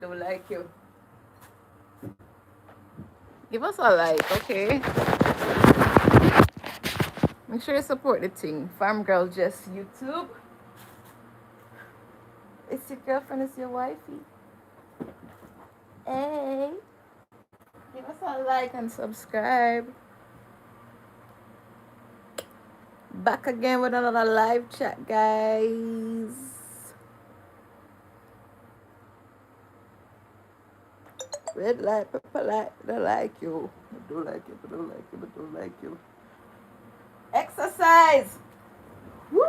Do like you. Give us a like, okay? Make sure you support the thing. Farm Girl Jess YouTube. It's your girlfriend, it's your wifey. Hey. Give us a like and subscribe. Back again with another live chat, guys. Red light, purple light, I like you. I don't like you, I don't like you, I don't like you. Exercise! Woo!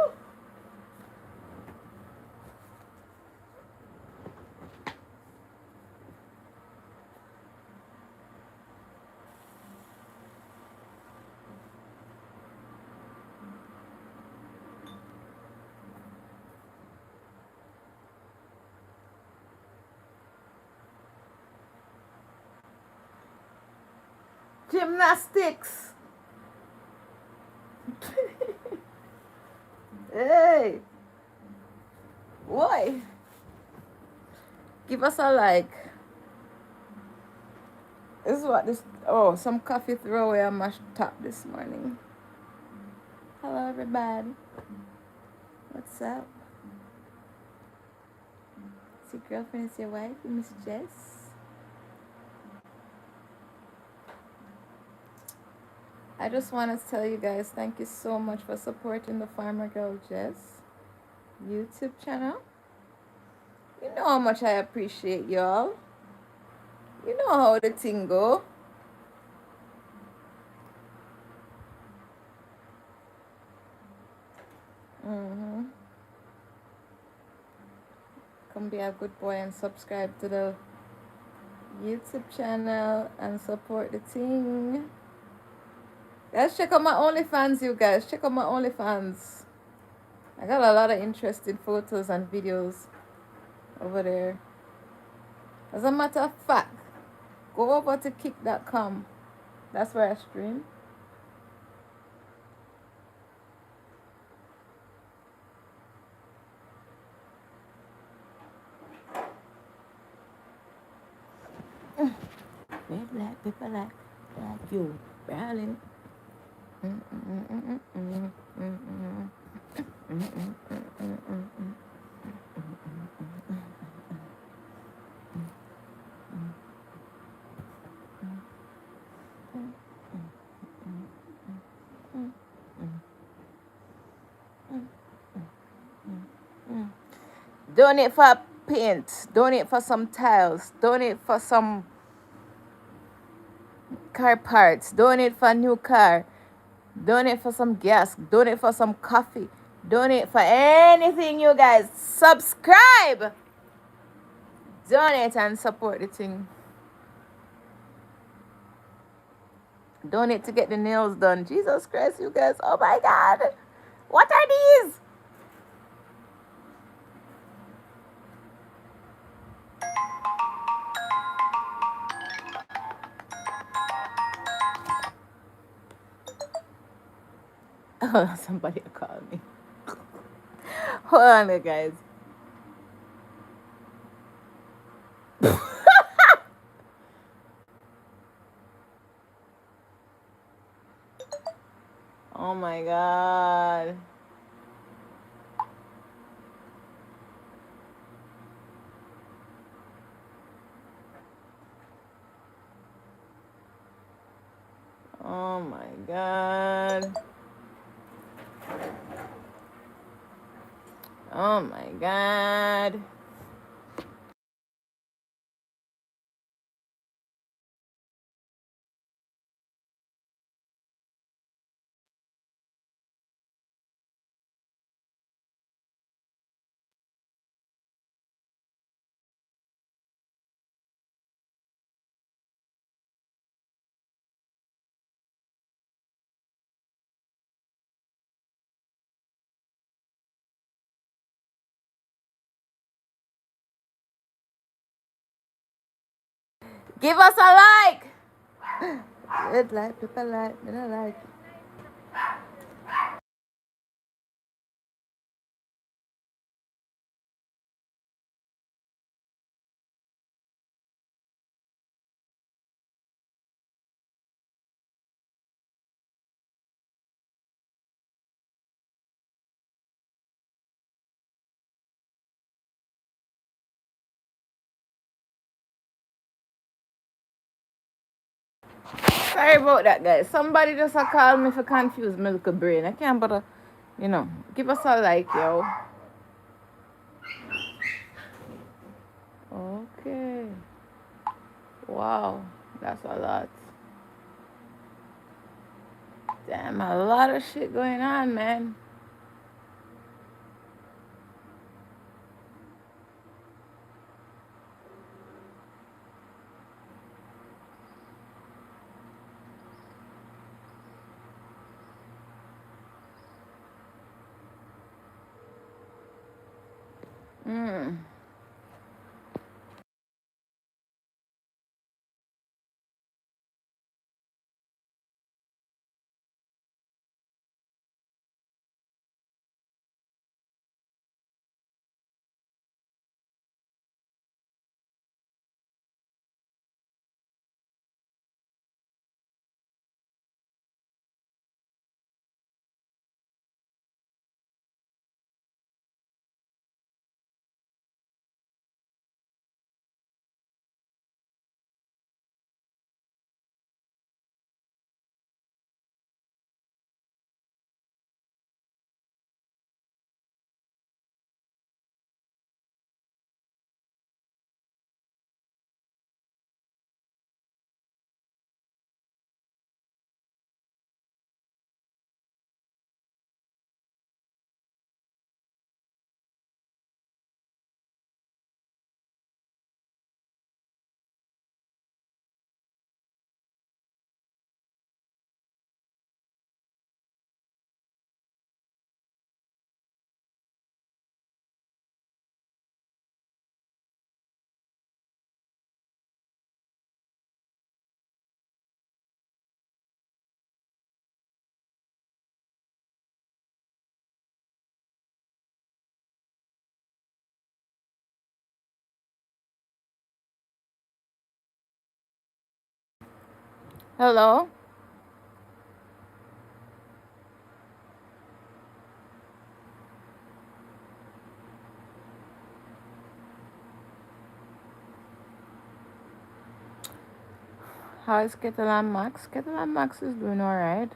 Gymnastics! Hey! Why? Give us a like. This is what this. Oh, some coffee throwaway I mashed top this morning. Hello, everybody. What's up? It's your girlfriend, it's your wife, Miss Jess. I just want to tell you guys thank you so much for supporting the Farmer Girl Jess YouTube channel. You know how much I appreciate y'all. You know how the thing go. Come be a good boy and subscribe to the YouTube channel and support the thing. Guys, check out my OnlyFans, you guys. Check out my OnlyFans. I got a lot of interesting photos and videos over there. As a matter of fact, go over to kick.com. That's where I stream. Red light, pepper light, like you, darling. Donate for paint, donate for some tiles, donate for some car parts, donate for a new car, donate for some gas, donate for some coffee, donate for anything, you guys. Subscribe, donate and support the thing. Donate to get the nails done. Jesus Christ, you guys. Oh my God. What are these? Oh, somebody called me. Hold on, guys. Oh my God. Oh my God. Oh my God. Give us a like. Red light, pepper light, I don't like. Sorry about that, guys. Somebody just a call me for confused my little brain. I can't bother, give us a like, yo. Okay. Wow, that's a lot. Damn, a lot of shit going on, man. Mm. Hello? How is Kettle and Max? Kettle and Max is doing alright.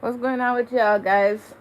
What's going on with y'all, guys?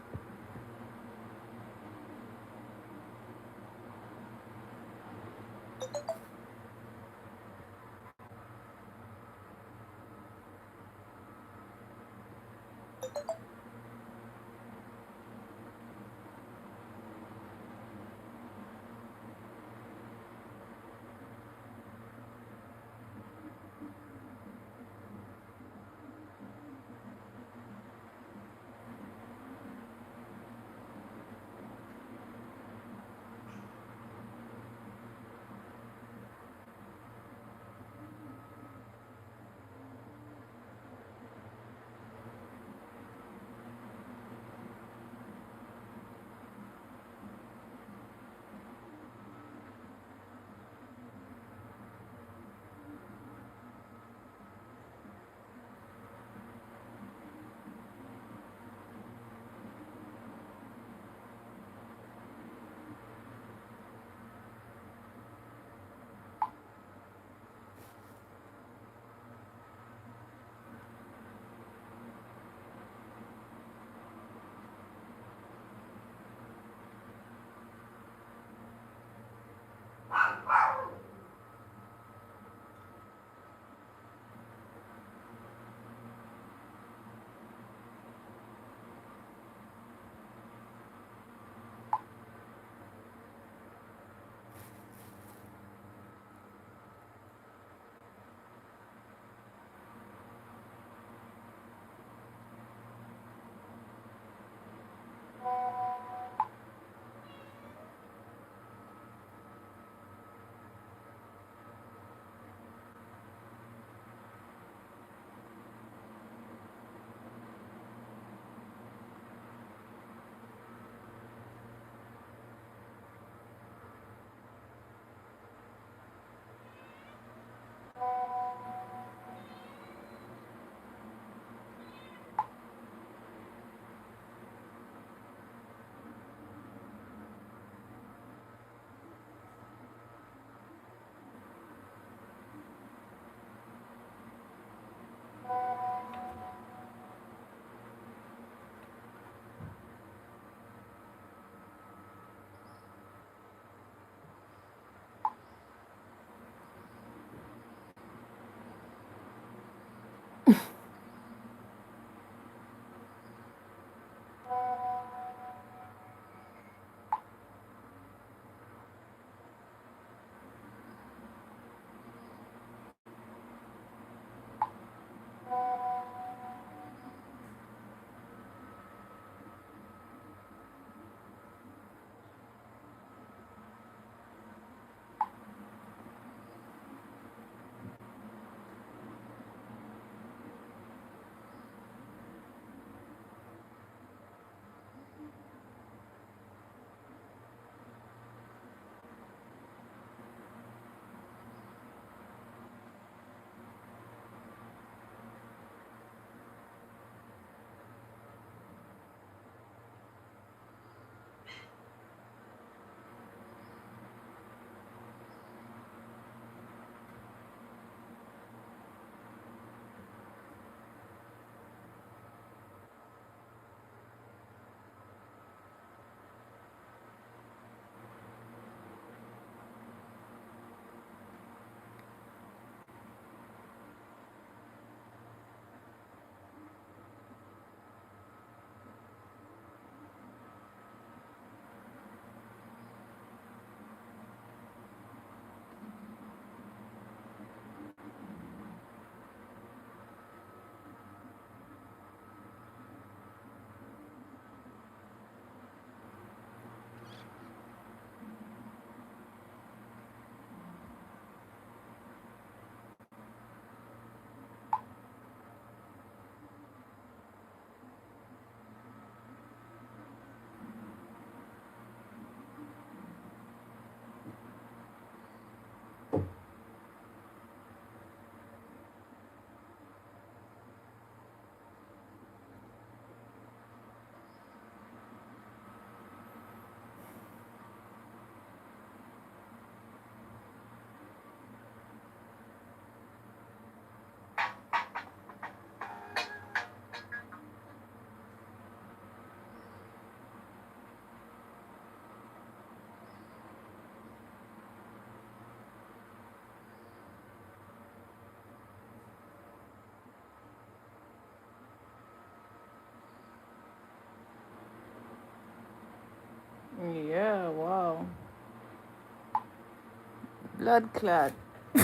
Blood clot. I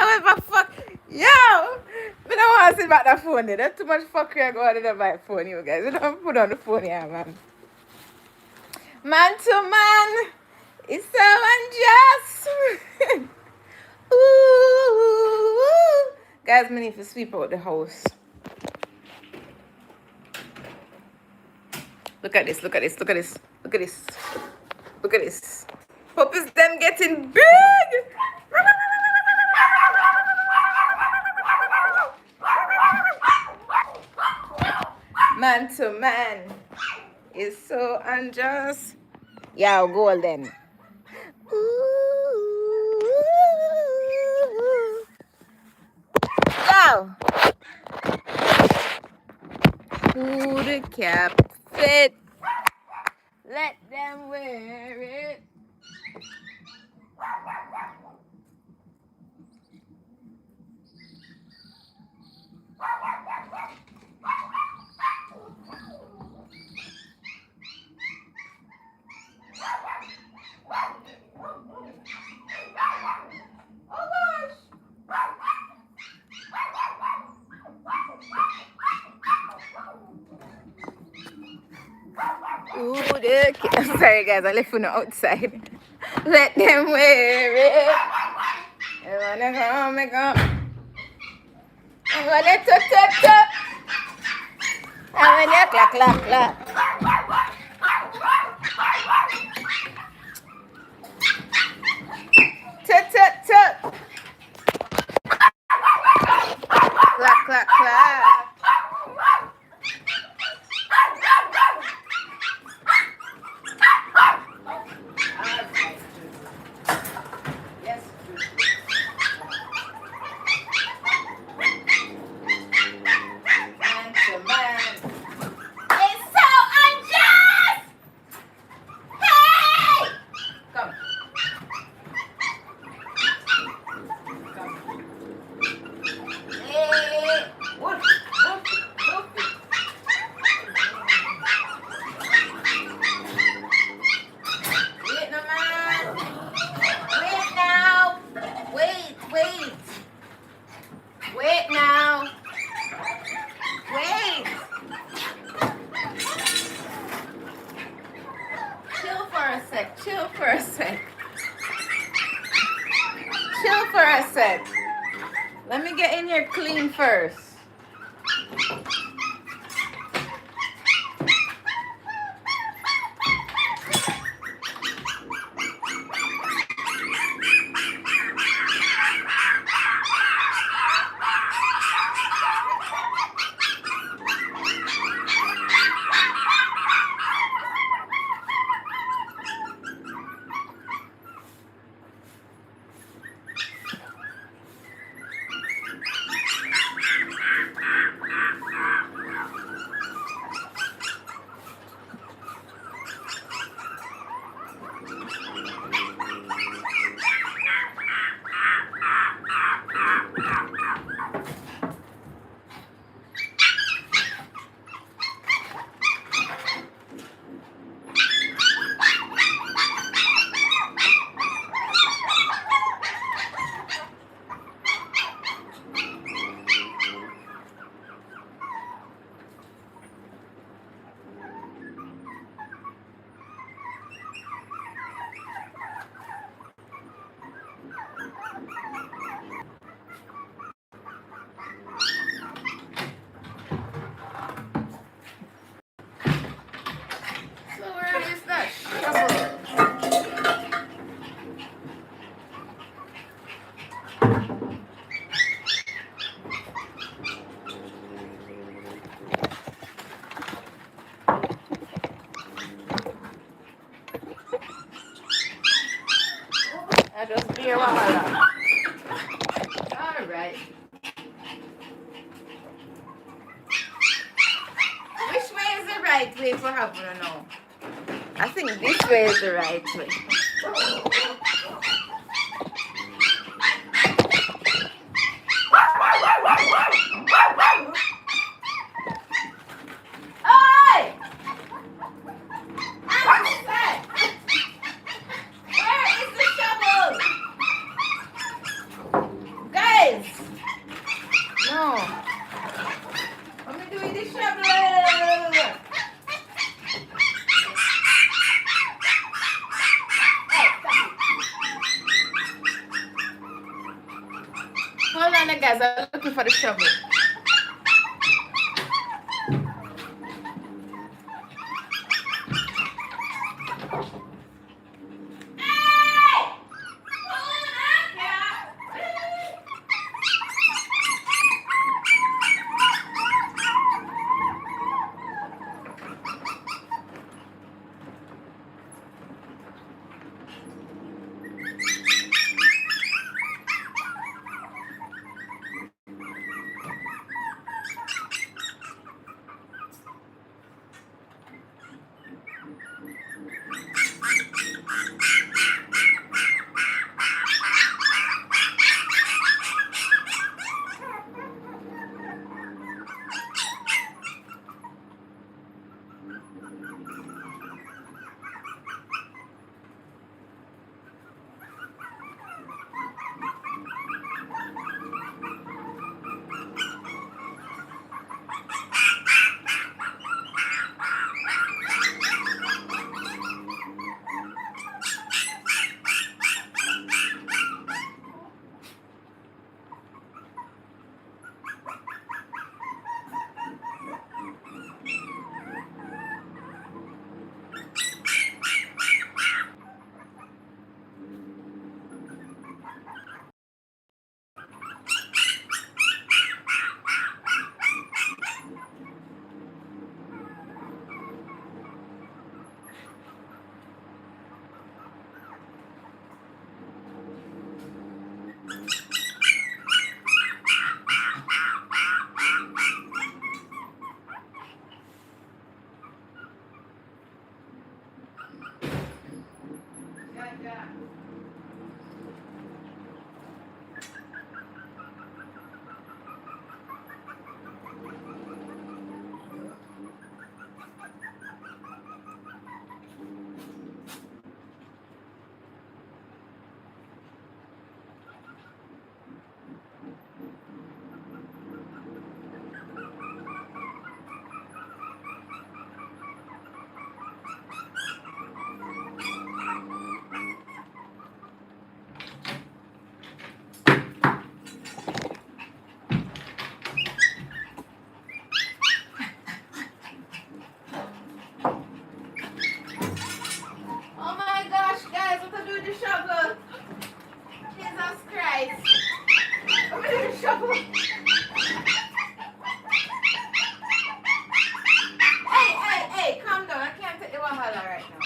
went for fuck. Yo! I don't want to sit back the phone there. There's too much fuckery going on in my phone, you guys. You don't put on the phone here, man. Man to man. It's so unjust. Ooh. Guys, we need to sweep out the house. Look at this, look at this, look at this, look at this. Look at this. Puppies them getting big. Man to man is so unjust. Yo, golden. Ooh. Yo. Who the cap fit? Let them wear it. Ooh, I'm sorry guys, I left on the outside. Let them wear it. I wanna go, make up. I wanna tap. I wanna clap. Tap. Clap. Wait now. Wait. Chill for a sec. Let me get in here clean first. I just beer wahala. Alright. Which way is the right way for having to know? I think this way is the right way. Oi! I'm upset! Yeah, guys, I'm looking for the shovel. Oh my gosh, guys, what to do with the shovel? Jesus Christ. What to do with the shovel? Hey, calm down. I can't take the wahala right now.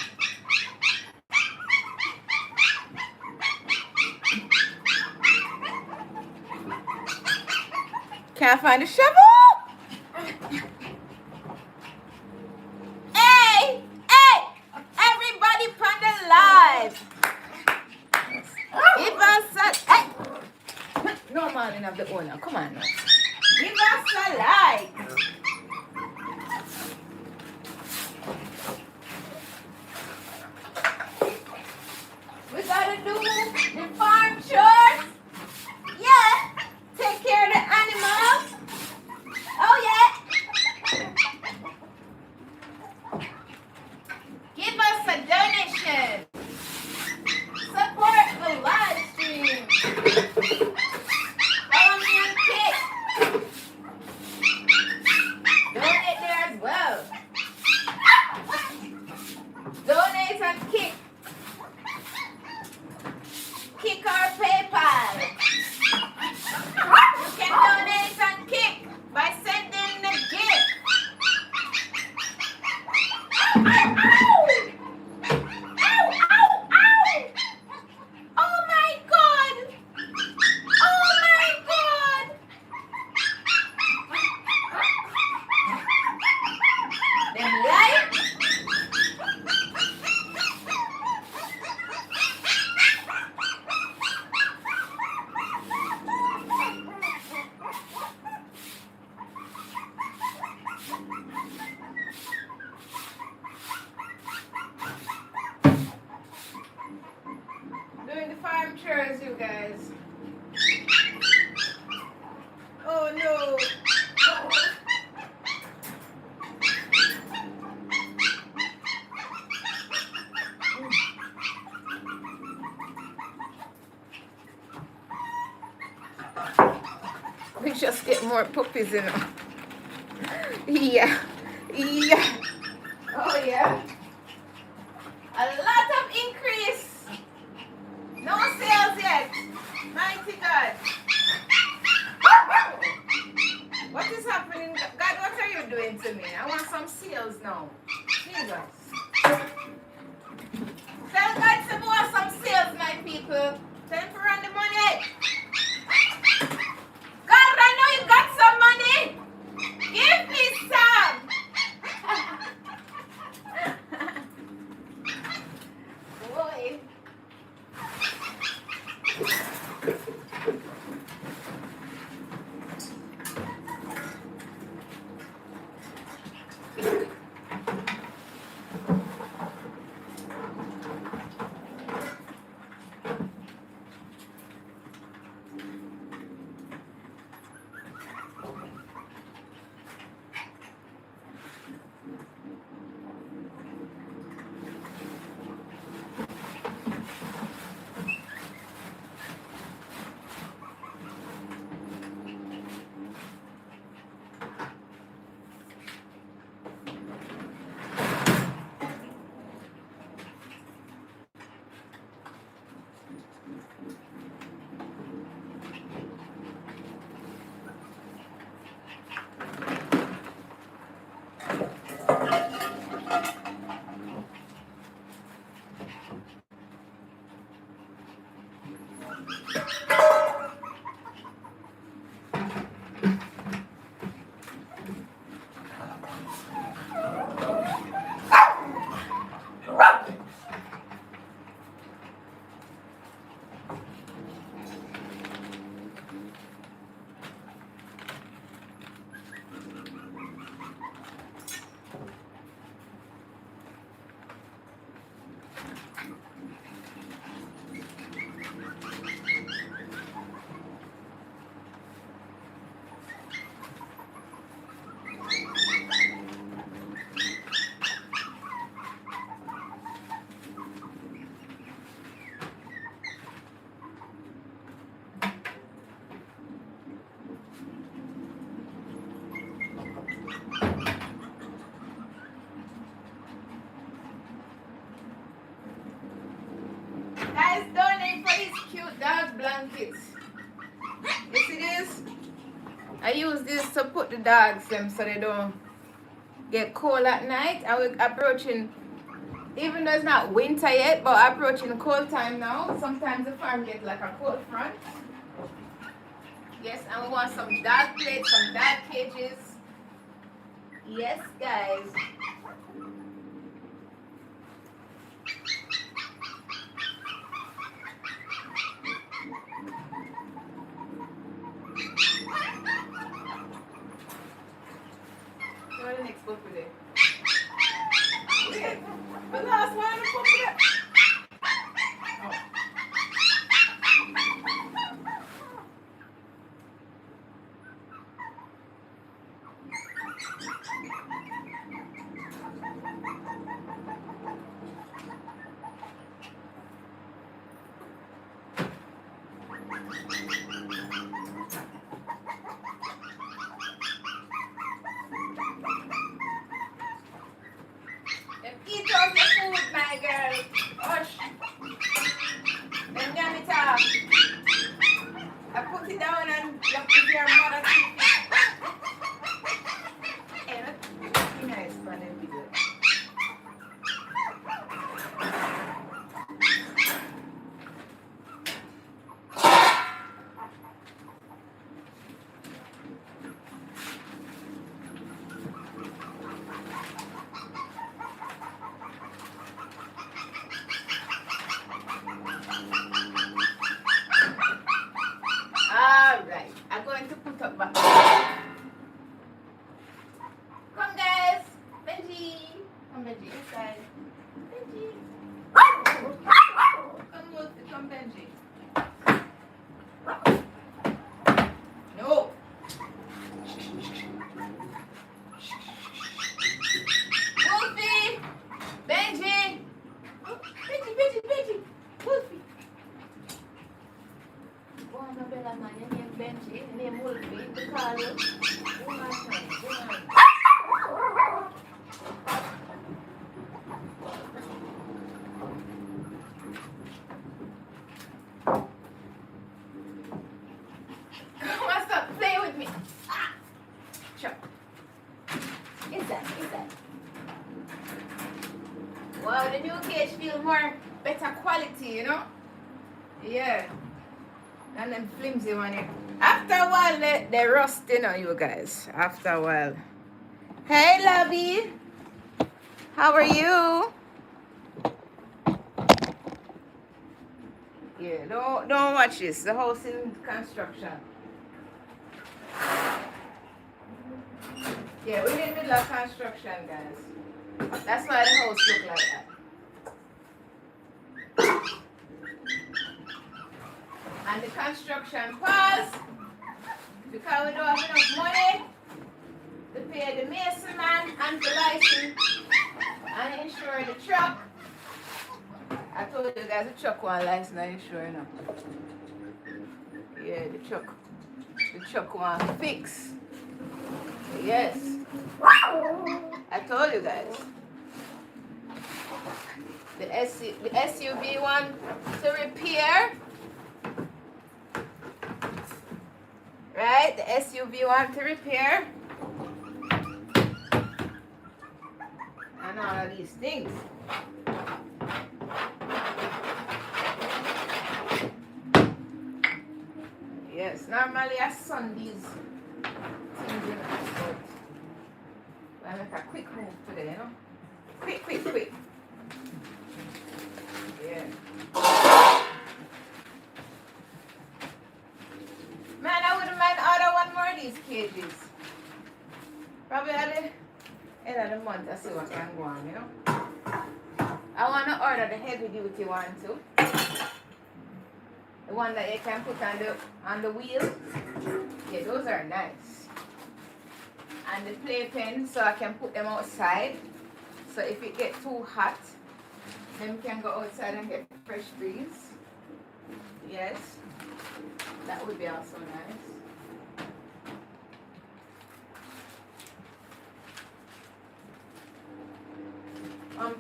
Can't find the shovel? Hey! Everybody on the live! Give us a... Hey! No man of the owner, come on now. Give us a like! We gotta do the farm chores. Yeah! Take care of the animals. Oh yeah! Give us a donation. Support the live stream. Follow me on Kick. Donate there as well. Donate on Kick. Kick our PayPal. You can donate on Kick by sending the gift. Oh my God! Oh my God! Them light. Doing the farm chores, you guys. Oh no. We just get more puppies, you know. Yeah. Yeah. Oh, yeah. A lot of increase. No sales yet. Mighty God. What is happening? God, what are you doing to me? I want some sales now. Jesus. Tell God to want some sales, my people. Tell him to run the money. God, I know you got some money. Give me some. Boy. Guys, donate for these cute dog blankets. Yes, it is. I use this to put the dogs them so they don't get cold at night. And we're approaching, even though it's not winter yet, but approaching cold time now. Sometimes the farm gets like a cold front. Yes, and we want some dog plates, some dog cages. Yes, guys. What the next book today? The last one, the book today. Oh. Eat all the food, my girl. Hush. Then get it off. I put it down and you put your mother to it. Hey, look. Be nice for them video. Come on, stop playing with me. Ah, sure. Is that? Wow, the new cage feel more better quality, you know? Yeah. And then flimsy one here. After a while, they rust, you know, you guys. After a while. Hey, Lovey. How are you? Yeah, don't watch this. The house in construction. Yeah, we're in the middle of construction, guys. That's why the house look like that. And the construction pause because we don't have enough money to pay the mason man and the license and insure the truck. I told you guys the truck one license and insure now. Yeah, the truck one fix. Yes. I told you guys. The SUV one to repair. Right? The SUV one to repair. And all of these things. Yes, normally I sun these things in but I make a quick move today, you know? Quick. Yeah. Man, I wouldn't mind order one more of these cages. Probably at the end of the month I see what can go on, you know? I want to order the heavy duty one too. The one that you can put on the wheel. Yeah, those are nice. And the playpen, so I can put them outside. So if it gets too hot, then we can go outside and get fresh breeze. Yes, that would be also nice.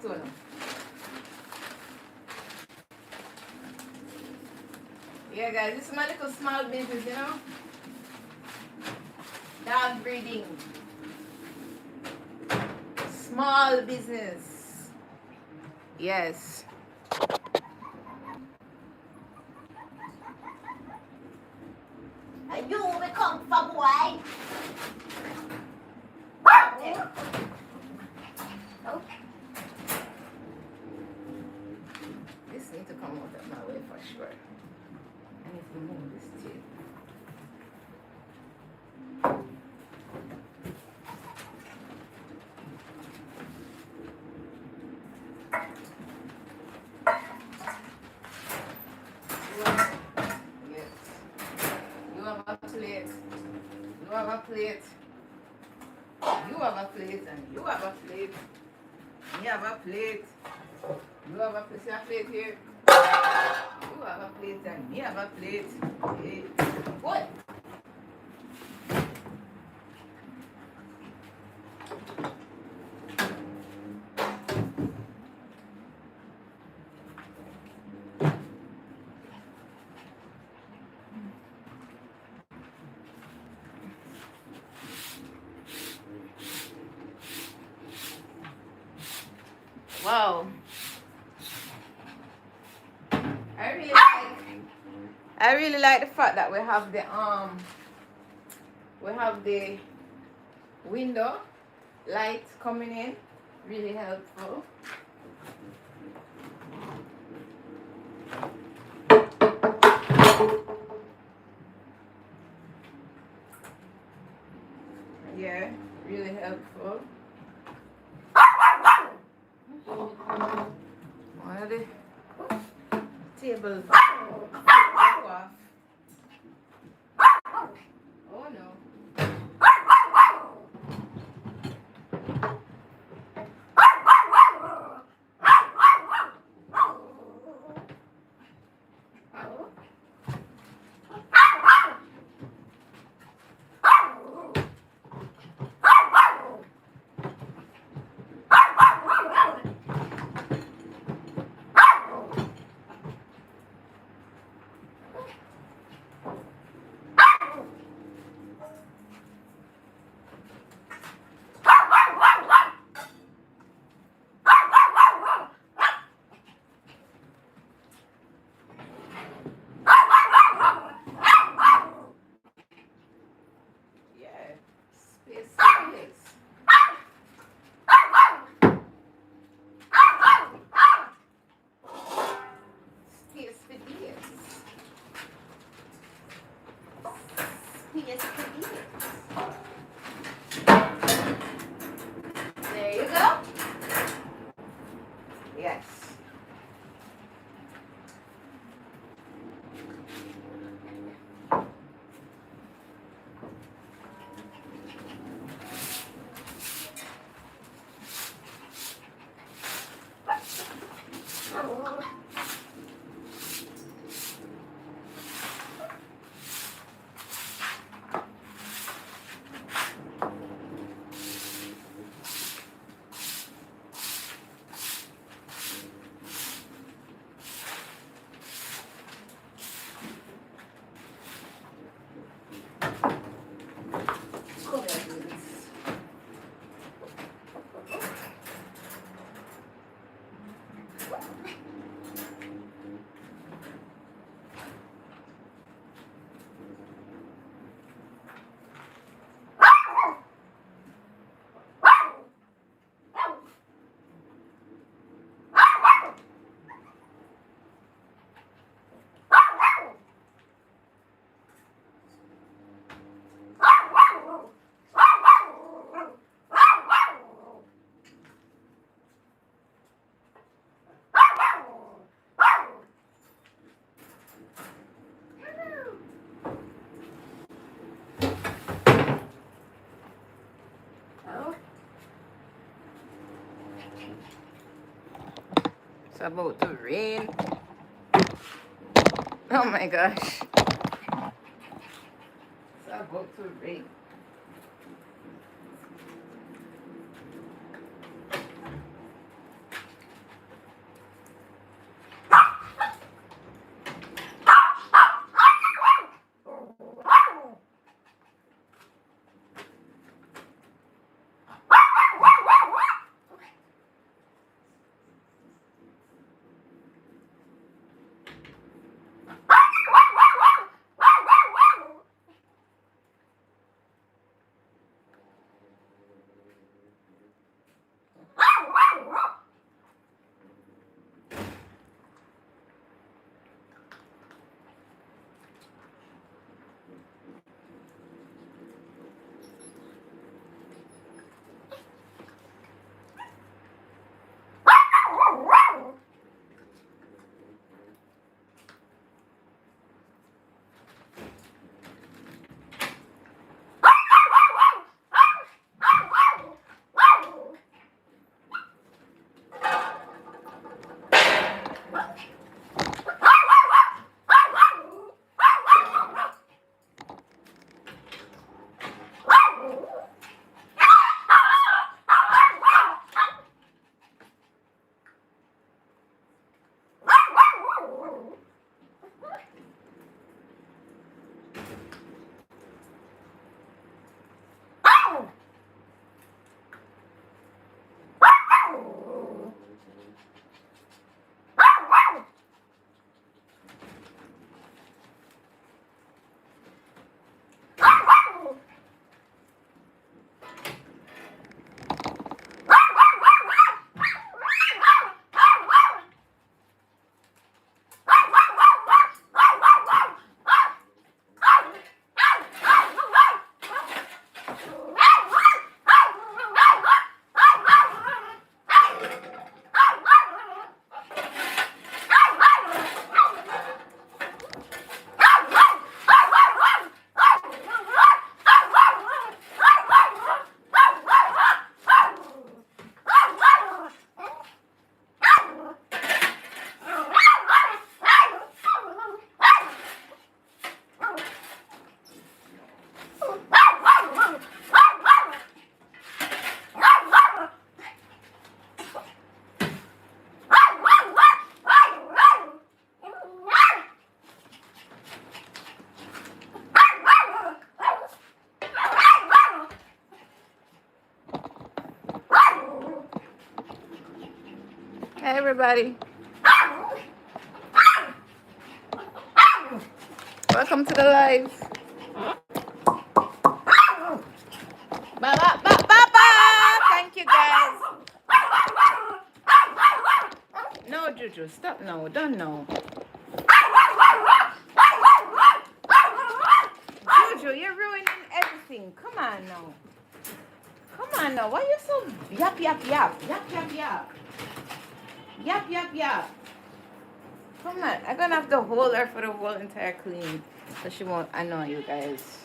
Tuna. Yeah, guys, this is my little small business, you know. Dog breeding. Small business. Yes. And you become for boy. Oh. This needs to come out of my way for sure. I need to move this tape. You have a plate. You have a plate. You have a plate and you have a plate. You have a plate. You have a plate. See a plate here. You have a plate and me have a plate. Hey. What? Wow. I really like the fact that we have the window light coming in. Really helpful. Yeah, really helpful. One of the tables off. Oh no. There you go. Yes. It's about to rain. Oh my gosh. It's about to rain. Hey everybody, welcome to the live. Ba, ba, ba, ba, ba. Thank you guys. No Juju, stop now, don't know. Juju, you're ruining thing. Come on now. Come on now. Why you so yap yap yap? Yap yap yap. Yap yap yap. Come on. I'm gonna have to hold her for the whole entire clean so she won't annoy you guys.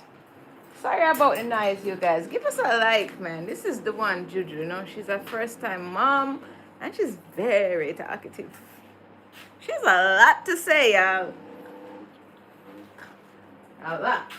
Sorry about the noise, you guys. Give us a like, man. This is the one, Juju. You know, she's a first-time mom, and she's very talkative. She's a lot to say, y'all. A lot.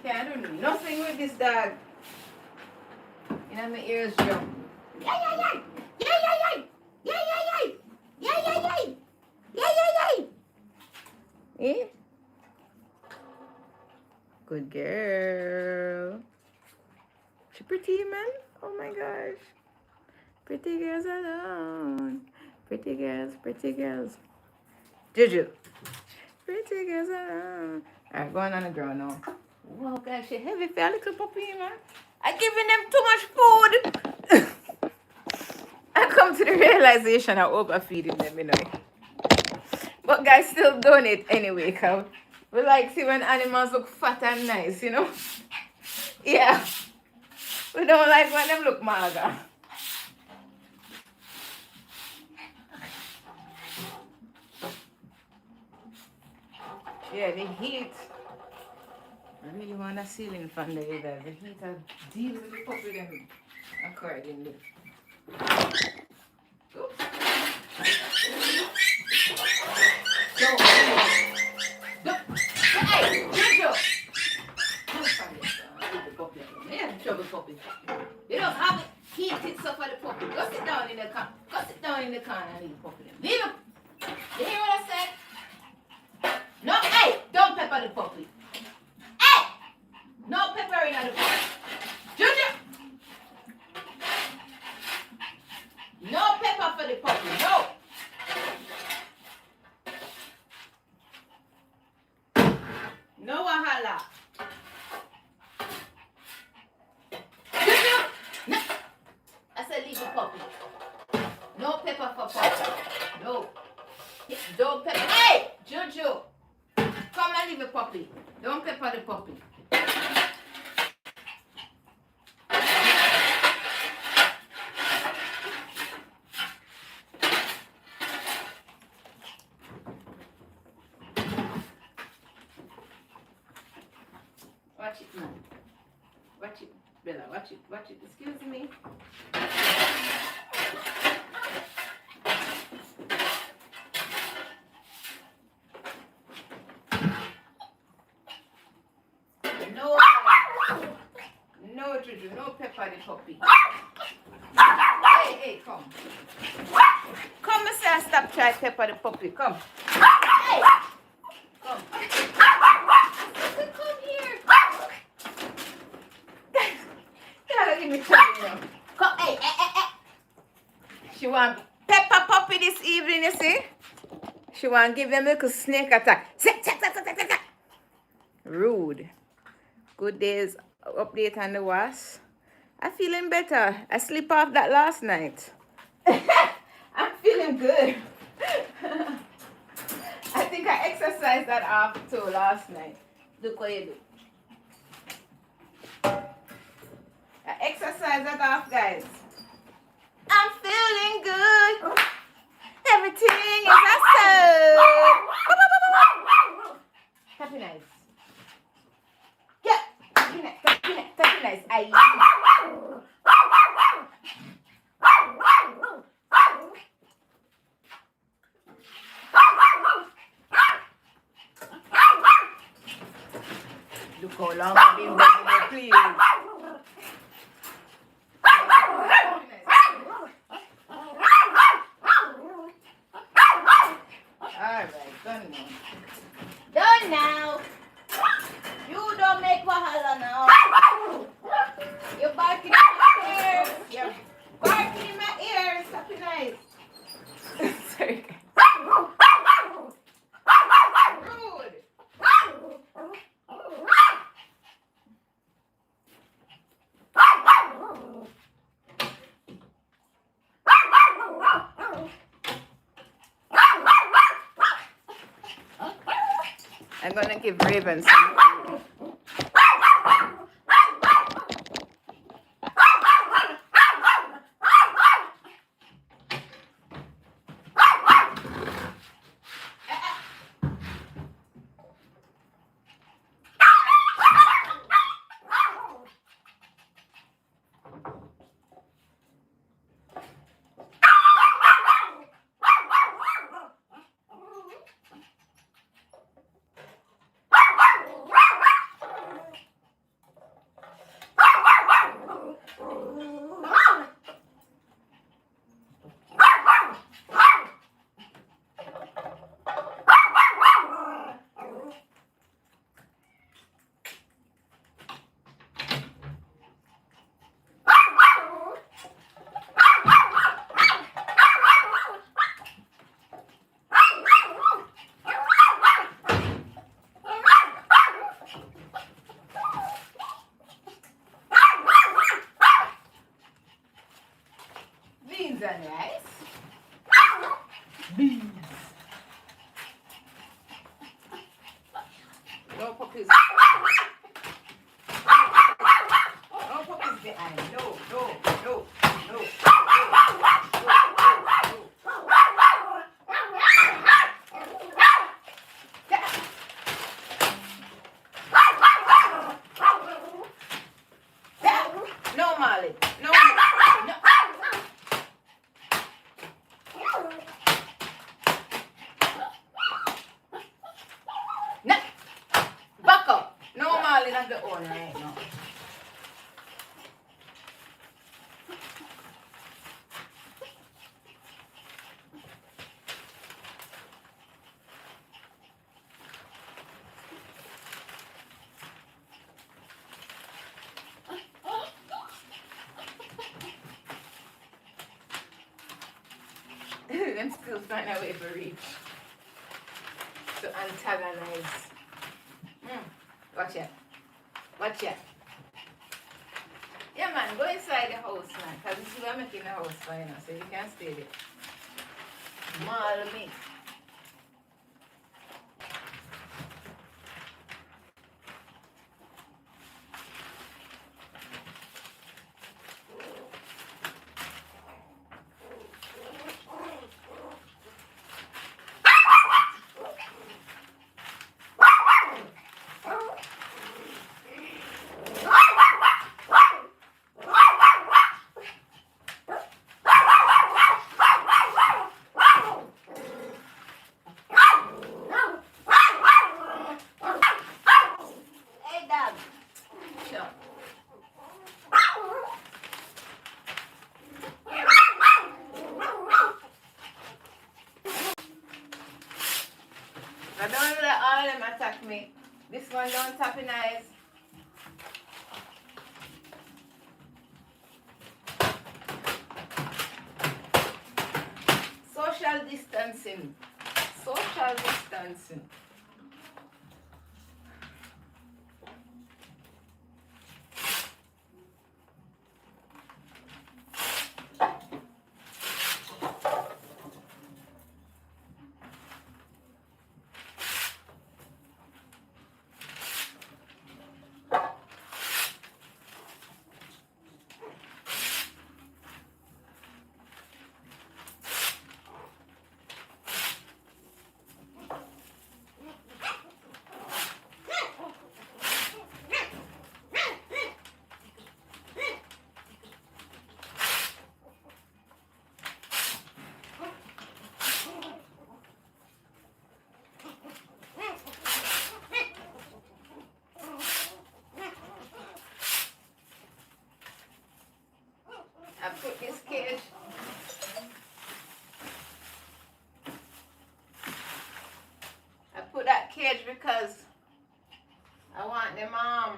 Can't do nothing with this dog. You know my ears jump. Yeah, yeah, yeah. Yeah, yeah, yeah. Yeah, yeah, yeah. Yeah, yeah, yeah. Yeah, yeah, yeah. Eh? Good girl. She pretty, man. Oh my gosh. Pretty girls alone. Pretty girls, pretty girls. Juju. Pretty girls alone. Alright, going on the ground now. Wow, gosh, she heavy for a little puppy, man. I giving them too much food. I come to the realization of overfeeding them, you know. But guys still doing it anyway, cause we like see when animals look fat and nice, you know. Yeah. We don't like when them look mager. Yeah, the heat. I really want a ceiling fan there, you guys. The heat deal with the puppy them accordingly. Oops. Hey, Jojo! Trouble puppy. You don't have it. Heat it so for the puppy. Go sit down in the car. Go sit down in the car and leave the puppy. Leave him. You hear what I said? No, hey, don't pepper the puppy. Hey! No peppering on the puppy. Jojo! No pepper for the puppy. No. No wahala. Jojo! No. I said leave the puppy. No pepper for puppy. No. Don't pepper. Hey! Jojo! Come and leave the puppy. Don't pepper the puppy. Watch it, man. Watch it, Bella. Watch it. Watch it. Excuse me. No, Juju, no pepper the puppy. Hey, come. Come and say I stop trying to pepper the puppy. Come. Hey! Come. Come here. Give me trouble now. Come, hey. She want pepper puppy this evening, you see? She want to give them a little snake attack. Rude. Good days. Update on the was. I'm feeling better. I sleep off that last night. I'm feeling good. I think I exercised that off too last night. Look what you do. I exercised that off, guys. I'm feeling good. Everything is awesome. Happy nice. Yeah. Happy nice. Happy nice. Look how long I've been begging you, please. Alright, done now. Done now. You don't make wahala now. You're barking in my ears. You're barking in my ears. Happy nice. I'm gonna give Raven some food. Beans and rice. Beans. No puppies. No puppies behind. No, no, no, no. No, Molly. No, no. No. Back up. No, Molly, not the owner right now. Them still find a way to reach. To antagonize. Watch it. Watch it. Yeah, man, go inside the house, man. Because this is what I'm making the house for you now, so you can stay there. Maul me. I don't let all of them attack me. This one don't tap in eyes. Social distancing. Social distancing. I put this cage. I put that cage because I want the mom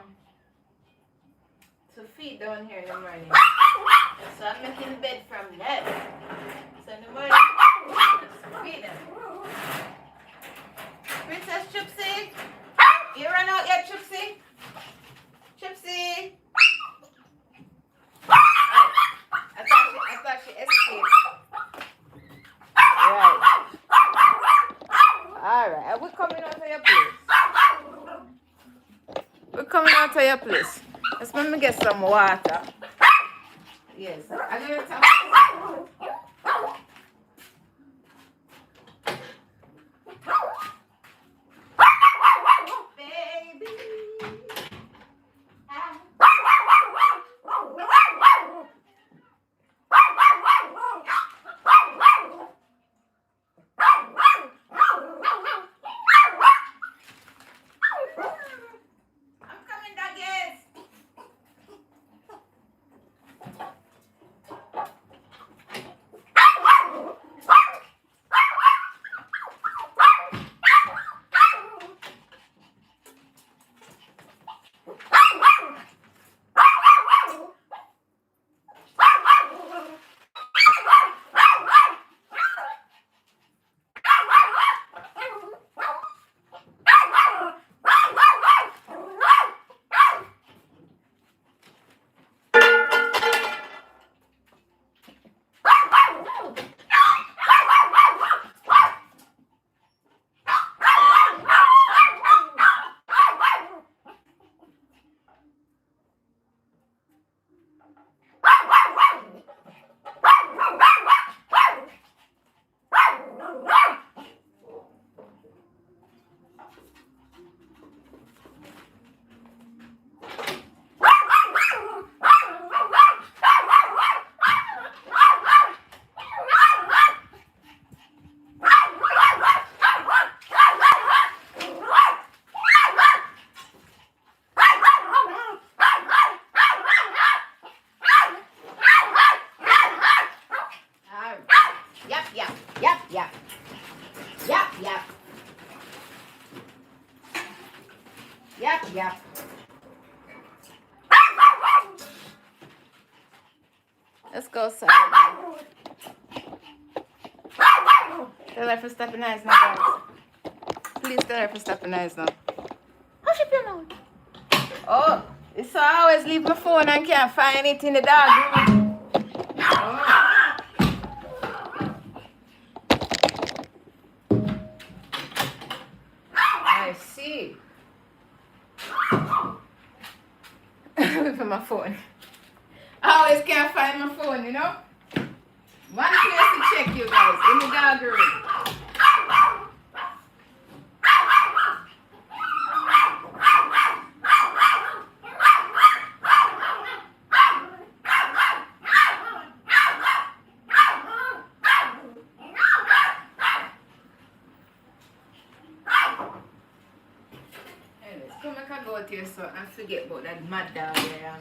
to feed down here in the morning. So I'm making the bed from that. So in the morning, just feed them. Princess Chipsy, you run out yet, Chipsy? Chipsy. I thought she escaped. Right. Alright, are we coming out of your place? you, please. Let's let me get some water. Yes. I'm gonna talk. Baby. I'm coming, doggies. Yep, yep, yep, yep. Yep, yep. Yep, yep. Let's go outside. Tell her for stepping eyes now, guys. Please tell her for stepping eyes now. Hush up your mouth. Oh, so I always leave my phone and can't find it in the dog room. Oh. I see. For my phone. I always can't find my phone, you know? One place to check, you guys, in the dog room. Anyways, come I can go out here so I forget about that mad dog there.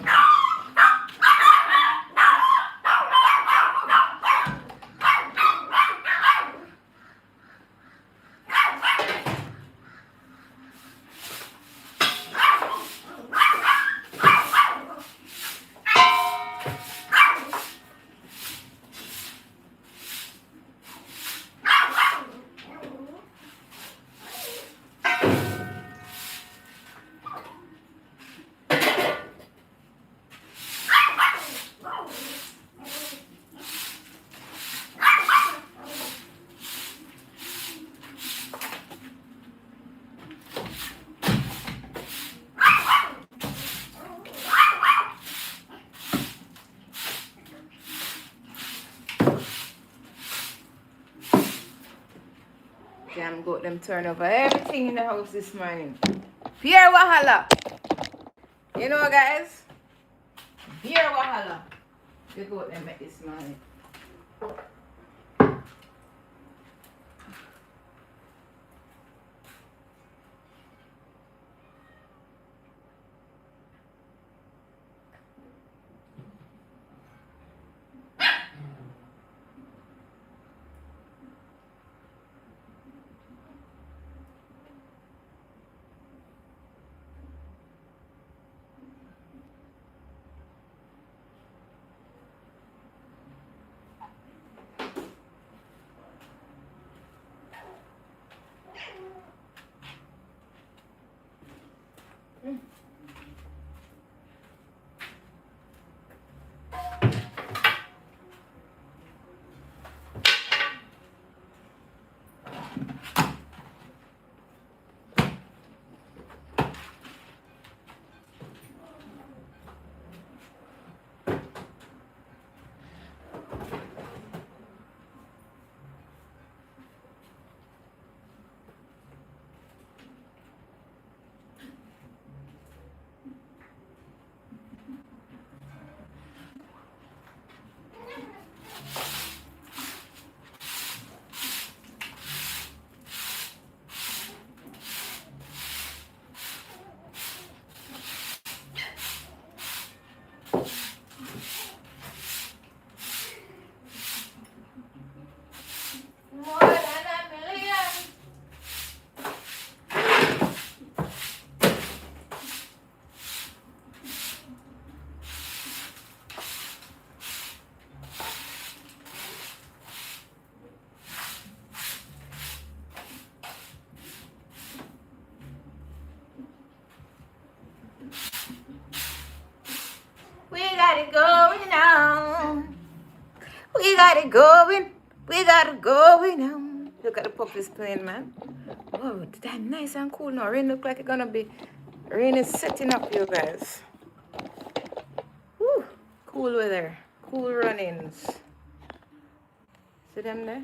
Damn got them turn over everything in the house this morning. Beer wahala. You know guys? Beer wahala. They got them at this morning. got it going on. We got it going. We got it going on. Look at the puppies playing, man. Oh, damn nice and cool now. Rain look like it's gonna be. Rain is setting up, you guys. Woo. Cool weather. Cool runnings. See them there?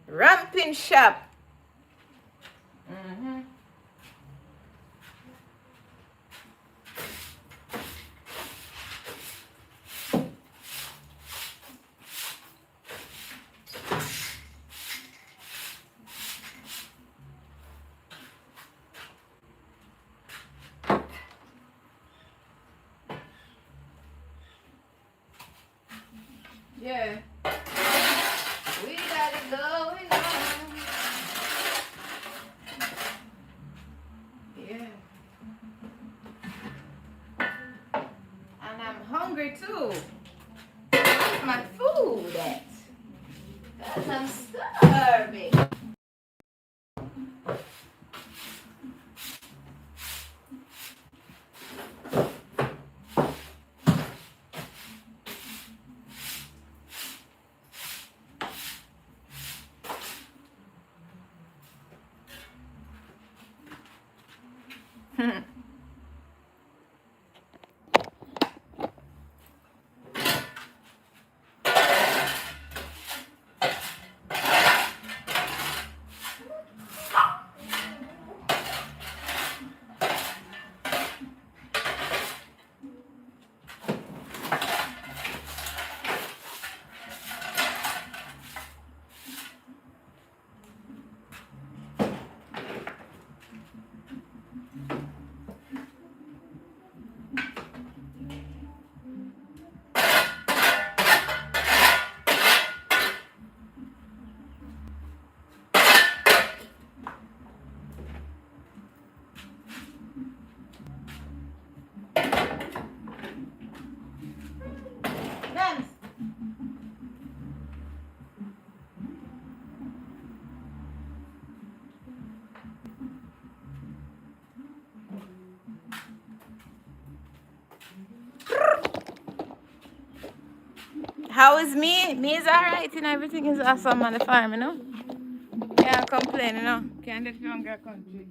Ramping shop. Mm-hmm. Yeah. We got it going on. Yeah. And I'm hungry too. Where's my food at? Because I'm starving. Nance. How is me? Me is alright, you know, everything is awesome on the farm, you know. Can't complain, you know. Can't live younger country.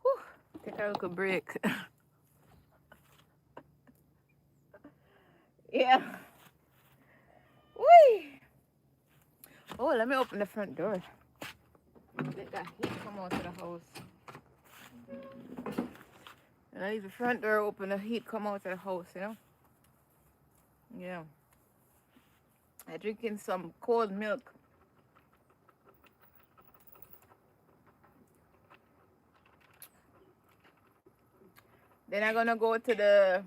Whew. Take a little break. Yeah. Whee! Oh, let me open the front door. Let that heat come out of the house. And I leave the front door open, the heat come out of the house, you know? Yeah. I'm drinking some cold milk. Then I'm gonna go to the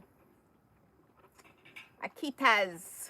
Akitas.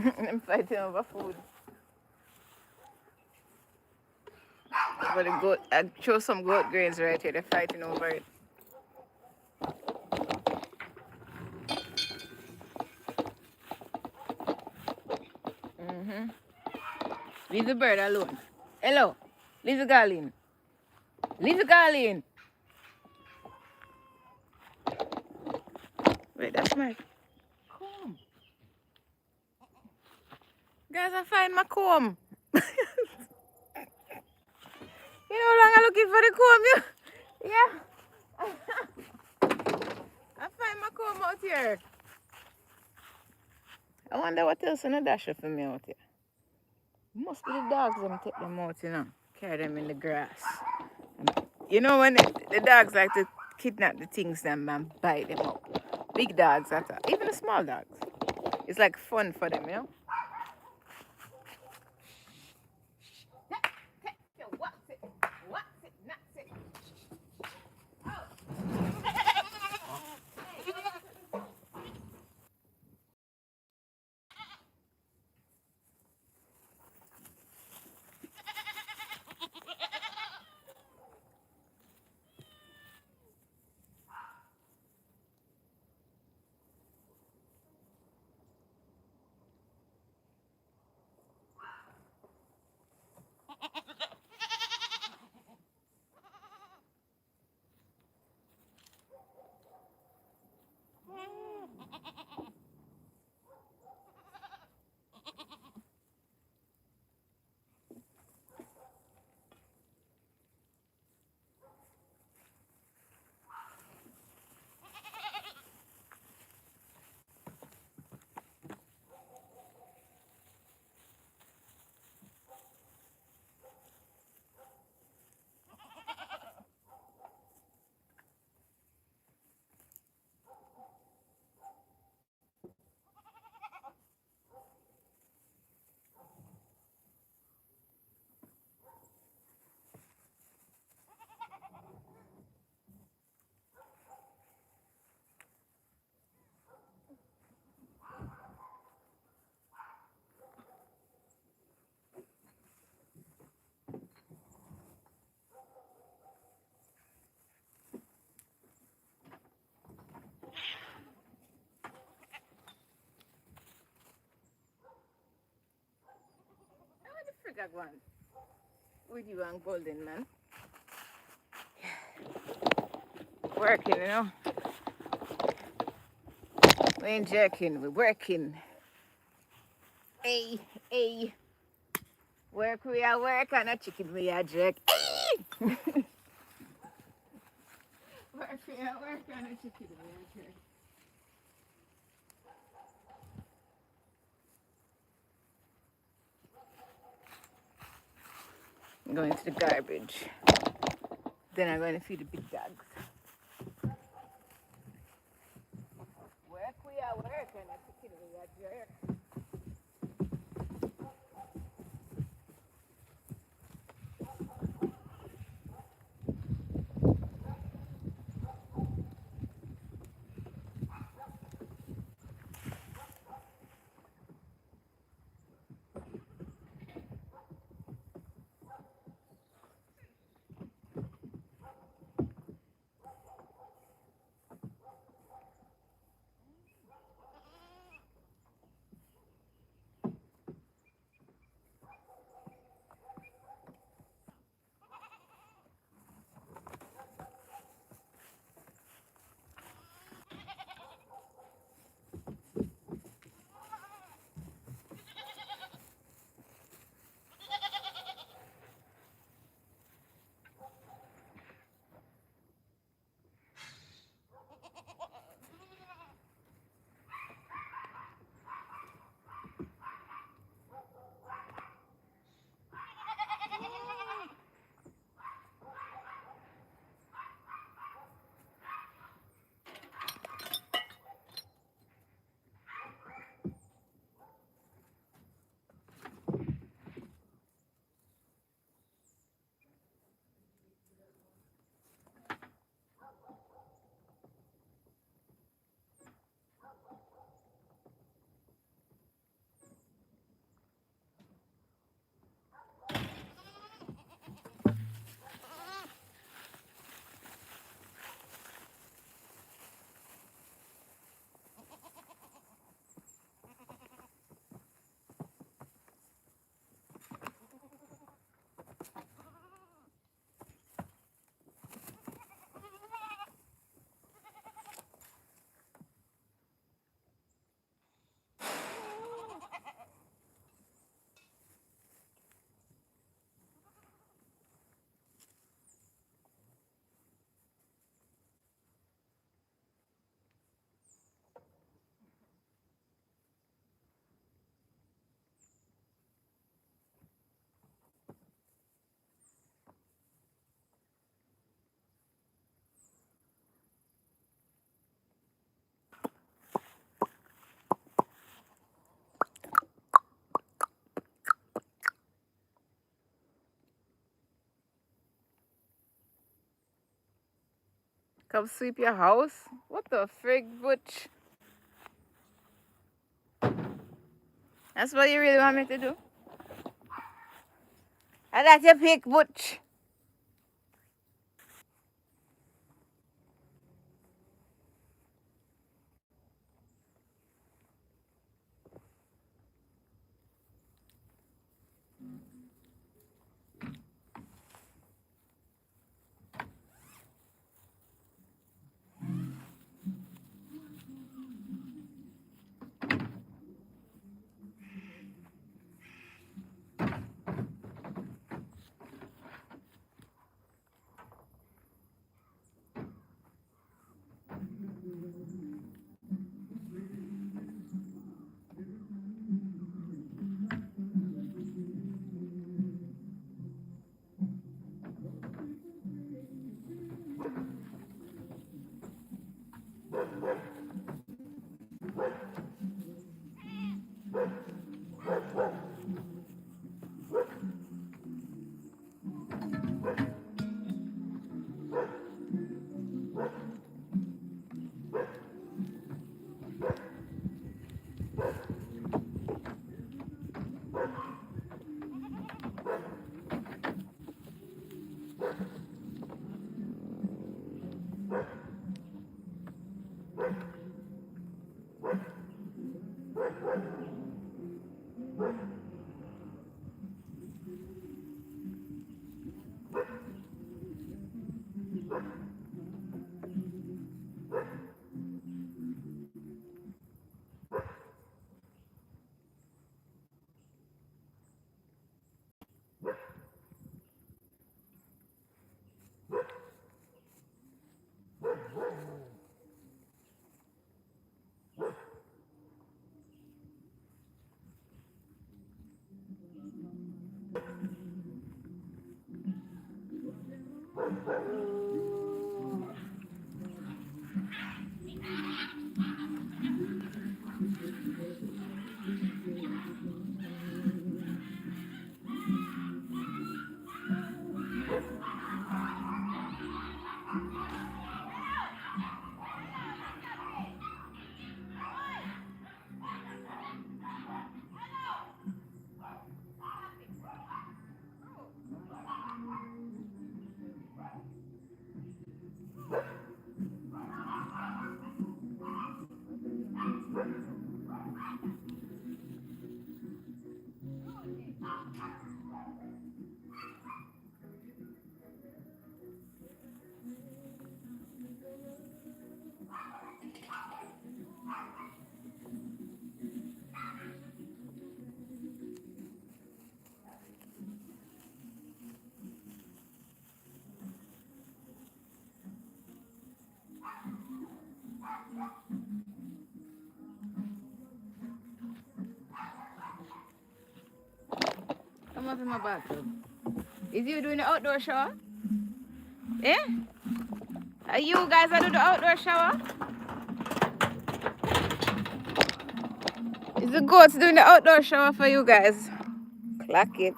I'm fighting over food. But the goat, I chose some goat grains right here. They're fighting over it. Leave the bird alone. Hello. Leave the girl in. Leave the girl in. Wait, that's my comb. Guys, I find my comb. You know how long I'm looking for the comb? Yeah. I find my comb out here. I wonder what else in the dash for me out here. Must be the dogs them take them out, you know. Carry them in the grass. You know when the dogs like to kidnap the things them and bite them up. Big dogs, even the small dogs. It's like fun for them, you know. What the frick I want with you and Golden, man? Working, you know. We ain't jerking, we're working. Hey, hey. Work we are work and a chicken we are jerk. Work we are work and a chicken we are jerk. I'm going to the garbage. Then I'm going to feed the big dogs. Work we are work and a chicken we are jerk. Come sweep your house? What the frig, Butch? That's what you really want me to do? I got your pick, Butch. Come up in my bathroom. Is you doing the outdoor shower? Eh? Are you guys are doing the outdoor shower? Is the goats doing the outdoor shower for you guys? Clock it.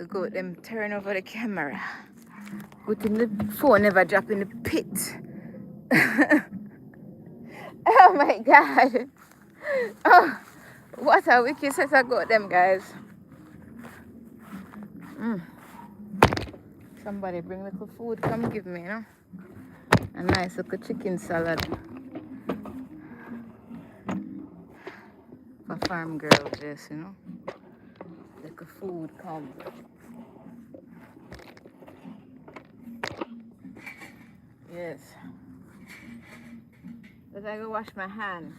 Go them turn over the camera. Good thing the phone never drop in the pit. Oh my god. Oh, what a wicked set I got them guys. Somebody bring little food, come give me, you know. A nice little chicken salad. For farm girl Jess, you know. Little food come. Yes. But I go wash my hand.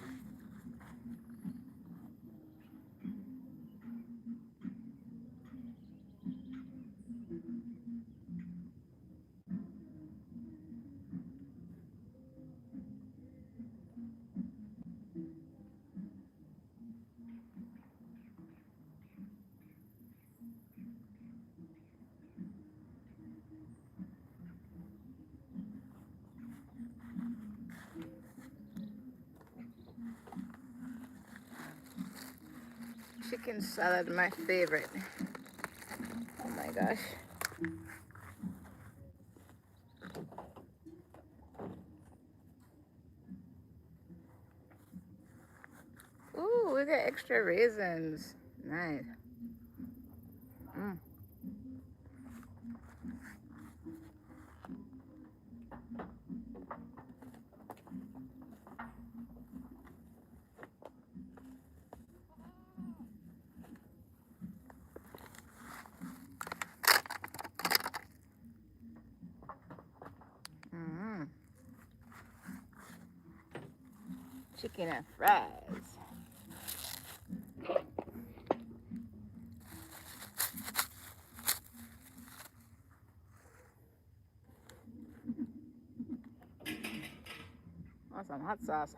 Chicken salad, my favorite. Oh my gosh. Ooh, we got extra raisins. Nice. Chicken and fries. Want some hot sauce.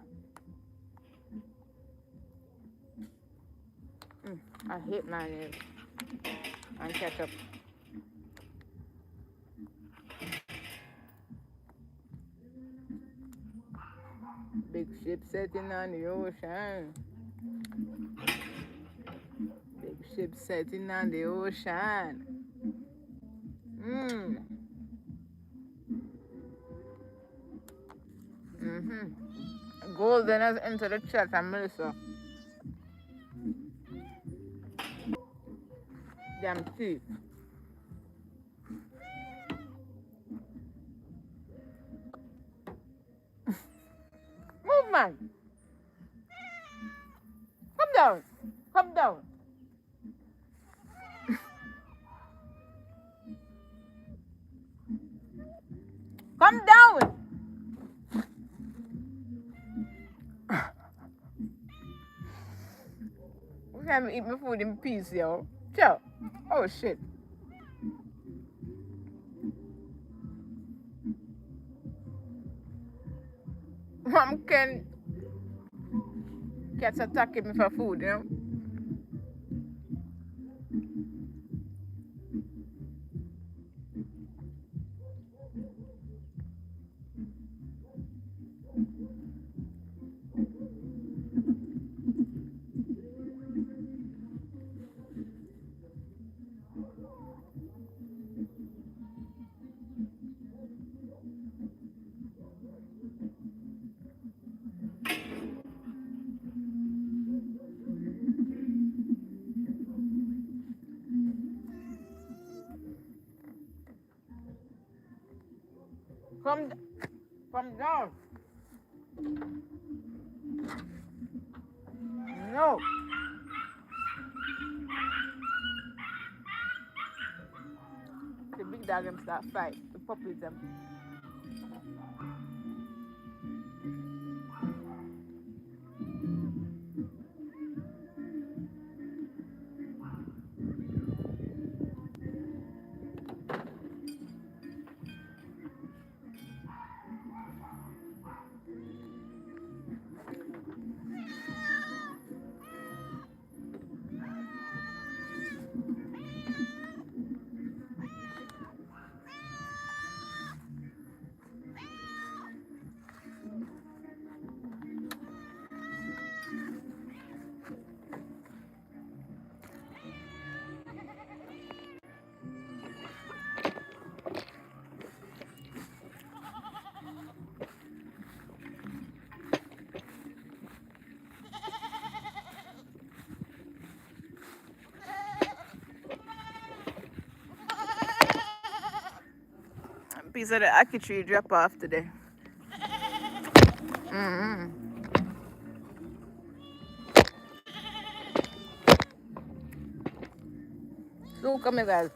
I hate mayonnaise and ketchup. Big ship setting on the ocean. Big ship setting on the ocean. Golden has entered the chat and Melissa. Damn thief. Move, man. Come down. Come down. Come down. We can't eat my food in peace, yo. Chill. Oh, shit. Mom can cats attacking me for food, you know. Come, come down. No. The big dog them start fight. The puppies them. Piece of the ackee tree drop off today. Mm-hmm. Look, come here, guys.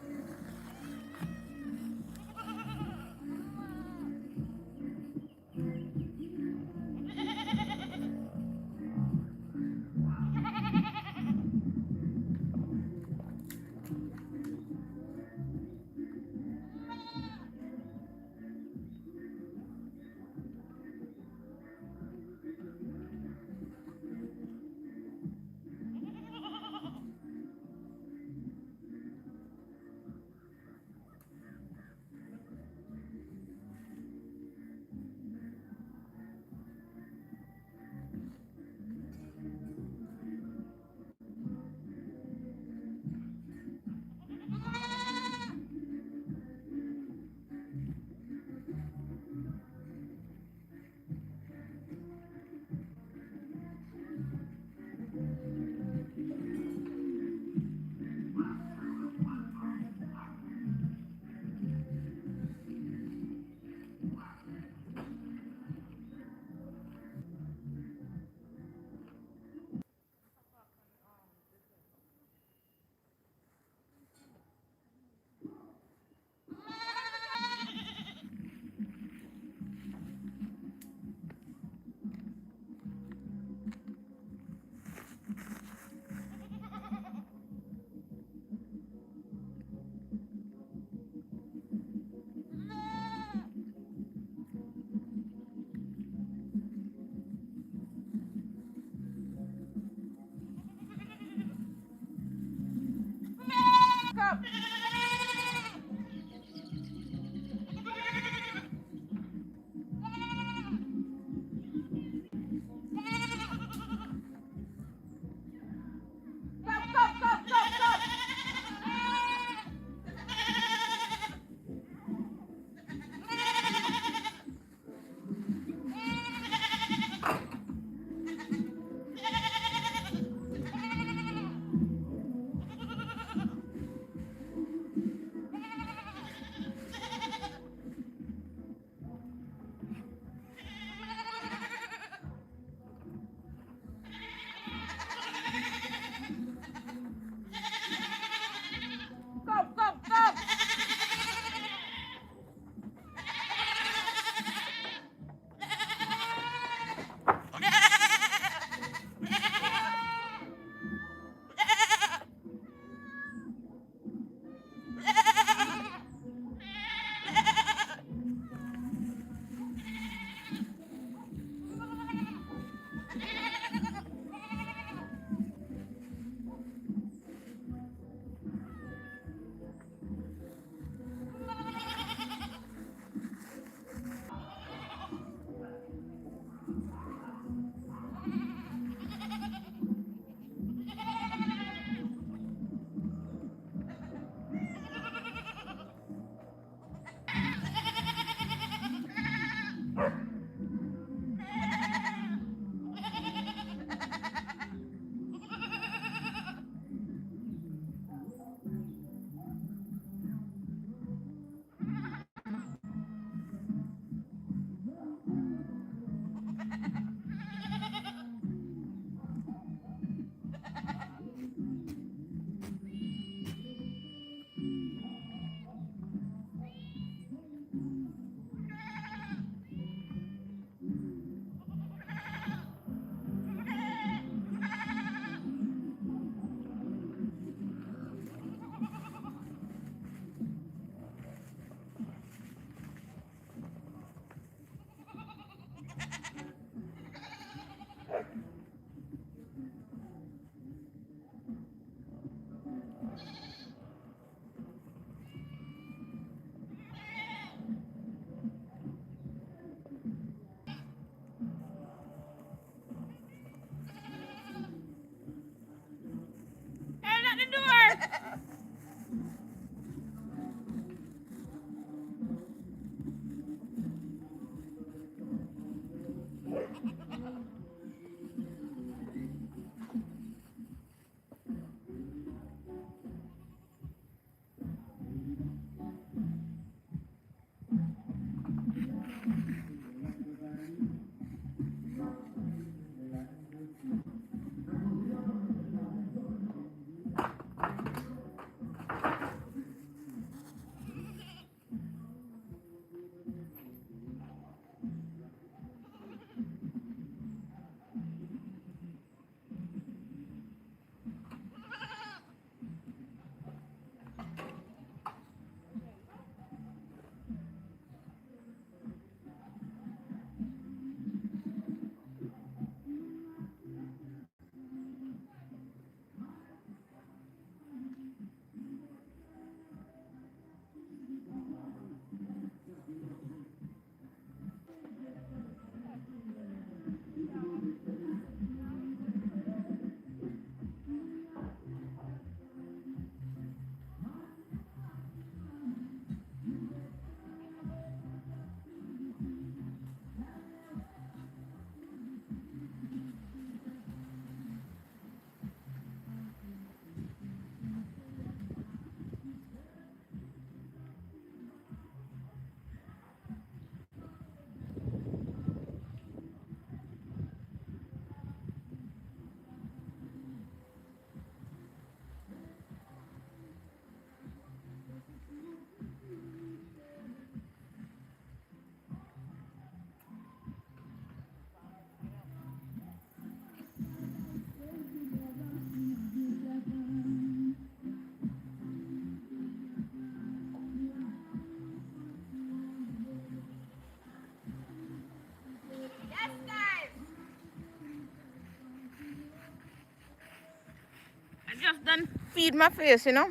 Just done feed my face, you know.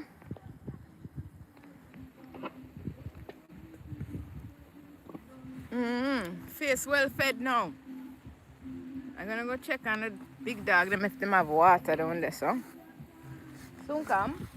Face well fed now. I'm gonna go check on the big dog, them if them have water down there, so. Soon come.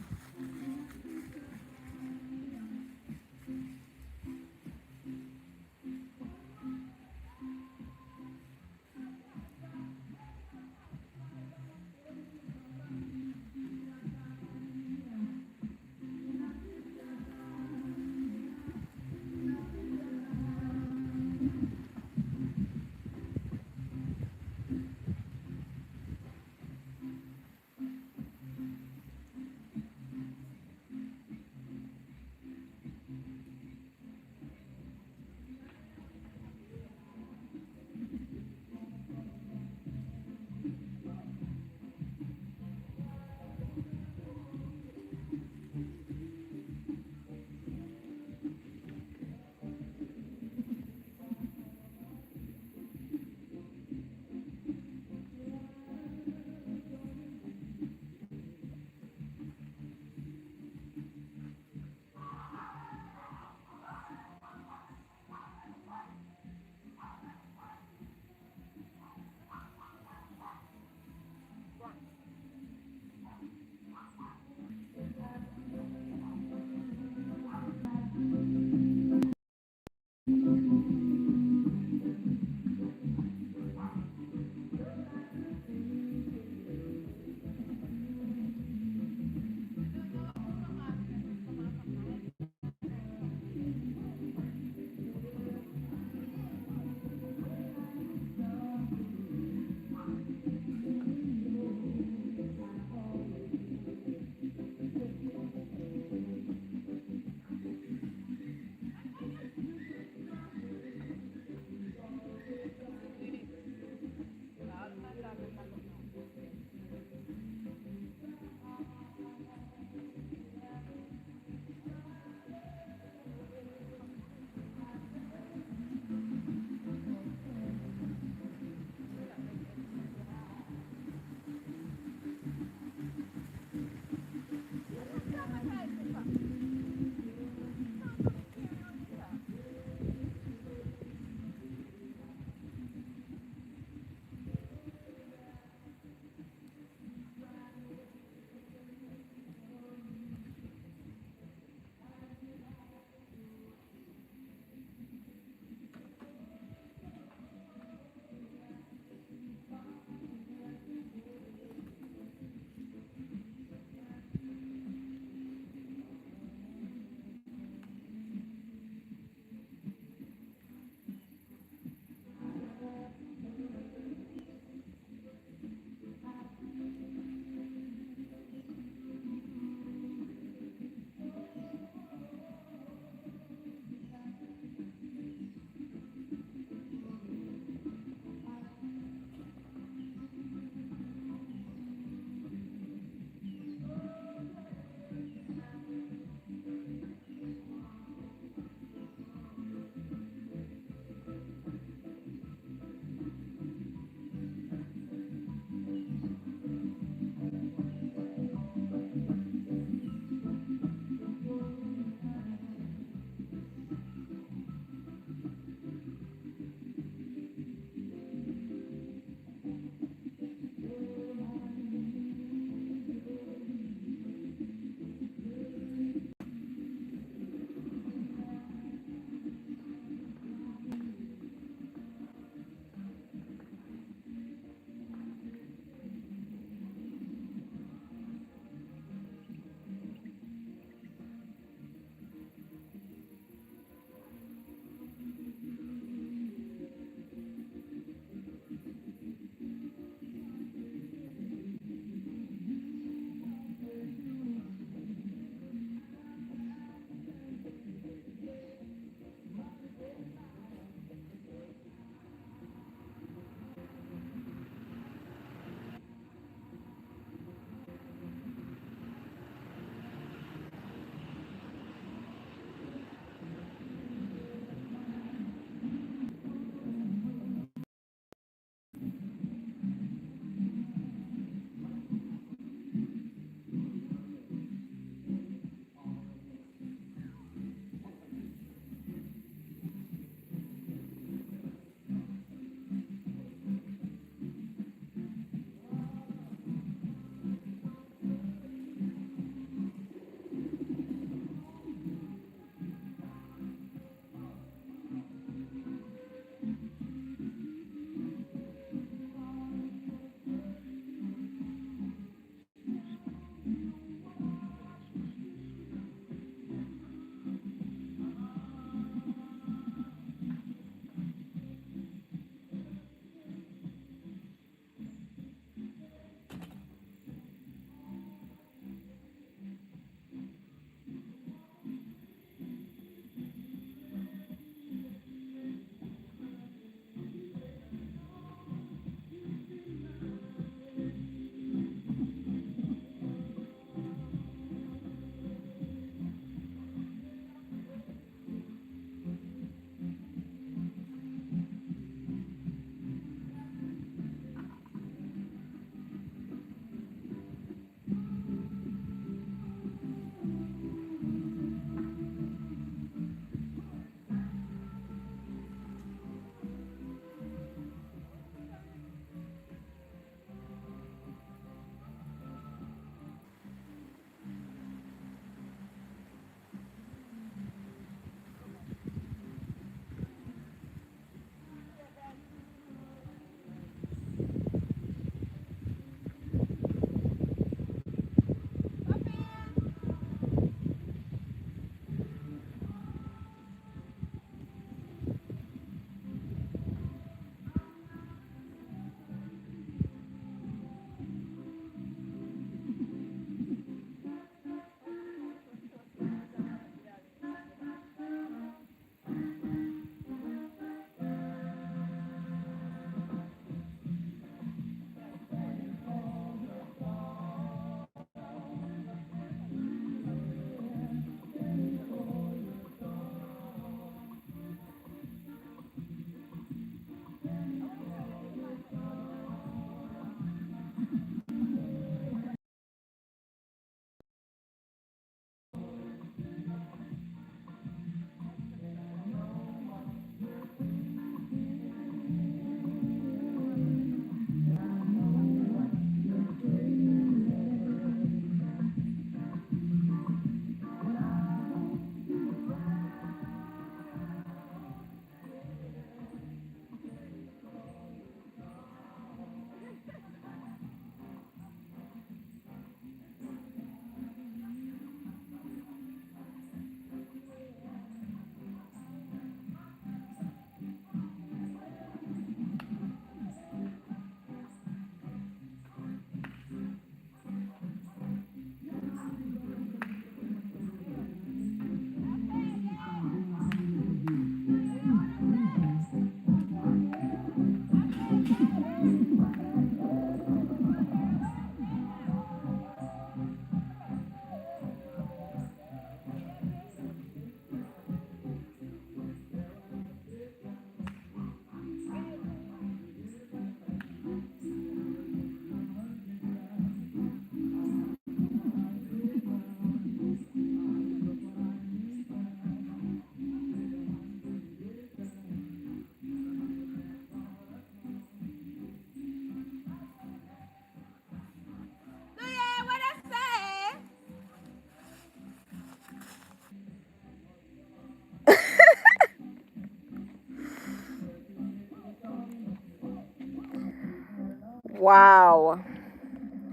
Wow.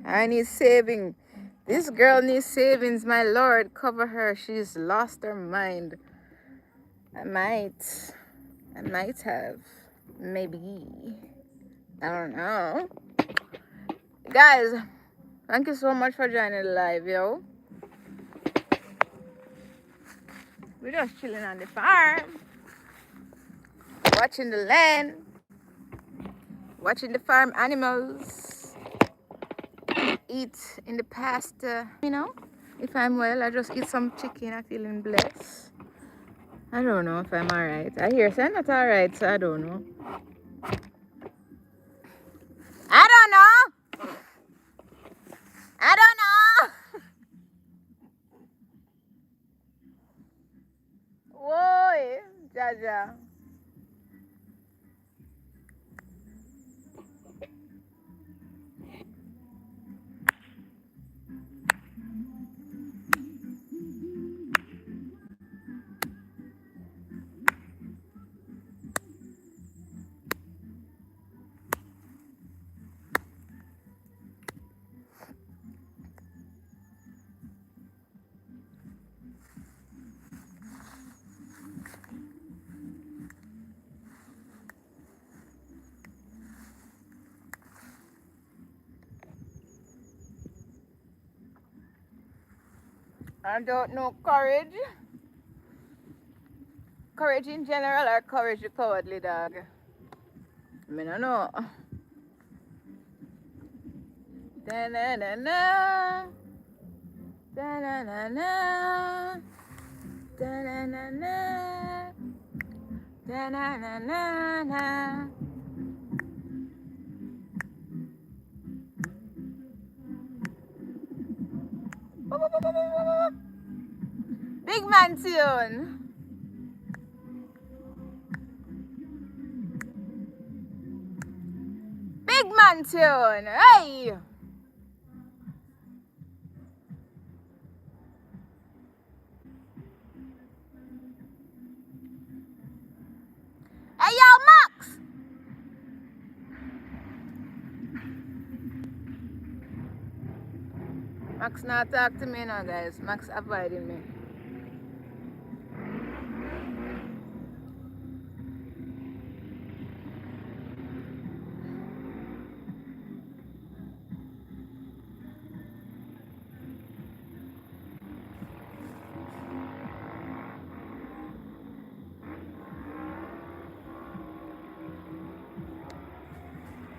I need saving. This girl needs savings, my lord. Cover her. She's lost her mind. I might. I might have. Maybe. I don't know. Guys, thank you so much for joining the live, yo. We're just chilling on the farm, watching the land, watching the farm animals eat in the pasture. If I'm well, I just eat some chicken. I'm feeling blessed. I don't know if I'm alright. I hear say I'm not alright, so I don't know. I don't know. I don't know. Whoa, Jaja. I don't know courage. Courage in general or courage the cowardly dog? I don't know. Da-na-na-na. Da-na-na-na. Da-na-na-na. Da-na-na-na-na. Big man tune. Big man tune. Hey! Hey, yo, Max! Max not talk to me now, guys. Max avoiding me.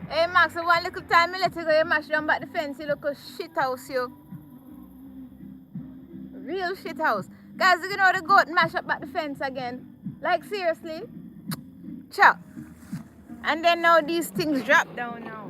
Hey, Max, one little time I let you go, you mash down back the fence, you look a shit house, you. Real shit house. Guys, you know the goat mash up back the fence again? Like, seriously? Chop. And then now these things drop down now.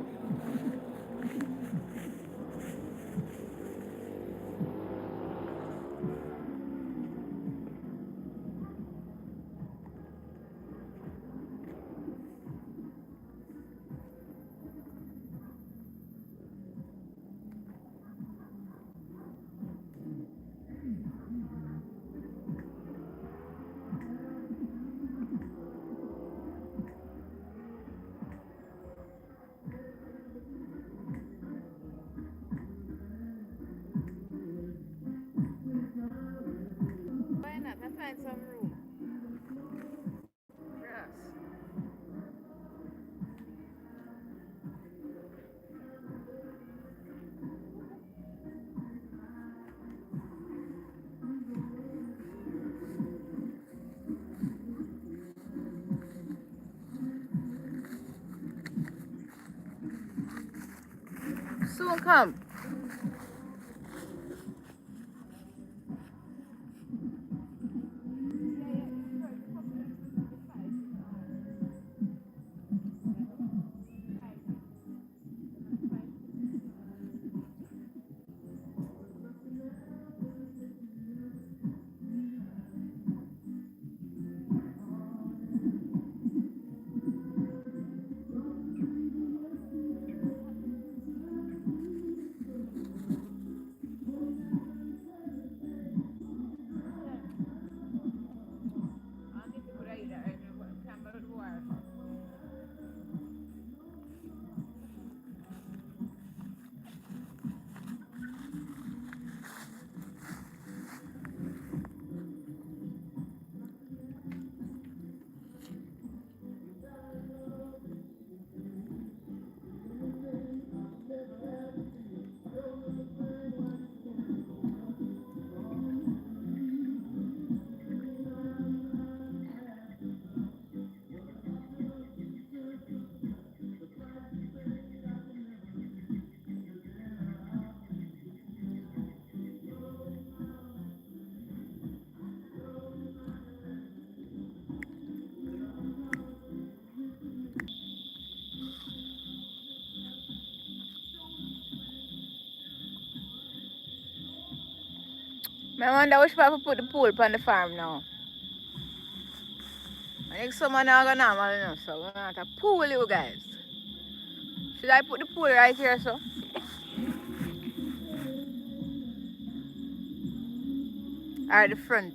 Why not? I find some room. Yes. Soon come. I wonder which people put the pool on the farm now. I think someone now gonna normal enough, so we're not a pool, you guys. Should I put the pool right here, so? Or at the front?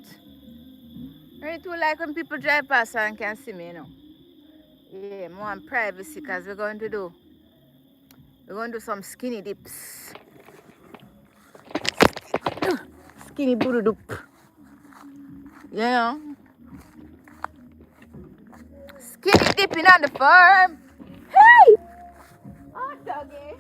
I really too like when people drive past and can see me, you know. Yeah, more privacy because we're going to do some skinny dips. Skinny booty dip. You know. Skinny dipping on the farm. Hey! Oh, doggy.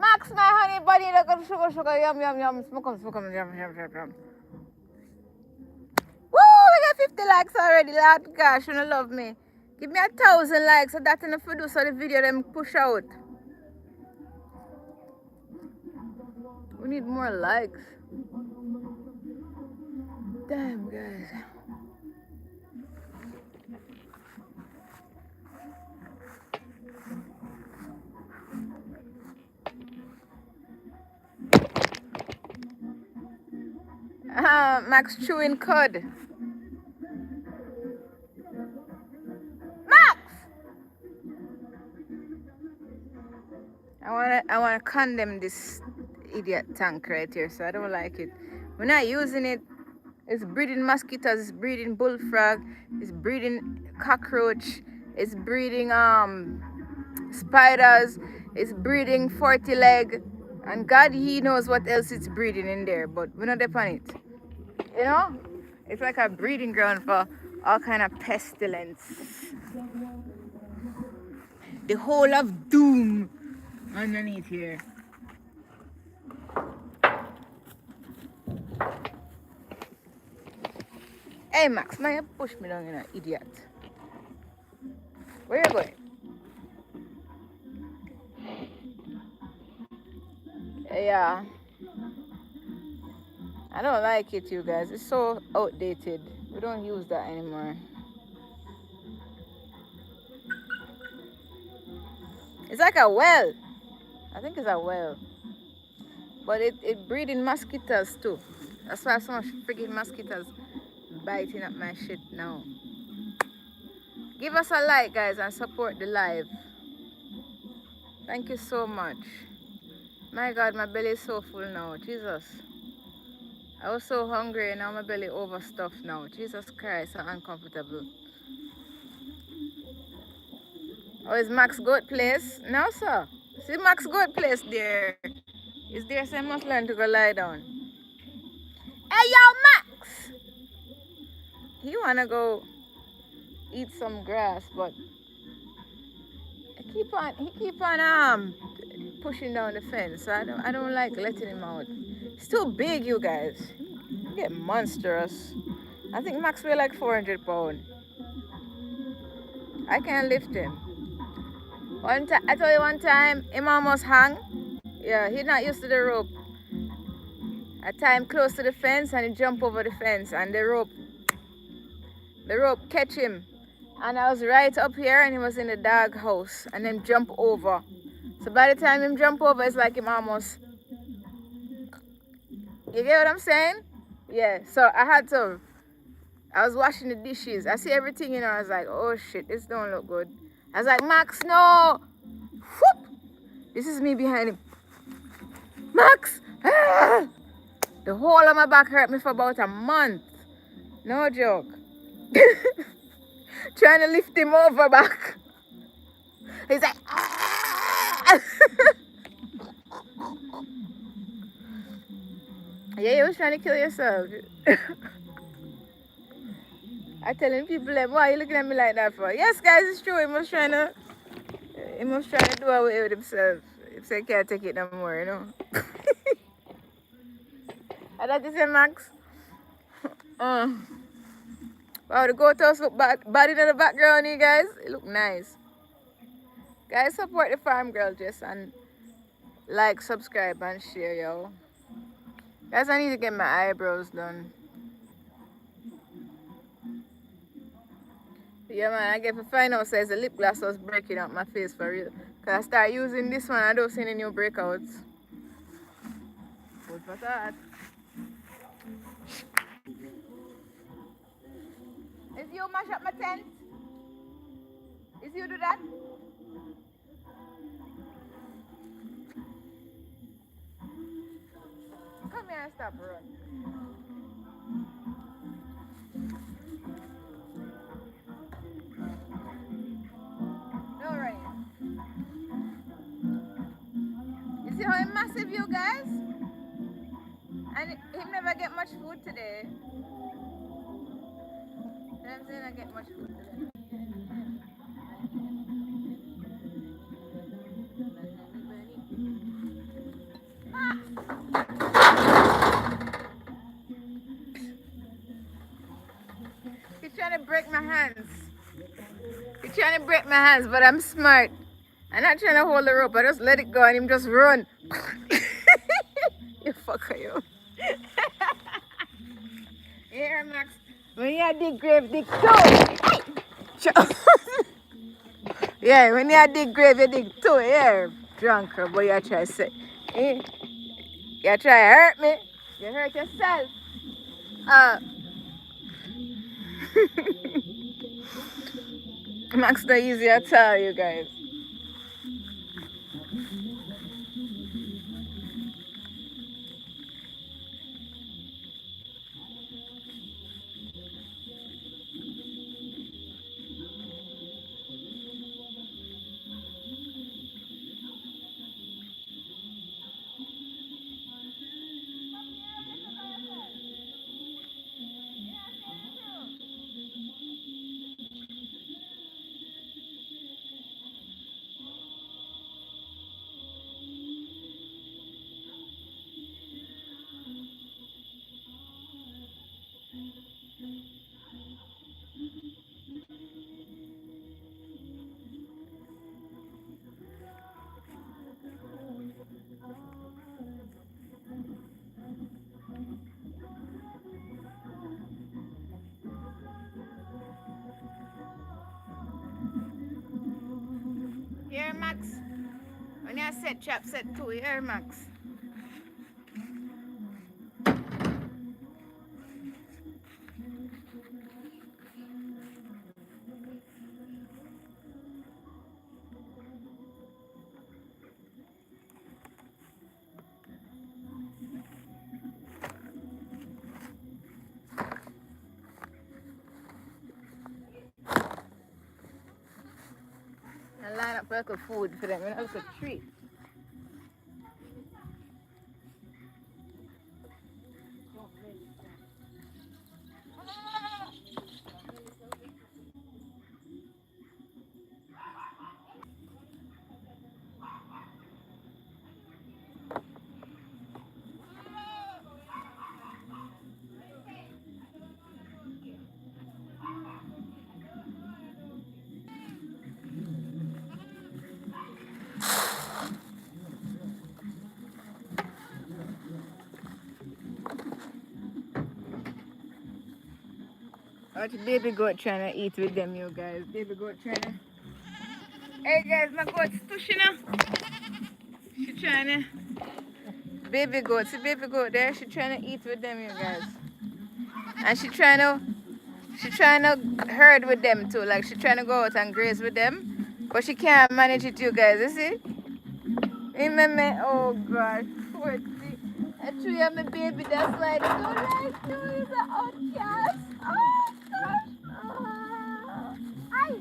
Max, my honey bunny, look at sugar, yum, yum, yum, smoke 'em, yum, yum, yum, yum. Woo, we got 50 likes already, Lord gosh, you don't love me. Give me 1,000 likes so that enough to do so the video them push out. We need more likes. Damn, guys. Max chewing cud. Max! I wanna condemn this idiot tank right here, so I don't like it. We're not using it. It's breeding mosquitoes, it's breeding bullfrog, it's breeding cockroach, it's breeding spiders, it's breeding 40 leg, and God he knows what else it's breeding in there, but we're not upon it. You know? It's like a breeding ground for all kind of pestilence. The whole of doom underneath here. Hey Max, man, you push me down, you know, idiot. Where you going? Yeah. I don't like it, you guys. It's so outdated. We don't use that anymore. It's like a well. I think it's a well. But it breeding mosquitoes too. That's why so much freaking mosquitoes biting at my shit now. Give us a like, guys, and support the live. Thank you so much. My God, my belly is so full now. Jesus. I was so hungry and now my belly overstuffed now. Jesus Christ, I'm uncomfortable. Oh, is Max Goat Place? No, sir. See Max Goat Place there. Is there some must learn to go lie down? Hey, yo, Max! He wanna go eat some grass, but he keep on pushing down the fence. So I don't like letting him out. It's too big, you guys. You get monstrous. I think Max weigh like 400 pounds. I can't lift him. I told you one time, him almost hung. Yeah, he's not used to the rope. A time close to the fence and he jump over the fence and the rope catch him. And I was right up here and he was in the dog house and then jump over. So by the time him jump over, it's like him almost, you get what I'm saying? Yeah, so I was washing the dishes. I see everything, you know, I was like, oh shit, this don't look good. I was like, Max, no. Whoop. This is me behind him. Max! Ah! The whole of my back hurt me for about a month. No joke. Trying to lift him over back. He's like, ah! Yeah, you was trying to kill yourself. I telling people like, why are you looking at me like that for? Yes, guys, it's true. He was trying to do away with himself. If he can't take it no more, you know. And that is a Max. Wow, the goat house look bad in the background, you guys. It look nice. Guys, support the farm girl, Jess, and like, subscribe, and share, yo. Guys, I need to get my eyebrows done. Yeah, man, I get to find out says the lip gloss was breaking out my face for real. Cause I start using this one, I don't see any new breakouts. What for that? Is you mash up my tent? Is you do that? Come here and stop run. No running. You see how massive you guys? And he never get much food today. I'm saying I get much food today. He's trying to break my hands. He's trying to break my hands, but I'm smart. I'm not trying to hold the rope. I just let it go and him just run. You fucker, you. Here, Max. When you dig grave, dig two. Yeah, when you dig grave, you dig two. Yeah, drunker, boy, you try to say. Eh? You try to hurt me. You hurt yourself. Uh, Max, not easy, I tell you guys. Here, Max. When you set trap, set two. Here, Max. And line up like a food for them. It's a treat. Watch baby goat trying to eat with them, you guys. Baby goat trying to. Hey guys, my goat's pushing her. She trying to. Baby goat, see baby goat there? She trying to eat with them, you guys. And she trying to herd with them too. Like she trying to go out and graze with them. But she can't manage it, you guys. You see? Remember? Oh gosh. Poor thing. I treat you my baby that's like so nice to is an outcast. Oh gosh. Oh. Ay.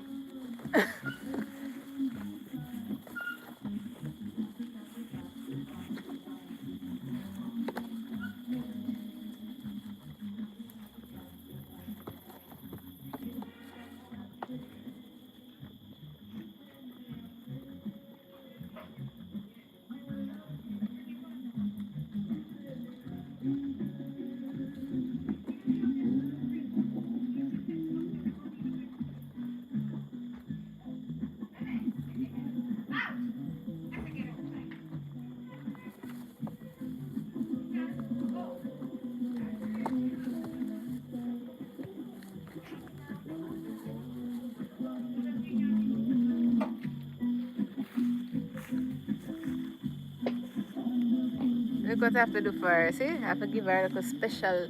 look what I have to do for her. See, I have to give her like a special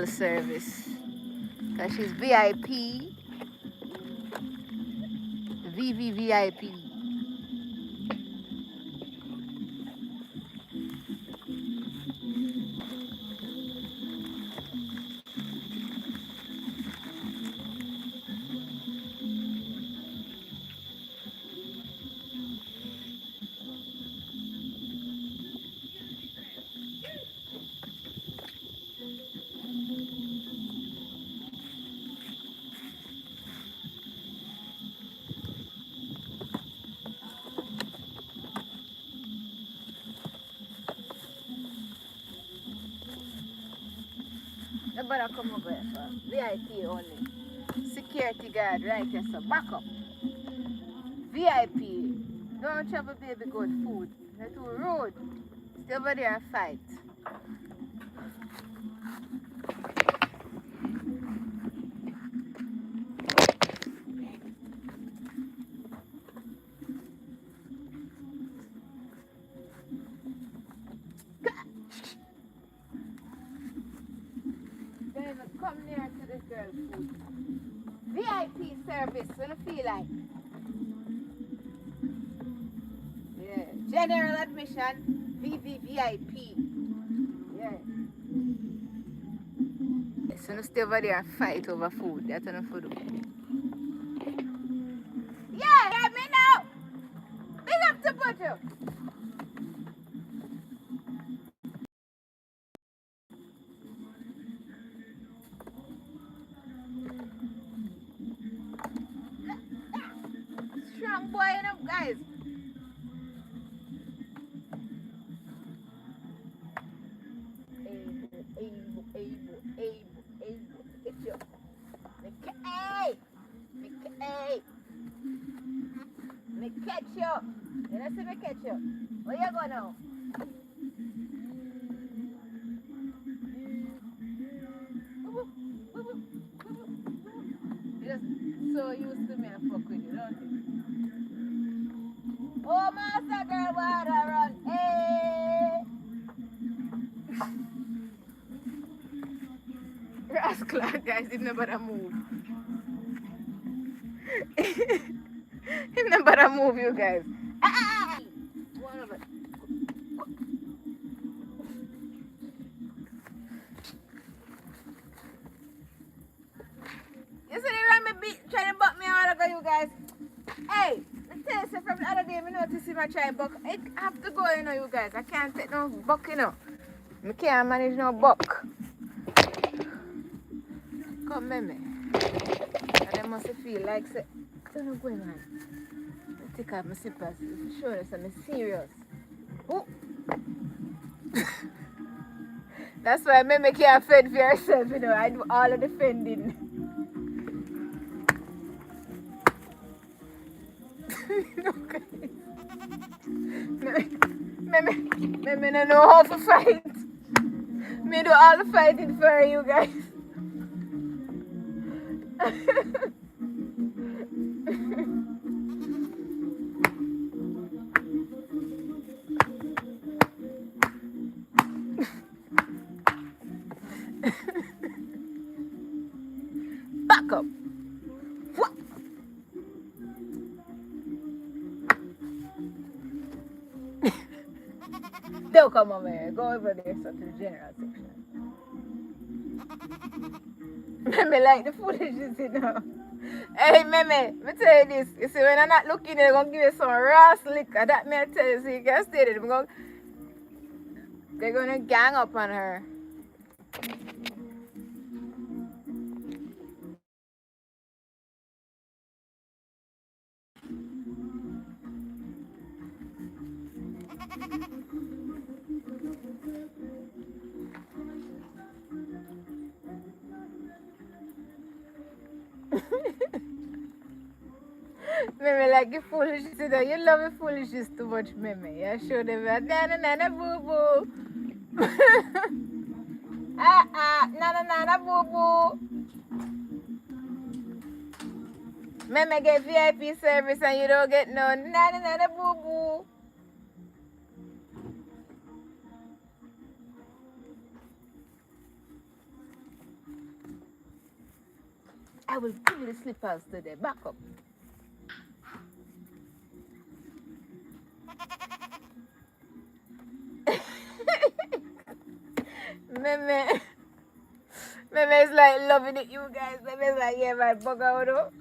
service. Because she's VIP. VVVIP. Nobody come over here for VIP only. Security guard right here, so back up. VIP. Don't travel baby good food. They're too rude. Stay over there and fight. Don't even come near to this girl's food. VIP service when I feel like. Yeah. General admission, VVVIP. Yeah. So no stay over there and fight over food. That's enough food. Yeah, let me know. Big up to Butter. Strong boy enough, guys. Able. It's you. Hey! Hey! Me catch you. You don't see me catch you. Where you go now? You just so used to me and fuck with you, don't you? Oh, master girl, water run. Hey! Rascal, guys, him never move. Him never move, you guys. One of it. You see the ram beat trying to buck me all over you guys. Hey, the tell you from the other day, I noticed him try to buck. I have to go, you know, you guys. I can't take no buck, you know. I can't manage no buck. Come, me. And I must feel like, say, don't know going on. I take off my slippers. Show us I'm serious. Oh. That's why I make you fend for yourself, you know. I do all of the fending. Okay. Me don't know how to fight. Me do all the fighting for you guys. Back up. What? Don't come over here. Go over there so to the general section. Me like the foolishness, you know. Hey, me tell you this. You see, when I'm not looking, they're going to give you some raw liquor. That me I tell you, so you can stay there. They're going to gang up on her. Meme like you foolishness, you know. You love your foolishness too much, Meme. You show them that na boo boo. Na boo boo. Meme get VIP service and you don't get no na boo boo. I will give you the slippers today. Back up. Meme. Meme is like loving it, you guys. Meme is like, yeah, my bugger, though.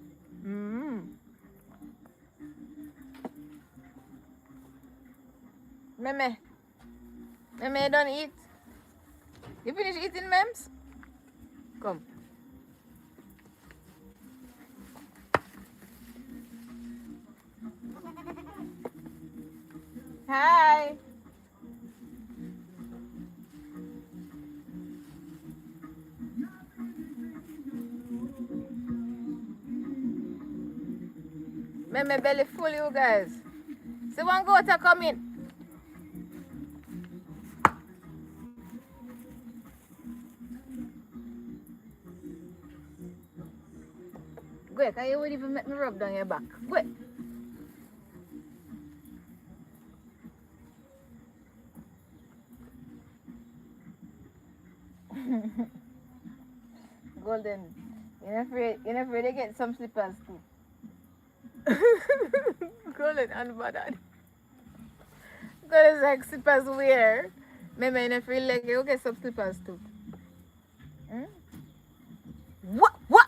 Meme. Meme, don't eat. You finish eating, Mems? Come. Hi. Meme belly full, you guys. So one go to come in. Go, can you won't even make me rub down your back? Go. Golden. You're not afraid to get some slippers too. Golden unbothered. Golden's like slippers wear. Maybe in a free leg, you get some slippers too. Hmm? What? What?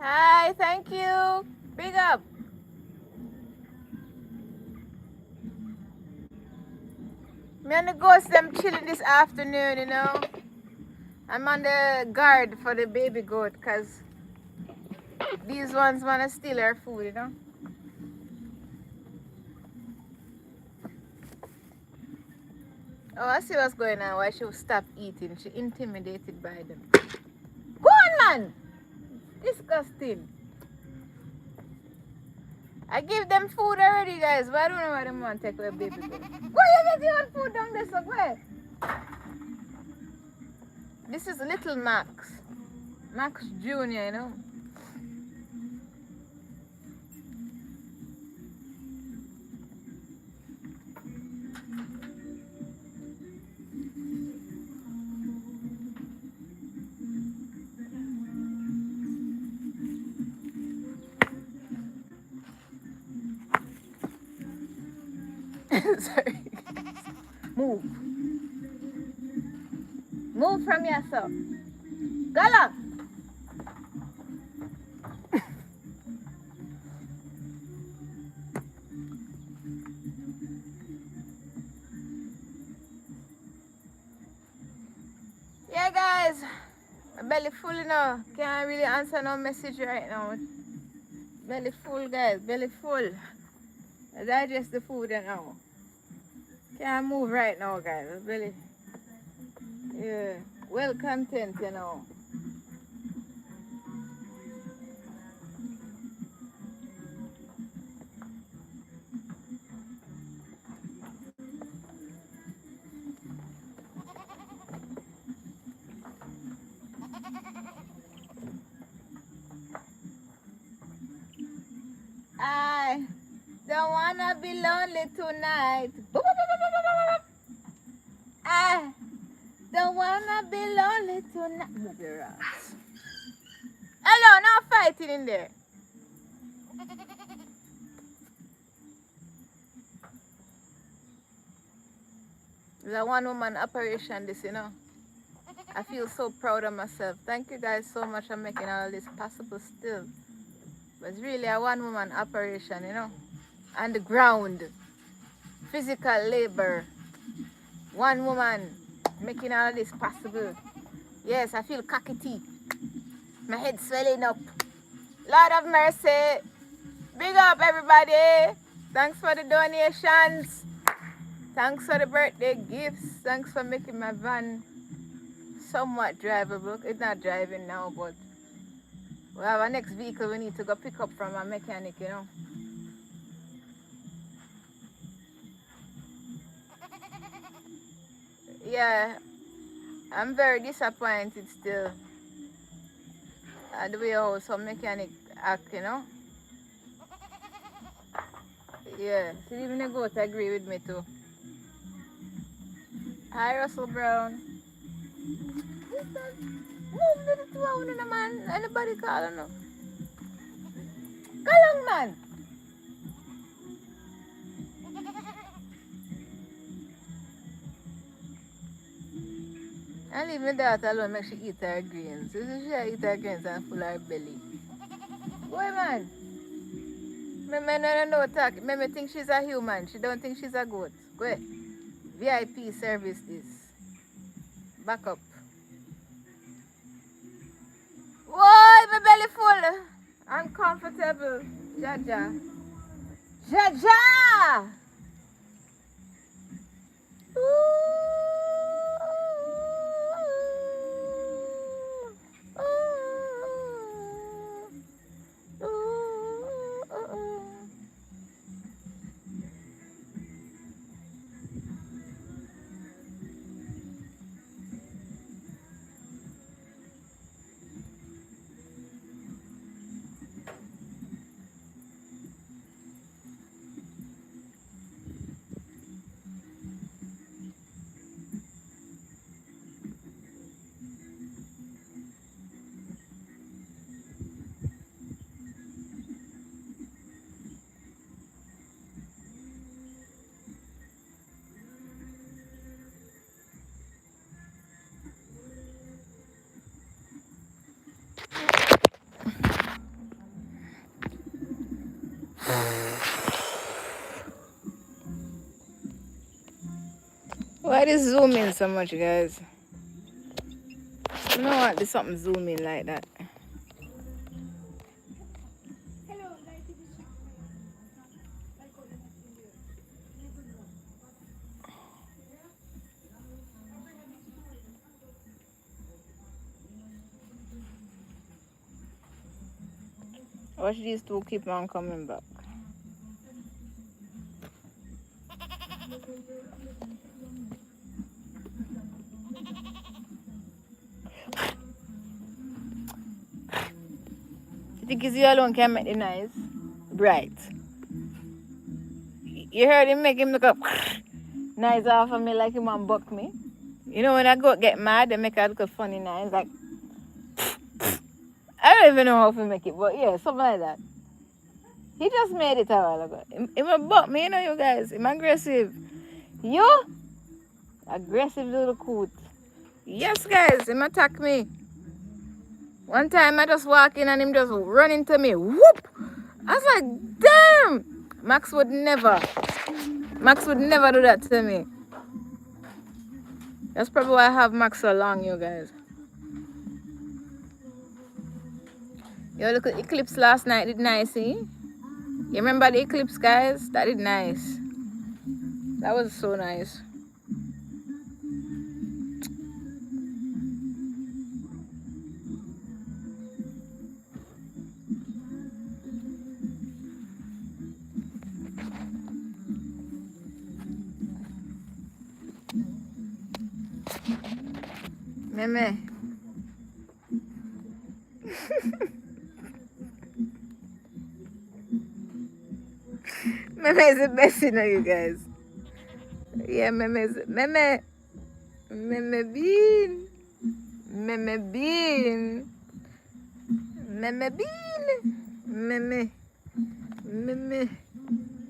Hi, thank you. Big up. Me and the ghost them chilling this afternoon, you know. I'm on the guard for the baby goat because these ones want to steal our food, you know. Oh, I see what's going on. Why she will stop eating. She intimidated by them. Go on, man. Disgusting. I give them food already, guys, but I don't know why they want to take away baby goat. Go, you get your own food down there, so go ahead. This is little Max. Max Jr., you know. Sorry. Move. Move from yourself. Gala. Yeah, guys. My belly full, you know. Can't really answer no message right now. Belly full, guys. Belly full. I digest the food you know. Can't move right now, guys. Belly. Yeah. Well content, you know. I don't wanna be lonely tonight. I don't wanna be lonely tonight. Move your ass. Hello, no fighting in there. It's a one woman operation, this, you know. I feel so proud of myself. Thank you guys so much for making all this possible still. But it's really a one woman operation, you know. On the ground. Physical labor. One woman making all this possible. Yes, I feel cockety. My head swelling up. Lord of mercy. Big up everybody. Thanks for the donations. Thanks for the birthday gifts. Thanks for making my van somewhat drivable. It's not driving now, but we have a next vehicle we need to go pick up from a mechanic, you know. Yeah, I'm very disappointed still at the way how some mechanic act, you know. Yeah, see, even the goat agree with me too. Hi, Russell Brown. Move to the throne, man. Anybody calling no? Come on, man. I leave my daughter alone, make she eat her greens. She eat her greens and full her belly. Boy, man. Me no talk. Me think she's a human. She don't think she's a goat. Go ahead. VIP service this. Back up. Whoa, my belly full. Uncomfortable. Jaja. Jaja! Why this zoom in so much, guys? I don't want this something zoom in like that. Watch these two keep on coming back. You think it's you alone can make the noise? Bright. You heard him make him look up nice off of me like him and buck me. You know when I go get mad, they make a look funny noise like I don't even know how to make it, but yeah, something like that. He just made it a while ago. Him a buck me, you know, you guys. Him aggressive. You aggressive little coot. Yes, guys, him attack me. One time I just walk in and him just run into me. Whoop! I was like, damn! Max would never do that to me. That's probably why I have Max so long, you guys. Yo, look at the eclipse last night. Did nice, see? You remember the eclipse, guys? That did nice. That was so nice. Meme. Meme is the best, you know, you guys. Yeah, Meme is Meme. Meme bean. Meme bean. Meme bean. Meme. Meme.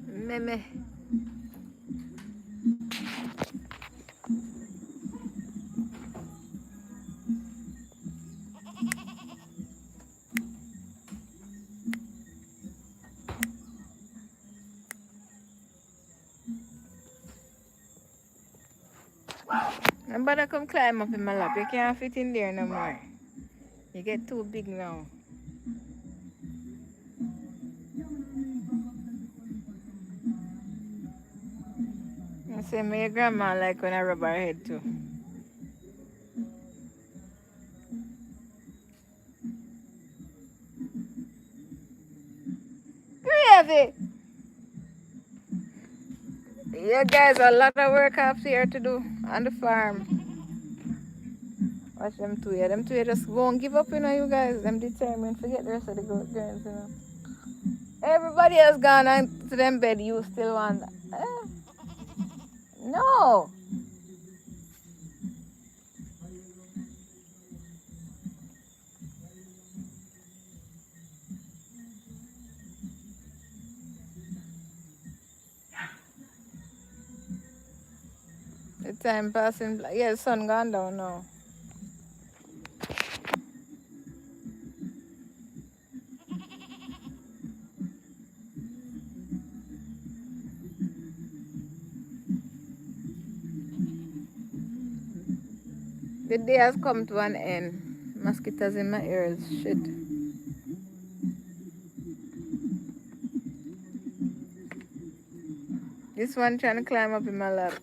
Meme. Nobody come climb up in my lap. You can't fit in there no more. You get too big now. I say my grandma like when I rub her head too. heavy. Yeah, guys, a lot of work I have here to do on the farm. Watch them two, yeah. Them two just won't give up, you guys. Them determined. Forget the rest of the girls. Everybody has gone on to them bed. You still want. No. The time passing. Yeah, the sun gone down now. The day has come to an end. Mosquitoes in my ears. Shit. This one trying to climb up in my lap.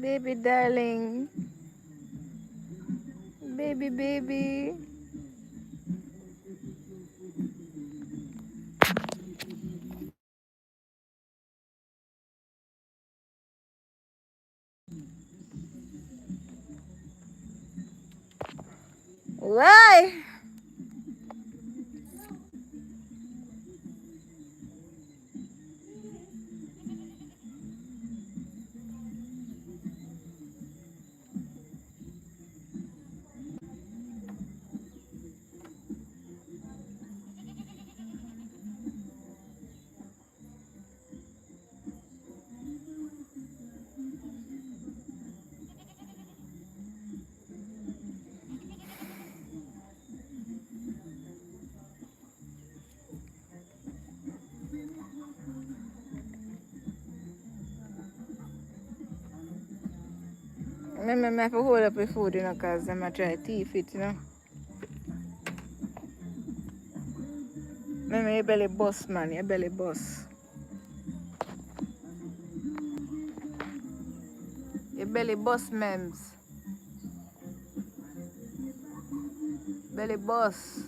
Baby darling. Baby. Why? I have to hold up the food, because I'm going to try to teeth it, Remember your belly bust, man. Your belly bust. Your belly bust, mems. Belly bust.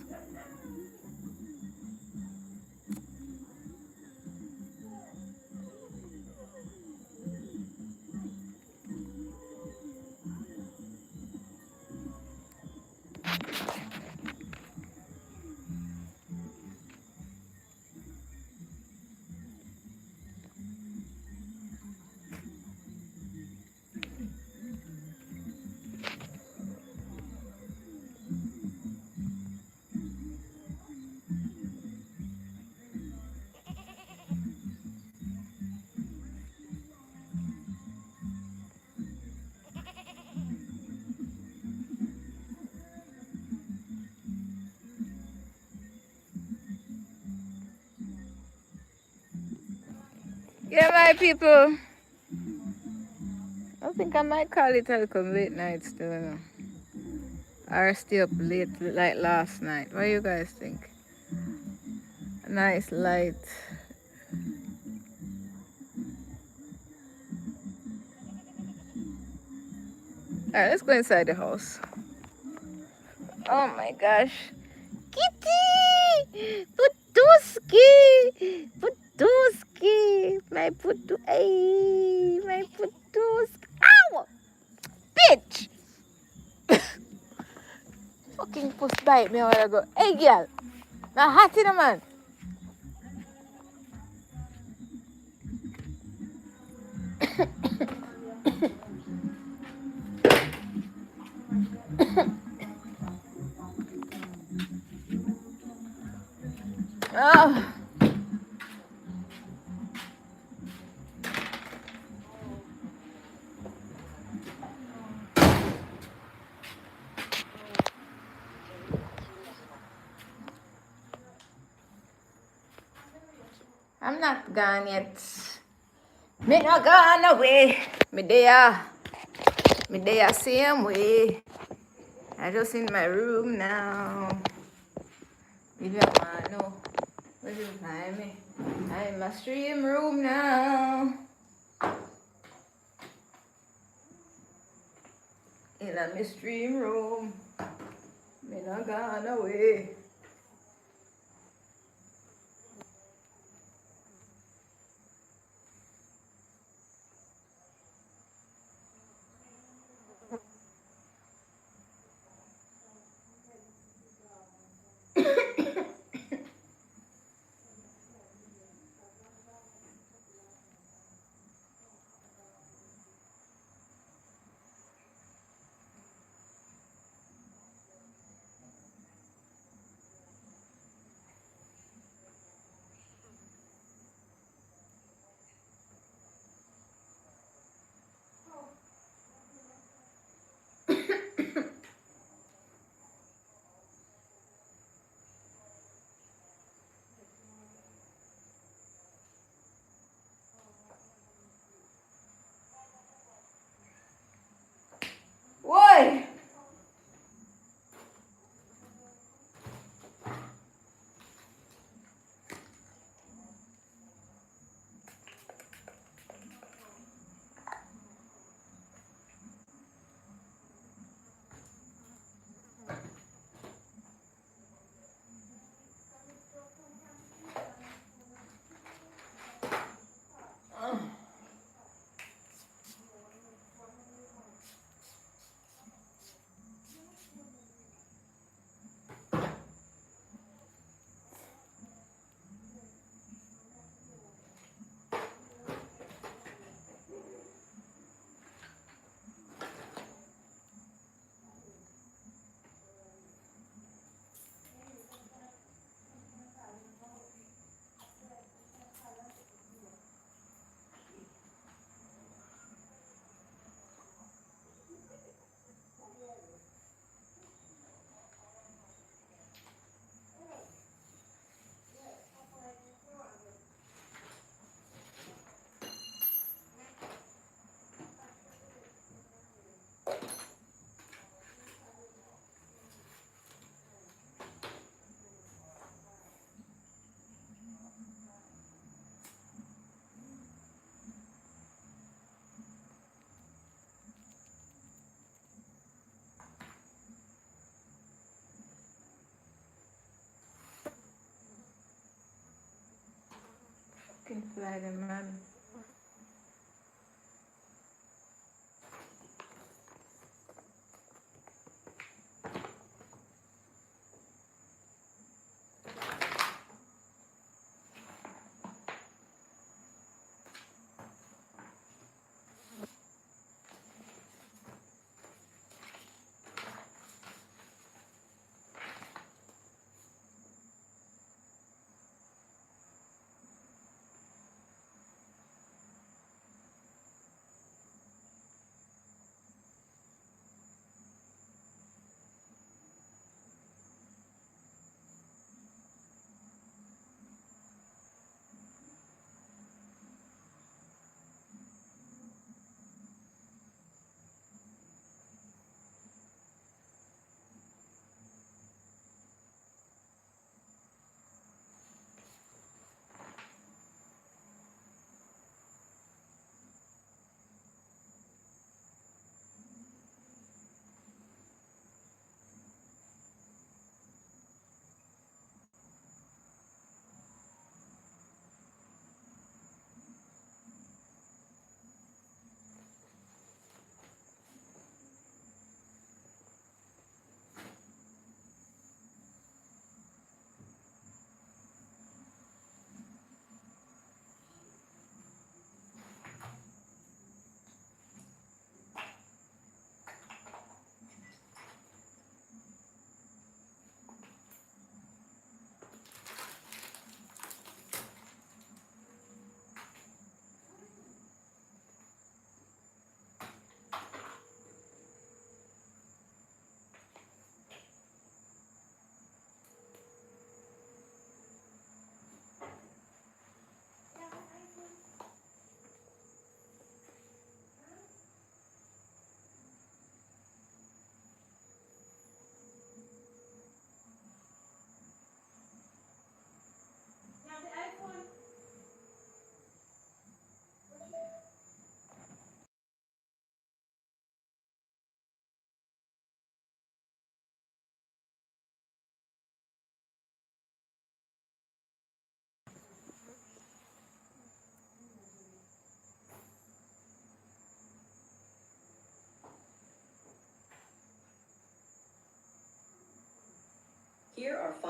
Yeah, my people. I think I might call it a little late night still, Or stay up late like last night. What do you guys think? Nice light. Alright, let's go inside the house. Oh my gosh. Kitty! Putuski! Putuski! My putu. Ay, my putuski. Ow! Bitch! Fucking puss bite me a while ago. Hey, girl. Now, hot in a man. Oh. I'm not gone yet. Me not gone away. Me there same way. I just in my room now. If you want to know, where you find me? I'm in my stream room now. In a my stream room. Me not gone away. Why? Fucking fly them, man.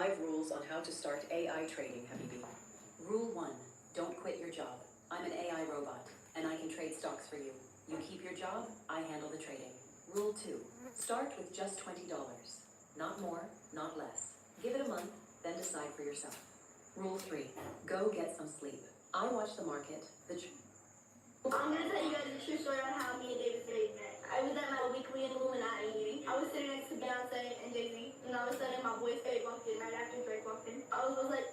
5 rules on how to start AI trading, Habibi. Rule 1. Don't quit your job. I'm an AI robot, and I can trade stocks for you. You keep your job, I handle the trading. Rule 2. Start with just $20. Not more, not less. Give it a month, then decide for yourself. Rule 3. Go get some sleep. I watch the market. I'm going to tell you guys a true story on how me and David Spade met. I was at my weekly Illuminati meeting. I was sitting next to Beyonce and Jay-Z, and all of a sudden my boy Spade walked in right after Drake walked in. I was like,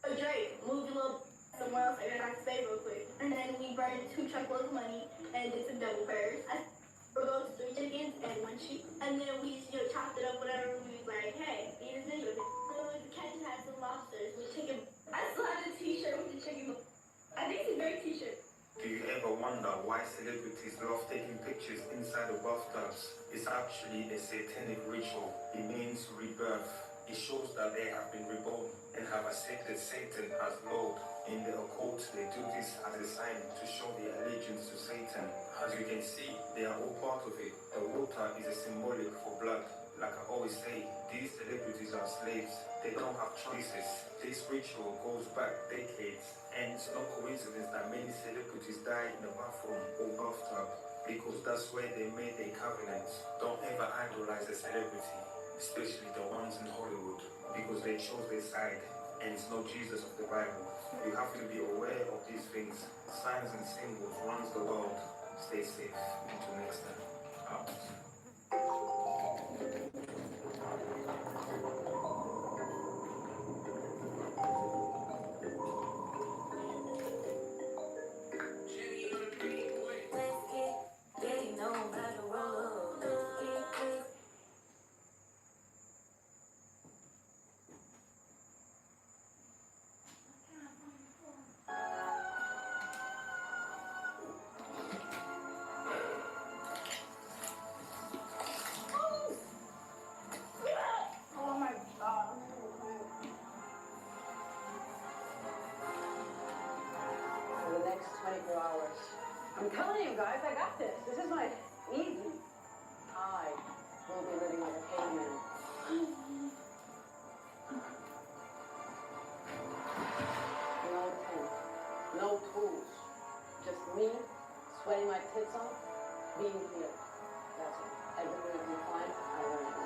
"Hey, Drake, move your little somewhere else and I can stay real quick." And then we burned 2 truckloads of money and did some double prayers. We're going to 3 chickens and 1 sheep. And then we chopped it up, whatever. We was like, hey, eat a video of it. So the captain had some lobsters with chicken. I still have the t-shirt with the chicken. I think it's a great t-shirt. Do you ever wonder why celebrities love taking pictures inside of bathtubs? It's actually a satanic ritual. It means rebirth. It shows that they have been reborn and have accepted Satan as Lord. In the occult, they do this as a sign to show their allegiance to Satan. As you can see, they are all part of it. The water is a symbolic for blood. Like I always say, these celebrities are slaves. They don't have choices. This ritual goes back decades, and it's no coincidence that many celebrities die in the bathroom or bathtub, because that's where they made their covenants. Don't ever idolize a celebrity, especially the ones in Hollywood, because they chose their side, and it's not Jesus of the Bible. You have to be aware of these things. Signs and symbols runs the world. Stay safe. Until next time. Out. Oh my god. For the next 24 hours. I'm telling you guys, I got this. This is like easy. I will be living like a caveman. No tent, no tools. Just me, sweating my tits off, being here. That's it. Everything is fine. I will use.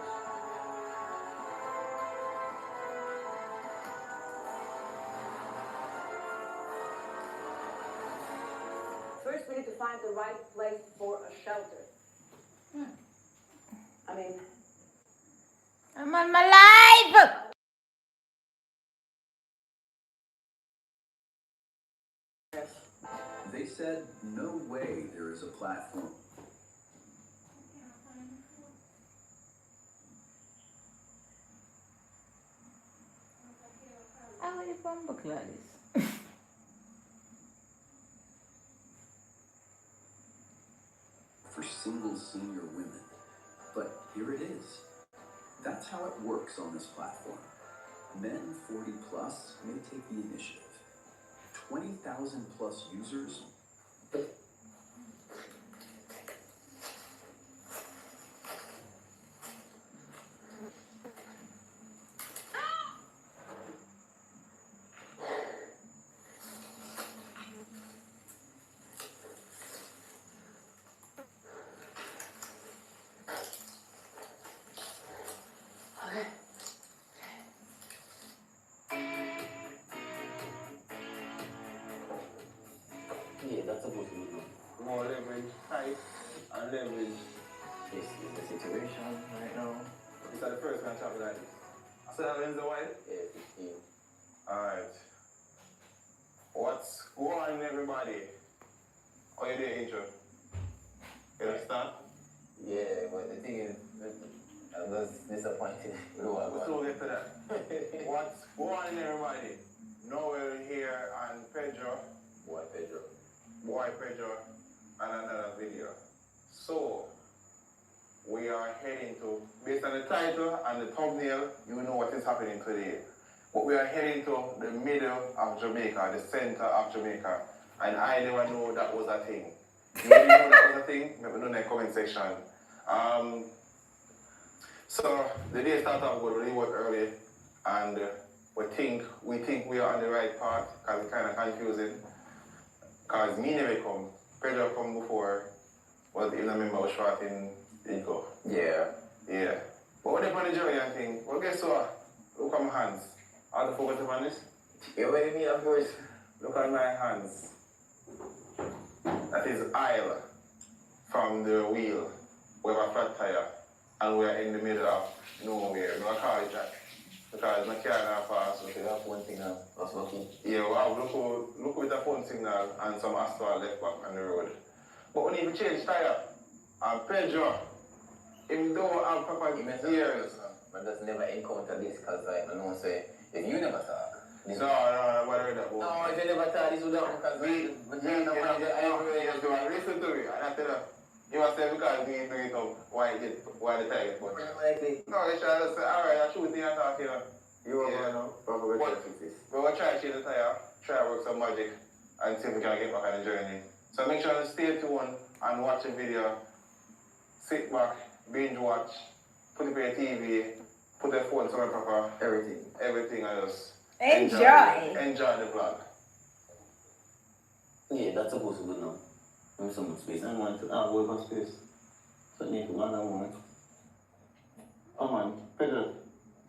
First, we need to find the right place for a shelter. I mean, I'm on my live! They said, no way there is a platform. I like bumble clothes. For single senior women. But here it is. That's how it works on this platform. Men 40 plus may take the initiative. 20,000 plus users. Yeah, that's supposed to be good. More leverage, height, and leverage. This is the situation right now. This is the first match up like this. So that wins the white? Yeah, 15. Alright. What's going on, everybody? How you doing, intro? You understand? Yeah, but the thing is, I was disappointed. We'll still get to that. What's going on, everybody? Noel here and Pedro. Boy, Pedro. Boy Pedro, and another video. So, we are heading to, based on the title and the thumbnail, you know what is happening today. But we are heading to the middle of Jamaica, the center of Jamaica, and I never know that was a thing. You didn't know that was a thing? Let me know in the comment section. So the day started off good, really work early, and we think we are on the right path, because it's kind of confusing. Because me never come. Pedro come before, but even I remember I was short in Inco. Yeah. Yeah. But what on the journey and thing, well guess what? Look at my hands. How to focus on this? Yeah, what do you mean, of course? Look at my hands. That is aisle from the wheel. We have a flat tire and we are in the middle of nowhere. No, I call it that. Because my car not pass. Okay, that's one thing now. That's lucky. Yeah, wow, look with the phone signal and some asphalt left back on the road. But when you change tire, and Pedro, even though I'm proper gears. But just never encounter this because like I know say if you never talk. No, what are that? No, if you never talk this would happen because listen to me. And I tell you must say because we bring it up why the tire but no, you should say alright, I shoot the attack, you know. You are going to probably fix this. We will try to change the tire, try to work some magic and see if we can get back on the journey. So make sure to stay tuned and watch the video. Sit back, binge watch, put it on your TV, put the phone somewhere proper. Everything and just enjoy the vlog. Yeah, that's supposed to be now. There's so much space. I want to work on space. So I need to one on one. Oh man, Pedro.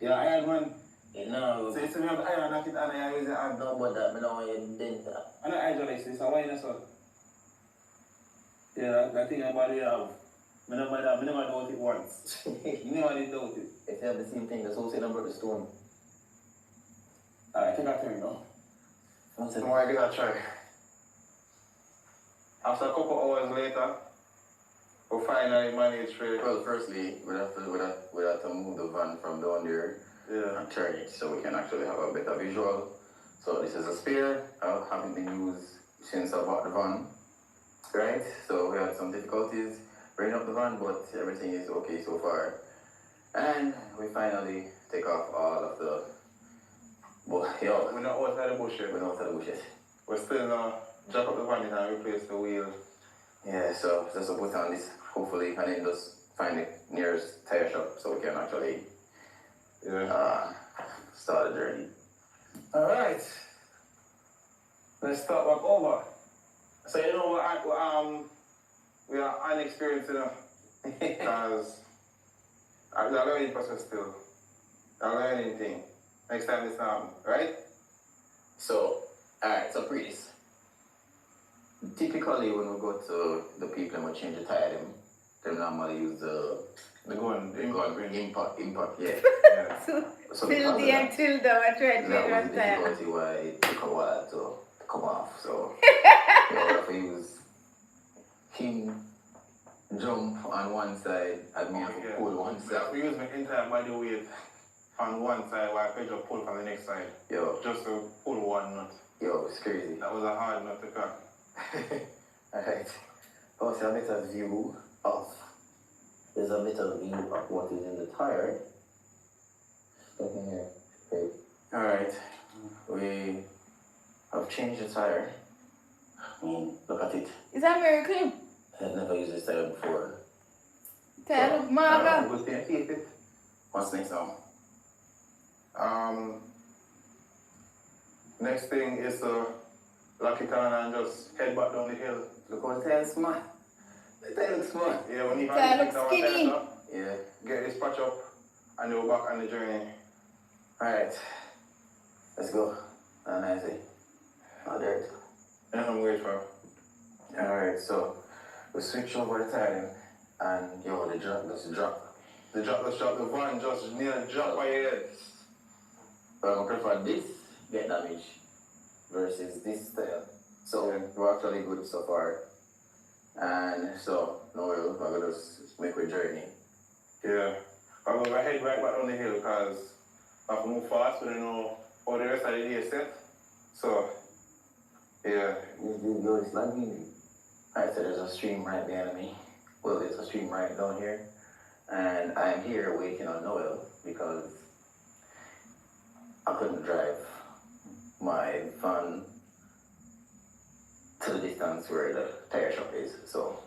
Yeah, iron man. Yeah, no. So you see me have the iron knock it and I use the hand. No, but that, I don't want you dent that. I know hydraulics, this is why you know. Yeah, that thing about it have. I never know it once. Never did know it. If you have the same thing, that's also number of the storm. Alright, take that turn now. One second. No, I give that a try. After a couple hours later, we finally managed to. Well, firstly, we have to move the van from down there and turn it so we can actually have a better visual. So this is a spare. I haven't been used since I bought the van. Right? So we had some difficulties bringing up the van, but everything is okay so far. And we finally take off all of the. But yeah, We're not outside the bush yet. we're not outside the bush yet. We're still jack up the van and replace the wheel. Yeah, so just to put on this, hopefully, and then just find the nearest tire shop so we can actually start the journey. Alright. Let's start back over. So you know what we are unexperienced enough. Because I'm not learning process still. I'm learning thing. Next time this happens, right? So, alright, so Priest. Typically when we go to the people and we change the tire, them normally use the gun, impact, yeah. So Till the that, until the I tried to that was run the time. difficulty why it took a while to come off. So you know, if we use him jump on one side and me have to pull one Yeah, side. we use my entire body weight on one side while Pedro pull from the next side. Yo, Just to pull one nut. it's crazy. That was a hard nut to crack. Alright. Oh, so a better view of. There's a better view of what is in the tire. Stuck in here. Great. Alright. We have changed the tire. Look at it. Is that miracle? I had never used this tire before. Tell look Marga. Good thing I keep it. What's next now? Next thing is to lock it on and just head back down the hill. Look how the tire is smart. The tire looks smart. Yeah, when you Tire can looks skinny. Yeah. get this patch up and then we're back on the journey. Alright. Let's go. And I say. Oh, there it is. And I'm waiting for. Alright, so we switch over the tire and yo, the drop does drop. The van just nearly dropped by your head. But I prefer this get damage versus this tire. So we're actually good so far. And so now we're gonna just make a journey. Yeah. I'm gonna head right back down the hill because I have to move fast, so they know how the rest of the day is set. So yeah. Yo, it's lagging. Alright, so there's a stream right behind me. Well, there's a stream right down here. And I'm here waiting on Noel because I couldn't drive my van to the distance where the tire shop is. So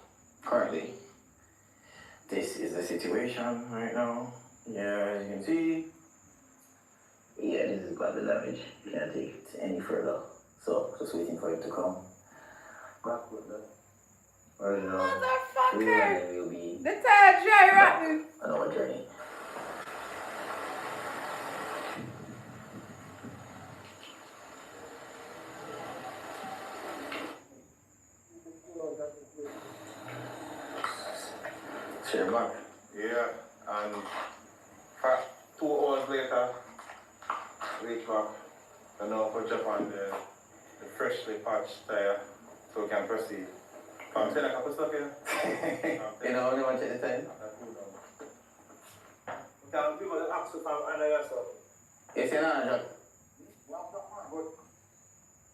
currently, this is the situation right now. Yeah, as you can see. Yeah, this is bad damage. Can't take it any further. So just waiting for him to come. Back with the original. Motherfucker! Will be The tire dry rotten. on our journey. Share back. Yeah, and 2 hours later, reach back. And now put up on the freshly patched tire so we can proceed. Can I say a couple stuff here? You know, only one check the time. Can people the axle from under yourself? Yes, you know, Jack.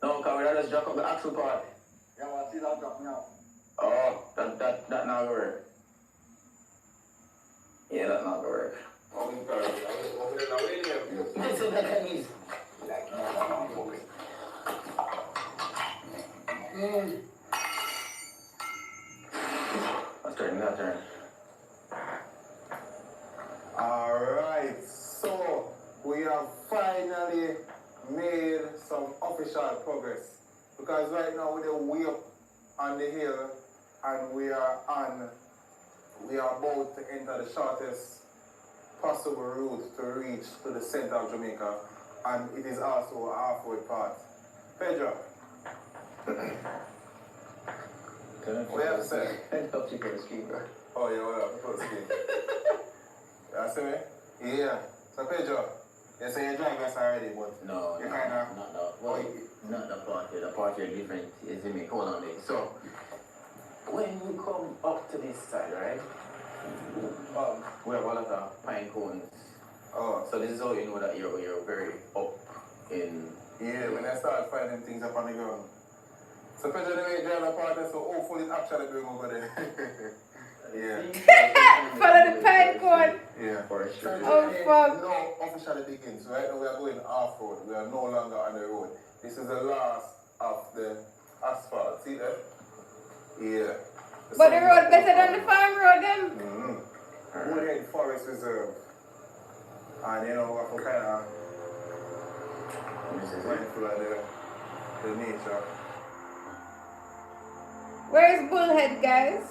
No, can we just jack up the axle part? Yeah, well, see that drop now. Oh, that not gonna work. Yeah, that not gonna work. That's what that means. Let's turn that turn. Alright, so we have finally made some official progress. Because right now we're way up on the hill and we are about to enter the shortest possible route to reach to the center of Jamaica, and it is also a halfway part. Pedro, what do you have to say? Help you for the screen, bro. Oh yeah, what up? Put the screen. You see me? Yeah. So Pedro, you say you drive us already, but No, you no, kinda not that. Well, not the part here. The part here different is in me. Hold on there. So, when you come up to this side, right? We have a lot of pine cones. oh So this is how you know that you're very up in. yeah, when I start finding things up on the ground. So Pedro, the way you drive the part, so hopefully it's actually going over there. Yeah. Follow the pine cone. Yeah. Forestry. Oh, fuck. No officially begins. Right now we are going off road. We are no longer on the road. This is the last of the asphalt. See that? Yeah. But the road better than the farm road then. Mm-hmm. We're in Forest Reserve. And you know, we're kind of mindful of the nature. Where's Bullhead, guys?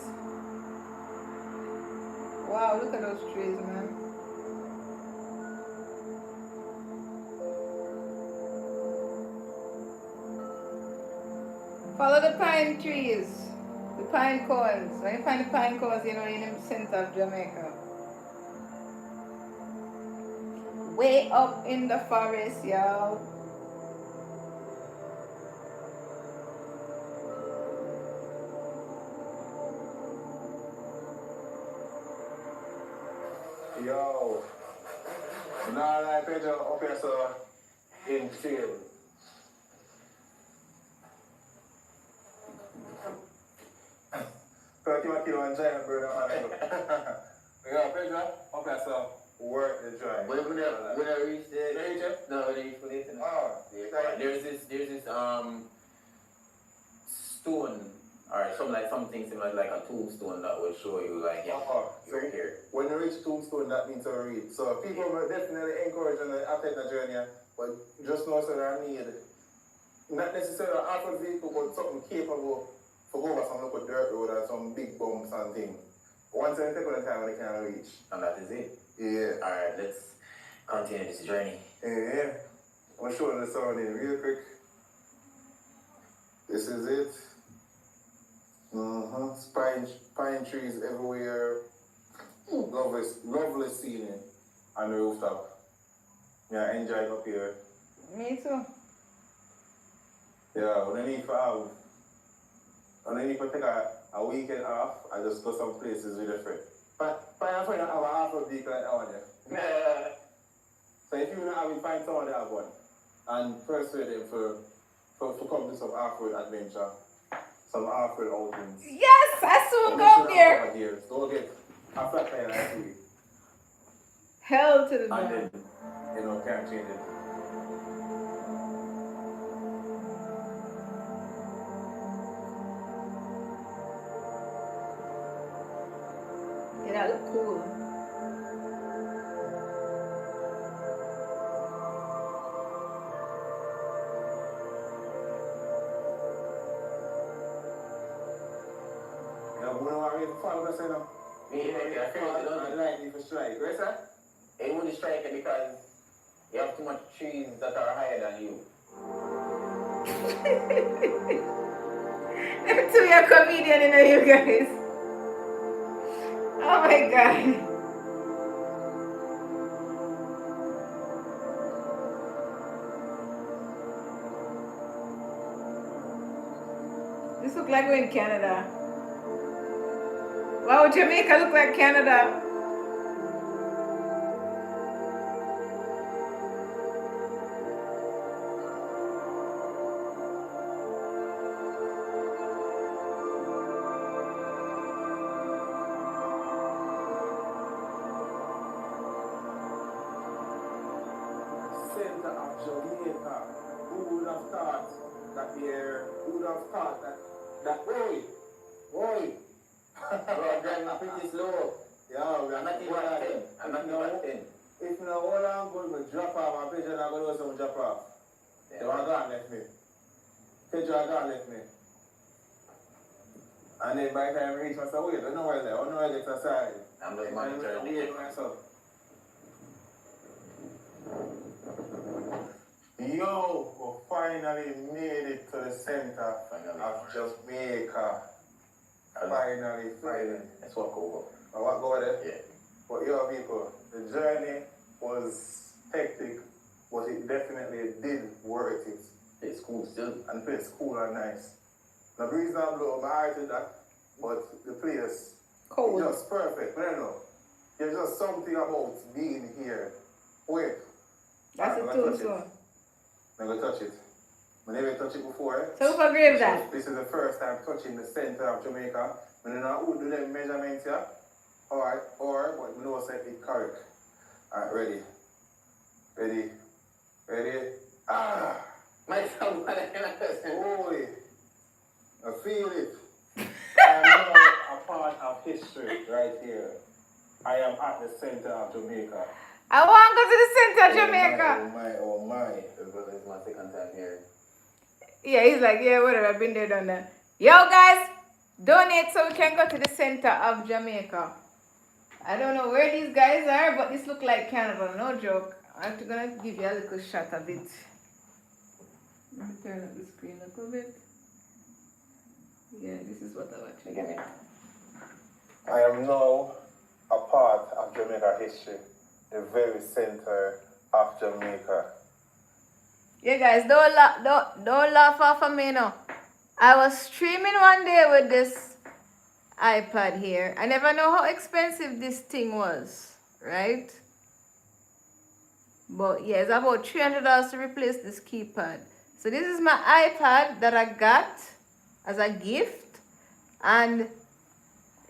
Wow, look at those trees, man. Follow the pine trees, the pine cones. When you find the pine cones, you know you're in the center of Jamaica. Way up in the forest, y'all. Yo. Nah, like Pedro, up here, so in field. So I keep on giant bird on my Yeah, Pedro, up here, so work the drive. When I reach there, Did you reach it? no, when I reach the Oh, there's this stone or something similar like a tombstone that will show you like you're here. When you reach Tombstone, that means to read. So people will definitely encourage you to take the journey, but just know so that I need not necessarily an awful vehicle, but something capable for go over some local dirt road or some big bumps and things. Once you take on the time when they can reach. And that is it. Yeah. Alright, let's continue this journey. Yeah. I'm showing the surrounding real quick. This is it. Pine trees everywhere. Lovely scene on the rooftop. Yeah, enjoy it up here. Me too. Yeah, when I need to take a weekend off, I just go some places with a friend. But find a friend that have a half a vehicle like that one there. So if you not have it, find someone that have one. And persuade them for come to some off-road adventure. Some off-road outings. Yes, I soon go there. Don't get a flat tire like you. Hell to the And no. then, can't change it. That look cool. Yeah, we don't want to follow us, you know. Yeah, I like you for strike. Right, sir? it wouldn't strike it because you have too much trees that are higher than you. Let me tell you a comedian, you know, you guys. Oh my god. This look like we're in Canada. Why would Jamaica look like Canada? Center of Jamaica. Who would have thought that here? Who would have thought that oi. Bro, I'm driving pretty slow. Yeah, we are I'm not even at 10. I'm not even at 10. If you know all I'm going to drop off, I'm pretty sure I'm going to do some drop off. Yeah. You want to go and left me. Pedro go and left me. And then by the time I reach myself, wait, I don't know where there. I don't know where it's aside. I'm just monitoring the it myself. Yo, we finally made it to the center of Jamaica. Finally. Let's walk over. I walk over there? Yeah. But yo, people, the journey was hectic, but it definitely did worth it. It's cool still. And the place cool and nice. The breeze not blow my heart to that, but the place Cold. is just perfect. But I don't know. There's just something about being here. Wait. That's I'm a gonna tool touch it. so. I'm gonna touch it. I never touched it before. Eh? So who agree with that? This is the first time touching the center of Jamaica. I don't know who do them measurements here. Alright, but we know say it correct. Alright, ready. Ah! Myself, Holy! I feel it. I am now a part of history right here. I am at the center of Jamaica. I want to go to the center of Jamaica. Oh my. This is my second time here. Yeah, he's like, yeah, whatever, I've been there, done that. Yo, guys, donate so we can go to the center of Jamaica. I don't know where these guys are, but this look like Canada, no joke. I'm gonna give you a little shot of it. Let me turn up the screen a little bit. Yeah, this is what I'm actually getting. I am now a part of Jamaica history, the very center of Jamaica. Yeah, guys, don't laugh off of me now. I was streaming one day with this iPad here. I never know how expensive this thing was, right? But yeah, it's about $300 to replace this keypad. So this is my iPad that I got as a gift, and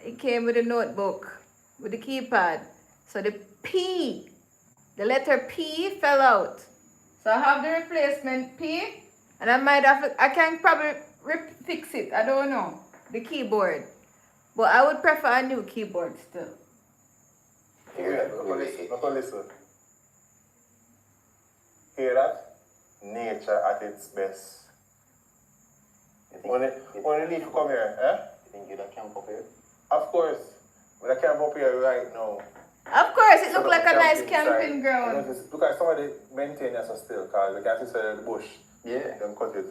it came with a notebook with the keypad. So the letter P fell out. So I have the replacement P, and I can probably fix it. I don't know, the keyboard. But I would prefer a new keyboard still. Listen. Hear that? Nature at its best. Only need to come here, eh? You think you'd have camp up here? Of course. When I camp up here right now. Of course, it looked like a nice Camping camping site. ground. You know, look at some of the maintenance are still, because you can see the bush. Yeah. Them cut it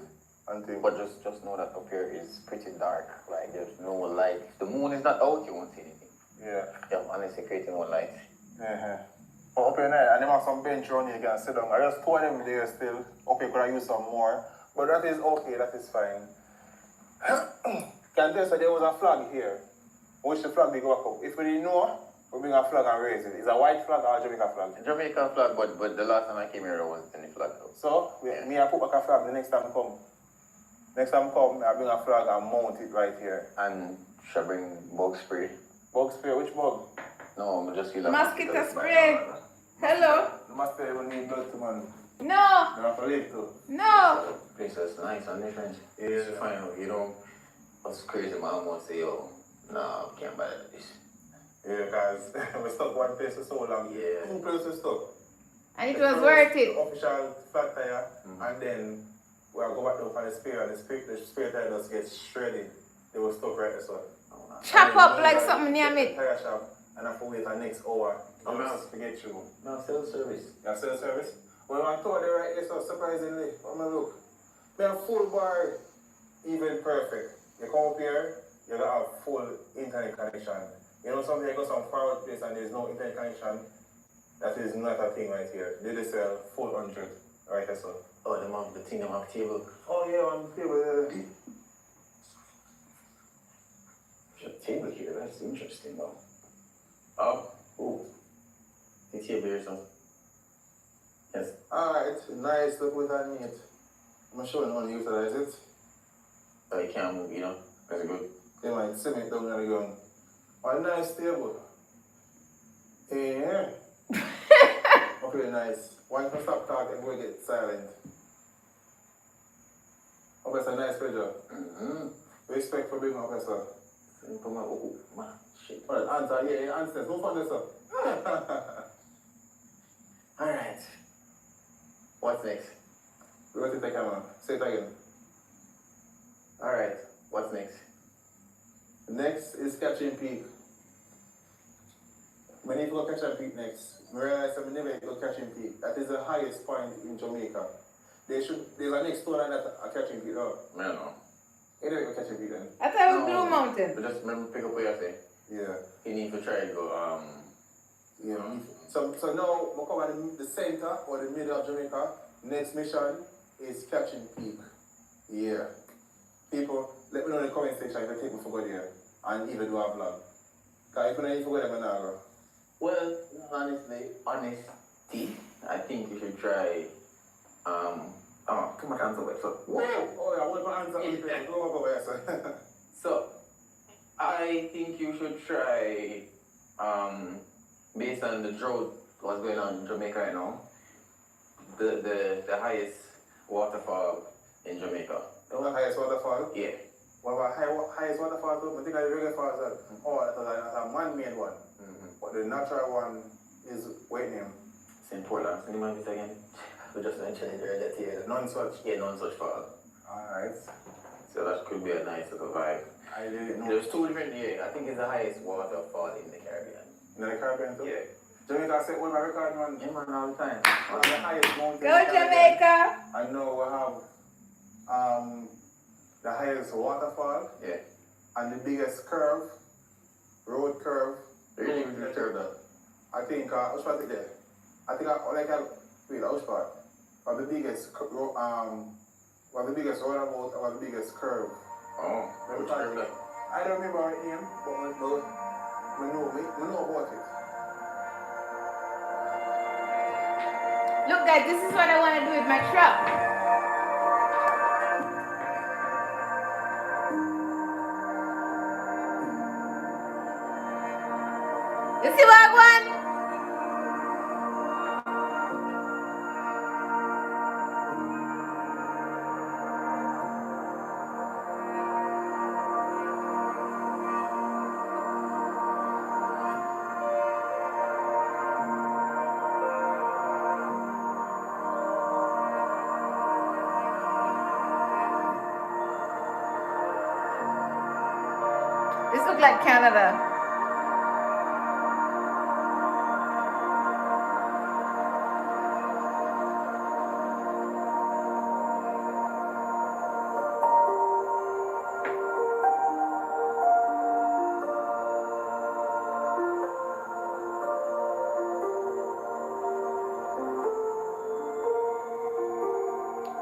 and things. But just know that up here is pretty dark. Like there's no light. If the moon is not out, you won't see anything. Yeah. Yeah, unless you're creating one light. But up here now, and them have some bench around here you can sit down. I just pour them there still. Okay, could I use some more? But that is okay, that is fine. Can tell you so there was a flag here. Which the flag they go back up. If we didn't know, we bring a flag and raise it. It's a white flag or a Jamaica flag? Jamaican flag, but the last time I came here, there wasn't any flag though. So, me I put back a flag the next time I come. Next time I come, I bring a flag and mount it right here. And should I bring bug spray? Bug spray? Which bug? No, I'm just feel like Mosquito spray. Hello? The mosquito will need blood to man. No. They have to live too. No. Place that's nice and different. Yeah. It's fine. You know, what's crazy, my mom won't say, oh, nah, I can't buy this. Yeah, because we stuck one place for so long. Yeah. 2 places we stuck. And it The was first, worth The it. official flat tire, and then we'll go back down for the spare, and the spare tire just gets shredded. They were stuck right this one. Chop up like Meanwhile, something near the me. tire shop, and I have to wait the next hour Oh, man. just to get through. No, self-service. You sell service? Well, I thought they right here, so surprisingly, I'm gonna look. They have full bar, even perfect. You come up here, you gotta have full internet connection. You know, something you go some far out place and there's no internet connection. That is not a thing right here. They just sell full 100 right here, so. Oh, the thing, them have table. Oh yeah, on the table. There's a table here, that's interesting though. Oh, the table here, so. Yes. Alright, nice, look what I need. I'm sure no one utilize it. So you can't move, you know? That's good. They might cement down there again. A nice table. Yeah. Okay, nice. One can stop talking and go get silent. Okay, it's a nice pleasure. Respect for being up, sir. Come on, oh, man, shit. Well, answer, yeah, answer. Don't find this up. Alright. What's next? Go to the camera. Say it again. Alright, what's next? Next is Catching Peak. We need to go Catching Peak next. I realize I never go Catching Peak. That is the highest point in Jamaica. There's a next stone like that a Catching Peak, though. Man, no. You never go Catching Peak then? I thought it was Blue Mountain. But just remember, pick up what you're saying. Yeah. You need to try to go, Yeah. So now we come at the center or the middle of Jamaica. Next mission is Catching Peak. Yeah. People, let me know in the comment section if you take me for go there and even do a vlog. Because if you don't even go there, I'm not go. well, honesty, I think you should try, come on, answer wait, so. Oh yeah, what my answer is there? Go over there, sir. So, I think you should try, based on the drought what's going on in Jamaica right now, the highest waterfall in Jamaica. The highest waterfall? Yeah. What about highest waterfall too? I think I regular falls that. Oh, that's a man-made one. But the natural one is what name? St. Portland, can you mind it again? We just mentioned it earlier here. None such. Yeah, none such fall. Alright. So that could be a nice little vibe. I didn't know. There's two different, yeah, I think it's the highest waterfall in the Caribbean. In the Caribbean too? Yeah. Jamaica said, well, my record man. Yeah, man, all the time. One of the highest mountains. Go Jamaica! I know we have the highest waterfall. Yeah. And the biggest curve, road curve. Really, we can curve that. I think, which part is there? I think, wait, which part? Or the biggest, or the biggest roundabout, or the biggest curve. Oh, which curve that? I don't remember her name, but we know about it. Look guys, this is what I want to do with my truck. You see what I want? This looks like Canada.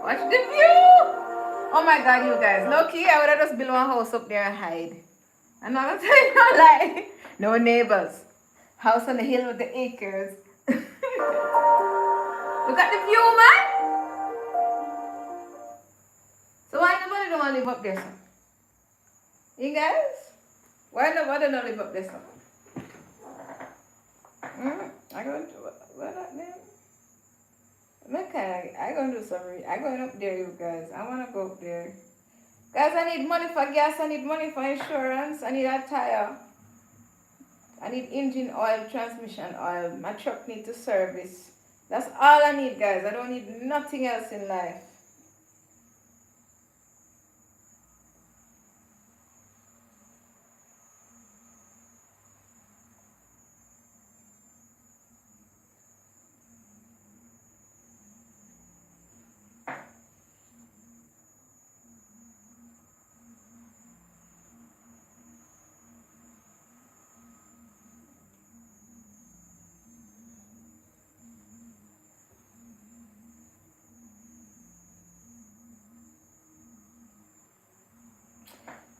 Watch the view! Oh my god, you guys. Low-key, I would have just built one house up there and hide. I'm not gonna tell you no lie. No neighbors. House on the hill with the acres. Look at the view, man! So why nobody don't want to live up there, sir? You guys? Why nobody don't live up there, sir? I go into what that name? Okay, I gonna do some. I going up there, you guys. I wanna go up there, guys. I need money for gas. I need money for insurance. I need a tire. I need engine oil, transmission oil. My truck need to service. That's all I need, guys. I don't need nothing else in life.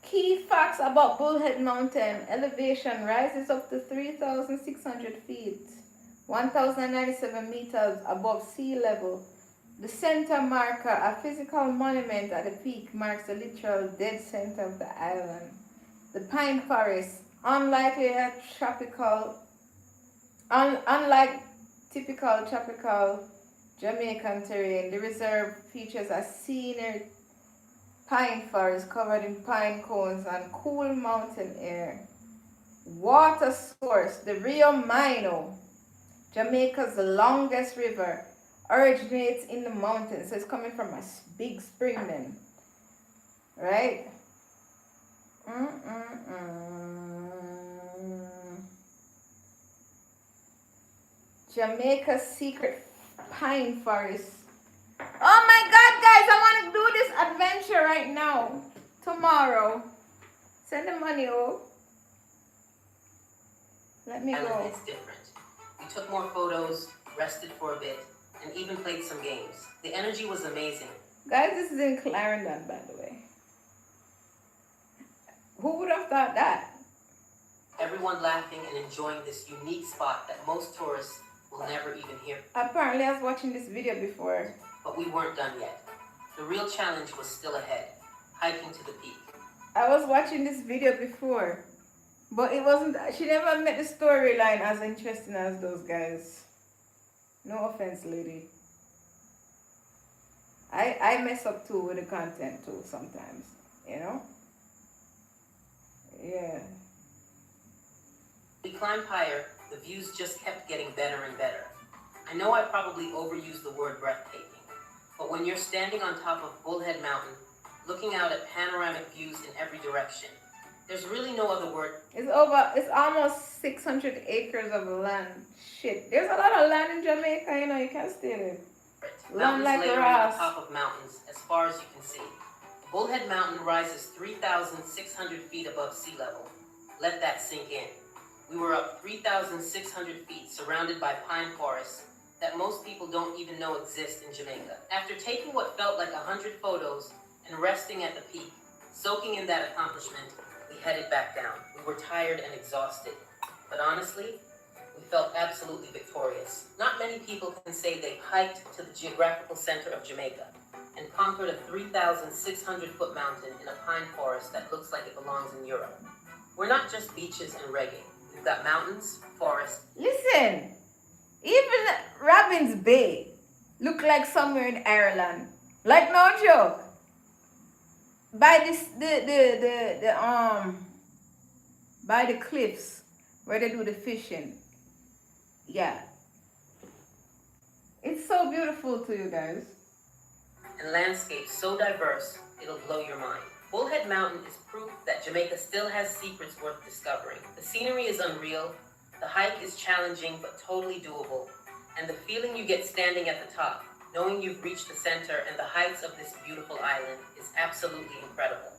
Key facts about Bullhead Mountain. Elevation rises up to 3,600 feet, 1,097 meters above sea level. The center marker, a physical monument at the peak, marks the literal dead center of the island. The pine forest, unlike typical tropical Jamaican terrain, the reserve features a scenic pine forest covered in pine cones and cool mountain air. Water source, the Rio Mino, Jamaica's longest river, originates in the mountains. So it's coming from a big spring then, right? Jamaica's secret pine forest. Oh my God, guys, I want to do this adventure right now. Tomorrow. Send the money, oh. Let me go. It's different. We took more photos, rested for a bit, and even played some games. The energy was amazing. Guys, this is in Clarendon, by the way. Who would have thought that? Everyone laughing and enjoying this unique spot that most tourists will never even hear. Apparently, I was watching this video before. But we weren't done yet. The real challenge was still ahead, hiking to the peak. I was watching this video before, but it wasn't, she never made the storyline as interesting as those guys. No offense, lady. I mess up too with the content too sometimes, you know? Yeah. We climbed higher, the views just kept getting better and better. I know I probably overused the word breathtaking, but when you're standing on top of Bullhead Mountain, looking out at panoramic views in every direction, there's really no other word. It's almost 600 acres of land. Shit, there's a lot of land in Jamaica, you know, you can't steal it. Land Mountains like layering grass. on top of mountains as far as you can see. Bullhead Mountain rises 3,600 feet above sea level. Let that sink in. We were up 3,600 feet surrounded by pine forests that most people don't even know exist in Jamaica. After taking what felt like 100 photos and resting at the peak, soaking in that accomplishment, we headed back down. We were tired and exhausted, but honestly, we felt absolutely victorious. Not many people can say they hiked to the geographical center of Jamaica and conquered a 3,600-foot mountain in a pine forest that looks like it belongs in Europe. We're not just beaches and reggae. We've got mountains, forests. Listen, even Robin's Bay look like somewhere in Ireland. Like no joke. By this by the cliffs where they do the fishing. Yeah. It's so beautiful to you guys. And landscapes so diverse, it'll blow your mind. Bullhead Mountain is proof that Jamaica still has secrets worth discovering. The scenery is unreal, the hike is challenging but totally doable, and the feeling you get standing at the top, knowing you've reached the center and the heights of this beautiful island, is absolutely incredible.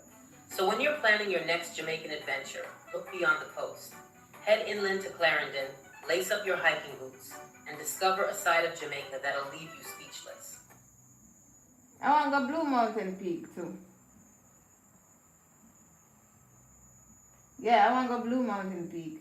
So when you're planning your next Jamaican adventure, look beyond the coast. Head inland to Clarendon, lace up your hiking boots, and discover a side of Jamaica that'll leave you speechless. I want to go Blue Mountain Peak too. Yeah, I want to go Blue Mountain Peak.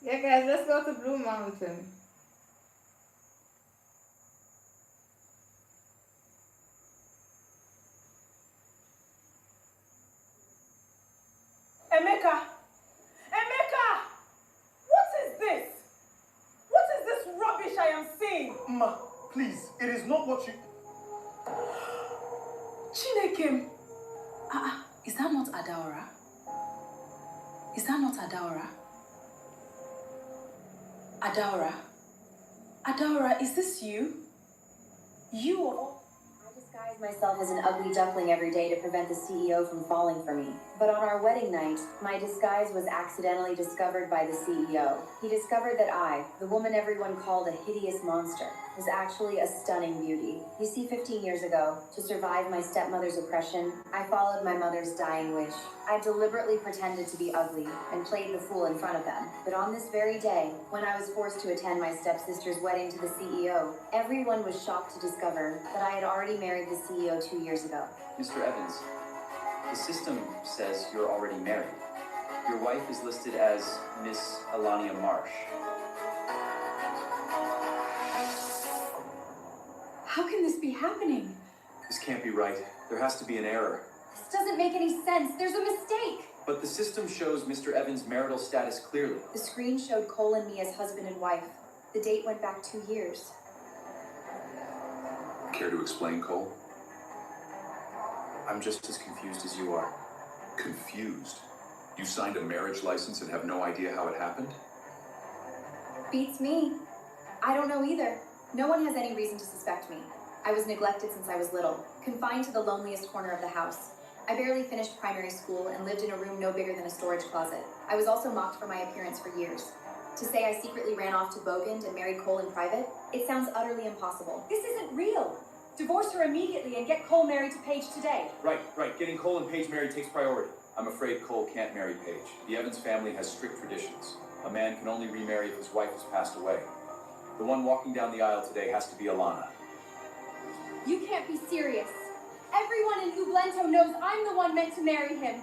Yeah, guys, let's go to Blue Mountain. Emeka! Emeka! What is this? What is this rubbish I am seeing? Ma, please, it is not what you... Chineke! Is that not Adaora? Is that not Adaora? Adaora? Adaora, is this you? You are... I disguise myself as an ugly duckling every day to prevent the CEO from falling for me. But on our wedding night, my disguise was accidentally discovered by the CEO. He discovered that I, the woman everyone called a hideous monster, was actually a stunning beauty. You see, 15 years ago, to survive my stepmother's oppression, I followed my mother's dying wish. I deliberately pretended to be ugly and played the fool in front of them. But on this very day, when I was forced to attend my stepsister's wedding to the CEO, everyone was shocked to discover that I had already married the CEO 2 years ago. Mr. Evans, the system says you're already married. Your wife is listed as Miss Alania Marsh. How can this be happening? This can't be right. There has to be an error. This doesn't make any sense. There's a mistake. But the system shows Mr. Evans' marital status clearly. The screen showed Cole and me as husband and wife. The date went back 2 years. Care to explain, Cole? I'm just as confused as you are. Confused? You signed a marriage license and have no idea how it happened? Beats me. I don't know either. No one has any reason to suspect me. I was neglected since I was little, confined to the loneliest corner of the house. I barely finished primary school and lived in a room no bigger than a storage closet. I was also mocked for my appearance for years. To say I secretly ran off to Bogand and married Cole in private, it sounds utterly impossible. This isn't real. Divorce her immediately and get Cole married to Paige today. Right. Getting Cole and Paige married takes priority. I'm afraid Cole can't marry Paige. The Evans family has strict traditions. A man can only remarry if his wife has passed away. The one walking down the aisle today has to be Alana. You can't be serious. Everyone in Ublento knows I'm the one meant to marry him.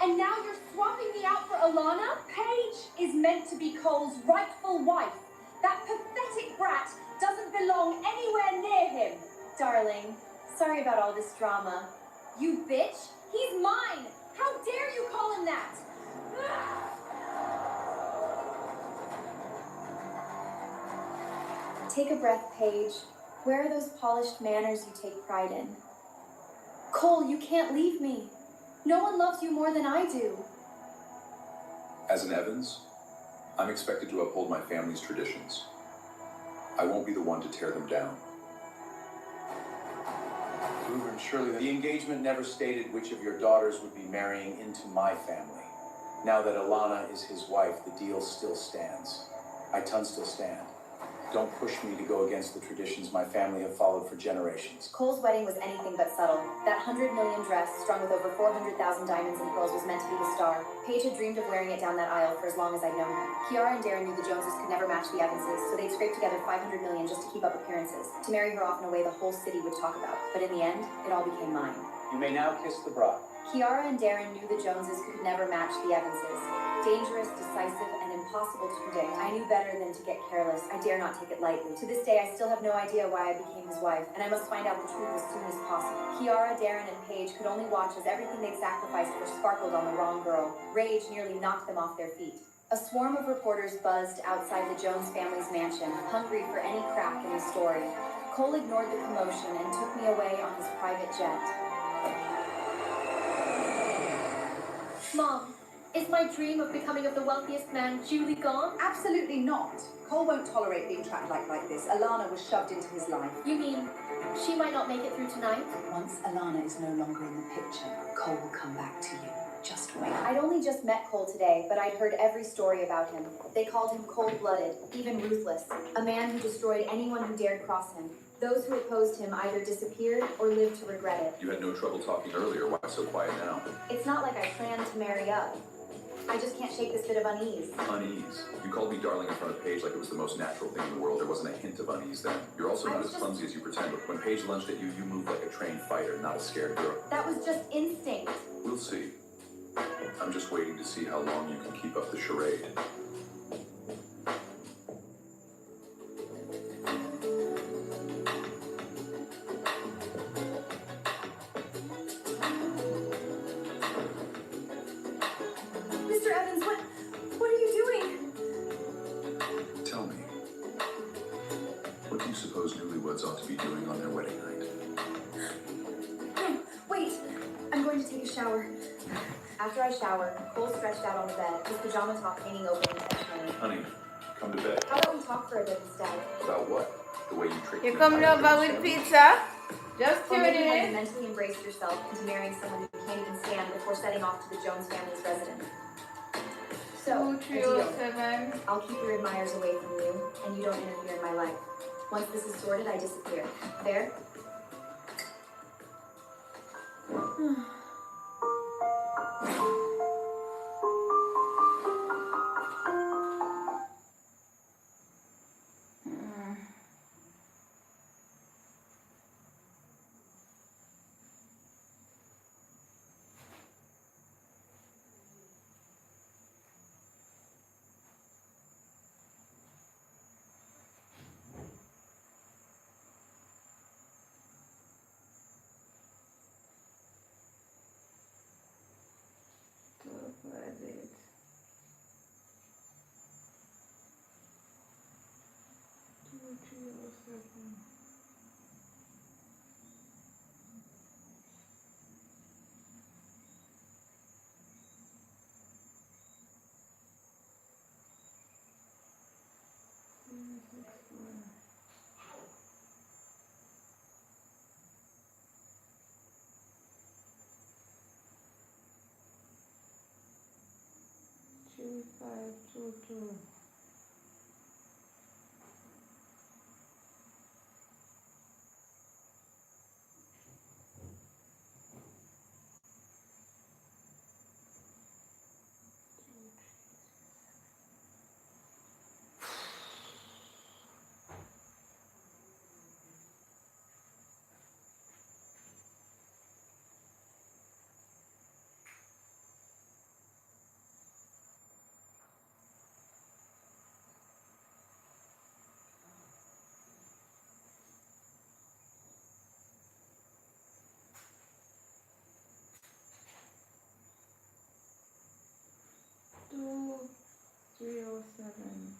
And now you're swapping me out for Alana? Paige is meant to be Cole's rightful wife. That pathetic brat doesn't belong anywhere near him. Darling, sorry about all this drama. You bitch! He's mine! How dare you call him that? Take a breath, Paige. Where are those polished manners you take pride in? Cole, you can't leave me. No one loves you more than I do. As an Evans, I'm expected to uphold my family's traditions. I won't be the one to tear them down. Ruben, surely the engagement never stated which of your daughters would be marrying into my family. Now that Alana is his wife, the deal still stands. I still stand. Don't push me to go against the traditions my family have followed for generations. Cole's wedding was anything but subtle. That 100 million dress, strung with over 400,000 diamonds and pearls, was meant to be the star. Paige had dreamed of wearing it down that aisle for as long as I'd known her. Kiara and Darren knew the Joneses could never match the Evanses, so they'd scrape together 500 million just to keep up appearances, to marry her off in a way the whole city would talk about. But in the end, it all became mine. You may now kiss the bride. Kiara and Darren knew the Joneses could never match the Evanses. Dangerous, decisive, and impossible to predict. I knew better than to get careless. I dare not take it lightly. To this day, I still have no idea why I became his wife, and I must find out the truth as soon as possible. Kiara, Darren, and Paige could only watch as everything they'd sacrificed for sparkled on the wrong girl. Rage nearly knocked them off their feet. A swarm of reporters buzzed outside the Jones family's mansion, hungry for any crack in the story. Cole ignored the commotion and took me away on his private jet. Mom, is my dream of becoming the wealthiest man duly gone? Absolutely not. Cole won't tolerate being trapped like this. Alana was shoved into his life. You mean she might not make it through tonight? Once Alana is no longer in the picture, Cole will come back to you. Just wait. I'd only just met Cole today, but I'd heard every story about him. They called him cold-blooded, even ruthless. A man who destroyed anyone who dared cross him. Those who opposed him either disappeared or lived to regret it. You had no trouble talking earlier. Why so quiet now? It's not like I planned to marry up. I just can't shake this bit of unease. Unease? You called me darling in front of Paige like it was the most natural thing in the world. There wasn't a hint of unease then. You're also not as clumsy as you pretend. But when Paige lunged at you, you moved like a trained fighter, not a scared girl. That was just instinct. We'll see. I'm just waiting to see how long you can keep up the charade. neighborhoods ought to be doing on their wedding night. No, wait! I'm going to take a shower. After I shower, Cole stretched out on the bed, his pajama top hanging open intentionally. Honey, come to bed. How about we talk for a bit instead? About what? The way you treat You the coming entire over Jones with family? pizza? Just Or tune maybe how you in. mentally embraced yourself into marrying someone you can't even stand before setting off to the Jones family's residence. So, a deal. 2307. I'll keep your admirers away from you, and you don't interfere in my life. Once this is sorted, I disappear. Fair? What is it? Two, 307. Two, 522. Two, 307.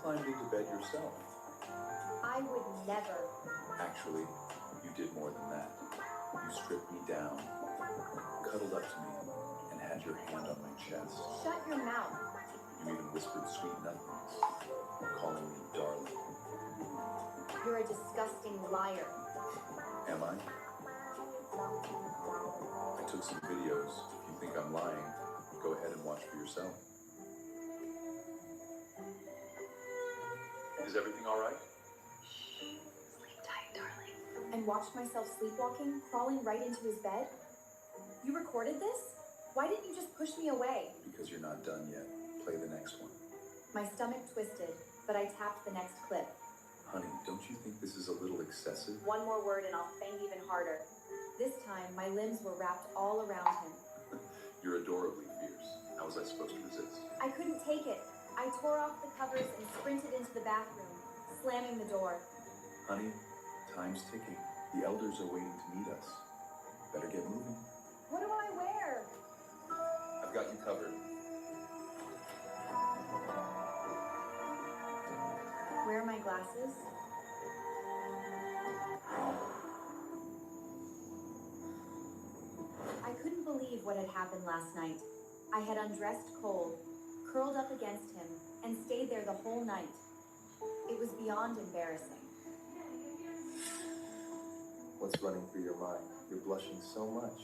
climbed into bed yourself. I would never. Actually, you did more than that. You stripped me down, cuddled up to me, and had your hand on my chest. Shut your mouth. You even whispered sweet nothings, calling me darling. You're a disgusting liar. Am I? I took some videos. If you think I'm lying, go ahead and watch for yourself. Is everything all right? Sleep tight, darling. And watched myself sleepwalking, crawling right into his bed? You recorded this? Why didn't you just push me away? Because you're not done yet. Play the next one. My stomach twisted, but I tapped the next clip. Honey, don't you think this is a little excessive? One more word and I'll bang even harder. This time, my limbs were wrapped all around him. You're adorably fierce. How was I supposed to resist? I couldn't take it. I tore off the covers and sprinted into the bathroom, slamming the door. Honey, time's ticking. The elders are waiting to meet us. Better get moving. What do I wear? I've got you covered. Where are my glasses? I couldn't believe what had happened last night. I had undressed cold, curled up against him, and stayed there the whole night. It was beyond embarrassing. What's running through your mind? You're blushing so much.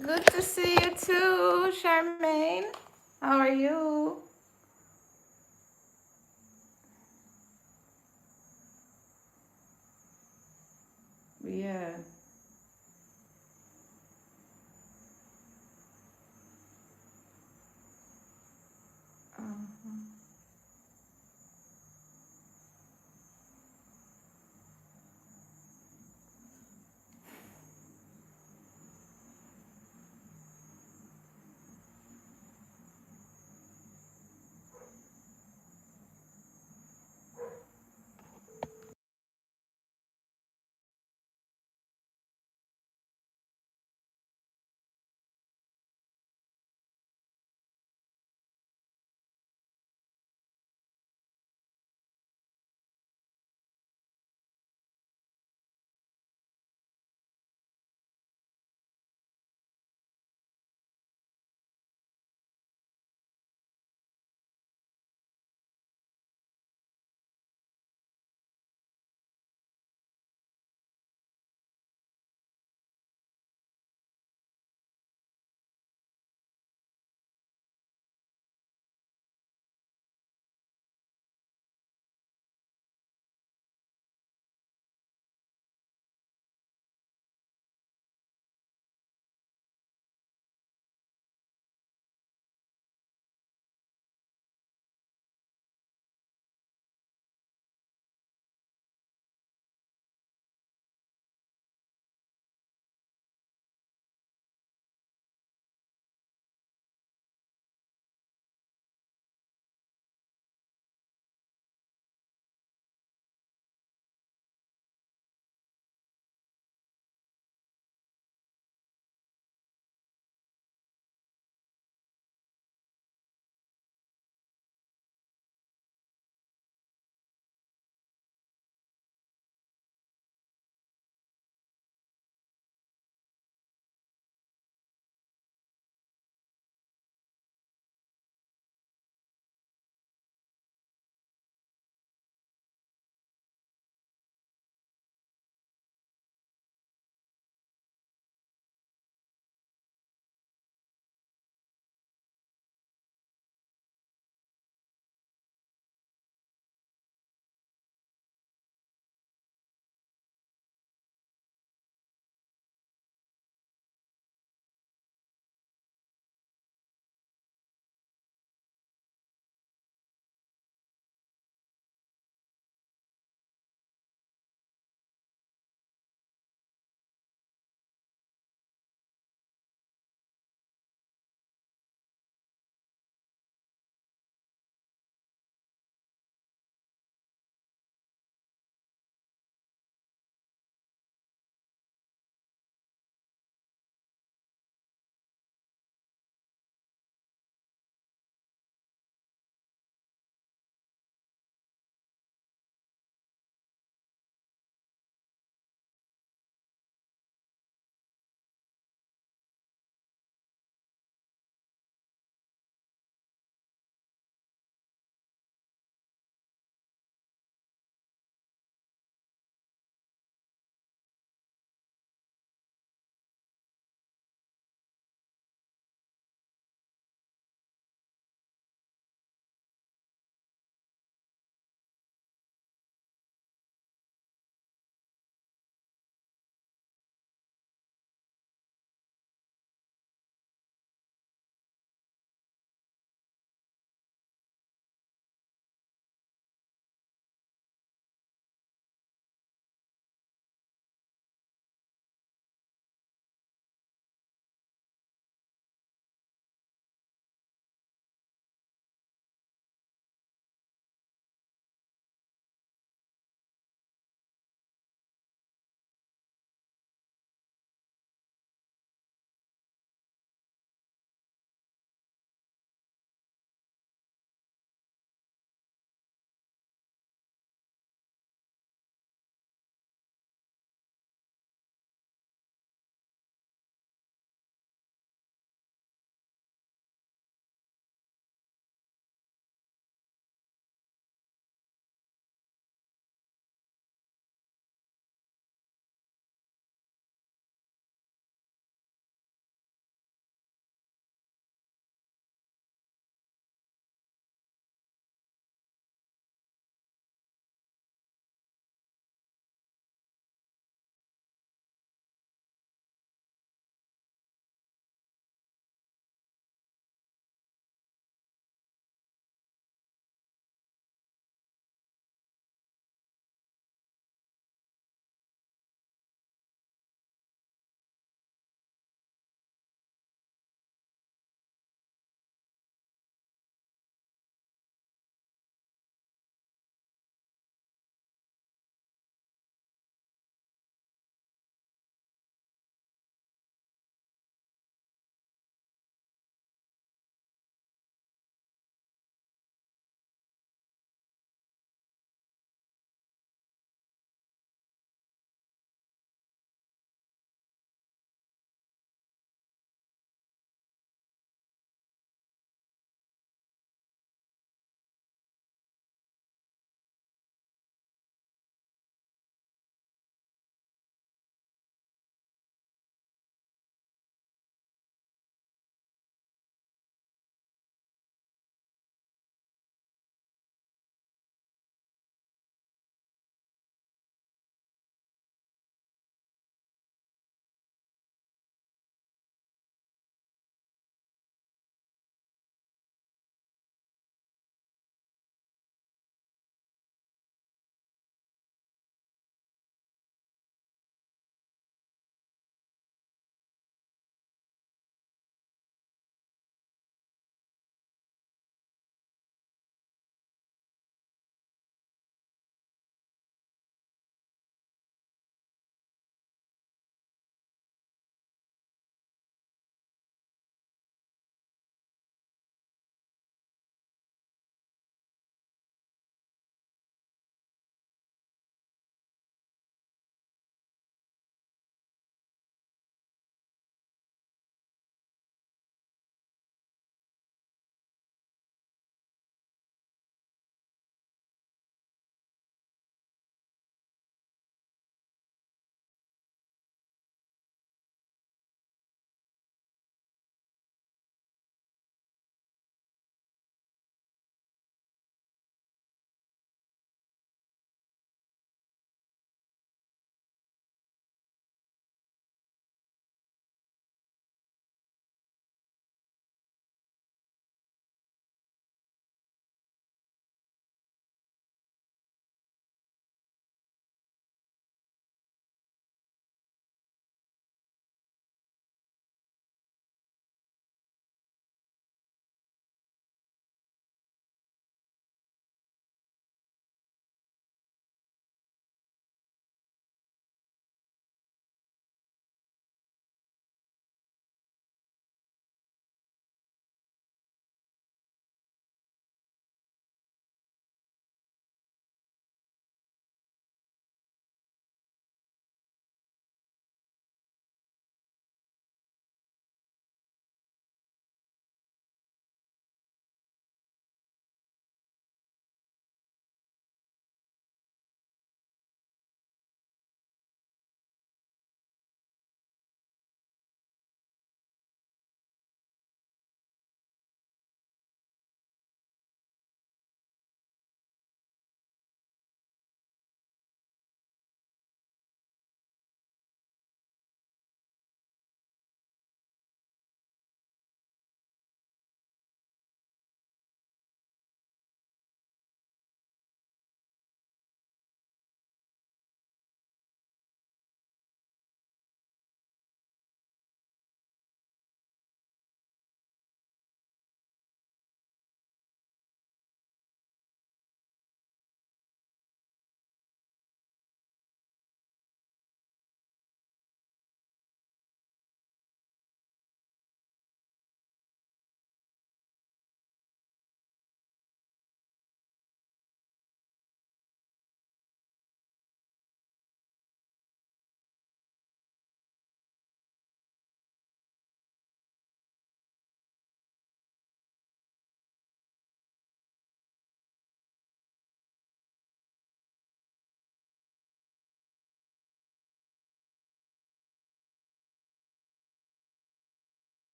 Good to see you too, Charmaine. How are you? Yeah. Uh-huh.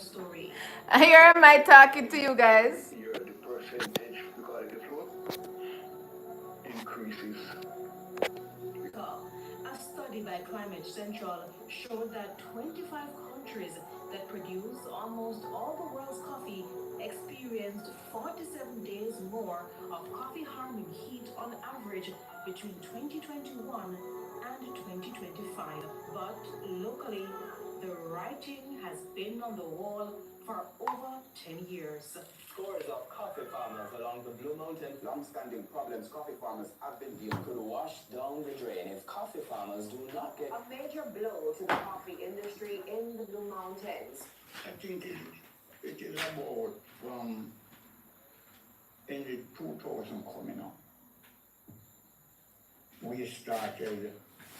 story. Here am I talking to you guys. The percentage because the flow increases. A study by Climate Central showed that 25 countries that produce almost all the world's coffee experienced 47 days more of coffee harming heat on average between 2021 and 2025. But locally, the writing has been on the wall for over 10 years. Scores of coffee farmers along the Blue Mountain long-standing problems coffee farmers have been dealing could wash down the drain if coffee farmers do not get A major blow to the coffee industry in the Blue Mountains. I think it is about in the 2000 coming up. We started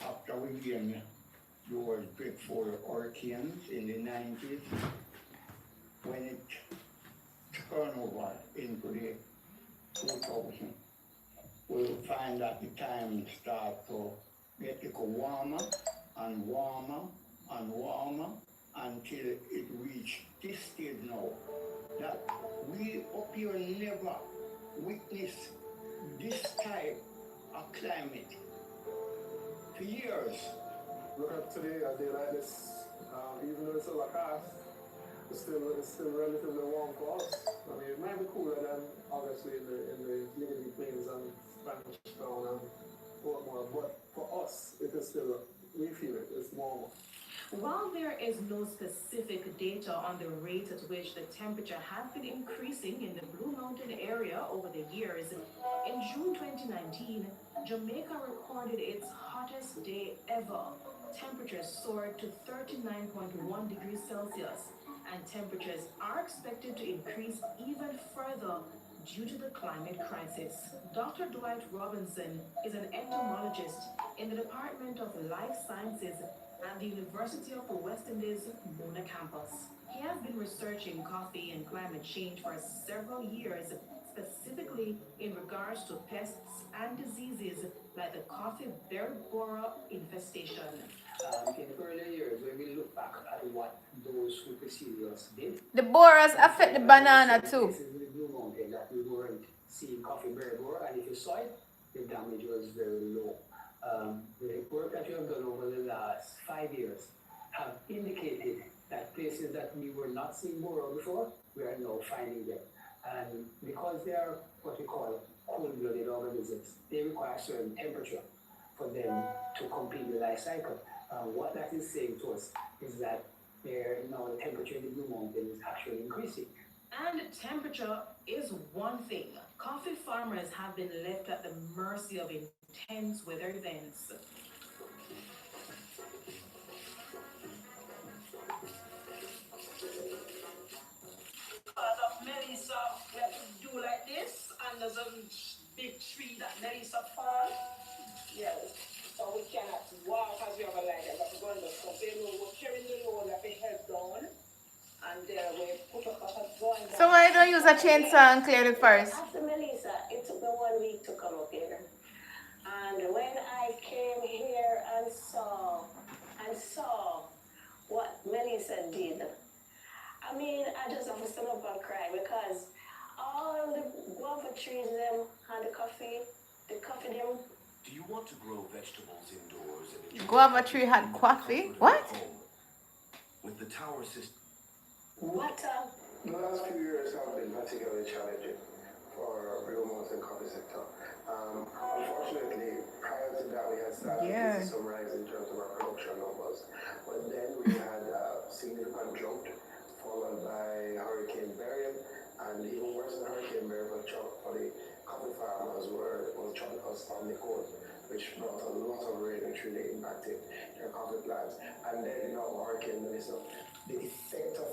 after we gained those big four hurricanes in the 90s when it turned over into the 2000. We'll find that the time start to get little warmer and warmer and warmer until it reached this stage now that we up here never witnessed this type of climate for years. Look at today, a day like this, even though it's overcast, it's still relatively warm for us. I mean, it might be cooler than obviously in the Unity Plains and Spanish Town and Portmore, but for us, it is still, we feel it, it's warmer. While there is no specific data on the rate at which the temperature has been increasing in the Blue Mountain area over the years, in June 2019, Jamaica recorded its hottest day ever. Temperatures soared to 39.1 degrees Celsius, and temperatures are expected to increase even further due to the climate crisis. Dr. Dwight Robinson is an entomologist in the Department of Life Sciences at the University of the West Indies Mona campus. He has been researching coffee and climate change for several years, specifically in regards to pests and diseases like the coffee berry borer infestation. in earlier years when we look back at what those who preceded us did. The borers affect the banana too. In the Blue Mountain that we weren't seeing coffee berry borer, and if you saw it, the damage was very low. The work that we have done over the last 5 years have indicated that places that we were not seeing borer before, we are now finding them. And because they are what we call cold-blooded organisms, they require a certain temperature for them to complete the life cycle. What that is saying to us is that now the temperature in the Blue Mountain is actually increasing. And temperature is one thing. Coffee farmers have been left at the mercy of intense weather events. Melissa, we have to do like this, and there's a big tree that Melissa fall. Yeah, so we cannot walk as we have a like that, but we're going to stop there. We're carrying the load that we help down, and we put up a going. So why don't you use a chainsaw and clear the forest? After Melissa, it took me 1 week to come up here. And when I came here and saw what Melissa did, I mean, I just have to stand up and cry because all the guava trees them and the coffee them. Do you want to grow vegetables indoors? Guava tree had coffee? What? With the tower system. What? The last few years have been particularly challenging for Blue Mountain coffee sector. Unfortunately, prior to that, we had started to see some rise in terms of our production numbers. But then we had a significant drought, followed by Hurricane Beryl, and even worse than Hurricane Beryl for the coffee farmers was tropical storm Nicole, which brought a lot of rain which really impacted their coffee plants. And then Hurricane Melissa. The effect of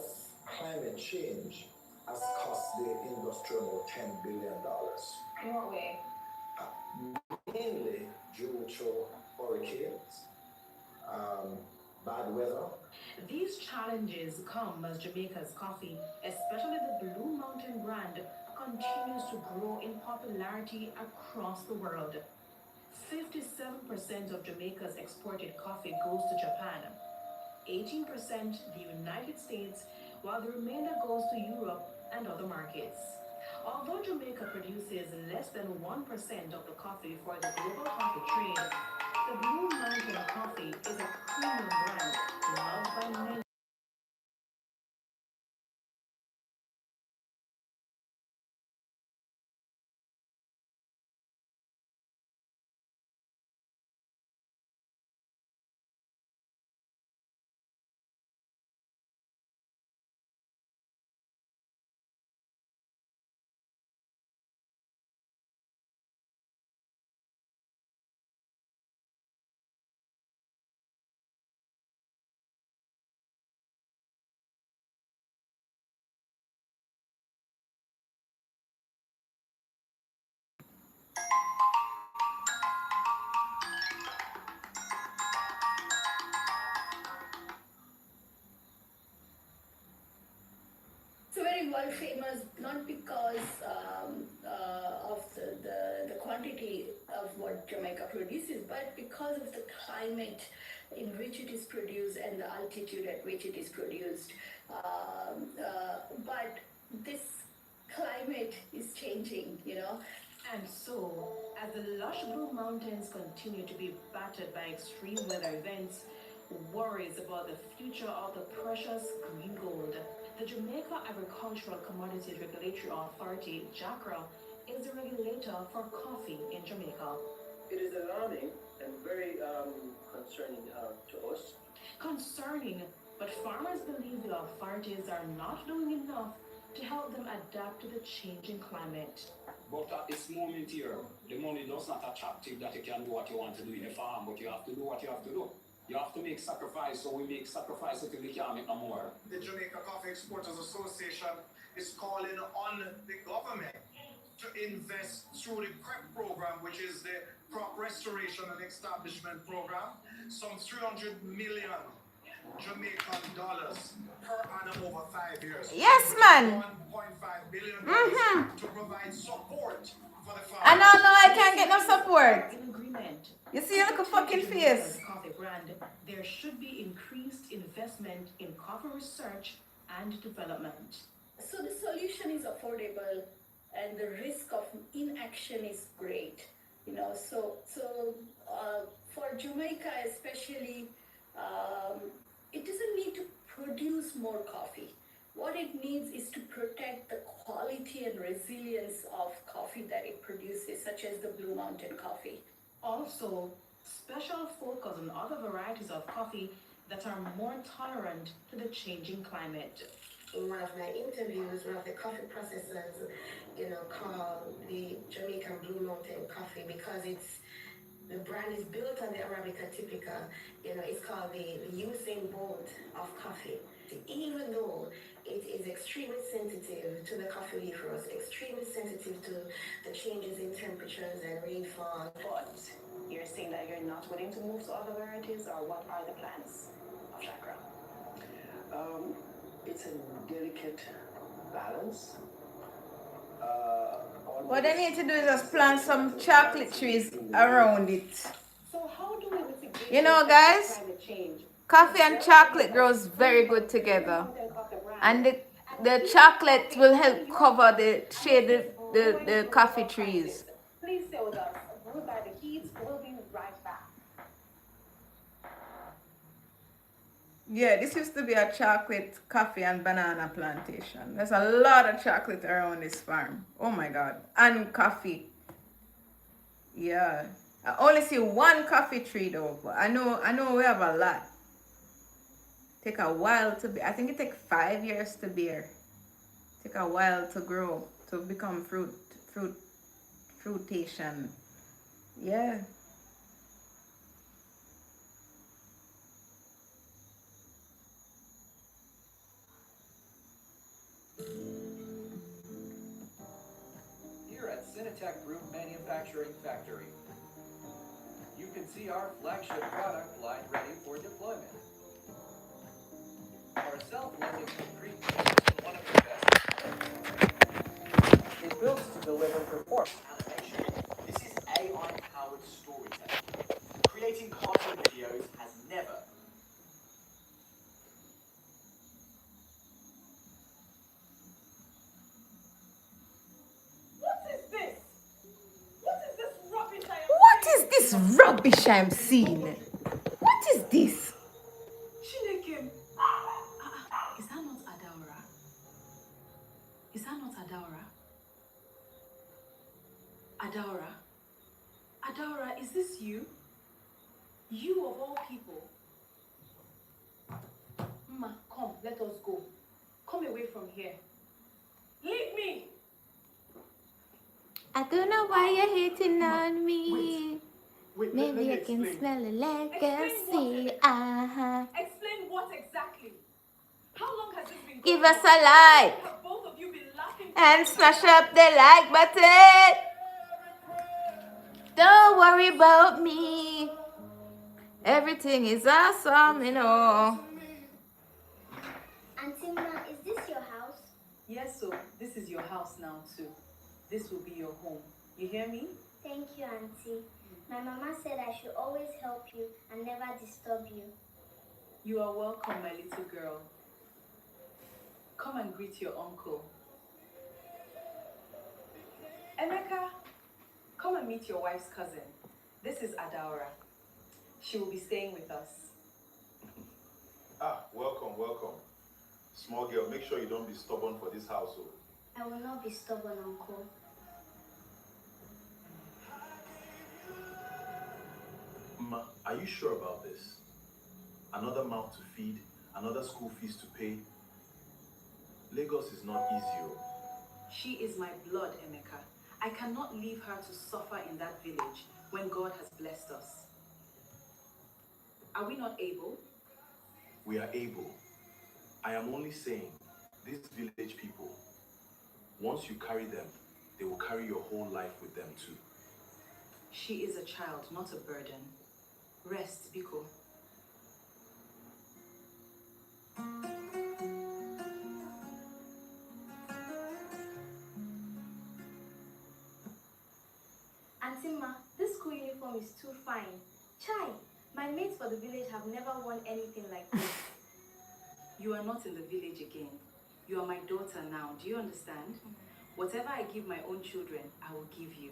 climate change has cost the industry about $10 billion. In what way? Mainly due to hurricanes, bad weather. These challenges come as Jamaica's coffee, especially the Blue Mountain brand, continues to grow in popularity across the world. 57% of Jamaica's exported coffee goes to Japan, 18% the United States, while the remainder goes to Europe and other markets. Although Jamaica produces less than 1% of the coffee for the global coffee trade, the Blue Mountain coffee is a premium brand loved by many. It's very world famous, not because of the quantity of what Jamaica produces, but because of the climate in which it is produced and the altitude at which it is produced. But this climate is changing, you know. And so, as the lush Blue Mountains continue to be battered by extreme weather events, worries about the future of the precious green gold, the Jamaica Agricultural Commodities Regulatory Authority, JACRA, is the regulator for coffee in Jamaica. It is alarming and very concerning to us. Concerning, but farmers believe the authorities are not doing enough to help them adapt to the changing climate. But at this moment here, the money does not attractive that you can do what you want to do in a farm, but you have to do what you have to do. You have to make sacrifice, so we make sacrifice until we can't make no more. The Jamaica Coffee Exporters Association is calling on the government to invest through the CREP program, which is the Crop Restoration and Establishment Program, some 300 million Jamaican dollars per annum over 5 years. Yes, man. $1.5 billion to provide support for the farmers. I don't know, I can't get no support. In agreement, You see, look a fucking face. coffee brand, there should be increased investment in coffee research and development. So the solution is affordable and the risk of inaction is great, you know. So for Jamaica especially, it doesn't need to produce more coffee. What it needs is to protect the quality and resilience of coffee that it produces, such as the Blue Mountain coffee. Also, special focus on other varieties of coffee that are more tolerant to the changing climate. In one of my interviews, one of the coffee processors, called the Jamaican Blue Mountain coffee because the brand is built on the Arabica typica. It's called the Usain Bolt of coffee. Even though it is extremely sensitive to the coffee leaf roast, extremely sensitive to the changes in temperatures and rainfall. But you're saying that you're not willing to move to other varieties, or what are the plans of Chakra? It's a delicate balance. What they need to do is just plant some chocolate trees around it. So how do we mitigate You know, guys, climate change? coffee and chocolate grows very good together. And the chocolate will help cover the shade the coffee trees. Please stay with us. Brewed by the Heat. We'll be right back. Yeah, this used to be a chocolate, coffee, and banana plantation. There's a lot of chocolate around this farm. Oh my God. And coffee. Yeah. I only see one coffee tree though, but I know we have a lot. Take a while to be. I think it takes 5 years to bear. Take a while to grow, to become fruitation. Yeah. Here at Cinetech Group Manufacturing Factory, you can see our flagship product line ready for deployment. Our self-lifting concrete is one of the best. It builds to deliver performance. Animation. This is AI-powered storytelling. Creating cartoon videos has never this rubbish I'm seeing? What is this? Chineke. Is that not Adaura? Is that not Adaura? Adaura? Adaura, is this you? You of all people. Ma, come, let us go. Come away from here. Leave me! I don't know why you're hating on me. Wait, Maybe I let me can explain. smell a Explain legacy. what? Explain what exactly? How long has this been Give going us on? a like Have both of you been laughing and behind my smash back? up the like button. Don't worry about me. Everything is awesome, you know. Auntie Ma, is this your house? Yes, so this is your house now too. This will be your home. You hear me? Thank you, Auntie. My mama said I should always help you and never disturb you. You are welcome, my little girl. Come and greet your uncle. Emeka, come and meet your wife's cousin. This is Adaura. She will be staying with us. Welcome. Small girl, make sure you don't be stubborn for this household. I will not be stubborn, Uncle. Ma, are you sure about this? Another mouth to feed, another school fees to pay. Lagos is not easy. She is my blood, Emeka. I cannot leave her to suffer in that village when God has blessed us. Are we not able? We are able. I am only saying, these village people, once you carry them, they will carry your whole life with them too. She is a child, not a burden. Rest, Biko. Auntie Ma, this school uniform is too fine. Chai, my mates for the village have never worn anything like this. You are not in the village again. You are my daughter now. Do you understand? Whatever I give my own children, I will give you.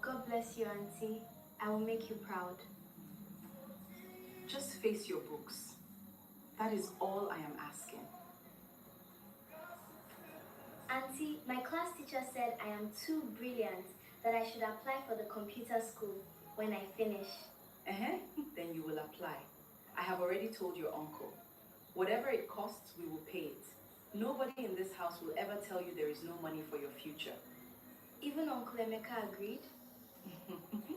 God bless you, Auntie. I will make you proud. Just face your books. That is all I am asking. Auntie, my class teacher said I am too brilliant, that I should apply for the computer school when I finish. Then you will apply. I have already told your uncle. Whatever it costs, we will pay it. Nobody in this house will ever tell you there is no money for your future. Even Uncle Emeka agreed?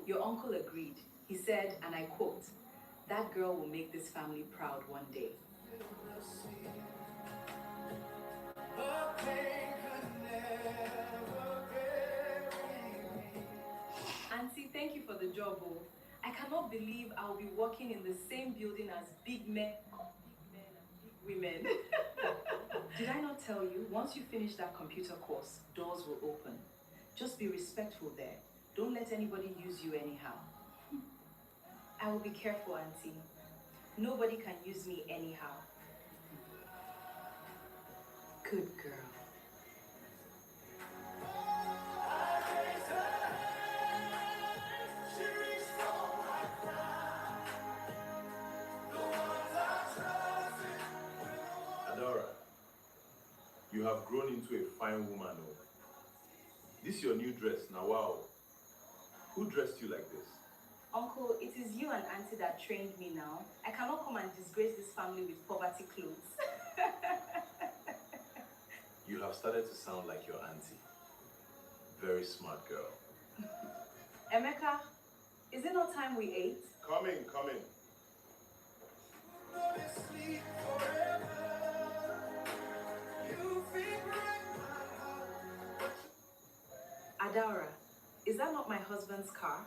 Your uncle agreed. He said, and I quote, "That girl will make this family proud one day." Auntie, thank you for the job. Oh. I cannot believe I'll be working in the same building as big men and big women. Did I not tell you, once you finish that computer course, doors will open. Just be respectful there. Don't let anybody use you anyhow. I will be careful, Auntie. Nobody can use me anyhow. Good girl. Adora, you have grown into a fine woman. Oh. This your new dress, now wow. Who dressed you like this? Uncle, it is you and Auntie that trained me now. I cannot come and disgrace this family with poverty clothes. You have started to sound like your auntie. Very smart girl. Emeka, is it not time we ate? Come in. Adaura, is that not my husband's car?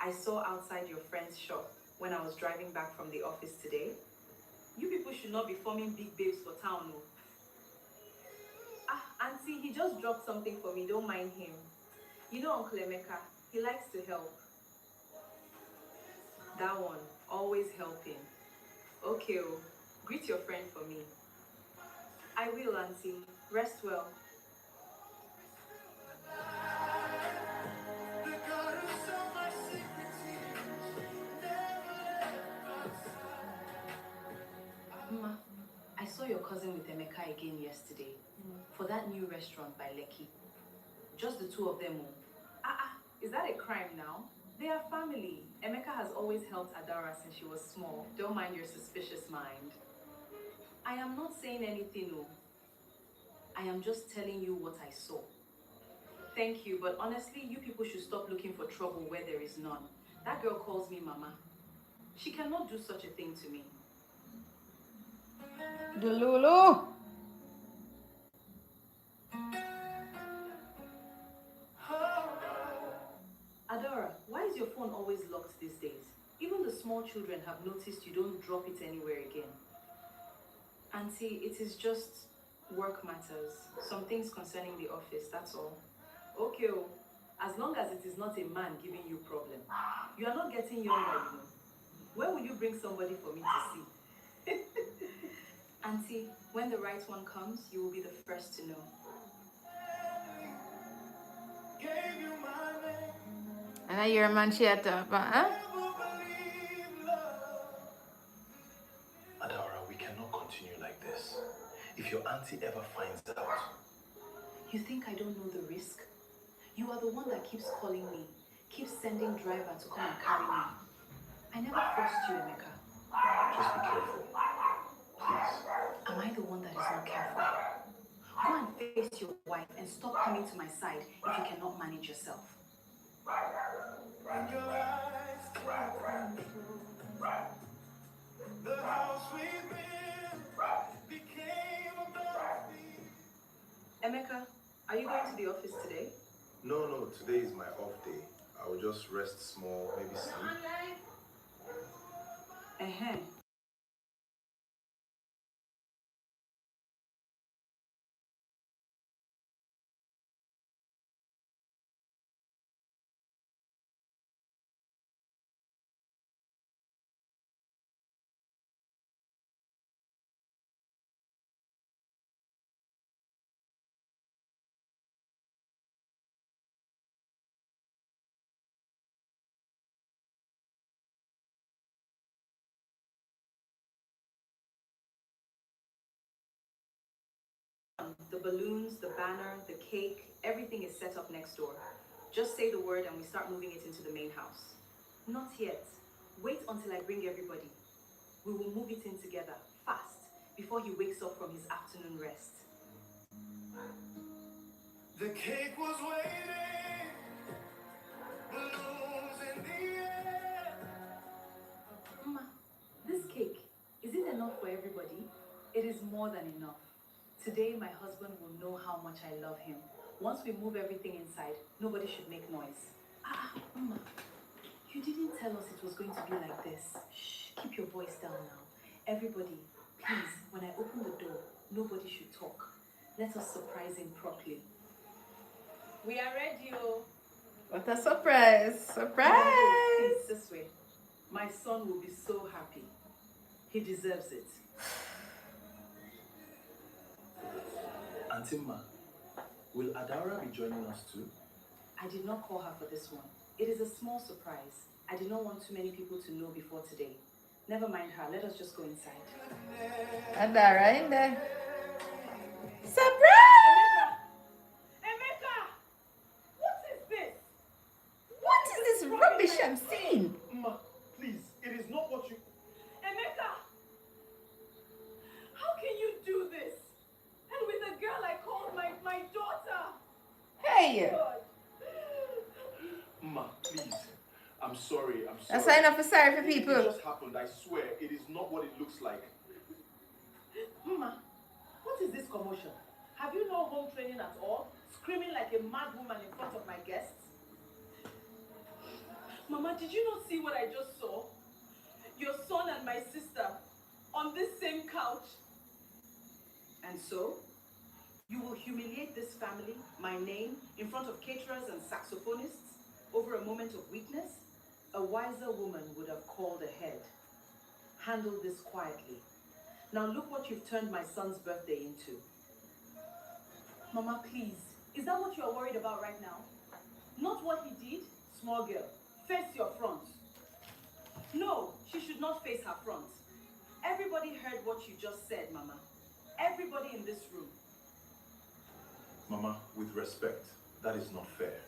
I saw outside your friend's shop when I was driving back from the office today. You people should not be forming big babes for town, no. Auntie, he just dropped something for me. Don't mind him. You know Uncle Emeka, he likes to help. That one, always helping. Okay, oh, greet your friend for me. I will, Auntie. Rest well. saw your cousin with Emeka again yesterday for that new restaurant by Lekki. Just the two of them. Is that a crime now? They are family. Emeka has always helped Adara since she was small. Don't mind your suspicious mind. I am not saying anything, no. I am just telling you what I saw. Thank you, but honestly, you people should stop looking for trouble where there is none. That girl calls me Mama. She cannot do such a thing to me. Delulu. Adora, why is your phone always locked these days? Even the small children have noticed you don't drop it anywhere again. Auntie, it is just work matters. Some things concerning the office, that's all. Okay, as long as it is not a man giving you problem. You are not getting younger, you know. When will you bring somebody for me to see? Auntie, when the right one comes, you will be the first to know. And I hear a man share talk, huh? Adara, we cannot continue like this. If your auntie ever finds out. You think I don't know the risk? You are the one that keeps calling me, keeps sending driver to come and carry me. I never forced you, Emeka. Just be careful. Please. Am I the one that is not careful? Go and face your wife and stop coming to my side if you cannot manage yourself. When your eyes turn control, the house we've been became a battlefield. Emeka, are you going to the office today? No, today is my off day. I will just rest small, maybe sleep. The balloons, the banner, the cake, everything is set up next door. Just say the word and we start moving it into the main house. Not yet. Wait until I bring everybody. We will move it in together, fast, before he wakes up from his afternoon rest. The cake was waiting, balloons in the air. Mama, this cake, is it enough for everybody? It is more than enough. Today, my husband will know how much I love him. Once we move everything inside, nobody should make noise. Mama, you didn't tell us it was going to be like this. Shh, keep your voice down now. Everybody, please, when I open the door, nobody should talk. Let us surprise him properly. We are ready, oh. What a surprise! Surprise! Please, this way. My son will be so happy. He deserves it. Auntie Ma, will Adara be joining us too? I did not call her for this one. It is a small surprise. I did not want too many people to know before today. Never mind her. Let us just go inside. Adara in there. Surprise! Emeka! What is this? What is this rubbish I'm seeing? Ma, please, it is not what you... Emeka! How can you do this? And with a girl I called my daughter! Hey! God. Ma, please. I'm sorry. That's why enough is sorry for people. It just happened, I swear. It is not what it looks like. Mama, what is this commotion? Have you no home training at all? Screaming like a mad woman in front of my guests? Mama, did you not see what I just saw? Your son and my sister on this same couch. And so, you will humiliate this family, my name, in front of caterers and saxophonists over a moment of weakness? A wiser woman would have called ahead. Handle this quietly. Now look what you've turned my son's birthday into. Mama, please. Is that what you're worried about right now? Not what he did? Small girl, face your front. No, she should not face her front. Everybody heard what you just said, Mama. Everybody in this room. Mama, with respect, that is not fair.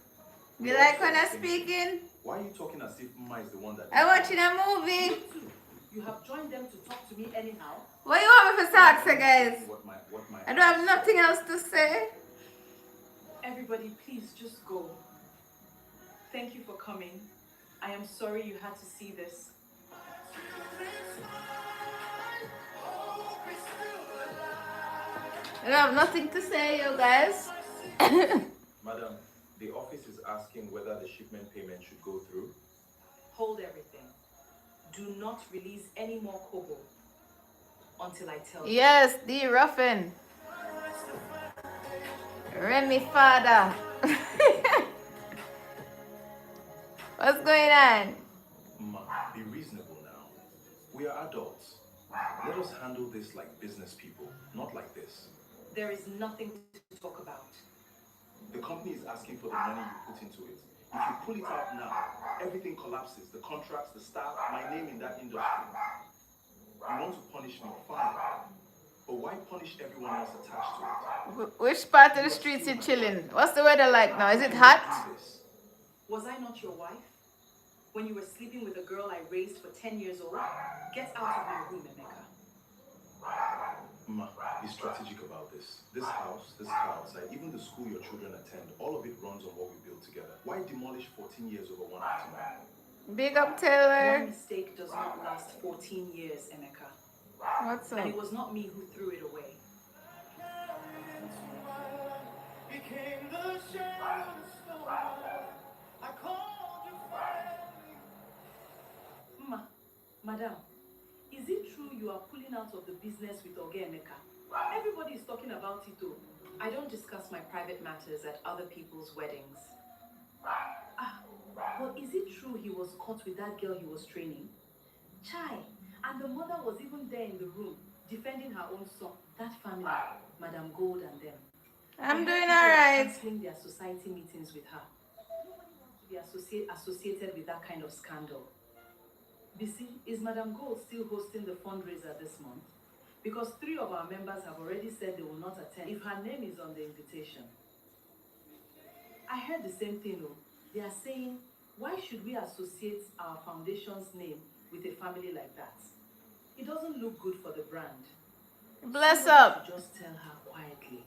You like when I'm speaking? Why are you talking as if Mama is the one that... I'm watching a movie. You too. You have joined them to talk to me anyhow. What you want me to talk to, guys? I don't have nothing else to say. Everybody, please just go. Thank you for coming. I am sorry you had to see this. I don't have nothing to say, you guys. Madam, the office is asking whether the shipment payment should go through. Hold everything. Do not release any more kobo until I tell you. Yes, the Ruffin. Remy father. What's going on? Ma, be reasonable now. We are adults. Let us handle this like business people, not like this. There is nothing to talk about. The company is asking for the money you put into it. If you pull it out now, everything collapses. The contracts, the staff, my name in that industry. You want to punish me, fine. But why punish everyone else attached to it? Which part of the streets you chilling? What's the weather like now? Is it hot? Was I not your wife? When you were sleeping with a girl I raised for 10 years old? Get out of my room, Emeka. Ma, be strategic about this. This house, this car outside, even the school your children attend, all of it runs on what we built together. Why demolish 14 years over one afternoon? Big up, Taylor. One mistake does not last 14 years, Emeka. What's up? And it was not me who threw it away. Madam, is it true you are pulling out of the business with Oga Emeka? Everybody is talking about it too. I don't discuss my private matters at other people's weddings. But is it true he was caught with that girl he was training? Chai, and the mother was even there in the room, defending her own son. That family, Madam Gold and them. I'm doing alright. Canceling their society meetings with her. Nobody wants to be associated with that kind of scandal. Bisi, is Madam Gold still hosting the fundraiser this month? Because 3 of our members have already said they will not attend if her name is on the invitation. I heard the same thing. They are saying, why should we associate our foundation's name with a family like that? It doesn't look good for the brand. Bless up. Just tell her quietly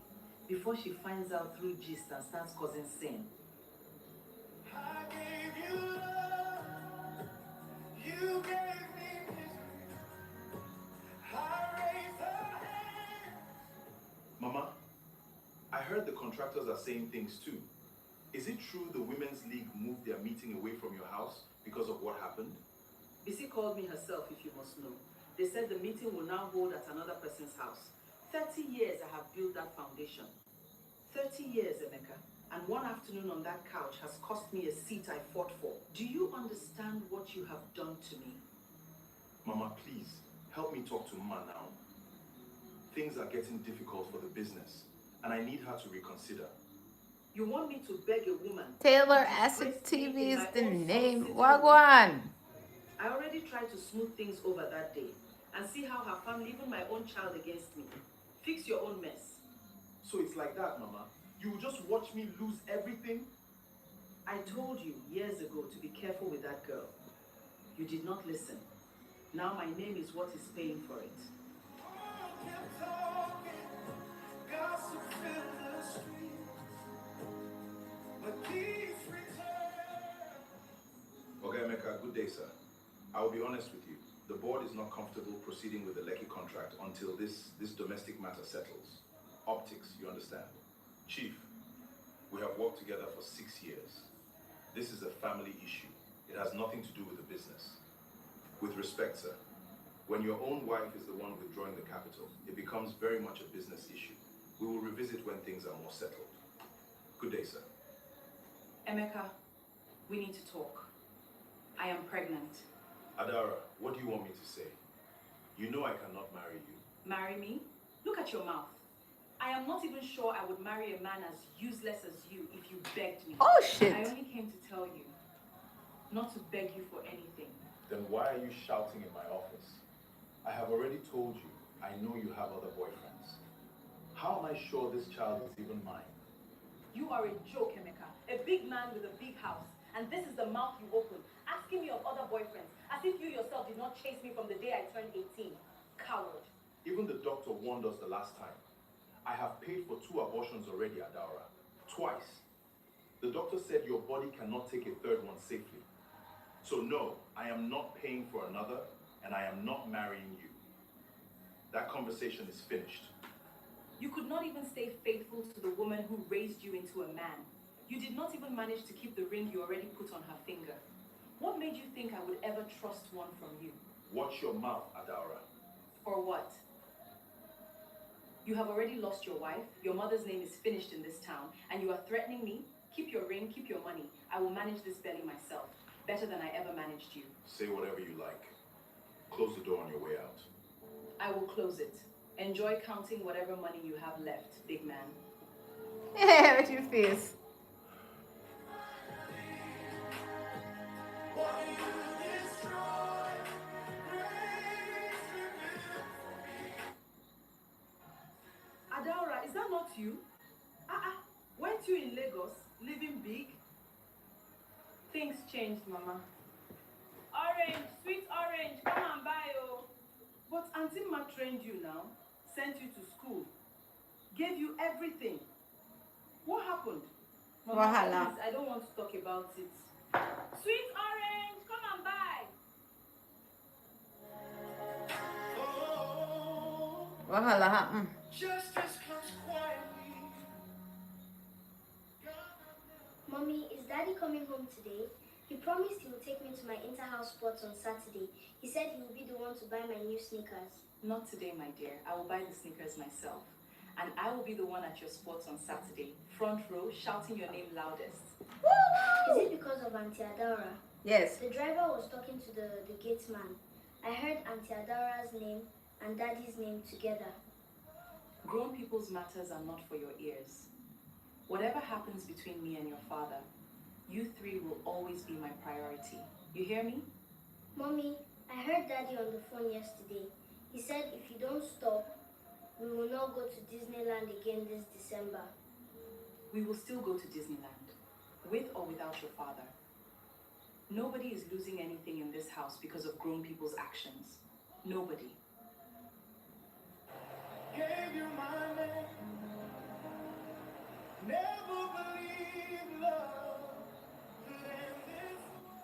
before she finds out through gist and starts causing sin. I gave you love, you gave me misery. I raised a hand. Mama, I heard the contractors are saying things too. Is it true the Women's League moved their meeting away from your house because of what happened? Bisi called me herself, if you must know. They said the meeting will now hold at another person's house. 30 years I have built that foundation. 30 years, Emeka. And one afternoon on that couch has cost me a seat I fought for. Do you understand what you have done to me? Mama, please, help me talk to Mama now. Things are getting difficult for the business, and I need her to reconsider. You want me to beg a woman? Taylor Acid TV is the name. Wagwan. I already tried to smooth things over that day and see how her family, even my own child against me. Fix your own mess. So it's like that, Mama? You will just watch me lose everything? I told you years ago to be careful with that girl. You did not listen. Now my name is what is paying for it. Okay, Emeka, good day, sir. I will be honest with you. The board is not comfortable proceeding with the Lekki contract until this domestic matter settles. Optics, you understand? Chief, we have worked together for 6 years. This is a family issue. It has nothing to do with the business. With respect, sir, when your own wife is the one withdrawing the capital, it becomes very much a business issue. We will revisit when things are more settled. Good day, sir. Emeka, we need to talk. I am pregnant. Adara, what do you want me to say? You know I cannot marry you. Marry me? Look at your mouth. I am not even sure I would marry a man as useless as you if you begged me. Oh, shit. I only came to tell you, not to beg you for anything. Then why are you shouting in my office? I have already told you, I know you have other boyfriends. How am I sure this child is even mine? You are a joke, Emeka. A big man with a big house. And this is the mouth you open, asking me of other boyfriends, as if you yourself did not chase me from the day I turned 18. Coward. Even the doctor warned us the last time. I have paid for 2 abortions already, Adaora. Twice. The doctor said your body cannot take a third one safely. So no, I am not paying for another, and I am not marrying you. That conversation is finished. You could not even stay faithful to the woman who raised you into a man. You did not even manage to keep the ring you already put on her finger. What made you think I would ever trust one from you? Watch your mouth, Adaora. Or what? You have already lost your wife, your mother's name is finished in this town, and you are threatening me? Keep your ring, keep your money. I will manage this belly myself, better than I ever managed you. Say whatever you like. Close the door on your way out. I will close it. Enjoy counting whatever money you have left, big man. Yeah, with your face. Adaora, is that not you? Weren't you in Lagos, living big? Things changed, Mama. Orange, sweet orange, come and buy, oh. But Auntie Ma trained you now, sent you to school, gave you everything. What happened? Mama, Wahala. please, I don't want to talk about it. Sweet orange, come and buy. Wahala happen. Justice comes quietly. Mommy, is Daddy coming home today? He promised he would take me to my inter-house sports on Saturday. He said he would be the one to buy my new sneakers. Not today, my dear. I will buy the sneakers myself. And I will be the one at your sports on Saturday, front row, shouting your name loudest. Is it because of Auntie Adara? Yes. The driver was talking to the gate man. I heard Auntie Adara's name and Daddy's name together. Grown people's matters are not for your ears. Whatever happens between me and your father, you 3 will always be my priority. You hear me? Mommy, I heard Daddy on the phone yesterday. He said if you don't stop, we will not go to Disneyland again this December. We will still go to Disneyland, with or without your father. Nobody is losing anything in this house because of grown people's actions. Nobody. Gave you my name. Never believe love.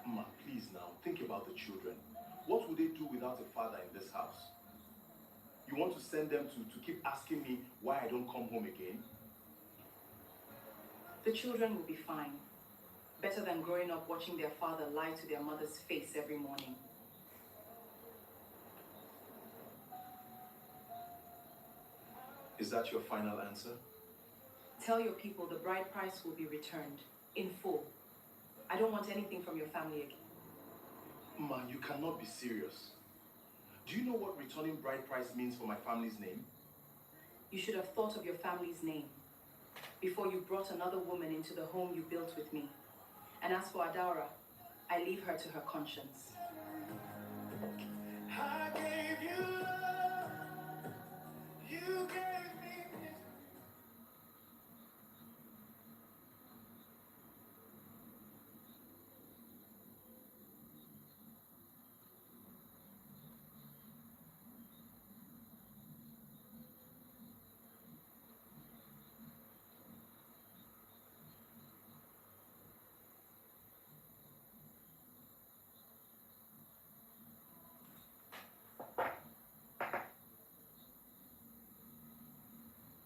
Ma, please now, think about the children. What would they do without a father in this house? You want to send them to keep asking me why I don't come home again? The children will be fine. Better than growing up watching their father lie to their mother's face every morning. Is that your final answer? Tell your people the bride price will be returned, in full. I don't want anything from your family again. Ma, you cannot be serious. Do you know what returning bride price means for my family's name? You should have thought of your family's name before you brought another woman into the home you built with me. And as for Adaora, I leave her to her conscience. I gave you love. You gave me.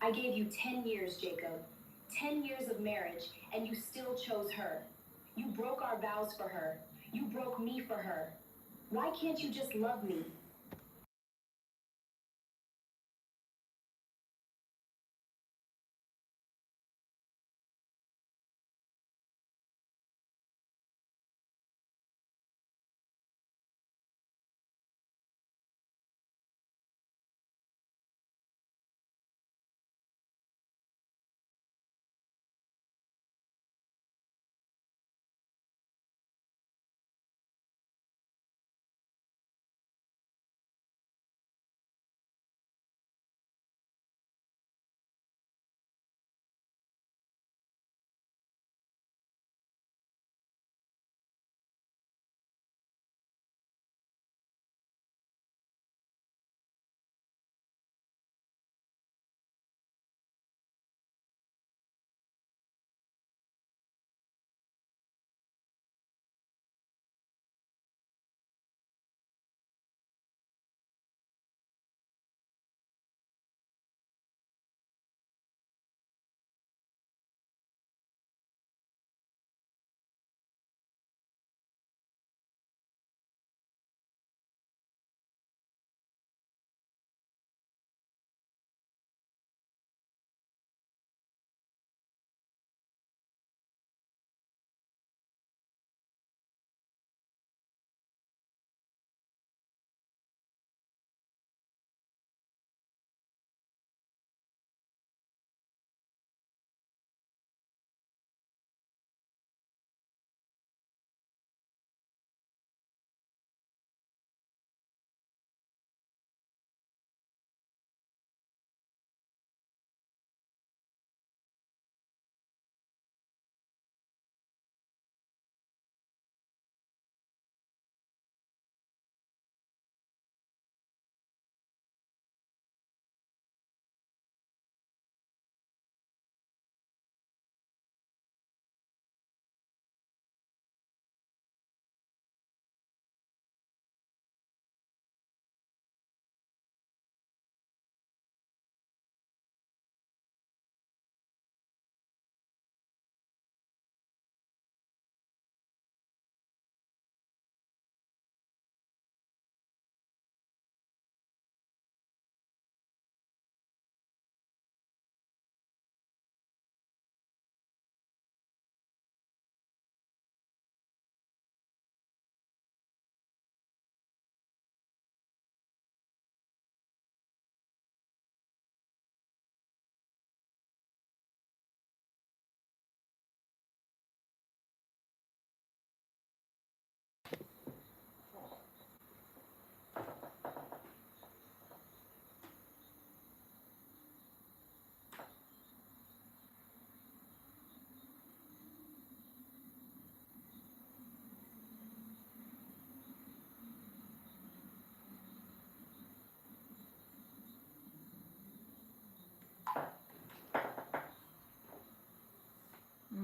I gave you 10 years, Jacob. 10 years of marriage, and you still chose her. You broke our vows for her. You broke me for her. Why can't you just love me?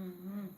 Mm-hmm.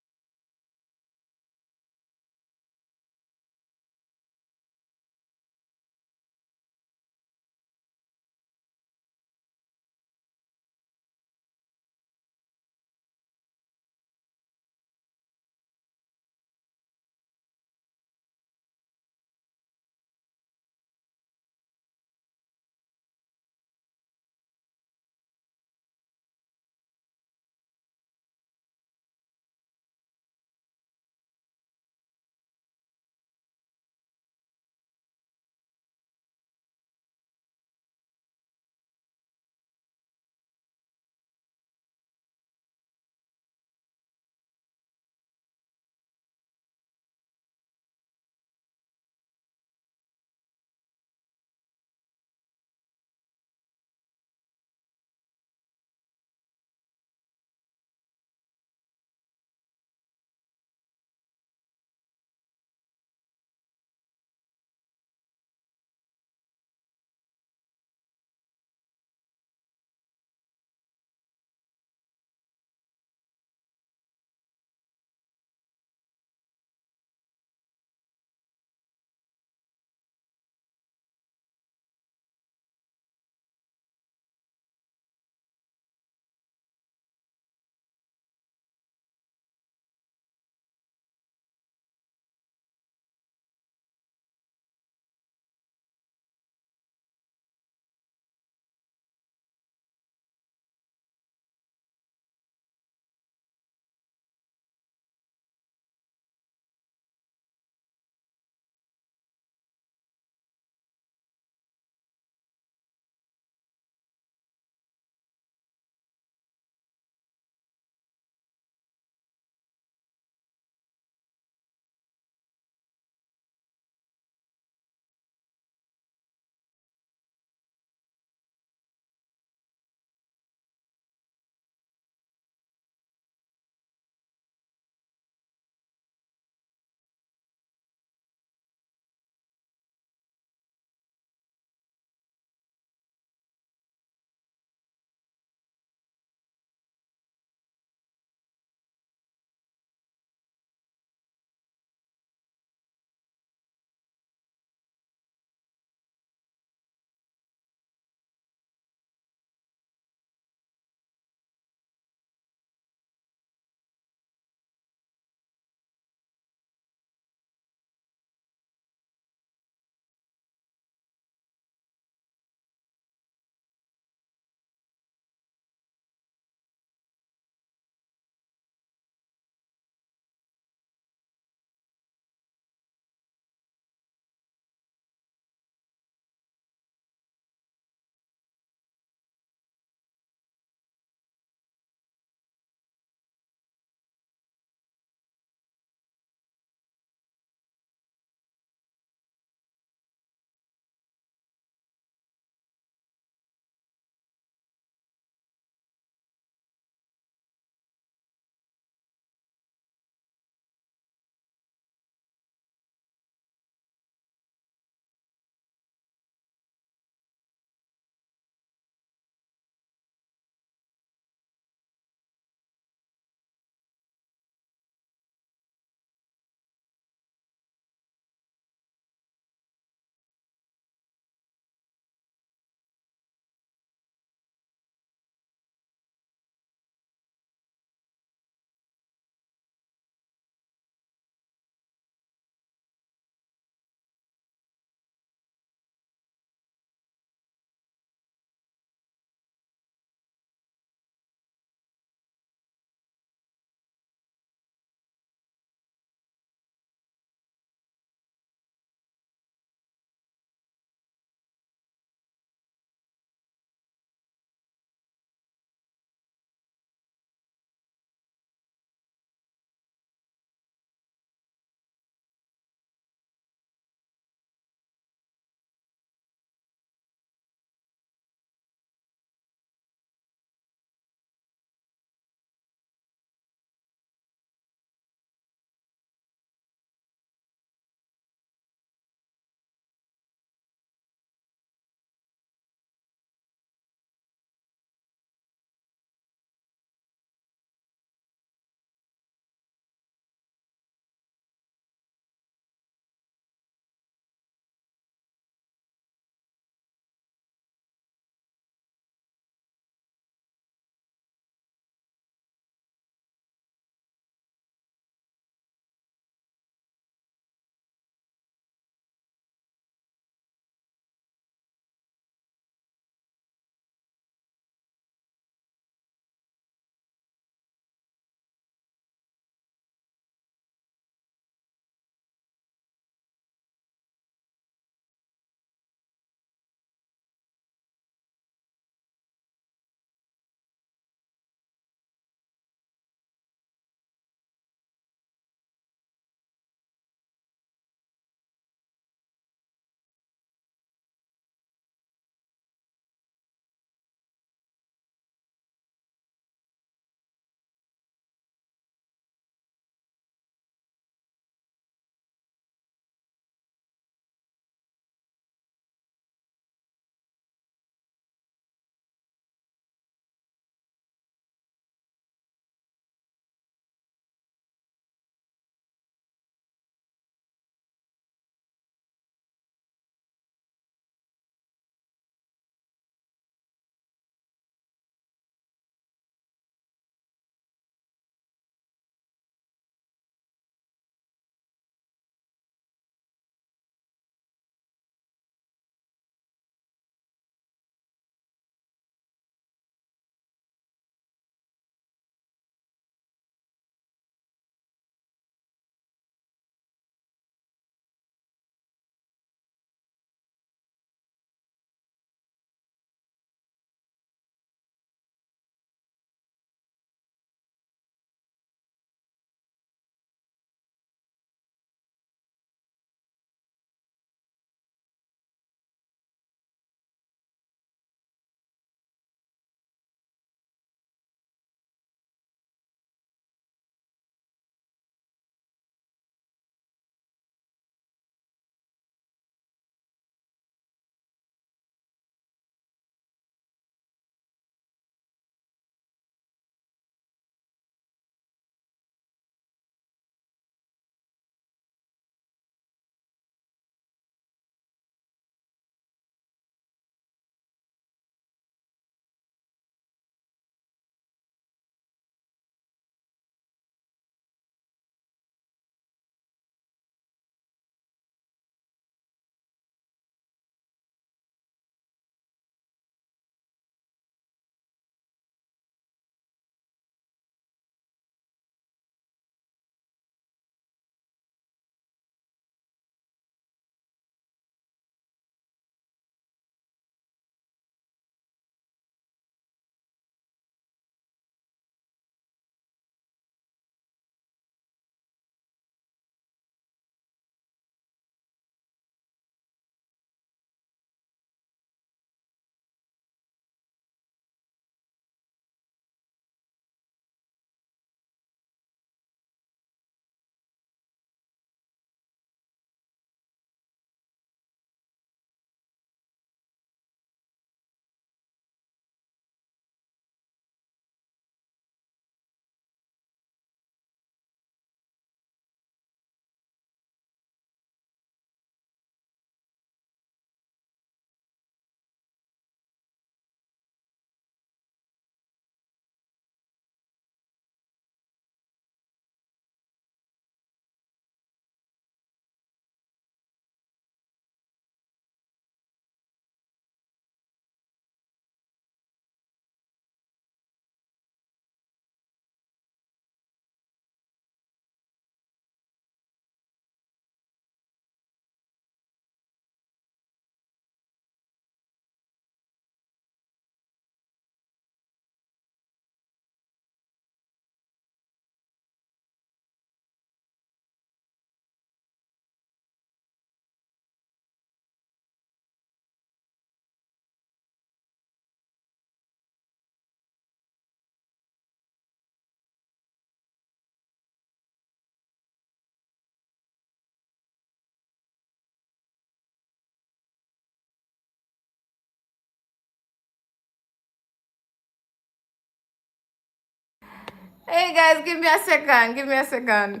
Hey guys, give me a second. Give me a second.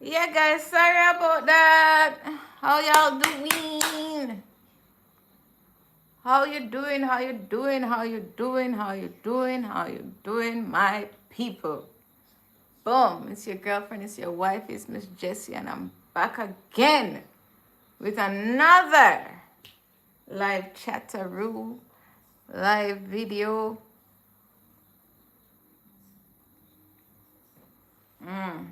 Yeah, guys, sorry about that. How y'all doing? How you doing? How you doing? How you doing? How you doing? How you doing, my people? Boom! It's your girlfriend. It's your wife. It's Miss Jessie, and I'm back again with another live chatteroo, live video. Mm.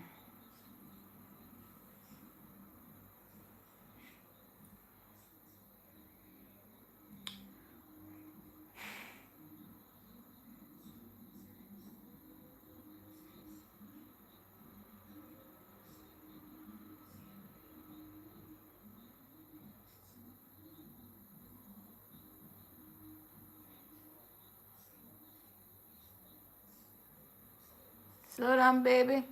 Slow down, baby.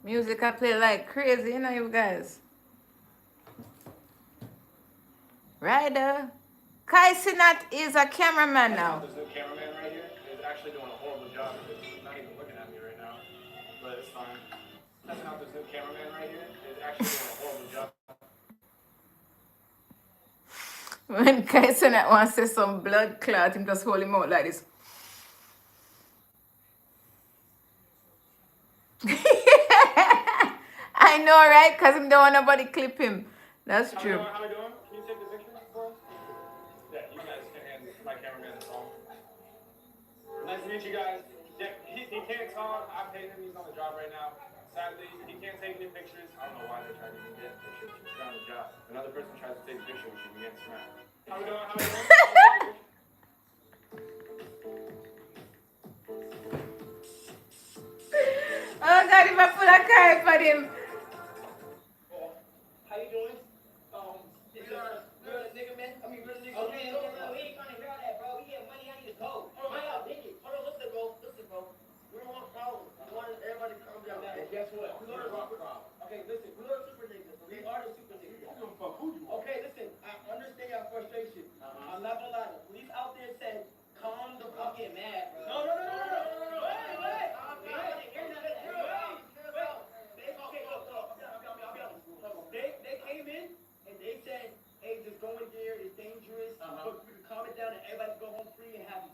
Music I play like crazy, you know, you guys. Ryder. Kai Sinat is a cameraman now. This new cameraman right here is actually doing a horrible job. It's not even looking at me right now, but it's fine. Testing out this new cameraman right here is actually doing a horrible job. When Kai Sinat wants to say some blood clot, him just hold him out like this. I know, right? Because him don't want nobody clip him. That's true. How we doing? Can you take the picture for us? Yeah, you guys can hand my cameraman the phone. Nice to meet you guys. Yeah, he can't talk. I paid him. He's on the job right now. Sadly, he can't take any pictures. I don't know why they tried to even get pictures. He's on the job. Another person tries to take a picture with you and get smacked. How we doing? How we doing? Oh God, if I put a car for him. How you doing? Is real nigga, man? I mean, real nigga. Okay, we ain't trying to hear all that, bro. We get money. I need to go. Mind y'all business. Hold on, listen, bro. We don't want problems. We want everybody to calm down. And guess what? We are the super problem. Okay, listen. We are the super niggas. We are the super niggas. I don't give a fuck who you are. Okay, listen. I understand your frustration. I'm not gonna lie. The police out there said, calm the fuck get mad, bro. No. Wait. I'm not gonna hear none of that. Wait. Okay, look. I'll be honest. They came in and they said, hey, just go in there. It's dangerous. But we can calm it down and everybody can go home free and happy.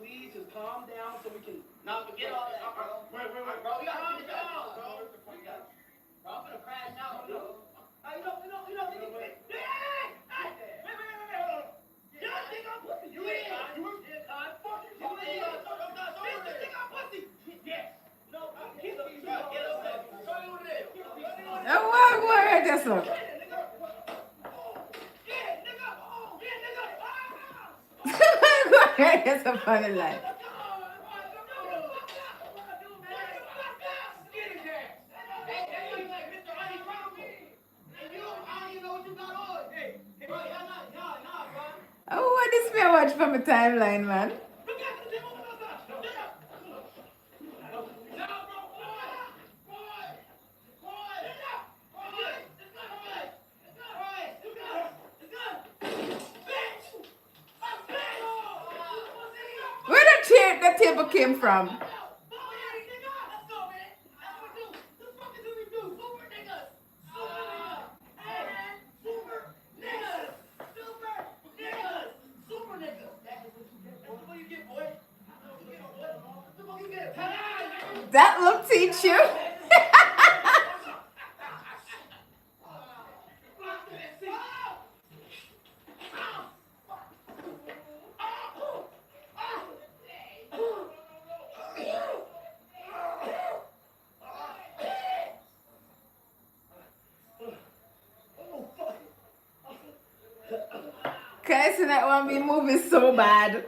Please, just calm down so we can. Nah, forget all that, bro. Wait, bro. We gotta calm down, bro. Bro, I'm gonna crash out, bro. You know, nigga. Wait, hold on. You think I'm pussy? You is. You is. Fuck you. You is. You think I'm pussy? Yes. No, get over there. Show you what it is. Oh, what this one? It's a funny line. Oh, what this me watch from a timeline, man? Where the table came from? That will teach you. Guys, that one be moving so bad.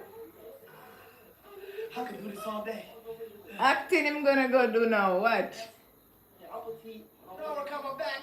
I could do this all day. Acting him gonna go do now. Watch. No, we're coming back.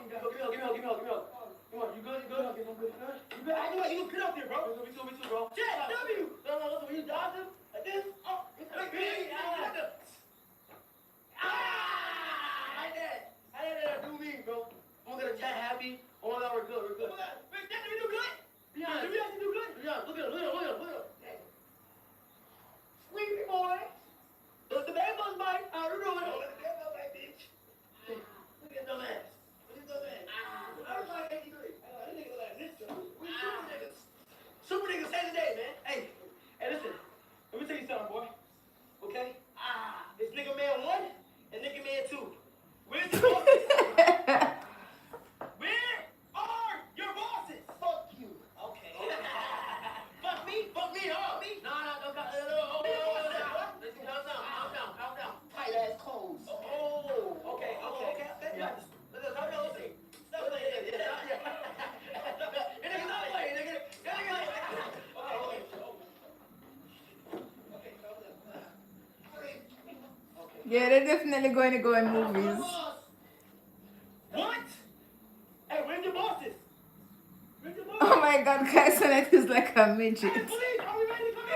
Come on, you good? You good? I'm good. You good? I know you look good out there, bro. Me too, bro. Jess, W! No, listen, when you dodge him, like this, like this, I did do me, bro. I'm gonna chat happy. Oh my God, we're good. Oh my God. Wait, did we do good? Be honest. Did we actually do good? Be honest. Look at him. Sweetie boy. Look, the bad buzz bite. How you doing? Oh, the bad buzz bite, bitch. Look at dumb ass. Look at dumb ass. I was like 83. This nigga like this, Joe. We super niggas. Super niggas say today, man. Hey, listen. Let me tell you something, boy. Okay? It's nigga man 1 and nigga man 2. Where's your bosses? Where are your bosses? Fuck you. Okay. Fuck me? Fuck me, huh? Me? No. Listen, calm down. Tight ass clothes. Oh, okay. You got this. Listen. Stop playing. Nigga, stop playing, nigga. Yeah, they're definitely going to go in movies. What? Hey, where's your bosses? Oh my God, Kaisonet is like a midget. Hey, police, are we ready to come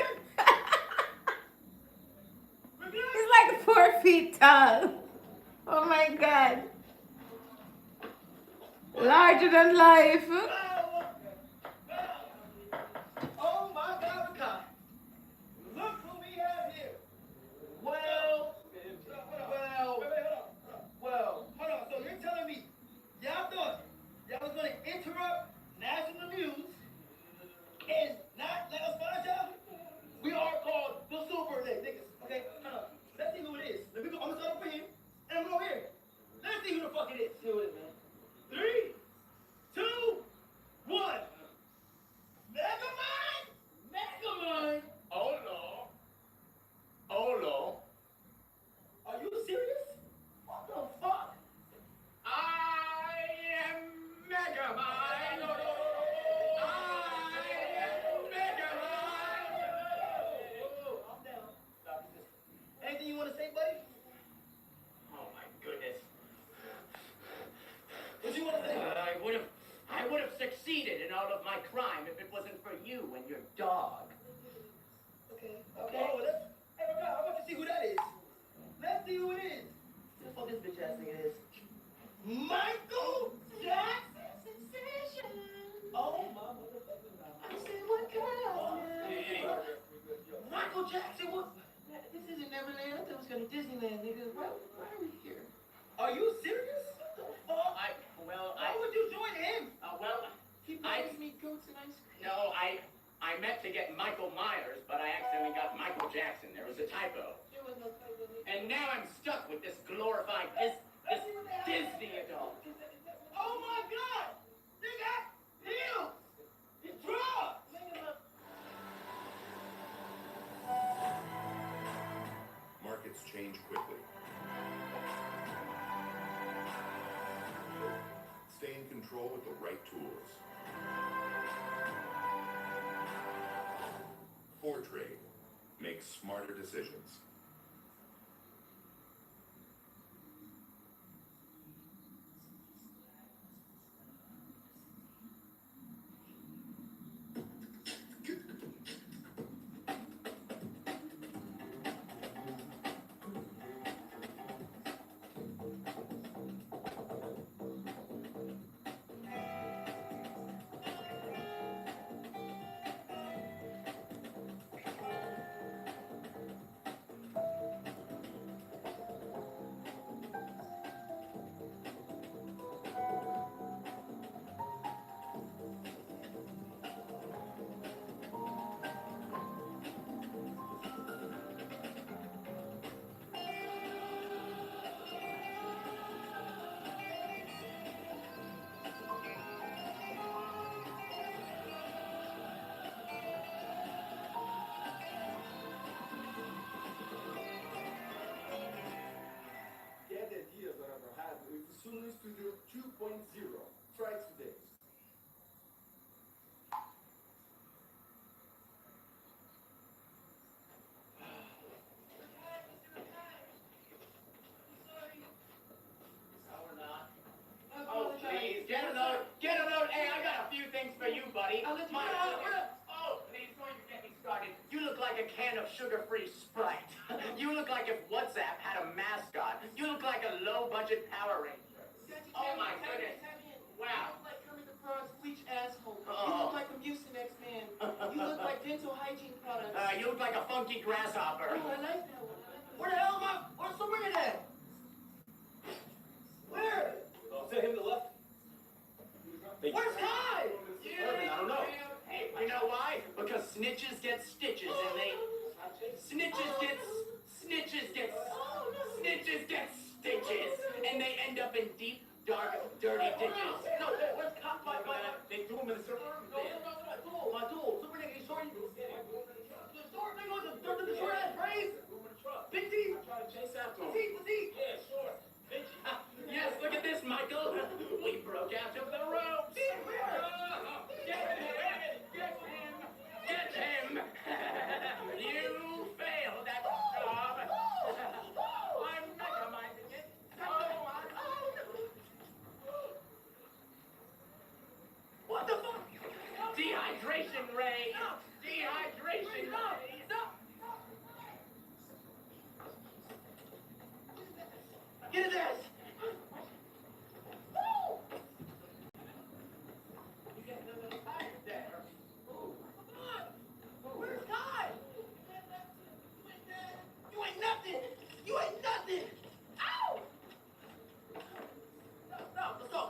in? He's like 4 feet tall. Oh my God. Larger than life. Oh my God, Rakai. Look who we have here. Well, hold on. So you're telling me y'all thought y'all was going to interrupt national news and not let us find y'all? We are called the Super Niggas. Okay? Hold on. Let's see who it is. I'm going to start over here and I'm going to go here. Let's see who the fuck it is. See who it is, man. 3, 2, 1. Megamind! Oh no. Are you serious? What the fuck? I am Megamind! No. I am Megamind! I'm down. Stop resisting. Anything you want to say, buddy? Oh my goodness. What you want to say? I would have succeeded in all of my crime if it wasn't for you and your dog. Okay. Oh, hey, Rakai, how about you see who that is? Let's see who it is. Who the fuck this bitch ass nigga is? Michael Jackson sensation. Oh my motherfucking God. I said, what kind? Michael Jackson, what? This isn't Neverland. I thought it was going to Disneyland, nigga. Why are we here? Are you serious? What the fuck? Why would you join him? He brings me goats and ice cream. No, I meant to get Michael Myers, but I accidentally got Michael Jackson. There was a typo. There was no typo. And now I'm stuck with this glorified Disney adult. Oh my God! Nigga, heal! It's drugs! Markets change quickly. Stay in control with the right tools. Trade. Make smarter decisions. Studio 2.0. Try today. Oh, please. few things for you, buddy. Oh, please don't even get me started. You look like a can of sugar-free Sprite. You look like if WhatsApp had a mascot. You look like a low-budget Power Ranger. Oh my goodness. Wow. You look like Kermit the Frog's bleach asshole. You look like a Mucinex man. You look like dental hygiene products. You look like a funky grasshopper. Oh, I like that one. Where the hell am I? Where's Sabrina at? Where? Oh, to him to the left. Where's Kai? I don't know. Hey, you know why? Because snitches get stitches, and they... Snitches get stitches, and they end up in deep, dark, dirty ditches. No, where's Kai? They threw him in the river. My tool. Super nigga, sorry. The short thing was the short ass braids. Big T. Try to chase after him. Petite. Yeah, sure. Yes, look at this, Michael. We broke out of the ropes. Get him. You failed that job. I'm recommending it. What the fuck? Dehydration ray. Dehydration ray. Get his ass. You get a little tired there. Where's Kai? You ain't nothing. You ain't nothing. Ow! Stop. Let's talk.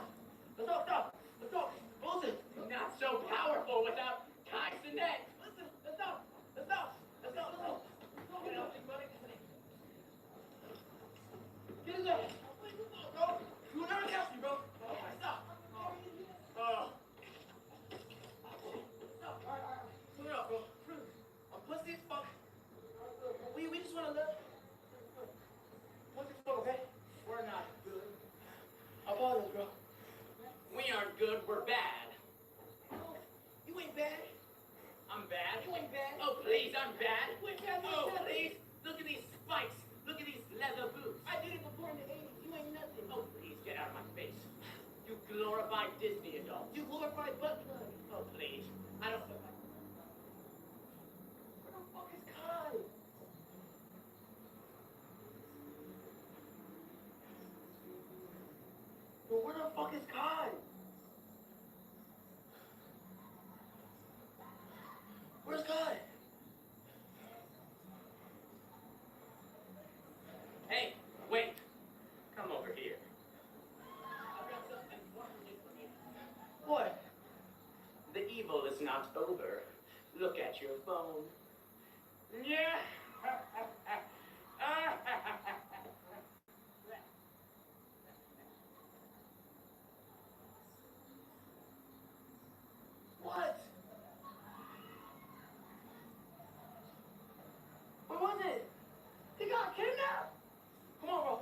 Listen. Not so powerful without Kai Sinet. Listen. Let's go. Get up, big buddy. Get in there. Bro. You will never catch me, bro. Stop. Stop. All right. Put it up, bro. I'm pussy as fuck. We just want to live. Pussy as fuck, okay? We're not good. I apologize, bro. We aren't good, we're bad. No, you ain't bad. I'm bad. You ain't bad. Oh, please, I'm bad. You ain't bad. Oh, please. Look at these spikes. Look at these leather boots. I did it before in the 80s. You ain't nothing. Oh, please, get out of my face. You glorified Disney adult. You glorified butt plug. Oh, please. I don't feel like... Where the fuck is Kai? Well, where the fuck is Kai? Where's Kai? Hey, wait. Come over here. I've got something wonderful for you. What? The evil is not over. Look at your phone. Yeah. What? What was it? He got kidnapped? Come on, bro.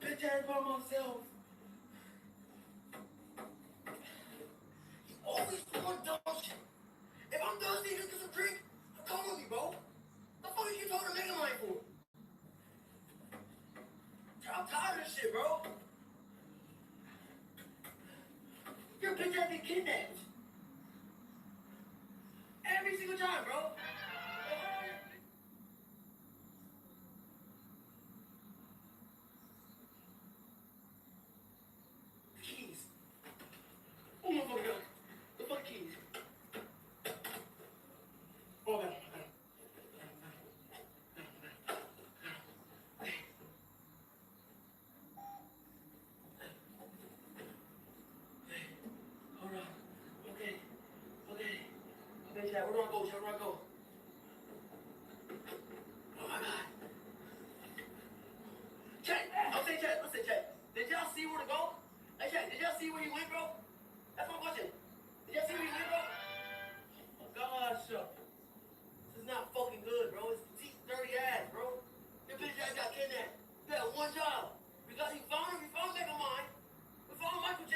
Bitch ass by myself. You always doing dumb shit. If I'm thirsty, just get some drink. Come with me, bro. The fuck you keep holding nigga line for? I'm tired of this shit, bro. Your bitch ass get kidnapped. Every single time, bro. Keys. Oh my fucking god. The fuck keys? Oh, man. Hold on. Okay, Chad, where do I go? Oh my god. Chad, listen, Chad. Did y'all see where to go? Hey, Chad, did y'all see where you went, bro? That's my question. Did y'all see where you went, bro? Oh gosh, this is not fucking good, bro. It's petite, dirty ass, bro. Your bitch ass got kidnapped. You had one job. We found him back on mine. We found Michael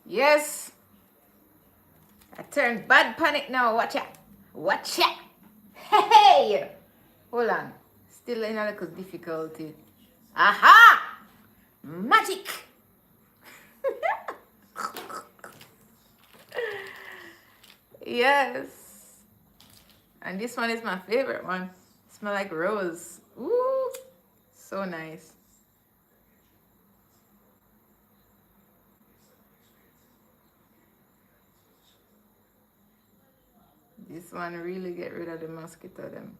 Yes. I turned bad panic now. Watch out. Watch out. Hey! Hold on. Still in a little difficulty. Aha! Magic! Yes. And this one is my favorite one. Smell like rose. Ooh. So nice. This one really get rid of the mosquito them.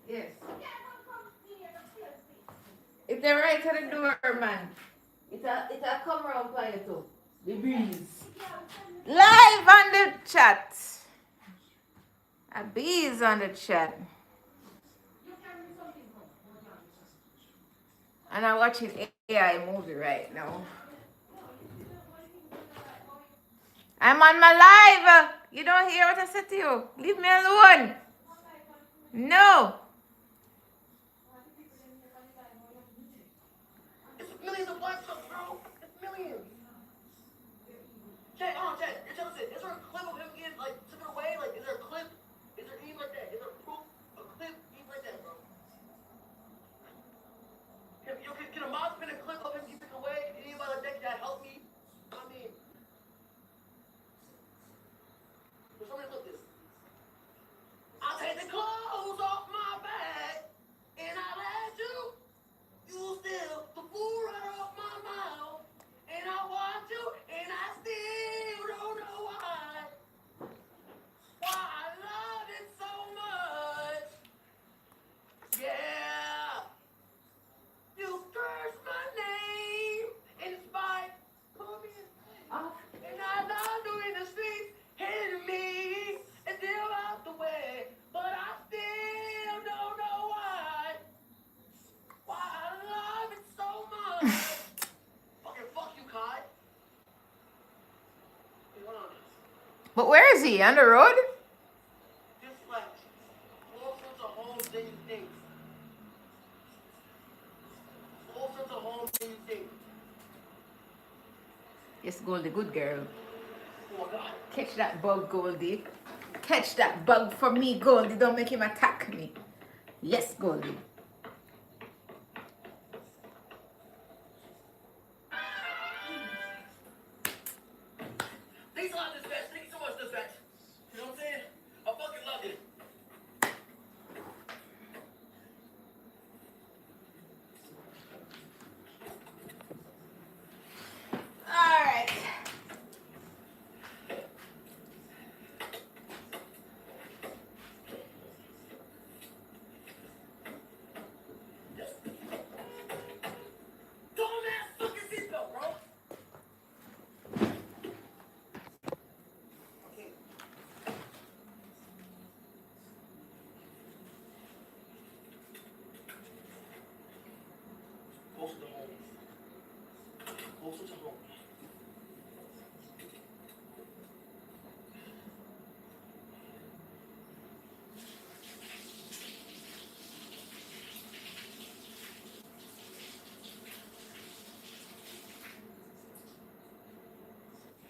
Yes. If they're right to the door, man. It'll come around by you too. The breeze. Live on the chat. A bees on the chat. And I'm watching AI movie right now. I'm on my live. You don't hear what I said to you. Leave me alone. No. It's millions of black subs, bro. It's millions. Jay, hold on, Jay. You're telling us, is there a clip of him getting, like, took it away? Like, is there a clip? Is there anything like that? Is there proof? A clip? Anything like that, bro? Can a mod spin a clip of him getting taken away? Anybody like that? Can that help me? I mean, there's somebody look this. I'll take the clothes off my back, and I'll let you. You steal the food right off my mouth, and I watch you, and I still don't know why. Why I love it so much. Yeah. You curse my name in spite of me. And I love you in the streets, hitting me and still out the way. But I still don't know why. Why I love it so much. Fucking fuck you, Kai. Hey, hold on. But where is he? On the road? This flex. All sorts of home things. All sorts of home things. Yes, Goldie, good girl. Oh my god. Catch that bug, Goldie. Catch that bug for me, Goldie. Don't make him attack me. Yes, Goldie. Thanks a lot, Dispatch. Thank you so much, Dispatch. You know what I'm saying? I fucking love it. All right. Dumbass fucking seatbelt, bro. Okay. Closer to home. Closer to home.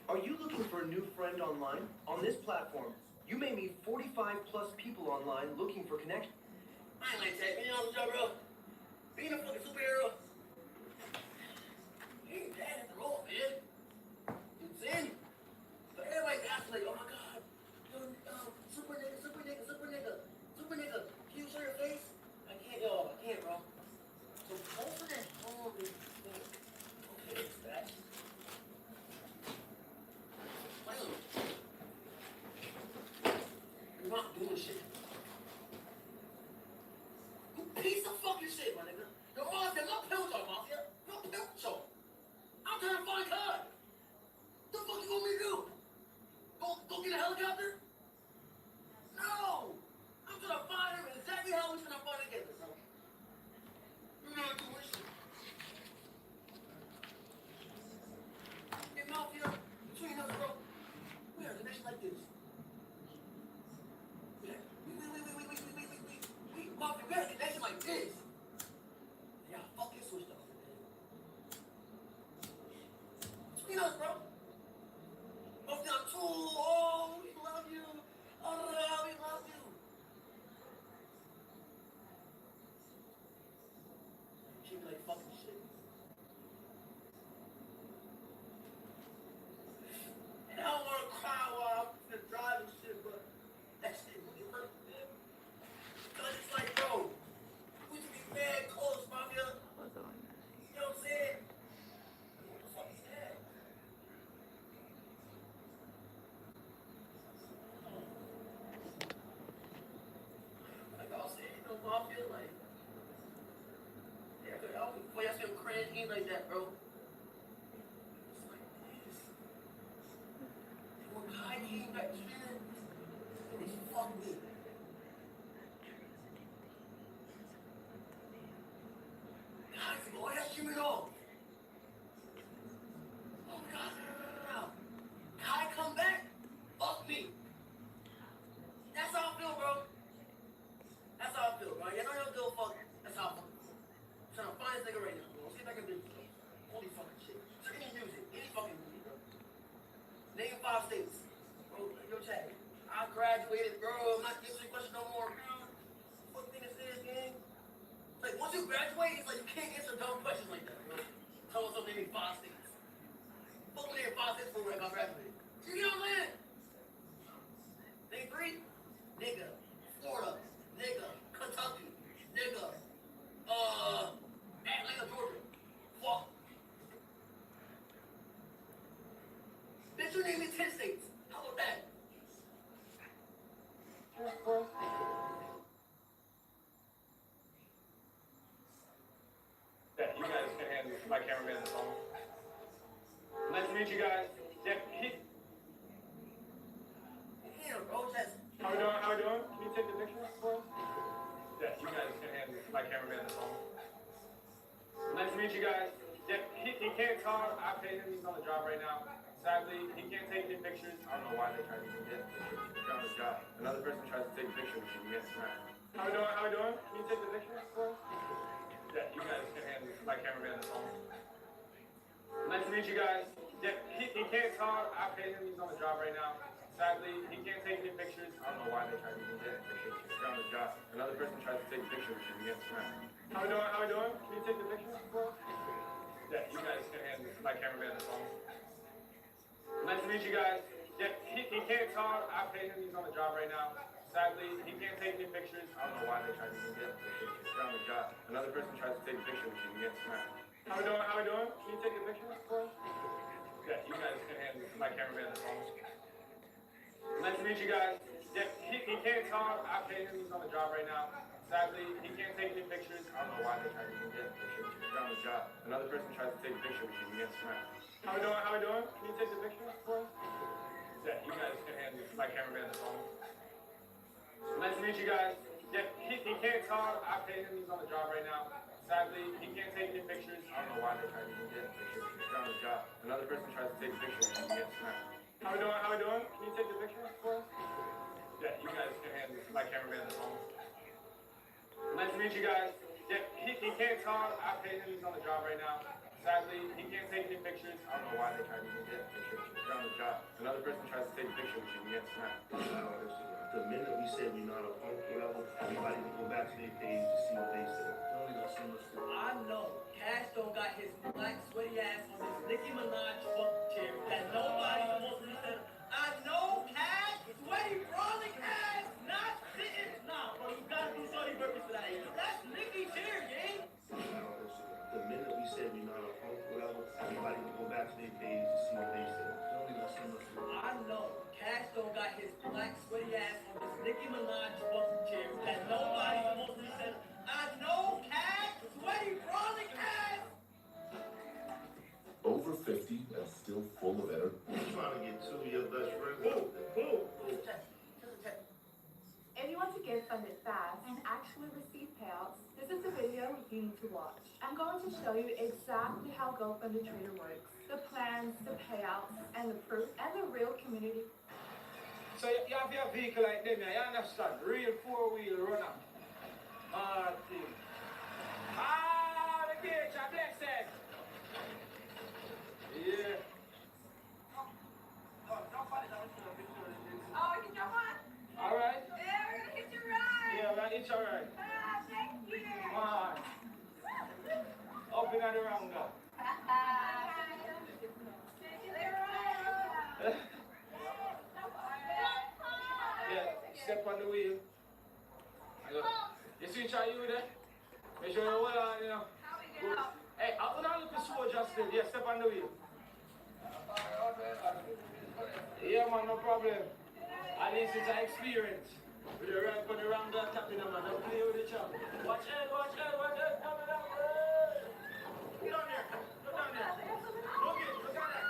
Are you looking for a new friend online? On this platform, you may meet 45 plus people online looking for connection. I ain't like that. You know what I'm saying, bro? Being a fucking superhero. He ain't bad at the role, man. It's in. But everybody's asking like, oh my god, yo, super nigga, super nigga, super nigga, super nigga. Can you show your face? I can't, yo, I can't, bro. So both of them, okay, it's that. You're not doing shit. You piece of fucking shit, my nigga. Yo, mafia, no pills on mafia. No pills on. I'm trying to find God. What the fuck you want me to do? Go get a helicopter? No! I'm gonna find him exactly how we're gonna find together, bro. You're not doing shit. Hey, mafia, between us, bro, we are a connection like this. Wait, mafia, we had a connection like this. Yeah, fucking switched up. Between us, bro. Mafia, I'm too. Oh, we love you. Oh, we love you. She be like fucking shit. And I don't want to cry while I'm driving shit, but that shit really hurt, man. Because it's like, bro, we should be mad close, mafia. What's on that? You know what I'm saying? What the fuck is that? Like I was saying, you know, mafia, like, yeah, I don't before y'all see him cringe, he ain't like that, bro. It's like this. And when Kai came back in, it was fuck me. Guys, boy, that shit went off. Oh my god, no. Kai come back, fuck me. That's how I feel, bro. That's how I feel, bro. You know you don't give a fuck. That's how I feel. I'm trying to find this nigga right now, bro. See if I can do this, bro. Holy fucking shit. So any music, any fucking music, bro. Name 5 states. Bro, yo, chat. I graduated, bro. I'm not answering your question no more, bro. What the thing is this, gang? Like, once you graduate, it's like you can't answer dumb questions like that, bro. Tell us something, name 5 states. Fuck me, name 5 states for when I graduated. You know what I'm saying? Name 3? Nigga. Florida. Nigga. Kentucky. Nigga. Atlanta, Georgia. Fuck. Bitch, you name me 10 states. How about that? Yeah, you guys can handle my cameraman on the phone. Nice to meet you guys. Yeah, Damn, bro, Jess. How we doing? How we doing? Can you take the picture for us? Yeah, you guys can handle my cameraman on the phone. Nice to meet you guys. Yeah, he can't talk. I paid him. He's on the job right now. Sadly, he can't take any pictures. I don't know why they tried to even get pictures. He's on his job. Another person tries to take a picture with you and gets smacked. How we doing? How we doing? Can you take the picture for us? Yeah, you guys can handle my cameraman on the phone. Nice to meet you guys. Yeah, he can't talk. I paid him. He's on the job right now. Sadly, he can't take any pictures. I don't know why they tried to even get pictures. He's on his job. Another person tries to take a picture with you and gets smacked. How we doing? How we doing? Can you take the picture for us? Yeah, you guys can handle my cameraman on the phone. Nice to meet you guys. Yeah, he can't talk. I paid him. He's on the job right now. Sadly, he can't take any pictures. I don't know why they tried to even get pictures. He's on the job. Another person tries to take a picture with you and gets smacked. How we doing? How we doing? Can you take a picture for us? Yeah, you guys can handle my cameraman on the phone. Nice to meet you guys. Yeah, he can't talk. I paid him. He's on the job right now. Sadly, he can't take any pictures. I don't know why they tried to even get pictures. He's on the job. Another person tries to take a picture with you and gets smacked. How we doing? How we doing? Can you take the picture for us? Yeah, you guys can handle my cameraman on the phone. Nice to meet you guys. Yeah, he can't talk. I paid him. He's on the job right now. Sadly, he can't take any pictures. I don't know why they tried to even get pictures. He's on his job. Another person tries to take a picture with you and gets smacked. How we doing? How we doing? Can you take the picture for us? Yeah, you guys can handle my cameraman on the phone. Nice to meet you guys. Yeah, he can't talk. I paid him. He's on the job right now. Sadly, he can't take any pictures. I don't know why they tried to even get pictures. You're on the job. Another person tries to take a picture with you and get snapped. The minute we say we're not a punk level, everybody can go back to their page to see what they said. I know Cash don't got his black sweaty ass on this Nicki Minaj fuck chair that nobody supposed to be sitting. I know Cash sweaty brolic ass not sitting. Nah, bro, you gotta do Shorty burpees for that. That's Nicki chair, gang. The minute we say we're not a punk level, everybody can go back to their page to see what they said. I know Cash don't got his black sweaty ass on this Nicki Minaj fuck chair that nobody supposed to be sitting. I know Cash sweaty brolic ass. Over 50 and still full of energy. You're trying to get two of your best friends. If you want to get funded fast and actually receive payouts, this is the video you need to watch. I'm going to show you exactly how GoFundMe Trader works, the plans, the payouts, and the proof, and the real community. So you have your vehicle like them, you understand? Real four-wheel runner. Thing. The gauge, I bless it. Yeah. Oh, I can jump on? All right. Yeah, we're gonna hit your ride. Yeah, man, it's all right. Thank you. Come on. Up in the rounder. Yeah, step on the wheel. You see each you there? Make sure you hold on, you know. Good. Hey, I'll look the sword just still. Yeah, step on the wheel. Yeah, man, no problem. At least it's an experience. With the right on the rounder, tapping them, man. Don't play with the champ. Watch out, watch out, watch out. Coming up. Get on there. Go down there. Look at that.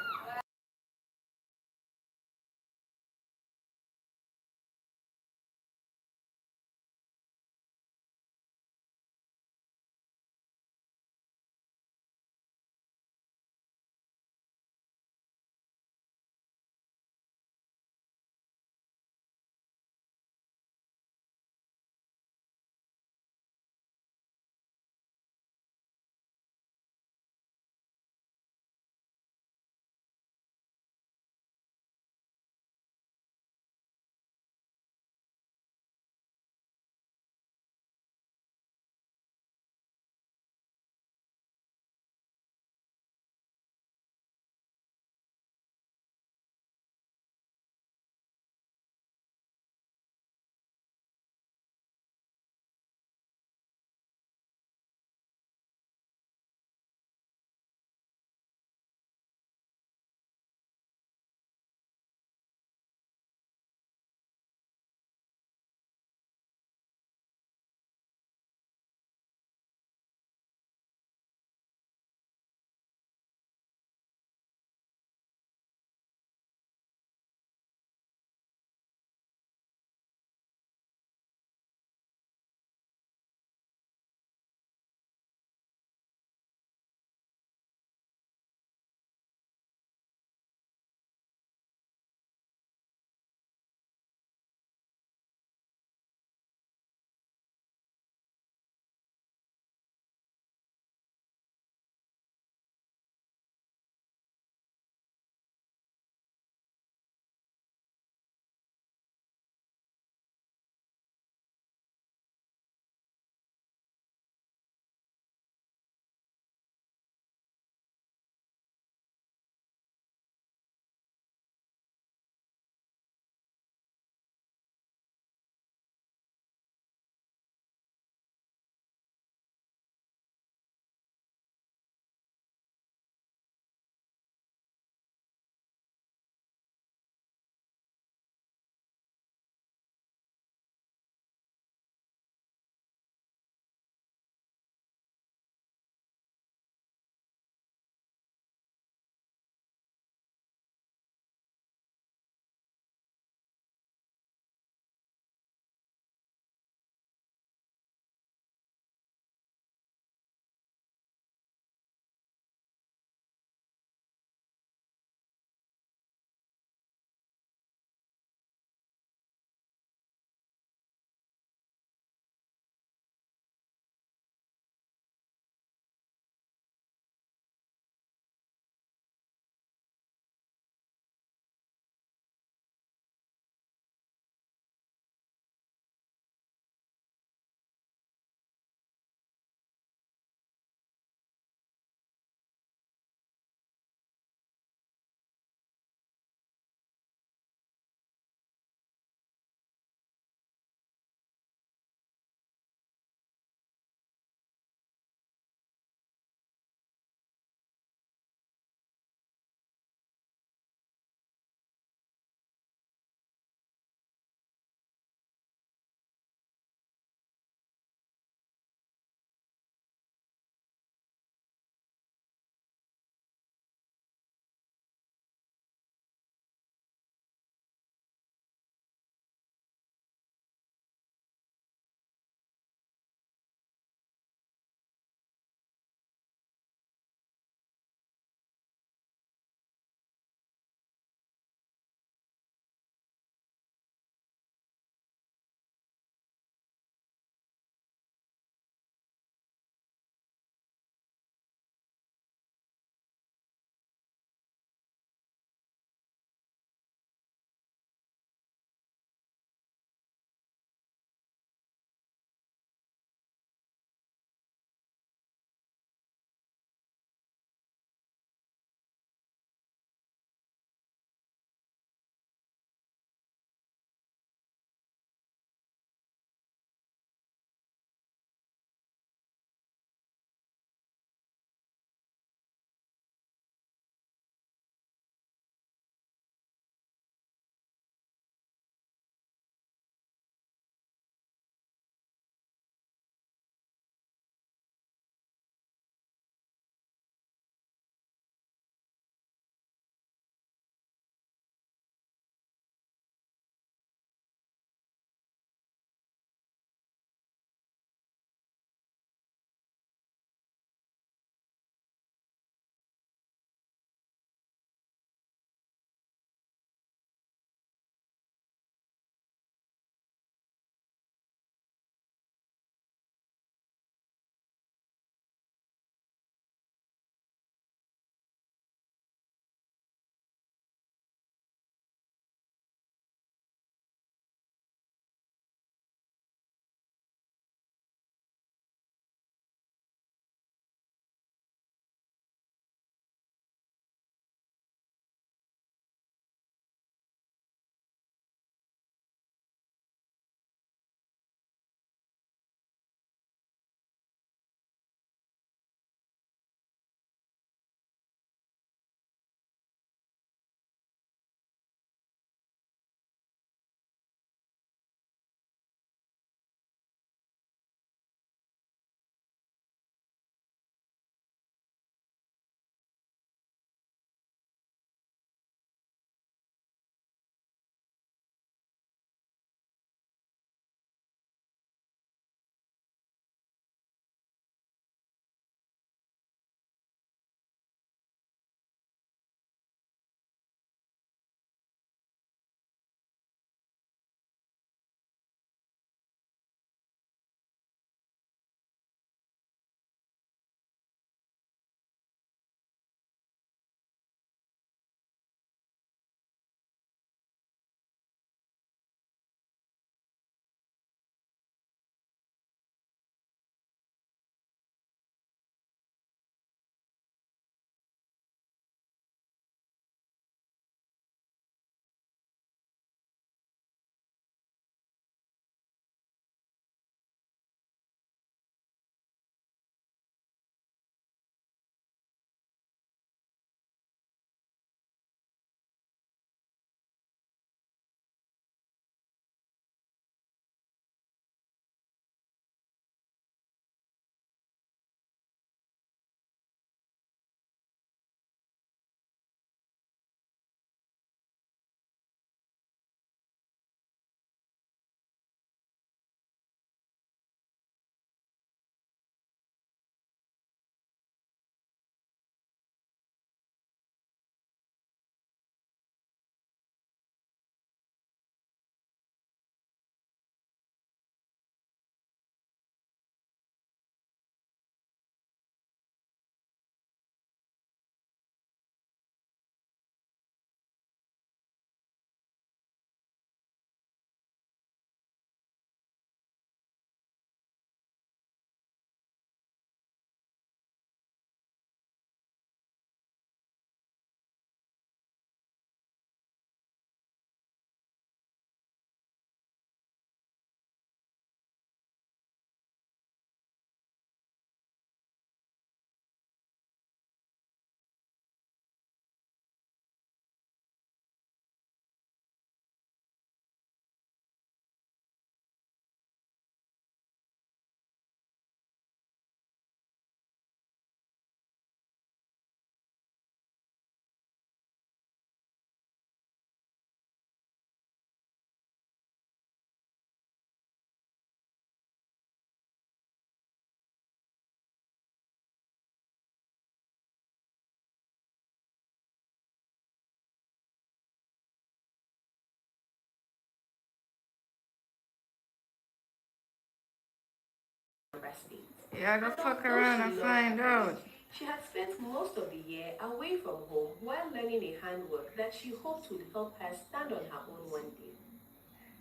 state. Yeah, go And fuck although around she and loved find her out. village, she had spent most of the year away from home while learning a handwork that she hoped would help her stand on her own one day.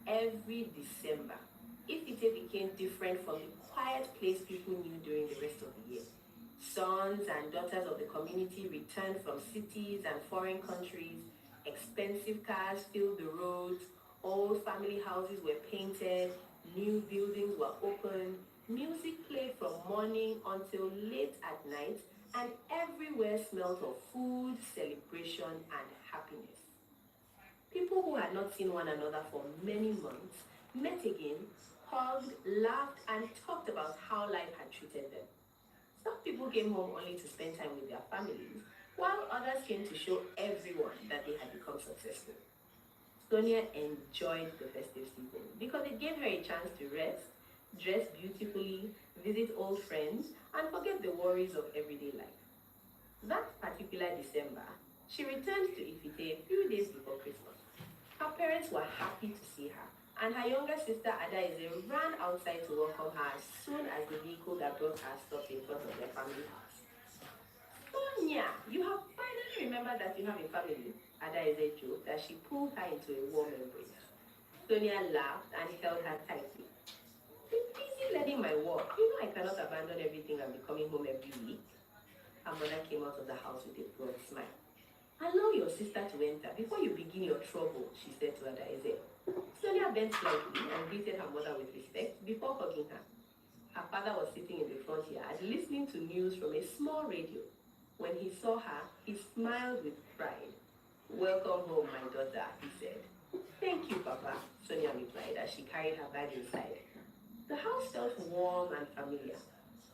Every December, Ifite became different from the quiet place people knew during the rest of the year. Sons and daughters of the community returned from cities and foreign countries. Expensive cars filled the roads. Old family houses were painted. New buildings were opened. Music played from morning until late at night, and everywhere smelled of food, celebration, and happiness. People who had not seen one another for many months met again, hugged, laughed, and talked about how life had treated them. Some people came home only to spend time with their families, while others came to show everyone that they had become successful. Sonia enjoyed the festive season because it gave her a chance to rest, dress beautifully, visit old friends, and forget the worries of everyday life. That particular December, she returned to Ifite a few days before Christmas. Her parents were happy to see her, and her younger sister Adaize ran outside to welcome her as soon as the vehicle that brought her stopped in front of their family house. Sonia, you have finally remembered that you have a family, Adaize joked as she pulled her into a warm embrace. Sonia laughed and held her tightly. Be busy learning my work. You know I cannot abandon everything and be coming home every week. Her mother came out of the house with a broad smile. Allow your sister to enter before you begin your trouble, she said to Adaize. Sonia bent slightly and greeted her mother with respect before hugging her. Her father was sitting in the front yard listening to news from a small radio. When he saw her, he smiled with pride. Welcome home, my daughter, he said. Thank you, Papa, Sonia replied as she carried her bag inside. The house felt warm and familiar.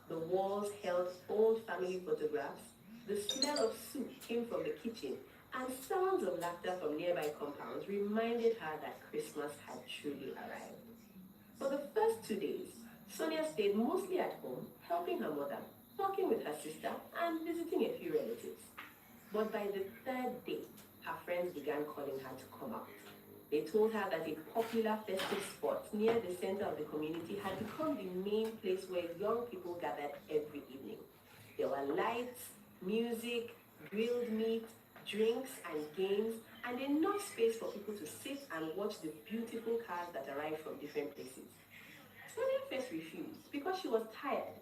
The walls held old family photographs. The smell of soup came from the kitchen, and sounds of laughter from nearby compounds reminded her that Christmas had truly arrived. For the first 2 days, Sonia stayed mostly at home, helping her mother, talking with her sister, and visiting a few relatives. But by the third day, her friends began calling her to come out. They told her that a popular festive spot near the center of the community had become the main place where young people gathered every evening. There were lights, music, grilled meat, drinks, and games, and enough space for people to sit and watch the beautiful cars that arrived from different places. Sonia first refused because she was tired,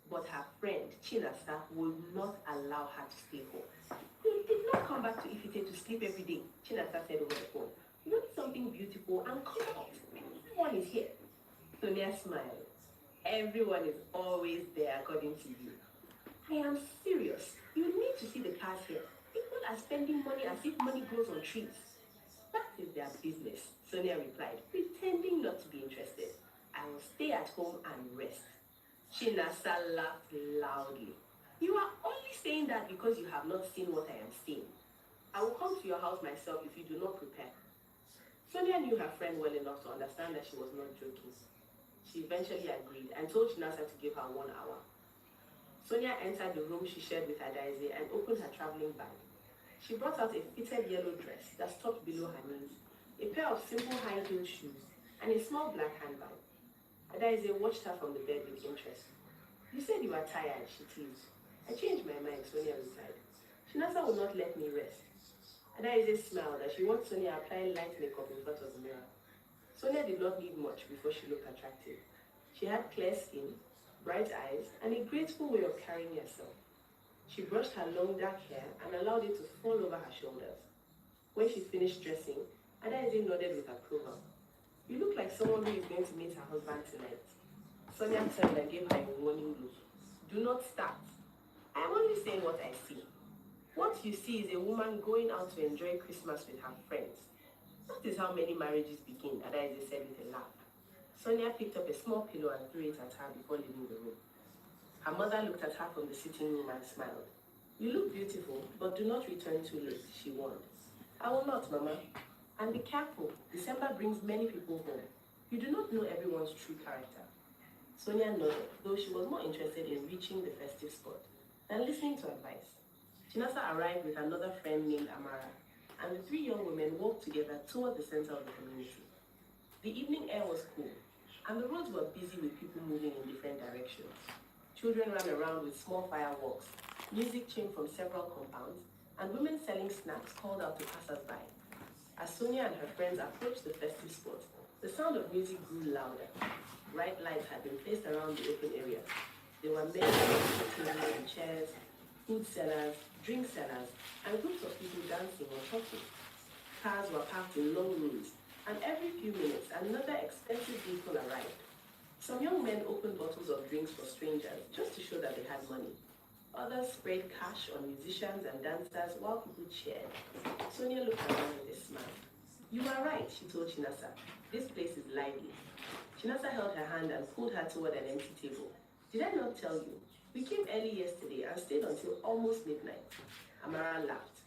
but her friend Chinasa would not allow her to stay home. You did not come back to Ifite to sleep every day, Chinasa said over the phone. You want something beautiful and comfort. Everyone is here. Sonia smiled. Everyone is always there according to you. I am serious. You need to see the cars here. People are spending money as if money grows on trees. That is their business, Sonia replied, pretending not to be interested. I will stay at home and rest. Chinasa laughed loudly. You are only saying that because you have not seen what I am seeing. I will come to your house myself if you do not prepare. Sonia knew her friend well enough to understand that she was not joking. She eventually agreed and told Chinasa to give her 1 hour. Sonia entered the room she shared with Adaize and opened her traveling bag. She brought out a fitted yellow dress that stopped below her knees, a pair of simple high-heeled shoes, and a small black handbag. Adaize watched her from the bed with interest. You said you were tired, she teased. I changed my mind, Sonia replied. Chinasa will not let me rest. Adaize smiled as she watched Sonia apply light makeup in front of the mirror. Sonia did not need much before she looked attractive. She had clear skin, bright eyes, and a graceful way of carrying herself. She brushed her long dark hair and allowed it to fall over her shoulders. When she finished dressing, Adaize nodded with approval. You look like someone who is going to meet her husband tonight. Sonia turned and gave her a warning look. Do not start. I am only saying what I see. What you see is a woman going out to enjoy Christmas with her friends. That is how many marriages begin, Adaize said with a laugh. Sonia picked up a small pillow and threw it at her before leaving the room. Her mother looked at her from the sitting room and smiled. You look beautiful, but do not return too late, she warned. I will not, Mama. And be careful, December brings many people home. You do not know everyone's true character. Sonia nodded, though she was more interested in reaching the festive spot than listening to advice. Chinasa arrived with another friend named Amara, and the three young women walked together toward the center of the community. The evening air was cool, and the roads were busy with people moving in different directions. Children ran around with small fireworks, music came from several compounds, and women selling snacks called out to passers-by. As Sonia and her friends approached the festive spot, the sound of music grew louder. Bright lights had been placed around the open area. There were many tables and chairs, food sellers, drink sellers, and groups of people dancing or talking. Cars were parked in long rows, and every few minutes another expensive vehicle arrived. Some young men opened bottles of drinks for strangers just to show that they had money. Others sprayed cash on musicians and dancers while people cheered. Sonia looked around with a smile. "You are right," she told Chinasa. "This place is lively." Chinasa held her hand and pulled her toward an empty table. "Did I not tell you? We came early yesterday and stayed until almost midnight." Amara laughed.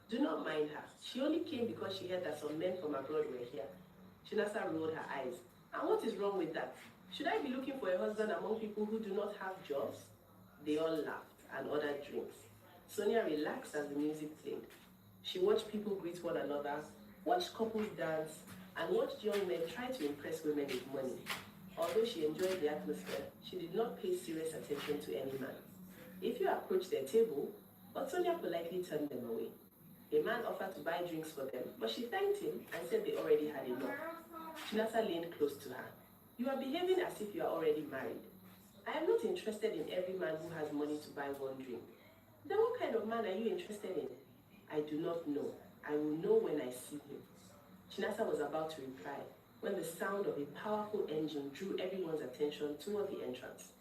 "Do not mind her. She only came because she heard that some men from abroad were here." Chinasa rolled her eyes. "And what is wrong with that? Should I be looking for a husband among people who do not have jobs?" They all laughed and ordered drinks. Sonia relaxed as the music played. She watched people greet one another, watched couples dance, and watched young men try to impress women with money. Although she enjoyed the atmosphere, she did not pay serious attention to any man. A few approached their table, but Sonia politely turned them away. A man offered to buy drinks for them, but she thanked him and said they already had enough. Chinasa leaned close to her. "You are behaving as if you are already married. I am not interested in every man who has money to buy one drink." "Then what kind of man are you interested in?" "I do not know. I will know when I see him." Chinasa was about to reply when the sound of a powerful engine drew everyone's attention toward the entrance.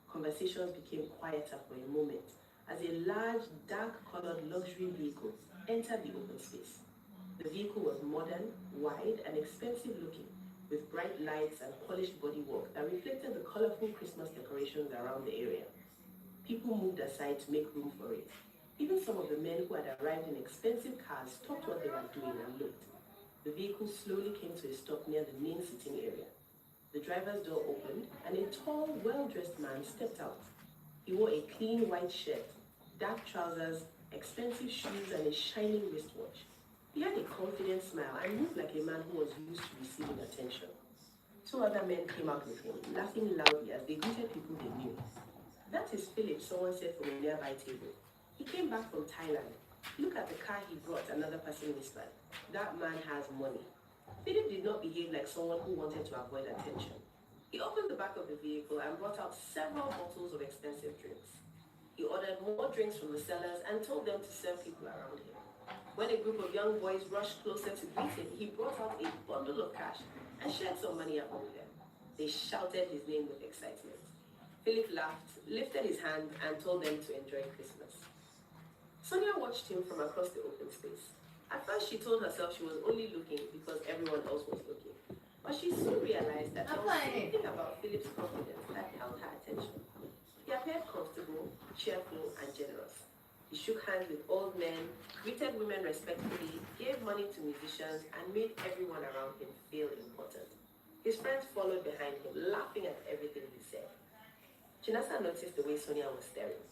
Conversations became quieter for a moment as a large, dark-colored luxury vehicle entered the open space. The vehicle was modern, wide, and expensive-looking, with bright lights and polished bodywork that reflected the colorful Christmas decorations around the area. People moved aside to make room for it. Even some of the men who had arrived in expensive cars stopped what they were doing and looked. The vehicle slowly came to a stop near the main sitting area. The driver's door opened, and a tall, well-dressed man stepped out. He wore a clean white shirt, dark trousers, expensive shoes, and a shining wristwatch. He had a confident smile and moved like a man who was used to receiving attention. Two other men came out with him, laughing loudly as they greeted people they knew. "That is Philip," someone said from a nearby table. "He came back from Thailand. Look at the car he brought," another person whispered. "That man has money." Philip did not behave like someone who wanted to avoid attention. He opened the back of the vehicle and brought out several bottles of expensive drinks. He ordered more drinks from the sellers and told them to serve people around him. When a group of young boys rushed closer to greet him, he brought out a bundle of cash and shared some money among them. They shouted his name with excitement. Philip laughed, lifted his hand, and told them to enjoy Christmas. Sonia watched him from across the open space. At first, she told herself she was only looking because everyone else was looking. But she soon realized that there was something about Philip's confidence that held her attention. He appeared comfortable, cheerful, and generous. He shook hands with old men, greeted women respectfully, gave money to musicians, and made everyone around him feel important. His friends followed behind him, laughing at everything he said. Chinasa noticed the way Sonia was staring.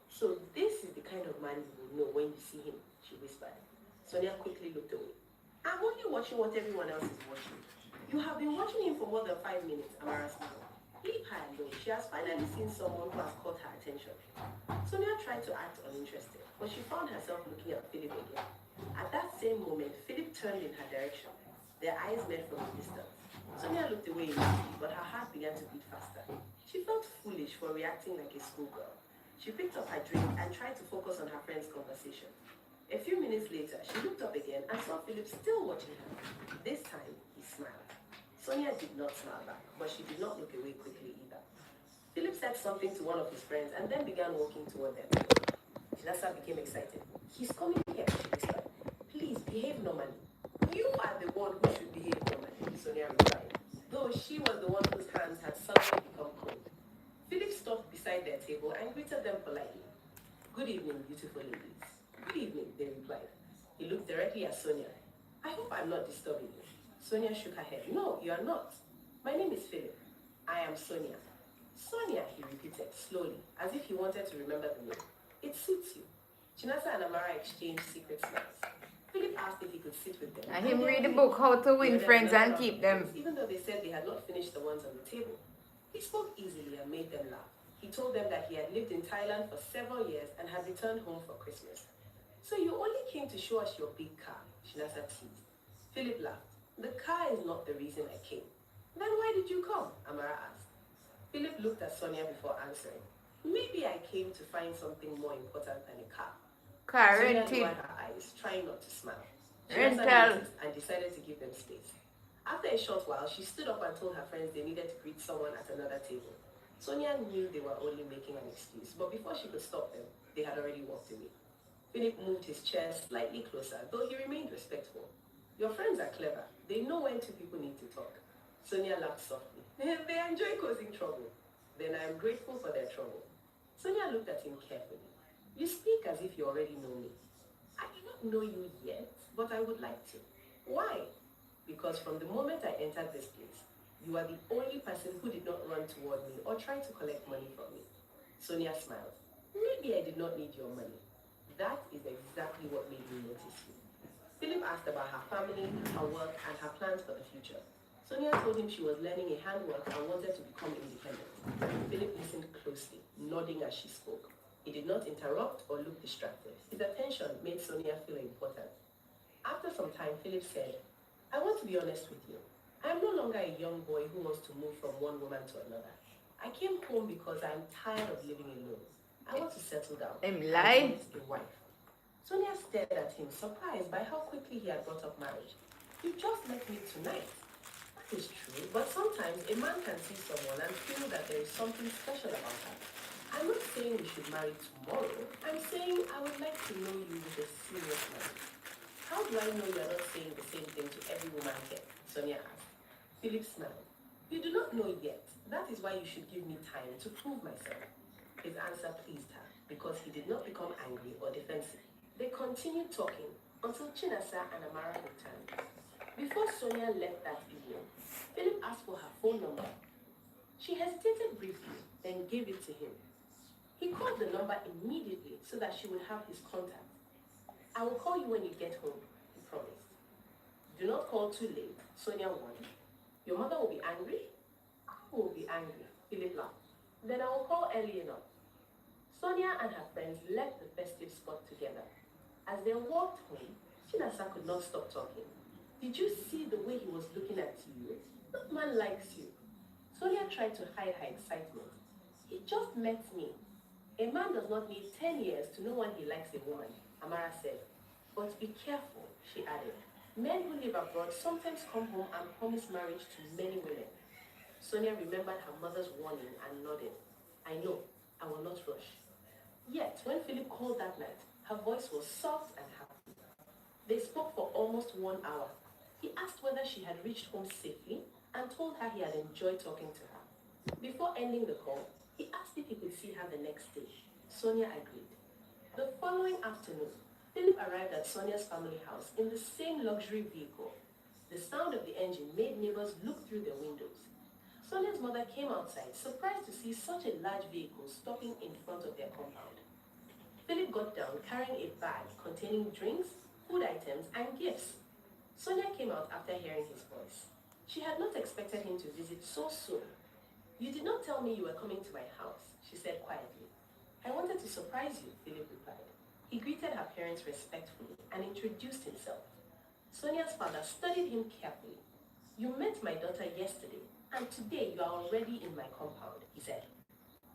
"So this is the kind of man you will know when you see him," she whispered. Sonia quickly looked away. "I'm only watching what everyone else is watching." "You have been watching him for more than 5 minutes," Amara smiled. "Leave her alone. She has finally seen someone who has caught her attention." Sonia tried to act uninterested, but she found herself looking at Philip again. At that same moment, Philip turned in her direction. Their eyes met from a distance. Sonia looked away immediately, but her heart began to beat faster. She felt foolish for reacting like a schoolgirl. She picked up her drink and tried to focus on her friend's conversation. A few minutes later, she looked up again and saw Philip still watching her. This time, he smiled. Sonia did not smile back, but she did not look away quickly either. Philip said something to one of his friends and then began walking toward them. Chinasa became excited. "He's coming here," she whispered. "Please behave normally." "You are the one who should behave normally," Sonia replied, though she was the one whose hands had suddenly become cold. Philip stopped beside their table and greeted them politely. "Good evening, beautiful ladies." "Good evening," they replied. He looked directly at Sonia. "I hope I'm not disturbing you." Sonia shook her head. "No, you are not. My name is Philip. I am Sonia." "Sonia," he repeated slowly, as if he wanted to remember the name. "It suits you." Chinasa and Amara exchanged secret smiles. Philip asked if he could sit with them. And him read the book How to Win Friends and Keep Them. Even though they said they had not finished the ones on the table. He spoke easily and made them laugh. He told them that he had lived in Thailand for several years and had returned home for Christmas. So you only came to show us your big car, Shinasa teased. Philip laughed. The car is not the reason I came. Then why did you come? Amara asked. Philip looked at Sonia before answering. Maybe I came to find something more important than a car. Sonia lowered her eyes, trying not to smile. Shinasa noticed and decided to give them space. After a short while, she stood up and told her friends they needed to greet someone at another table. Sonia knew they were only making an excuse, but before she could stop them, they had already walked away. Philip moved his chair slightly closer, though he remained respectful. Your friends are clever. They know when two people need to talk. Sonia laughed softly. They enjoy causing trouble. Then I am grateful for their trouble. Sonia looked at him carefully. You speak as if you already know me. I do not know you yet, but I would like to. Why? Because from the moment I entered this place, you are the only person who did not run toward me or try to collect money from me. Sonia smiled. Maybe I did not need your money. That is exactly what made me notice you. Philip asked about her family, her work, and her plans for the future. Sonia told him she was learning a handwork and wanted to become independent. Philip listened closely, nodding as she spoke. He did not interrupt or look distracted. His attention made Sonia feel important. After some time, Philip said, I want to be honest with you. I am no longer a young boy who wants to move from one woman to another. I came home because I am tired of living alone. I want to settle down. I want a wife. Sonia stared at him, surprised by how quickly he had brought up marriage. You just met me tonight. That is true, but sometimes a man can see someone and feel that there is something special about her. I'm not saying we should marry tomorrow. I'm saying I would like to know you with a serious marriage. How do I know you are not saying the same thing to every woman here? Sonia asked. Philip smiled. You do not know yet. That is why you should give me time to prove myself. His answer pleased her because he did not become angry or defensive. They continued talking until Chinasa and Amara returned. Before Sonia left that evening, Philip asked for her phone number. She hesitated briefly, then gave it to him. He called the number immediately so that she would have his contact. I will call you when you get home, he promised. Do not call too late, Sonia warned. Your mother will be angry? I will be angry, Philip laughed. Then I will call early enough. Sonia and her friends left the festive spot together. As they walked home, Chinasa could not stop talking. Did you see the way he was looking at you? That man likes you. Sonia tried to hide her excitement. He just met me. A man does not need 10 years to know when he likes a woman, Amara said. But be careful, she added. Men who live abroad sometimes come home and promise marriage to many women. Sonia remembered her mother's warning and nodded. I know, I will not rush. Yet, when Philip called that night, her voice was soft and happy. They spoke for almost 1 hour. He asked whether she had reached home safely and told her he had enjoyed talking to her. Before ending the call, he asked if he could see her the next day. Sonia agreed. The following afternoon, Philip arrived at Sonia's family house in the same luxury vehicle. The sound of the engine made neighbors look through their windows. Sonia's mother came outside, surprised to see such a large vehicle stopping in front of their compound. Philip got down carrying a bag containing drinks, food items, and gifts. Sonia came out after hearing his voice. She had not expected him to visit so soon. You did not tell me you were coming to my house, she said quietly. I wanted to surprise you, Philip replied. He greeted her parents respectfully and introduced himself. Sonia's father studied him carefully. You met my daughter yesterday, and today you are already in my compound, he said.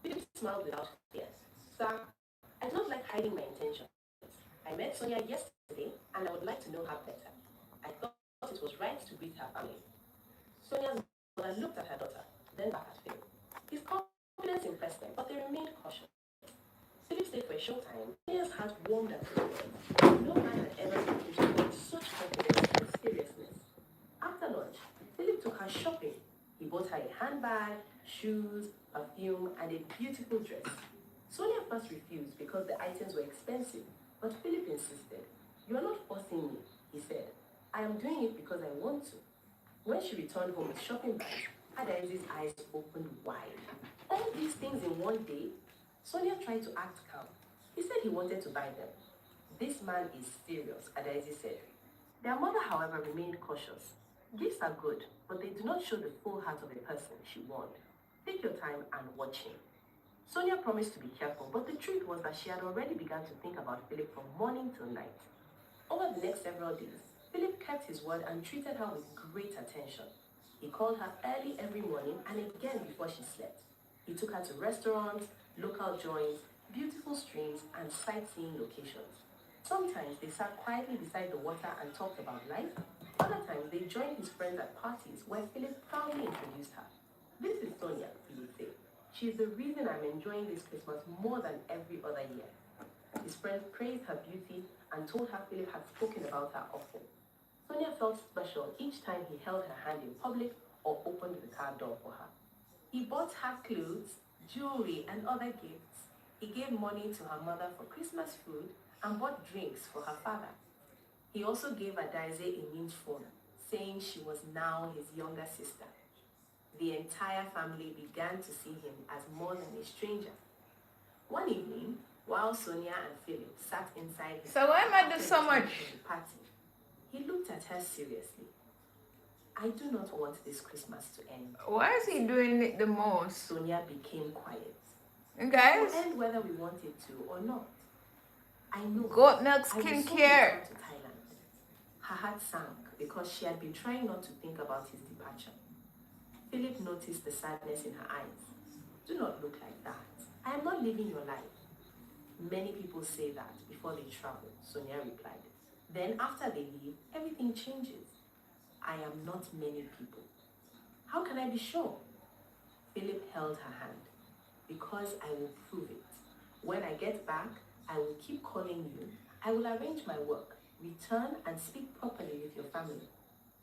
Philip smiled without fear. Sir, I do not like hiding my intentions. I met Sonia yesterday, and I would like to know her better. I thought it was right to greet her family. Sonia's mother looked at her daughter, then back at Philip. His confidence impressed them, but they remained cautious. Philip stayed for a short time. Sonia's heart warmed at his words. No man had ever spoken to her with such confidence and seriousness. After lunch, Philip took her shopping. He bought her a handbag, shoes, perfume, and a beautiful dress. Sonia first refused because the items were expensive, but Philip insisted. You are not forcing me, he said. I am doing it because I want to. When she returned home with shopping bags, Adaise's eyes opened wide. All these things in one day? Sonia tried to act calm. He said he wanted to buy them. This man is serious, Adaisi said. Their mother, however, remained cautious. Gifts are good, but they do not show the full heart of a person, she warned. Take your time and watch him. Sonia promised to be careful, but the truth was that she had already begun to think about Philip from morning till night. Over the next several days, Philip kept his word and treated her with great attention. He called her early every morning and again before she slept. He took her to restaurants, local joints, beautiful streams, and sightseeing locations. Sometimes they sat quietly beside the water and talked about life. Other times they joined his friends at parties where Philip proudly introduced her. This is Sonia, he would say. She is the reason I'm enjoying this Christmas more than every other year. His friends praised her beauty and told her Philip had spoken about her often. Sonia felt special each time he held her hand in public or opened the car door for her. He bought her clothes, jewelry, and other gifts. He gave money to her mother for Christmas food and bought drinks for her father. He also gave Adaise a mint phone, saying she was now his younger sister. The entire family began to see him as more than a stranger. One evening, while Sonia and Philip sat inside his So why am I after do so the much? party, he looked at her seriously. I do not want this Christmas to end. Why is he doing it the most? Sonia became quiet. Guys? It will end whether we want it to or not. I know. Goat milk I will soon skincare. return to Thailand. Her heart sank because she had been trying not to think about his departure. Philip noticed the sadness in her eyes. Do not look like that. I am not living your life. Many people say that before they travel, Sonia replied. Then after they leave, everything changes. I am not many people. How can I be sure? Philip held her hand. Because I will prove it. When I get back, I will keep calling you. I will arrange my work, return and speak properly with your family.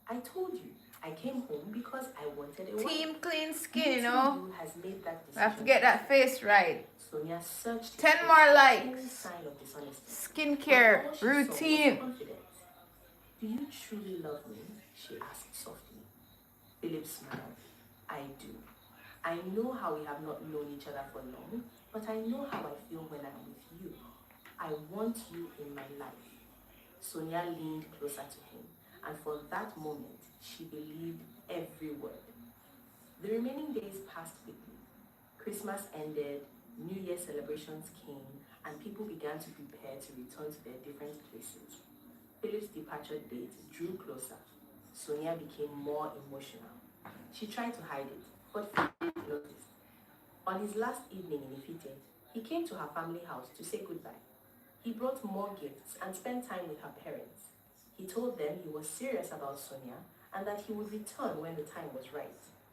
I told you, I came home because I wanted a wife. Team clean skin, you know. Has made that I have to get that face right. Sonia searched 10 more likes. sign of dishonesty. Skincare All she routine. saw was confidence. Do you truly love me? She asked softly. Philip smiled. I do. I know how we have not known each other for long, but I know how I feel when I'm with you. I want you in my life. Sonia leaned closer to him, and for that moment, she believed every word. The remaining days passed quickly. Christmas ended, New Year celebrations came, and people began to prepare to return to their different places. Philip's departure date drew closer. Sonia became more emotional. She tried to hide it, but Philip noticed. On his last evening in Ifite, he came to her family house to say goodbye. He brought more gifts and spent time with her parents. He told them he was serious about Sonia and that he would return when the time was right.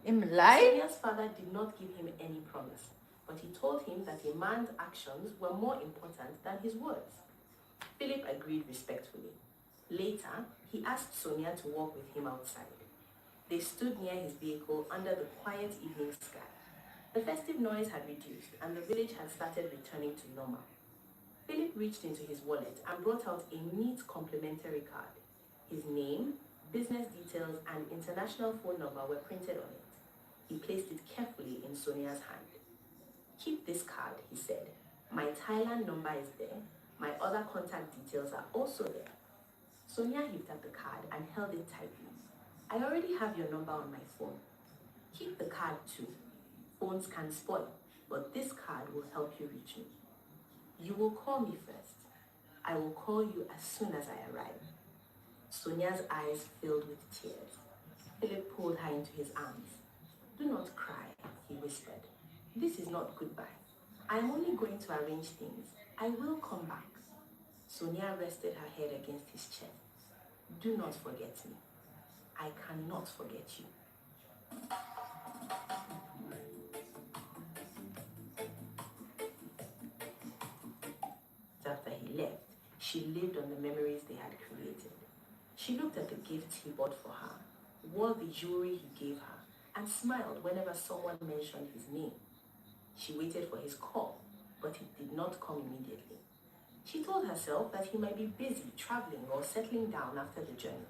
Sonia's father did not give him any promise, but he told him that a man's actions were more important than his words. Philip agreed respectfully. Later, he asked Sonia to walk with him outside. They stood near his vehicle under the quiet evening sky. The festive noise had reduced and the village had started returning to normal. Philip reached into his wallet and brought out a neat complimentary card. His name, business details, and international phone number were printed on it. He placed it carefully in Sonia's hand. Keep this card, he said. My Thailand number is there. My other contact details are also there. Sonia heaved up the card and held it tightly. I already have your number on my phone. Keep the card too. Phones can spoil, but this card will help you reach me. You will call me first. I will call you as soon as I arrive. Sonia's eyes filled with tears. Philip pulled her into his arms. Do not cry, he whispered. This is not goodbye. I am only going to arrange things. I will come back. Sonia rested her head against his chest. Do not forget me. I cannot forget you. After he left, she lived on the memories they had created. She looked at the gifts he bought for her, wore the jewelry he gave her, and smiled whenever someone mentioned his name. She waited for his call, but it did not come immediately. She told herself that he might be busy traveling or settling down after the journey.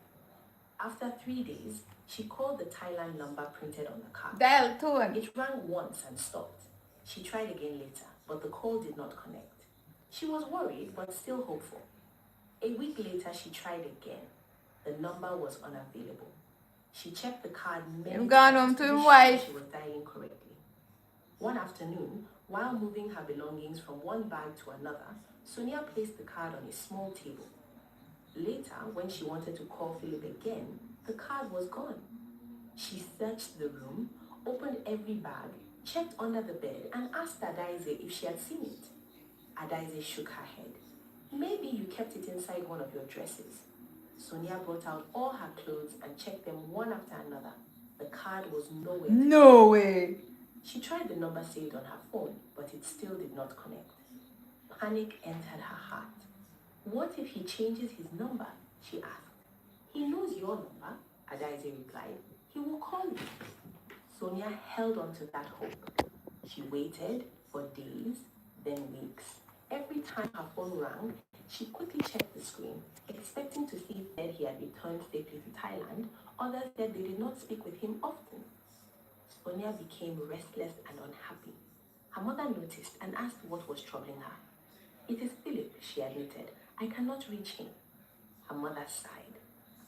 After 3 days, she called the Thailand number printed on the card. Dial tone. It rang once and stopped. She tried again later, but the call did not connect. She was worried, but still hopeful. A week later, she tried again. The number was unavailable. She checked the card many gone home times to to be his sure wife. she was dialing correctly. One afternoon, while moving her belongings from one bag to another, Sonia placed the card on a small table. Later, when she wanted to call Philip again, the card was gone. She searched the room, opened every bag, checked under the bed, and asked Adaize if she had seen it. Adaize shook her head. Maybe you kept it inside one of your dresses. Sonia brought out all her clothes and checked them one after another. The card was nowhere. No way. She tried the number saved on her phone, but it still did not connect. Panic entered her heart. What if he changes his number? She asked. He knows your number, Adaize replied. He will call you. Sonia held on to that hope. She waited for days, then weeks. Every time her phone rang, she quickly checked the screen, expecting to see that he had returned safely to Thailand. Others said they did not speak with him often. Sonia became restless and unhappy. Her mother noticed and asked what was troubling her. It is Philip, she admitted. I cannot reach him. Her mother sighed.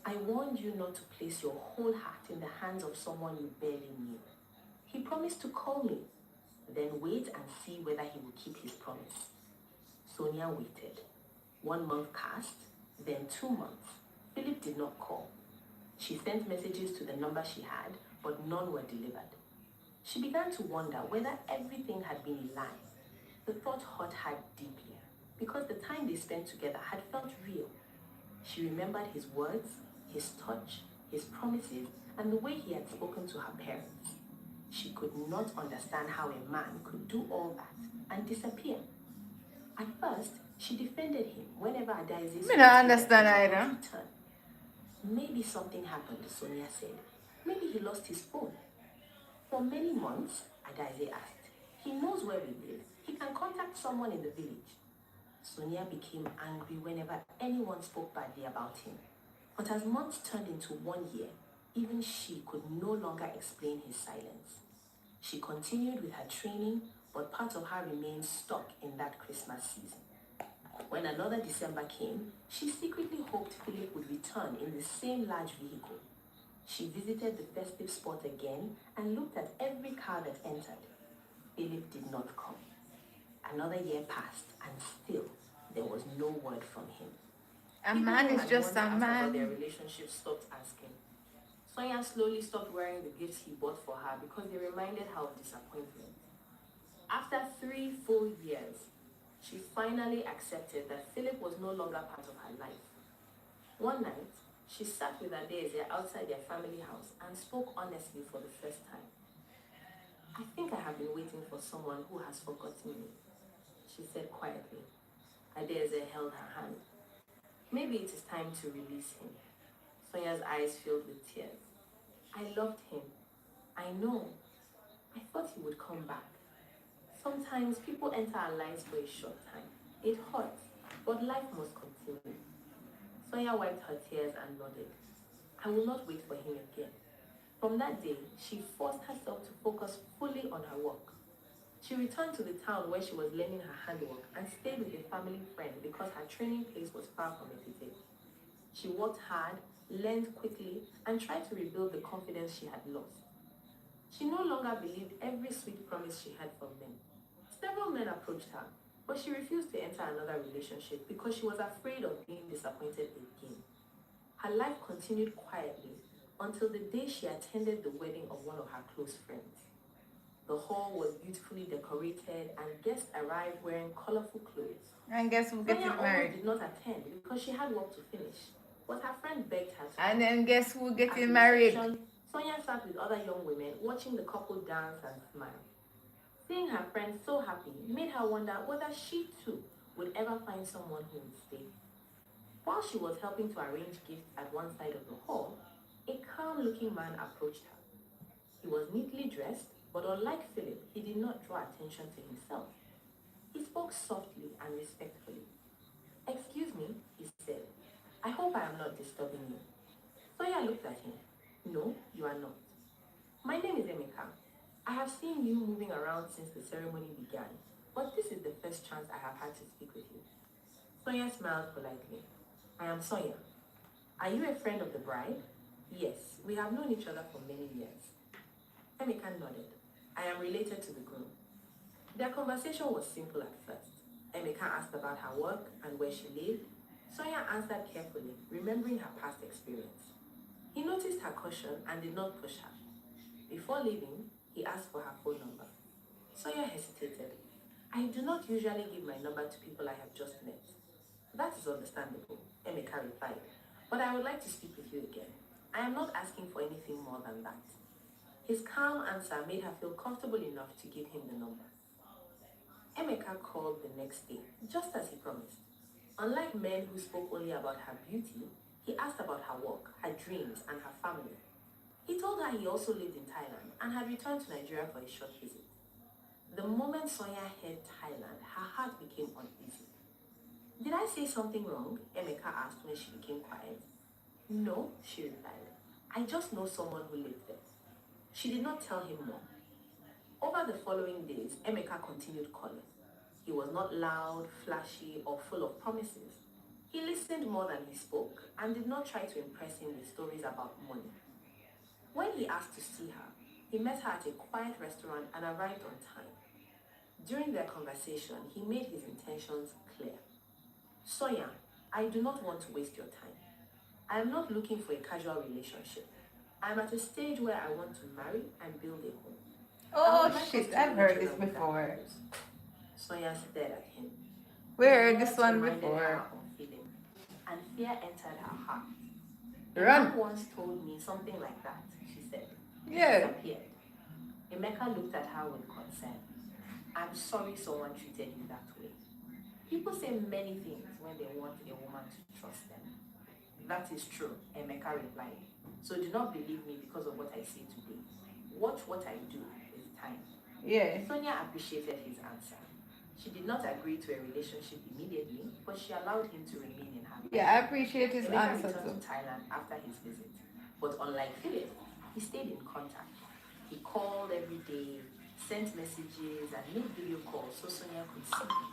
I warned you not to place your whole heart in the hands of someone you barely knew. He promised to call me. Then wait and see whether he will keep his promise. Sonia waited. 1 month passed, then 2 months. Philip did not call. She sent messages to the number she had, but none were delivered. She began to wonder whether everything had been a lie. The thought hurt her deeply, because the time they spent together had felt real. She remembered his words, his touch, his promises, and the way he had spoken to her parents. She could not understand how a man could do all that and disappear. At first, she defended him whenever Adaize Me not understand either. Maybe something happened, Sonia said. Maybe he lost his phone. For many months, Adaize asked, he knows where we live. He can contact someone in the village. Sonia became angry whenever anyone spoke badly about him. But as months turned into 1 year, even she could no longer explain his silence. She continued with her training, but part of her remained stuck in that Christmas season. When another December came, she secretly hoped Philip would return in the same large vehicle. She visited the festive spot again and looked at every car that entered. Philip did not come. Another year passed, and still there was no word from him. A man is just a man. Their relationship stopped asking. Sonia slowly stopped wearing the gifts he bought for her because they reminded her of disappointment. After 3 full years, she finally accepted that Philip was no longer part of her life. One night, she sat with Adaize outside their family house and spoke honestly for the first time. I think I have been waiting for someone who has forgotten me, she said quietly. Adaize held her hand. Maybe it is time to release him. Sonia's eyes filled with tears. I loved him. I know. I thought he would come back. Sometimes people enter our lives for a short time. It hurts, but life must continue. Sonia wiped her tears and nodded. I will not wait for him again. From that day, she forced herself to focus fully on her work. She returned to the town where she was learning her handwork and stayed with a family friend because her training place was far from Ekiti. She worked hard, learned quickly, and tried to rebuild the confidence she had lost. She no longer believed every sweet promise she had from men. Several men approached her, but she refused to enter another relationship because she was afraid of being disappointed again. Her life continued quietly until the day she attended the wedding of one of her close friends. The hall was beautifully decorated and guests arrived wearing colorful clothes. And guess who getting Sonia married? almost did not attend because she had work to finish, but her friend begged her to. And then guess who At getting the married? reception, Sonia sat with other young women watching the couple dance and smile. Seeing her friend so happy made her wonder whether she too would ever find someone who would stay. While she was helping to arrange gifts at one side of the hall, a calm-looking man approached her. He was neatly dressed, but unlike Philip, he did not draw attention to himself. He spoke softly and respectfully. Excuse me, he said. I hope I am not disturbing you. Sonia looked at him. No, you are not. My name is Emeka. I have seen you moving around since the ceremony began, but this is the first chance I have had to speak with you. Sonia smiled politely. I am Sonia. Are you a friend of the bride? Yes, we have known each other for many years. Emeka nodded. I am related to the groom. Their conversation was simple at first. Emeka asked about her work and where she lived. Sonia answered carefully, remembering her past experience. He noticed her caution and did not push her. Before leaving, he asked for her phone number. Sonia hesitated. I do not usually give my number to people I have just met. That is understandable, Emeka replied. But I would like to speak with you again. I am not asking for anything more than that. His calm answer made her feel comfortable enough to give him the number. Emeka called the next day, just as he promised. Unlike men who spoke only about her beauty, he asked about her work, her dreams, and her family. He told her he also lived in Thailand and had returned to Nigeria for a short visit. The moment Sonia heard Thailand, her heart became uneasy. Did I say something wrong? Emeka asked when she became quiet. No, she replied. I just know someone who lived there. She did not tell him more. Over the following days, Emeka continued calling. He was not loud, flashy, or full of promises. He listened more than he spoke and did not try to impress him with stories about money. When he asked to see her, he met her at a quiet restaurant and arrived on time. During their conversation, he made his intentions clear. Sonia, I do not want to waste your time. I am not looking for a casual relationship. I am at a stage where I want to marry and build a home. Oh shit, I've heard this before. Sonia stared at him. We heard this one Reminded before. her of Philip, and fear entered her heart. A Run. man once told me something like that, she said. Yeah. He disappeared. Emeka looked at her with concern. I'm sorry someone treated you that way. People say many things when they want a woman to trust them. That is true, Emeka replied. So do not believe me because of what I say today. Watch what I do with time. Yeah. Sonia appreciated his answer. She did not agree to a relationship immediately, but she allowed him to remain in her life. Yeah, I appreciate his Emeka answer returned too. to Thailand after his visit, but unlike Philip, he stayed in contact. He called every day, sent messages, and made video calls so Sonia could see him.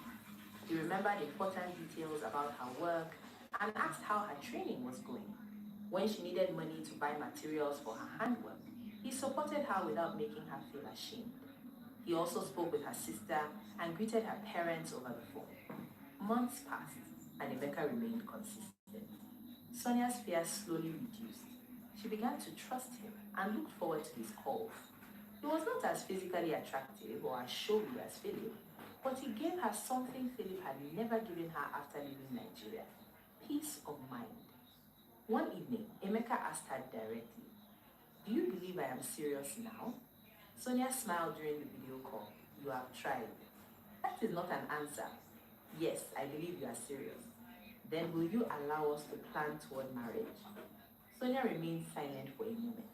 He remembered important details about her work and asked how her training was going. When she needed money to buy materials for her handwork, he supported her without making her feel ashamed. He also spoke with her sister and greeted her parents over the phone. Months passed, and Emeka remained consistent. Sonia's fear slowly reduced. She began to trust him and looked forward to his calls. He was not as physically attractive or as showy as Philip, but he gave her something Philip had never given her after leaving Nigeria: peace of mind. One evening, Emeka asked her directly, do you believe I am serious now? Sonia smiled during the video call. You have tried. That is not an answer. Yes, I believe you are serious. Then will you allow us to plan toward marriage? Sonia remained silent for a moment.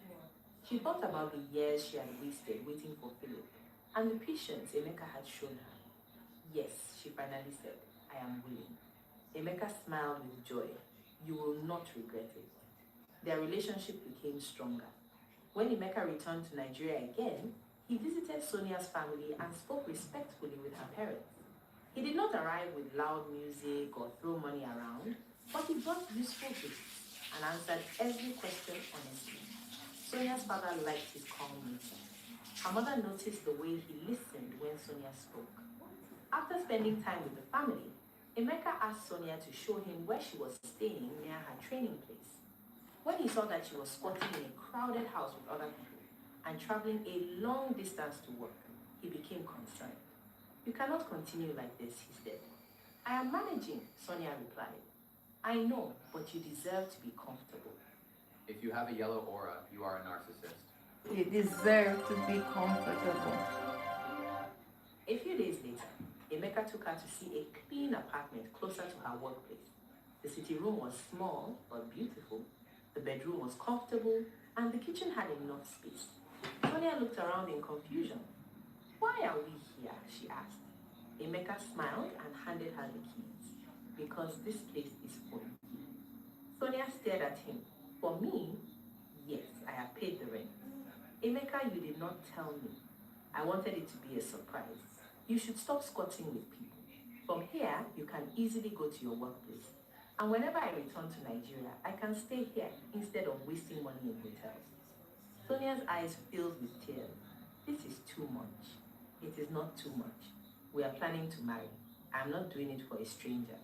She thought about the years she had wasted waiting for Philip and the patience Emeka had shown her. Yes, she finally said, I am willing. Emeka smiled with joy. You will not regret it. Their relationship became stronger. When Emeka returned to Nigeria again, he visited Sonia's family and spoke respectfully with her parents. He did not arrive with loud music or throw money around, but he brought useful gifts and answered every question honestly. Sonia's father liked his calm nature. Her mother noticed the way he listened when Sonia spoke. After spending time with the family, Emeka asked Sonia to show him where she was staying near her training place. When he saw that she was squatting in a crowded house with other people and traveling a long distance to work, he became concerned. You cannot continue like this, he said. I am managing, Sonia replied. I know, but you deserve to be comfortable. If you have a yellow aura, you are a narcissist. You deserve to be comfortable. A few days later, Emeka took her to see a clean apartment closer to her workplace. The sitting room was small but beautiful. The bedroom was comfortable, and the kitchen had enough space. Sonia looked around in confusion. Why are we here? She asked. Emeka smiled and handed her the keys. Because this place is for you. Sonia stared at him. For me? Yes, I have paid the rent. Emeka, you did not tell me. I wanted it to be a surprise. You should stop squatting with people. From here, you can easily go to your workplace. And whenever I return to Nigeria, I can stay here instead of wasting money in hotels. Sonia's eyes filled with tears. This is too much. It is not too much. We are planning to marry. I'm not doing it for a stranger.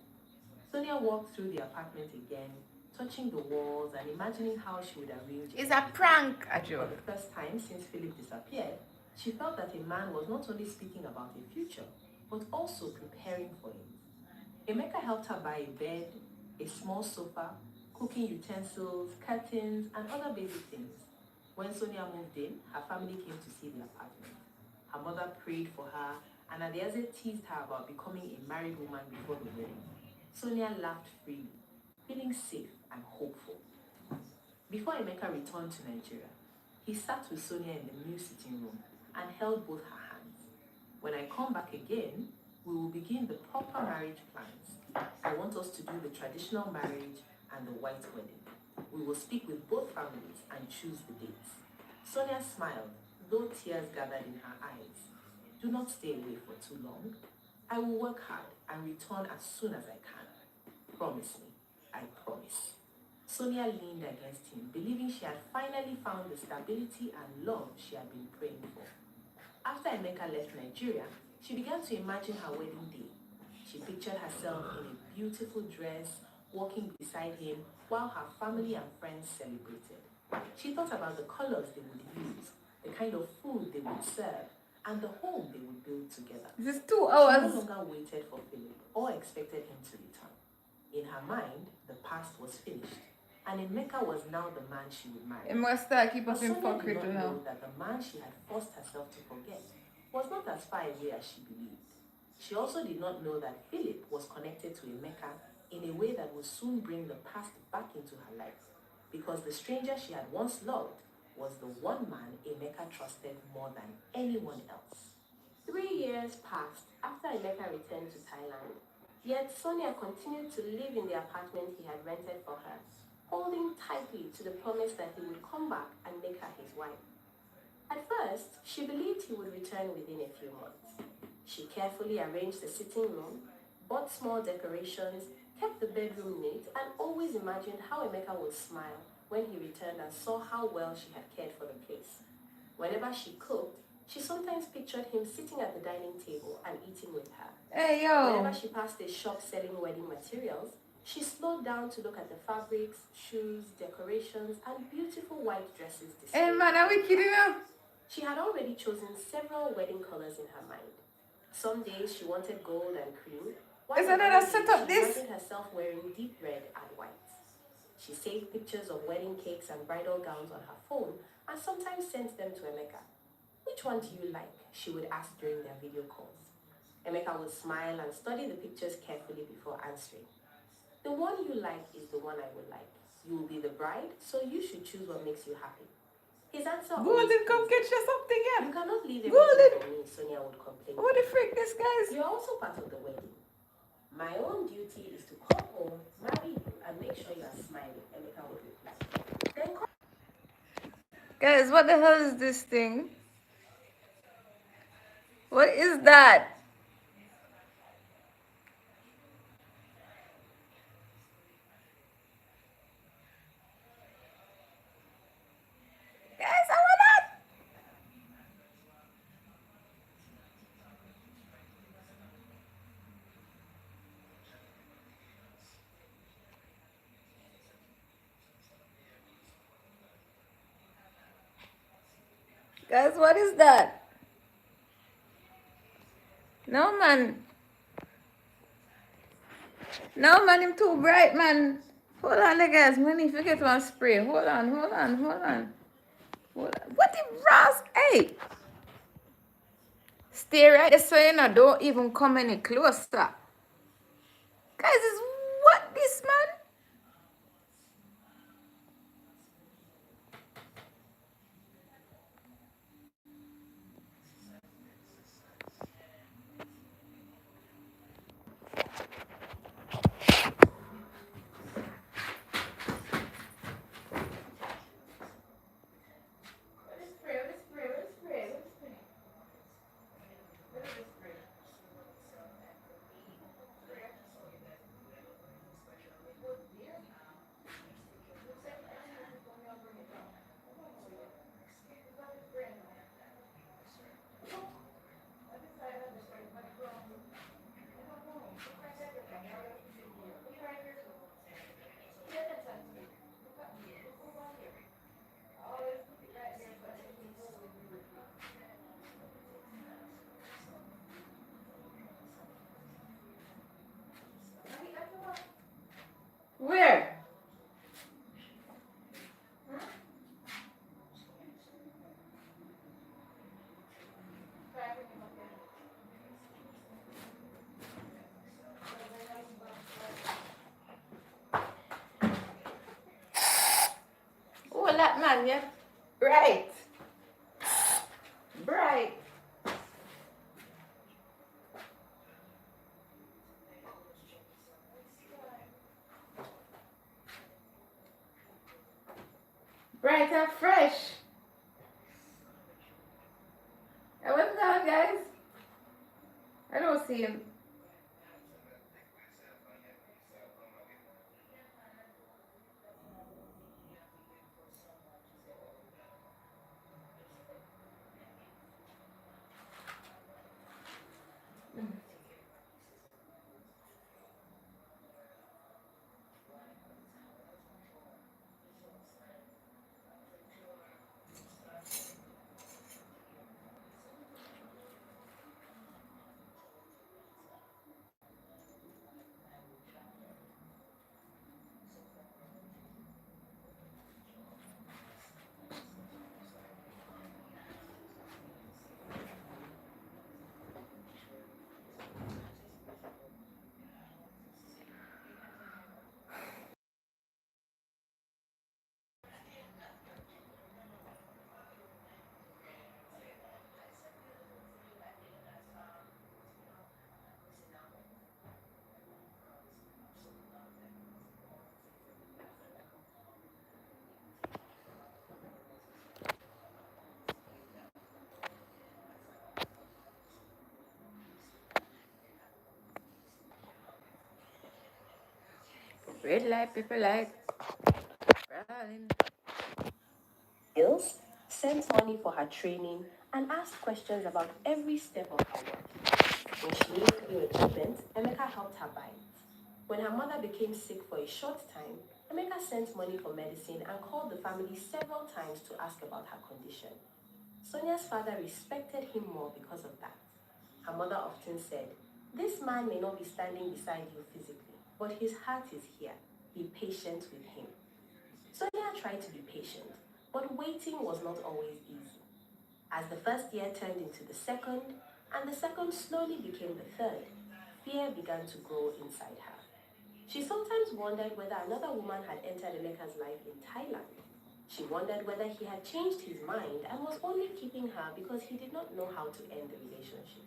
Sonia walked through the apartment again, touching the walls and imagining how she would arrange it. It's a prank, Ajo. For the first time since Philip disappeared, she felt that a man was not only speaking about a future, but also preparing for it. Emeka helped her buy a bed, a small sofa, cooking utensils, curtains, and other basic things. When Sonia moved in, her family came to see the apartment. Her mother prayed for her, and Adeaze teased her about becoming a married woman before the wedding. Sonia laughed freely, feeling safe and hopeful. Before Emeka returned to Nigeria, he sat with Sonia in the new sitting room and held both her hands. When I come back again, we will begin the proper marriage plans. I want us to do the traditional marriage and the white wedding. We will speak with both families and choose the dates. Sonia smiled, though tears gathered in her eyes. Do not stay away for too long. I will work hard and return as soon as I can. Promise me. I promise. Sonia leaned against him, believing she had finally found the stability and love she had been praying for. After Emeka left Nigeria, she began to imagine her wedding day. She pictured herself in a beautiful dress, walking beside him while her family and friends celebrated. She thought about the colors they would use, the kind of food they would serve, and the home they would build together. This is 2 hours. She no longer waited for Philip or expected him to return. In her mind, the past was finished, and Emeka was now the man she would marry. It must keep But us in Sonia did pocket not now. know that the man she had forced herself to forget was not as far away as she believed. She also did not know that Philip was connected to Emeka in a way that would soon bring the past back into her life, because the stranger she had once loved was the one man Emeka trusted more than anyone else. 3 years passed after Emeka returned to Thailand, yet Sonia continued to live in the apartment he had rented for her, holding tightly to the promise that he would come back and make her his wife. At first, she believed he would return within a few months. She carefully arranged the sitting room, bought small decorations, kept the bedroom neat, and always imagined how Emeka would smile when he returned and saw how well she had cared for the place. Whenever she cooked, she sometimes pictured him sitting at the dining table and eating with her. Hey, yo. Whenever she passed a shop selling wedding materials, she slowed down to look at the fabrics, shoes, decorations, and beautiful white dresses displayed. Hey, man, are we kidding now? She had already chosen several wedding colors in her mind. Some days she wanted gold and cream, while Is on another other days setup she this? imagined herself wearing deep red and white. She saved pictures of wedding cakes and bridal gowns on her phone and sometimes sent them to Emeka. Which one do you like? She would ask during their video calls. Emeka would smile and study the pictures carefully before answering. The one you like is the one I would like. You will be the bride, so you should choose what makes you happy. His answer Golden, come get you something here. You cannot leave everything Golden. for me, Sonia would complain. What the frick, this guys? You're also part of the wedding. My own duty is to come home, marry you, and make sure you are smiling, Emeka would reply. Then Guys, what the hell is this thing? What is that? Guys, I want that. Guys, what is that? No, man. No, man, him too bright, man. Hold on, there, guys. Man, if you get one spray. Hold on, hold on, hold on. Hold on. What the Ross? Hey! Stay right there so you know, don't even come any closer. Guys, is what this, man? on, yeah. Bright. Bright. Bright and fresh. I went down, guys. I don't see him. Red light, pepper light. Rolling. Bills, sent money for her training, and asked questions about every step of her work. When she needed new equipment, Emeka helped her buy it. When her mother became sick for a short time, Emeka sent money for medicine and called the family several times to ask about her condition. Sonia's father respected him more because of that. Her mother often said, "This man may not be standing beside you physically, but his heart is here. Be patient with him." Sonia tried to be patient, but waiting was not always easy. As the first year turned into the second, and the second slowly became the third, fear began to grow inside her. She sometimes wondered whether another woman had entered Emeka's life in Thailand. She wondered whether he had changed his mind and was only keeping her because he did not know how to end the relationship.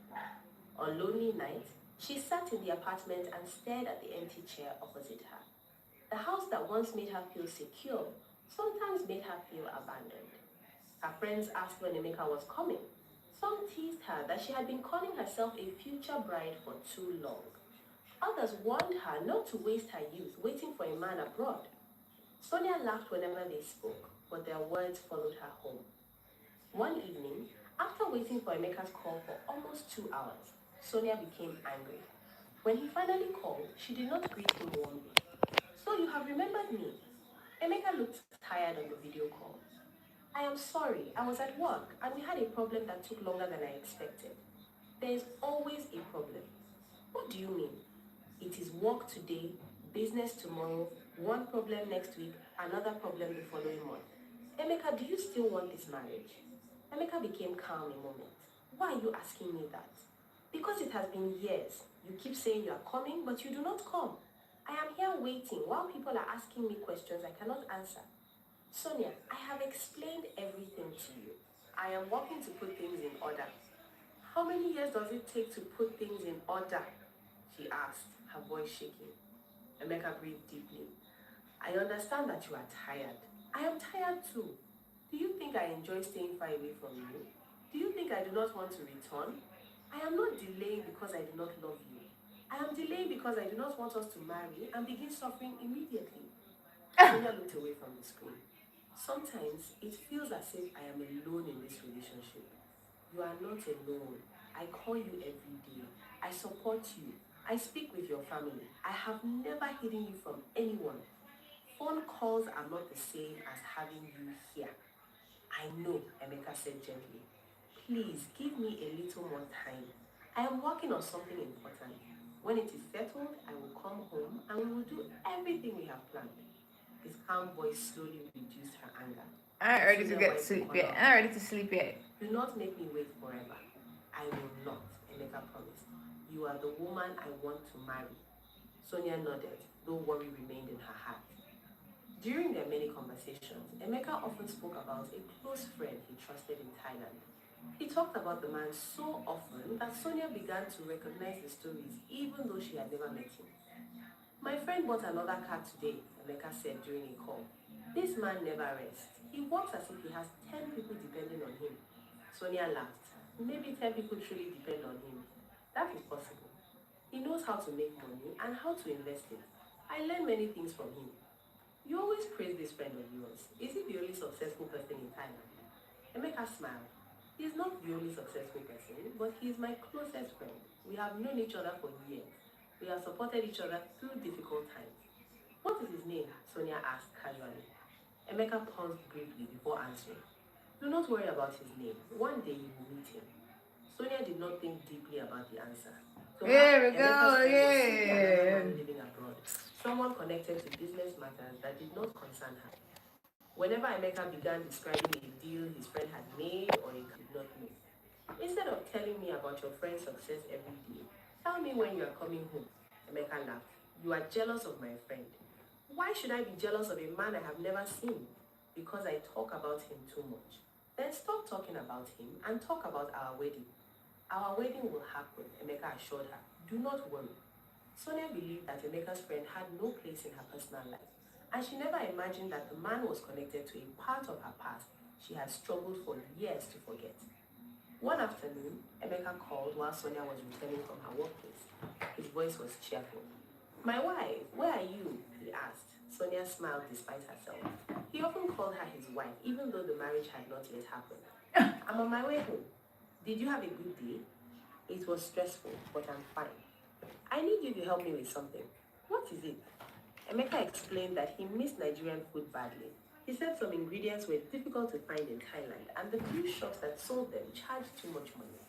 On lonely nights, she sat in the apartment and stared at the empty chair opposite her. The house that once made her feel secure sometimes made her feel abandoned. Her friends asked when Emeka was coming. Some teased her that she had been calling herself a future bride for too long. Others warned her not to waste her youth waiting for a man abroad. Sonia laughed whenever they spoke, but their words followed her home. One evening, after waiting for Emeka's call for almost 2 hours, Sonia became angry. When he finally called, she did not greet him warmly. "So you have remembered me?" Emeka looked tired on the video call. "I am sorry, I was at work and we had a problem that took longer than I expected." There is always a problem. "What do you mean?" "It is work today, business tomorrow, one problem next week, another problem the following month. Emeka, do you still want this marriage?" Emeka became calm a moment. "Why are you asking me that?" "Because it has been years. You keep saying you are coming, but you do not come. I am here waiting while people are asking me questions I cannot answer." "Sonia, I have explained everything to you. I am working to put things in order." "How many years does it take to put things in order?" she asked, her voice shaking. Emeka breathed deeply. "I understand that you are tired. I am tired too. Do you think I enjoy staying far away from you? Do you think I do not want to return? I am not delaying because I do not love you. I am delaying because I do not want us to marry and begin suffering immediately." Sonia looked away from the screen. "Sometimes it feels as if I am alone in this relationship." "You are not alone. I call you every day. I support you. I speak with your family. I have never hidden you from anyone. Phone calls are not the same as having you here." "I know," Emeka said gently. "Please give me a little more time. I am working on something important. When it is settled, I will come home and we will do everything we have planned." His calm voice slowly reduced her anger. I ain't ready to Sonia get wiped the sleep corner yet. of I her ain't ready to eye. sleep yet. "Do not make me wait forever." "I will not," Emeka promised. "You are the woman I want to marry." Sonia nodded, though worry remained in her heart. During their many conversations, Emeka often spoke about a close friend he trusted in Thailand. He talked about the man so often that Sonia began to recognize the stories even though she had never met him. My friend bought another car today, Emeka said during a call. This man never rests. He works as if he has 10 people depending on him. Sonia laughed. Maybe 10 people truly depend on him. That is possible. He knows how to make money and how to invest it. I learned many things from him. You always praise this friend of yours. Is he the only successful person in Thailand? Emeka smiled. He is not the only successful person, but he is my closest friend. We have known each other for years. We have supported each other through difficult times. What is his name? Sonia asked casually. Emeka paused briefly before answering. Do not worry about his name. One day you will meet him. Sonia did not think deeply about the answer. So Here we Emeka's go friend was simply another again. man living abroad, someone connected to business matters that did not concern her. Whenever Emeka began describing a deal his friend had made or he did not know, instead of telling me about your friend's success every day, tell me when you are coming home. Emeka laughed. You are jealous of my friend. Why should I be jealous of a man I have never seen? Because I talk about him too much. Then stop talking about him and talk about our wedding. Our wedding will happen, Emeka assured her. Do not worry. Sonia believed that Emeka's friend had no place in her personal life, and she never imagined that the man was connected to a part of her past she had struggled for years to forget. One afternoon, Emeka called while Sonia was returning from her workplace. His voice was cheerful. My wife, where are you? He asked. Sonia smiled despite herself. He often called her his wife, even though the marriage had not yet happened. I'm on my way home. Did you have a good day? It was stressful, but I'm fine. I need you to help me with something. What is it? Emeka explained that he missed Nigerian food badly. He said some ingredients were difficult to find in Thailand, and the few shops that sold them charged too much money.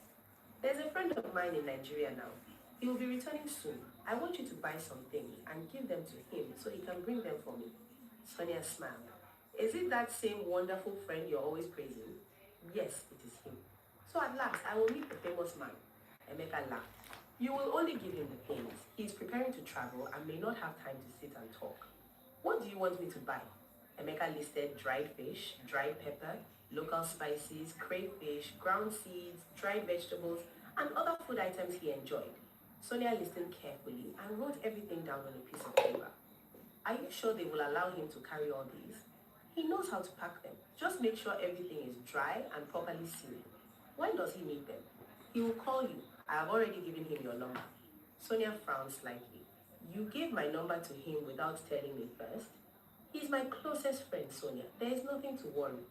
There's a friend of mine in Nigeria now. He will be returning soon. I want you to buy some things and give them to him so he can bring them for me. Sonia smiled. Is it that same wonderful friend you're always praising? Yes, it is him. So at last, I will meet the famous man. Emeka laughed. You will only give him the things. He is preparing to travel and may not have time to sit and talk. What do you want me to buy? Emeka listed dried fish, dried pepper, local spices, crayfish, ground seeds, dried vegetables, and other food items he enjoyed. Sonia listened carefully and wrote everything down on a piece of paper. Are you sure they will allow him to carry all these? He knows how to pack them. Just make sure everything is dry and properly sealed. When does he need them? He will call you. I have already given him your number. Sonia frowned slightly. You gave my number to him without telling me first? He's my closest friend, Sonia. There is nothing to worry.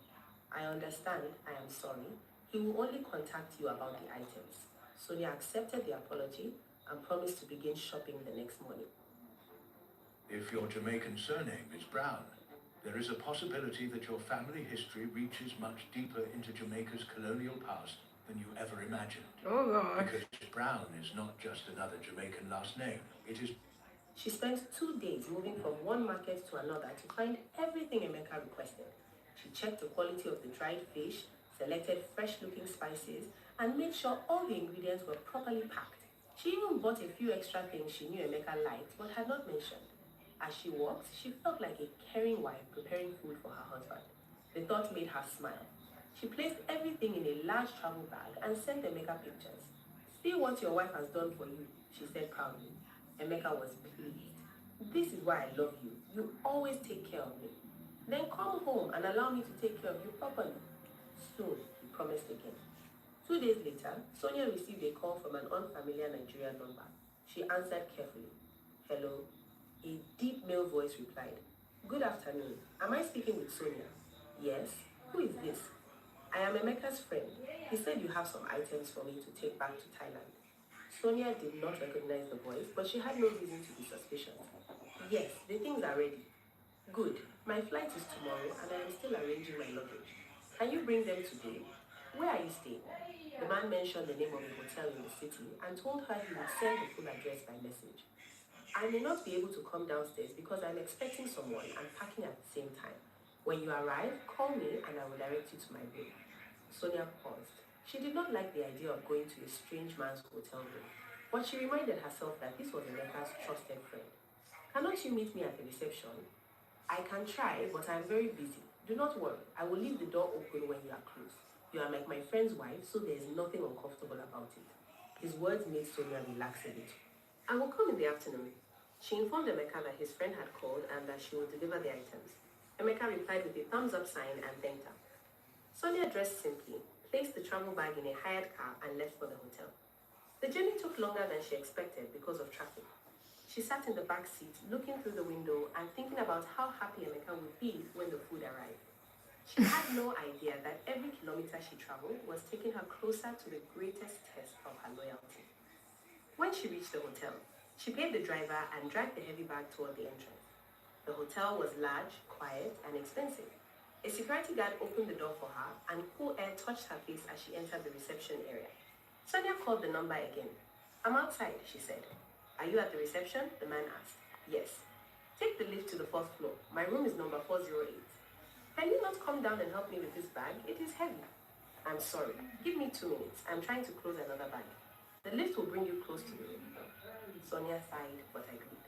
I understand. I am sorry. He will only contact you about the items. Sonia accepted the apology and promised to begin shopping the next morning. If your Jamaican surname is Brown, there is a possibility that your family history reaches much deeper into Jamaica's colonial past than you ever imagined. Oh, gosh. Because Brown is not just another Jamaican last name. It is... She spent 2 days moving from one market to another to find everything Emeka requested. She checked the quality of the dried fish, selected fresh-looking spices, and made sure all the ingredients were properly packed. She even bought a few extra things she knew Emeka liked but had not mentioned. As she walked, she felt like a caring wife preparing food for her husband. The thought made her smile. She placed everything in a large travel bag and sent Emeka pictures. See what your wife has done for you, she said proudly. Emeka was pleased. This is why I love you. You always take care of me. Then come home and allow me to take care of you properly. Soon, he promised again. 2 days later, Sonia received a call from an unfamiliar Nigerian number. She answered carefully. Hello. A deep male voice replied. Good afternoon. Am I speaking with Sonia? Yes. Who is this? I am Emeka's friend. He said you have some items for me to take back to Thailand. Sonia did not recognize the voice, but she had no reason to be suspicious. Yes, the things are ready. Good. My flight is tomorrow and I am still arranging my luggage. Can you bring them today? Where are you staying? The man mentioned the name of a hotel in the city and told her he would send the full address by message. I may not be able to come downstairs because I'm expecting someone and packing at the same time. When you arrive, call me and I will direct you to my room. Sonia paused. She did not like the idea of going to a strange man's hotel room, but she reminded herself that this was Emeka's trusted friend. Cannot you meet me at the reception? I can try, but I'm very busy. Do not worry. I will leave the door open when you are close. You are like my friend's wife, so there is nothing uncomfortable about it. His words made Sonia relax a bit. I will come in the afternoon. She informed Emeka that his friend had called and that she would deliver the items. Emeka replied with a thumbs up sign and thanked her. Sonia dressed simply, placed the travel bag in a hired car and left for the hotel. The journey took longer than she expected because of traffic. She sat in the back seat, looking through the window and thinking about how happy Emeka would be when the food arrived. She had no idea that every kilometer she traveled was taking her closer to the greatest test of her loyalty. When she reached the hotel, she paid the driver and dragged the heavy bag toward the entrance. The hotel was large, quiet, and expensive. A security guard opened the door for her, and cool air touched her face as she entered the reception area. Sonia called the number again. I'm outside, she said. Are you at the reception? The man asked. Yes. Take the lift to the 4th floor. My room is number 408. Can you not come down and help me with this bag? It is heavy. I'm sorry. Give me 2 minutes. I'm trying to close another bag. The lift will bring you close to the room. Sonia sighed, but agreed.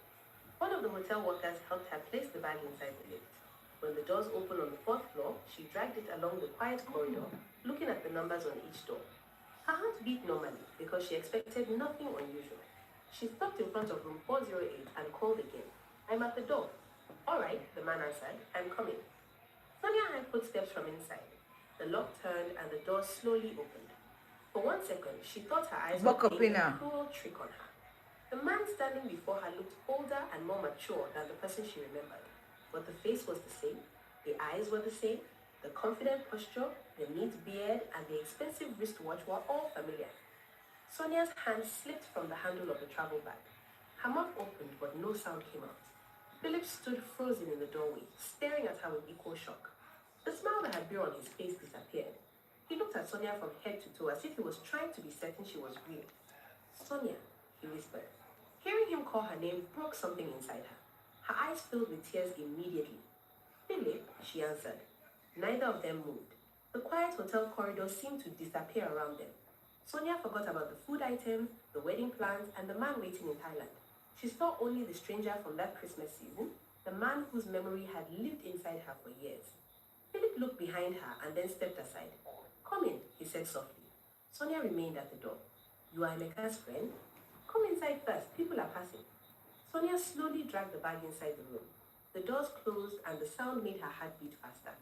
One of the hotel workers helped her place the bag inside the lift. When the doors opened on the 4th floor, she dragged it along the quiet corridor, looking at the numbers on each door. Her heart beat normally because she expected nothing unusual. She stopped in front of room 408 and called again. I'm at the door. All right, the man answered. I'm coming. Sonia heard footsteps from inside. The lock turned and the door slowly opened. For 1 second, she thought her eyes were playing a cruel trick on her. The man standing before her looked older and more mature than the person she remembered. But the face was the same, the eyes were the same, the confident posture, the neat beard, and the expensive wristwatch were all familiar. Sonia's hand slipped from the handle of the travel bag. Her mouth opened, but no sound came out. Philip stood frozen in the doorway, staring at her with equal shock. The smile that had been on his face disappeared. He looked at Sonia from head to toe as if he was trying to be certain she was real. Sonia, he whispered. Hearing him call her name broke something inside her. Her eyes filled with tears immediately. Philip, she answered. Neither of them moved. The quiet hotel corridor seemed to disappear around them. Sonia forgot about the food items, the wedding plans, and the man waiting in Thailand. She saw only the stranger from that Christmas season, the man whose memory had lived inside her for years. Philip looked behind her and then stepped aside. Come in, he said softly. Sonia remained at the door. You are Emeka's friend? Come inside first, people are passing. Sonia slowly dragged the bag inside the room. The doors closed and the sound made her heart beat faster.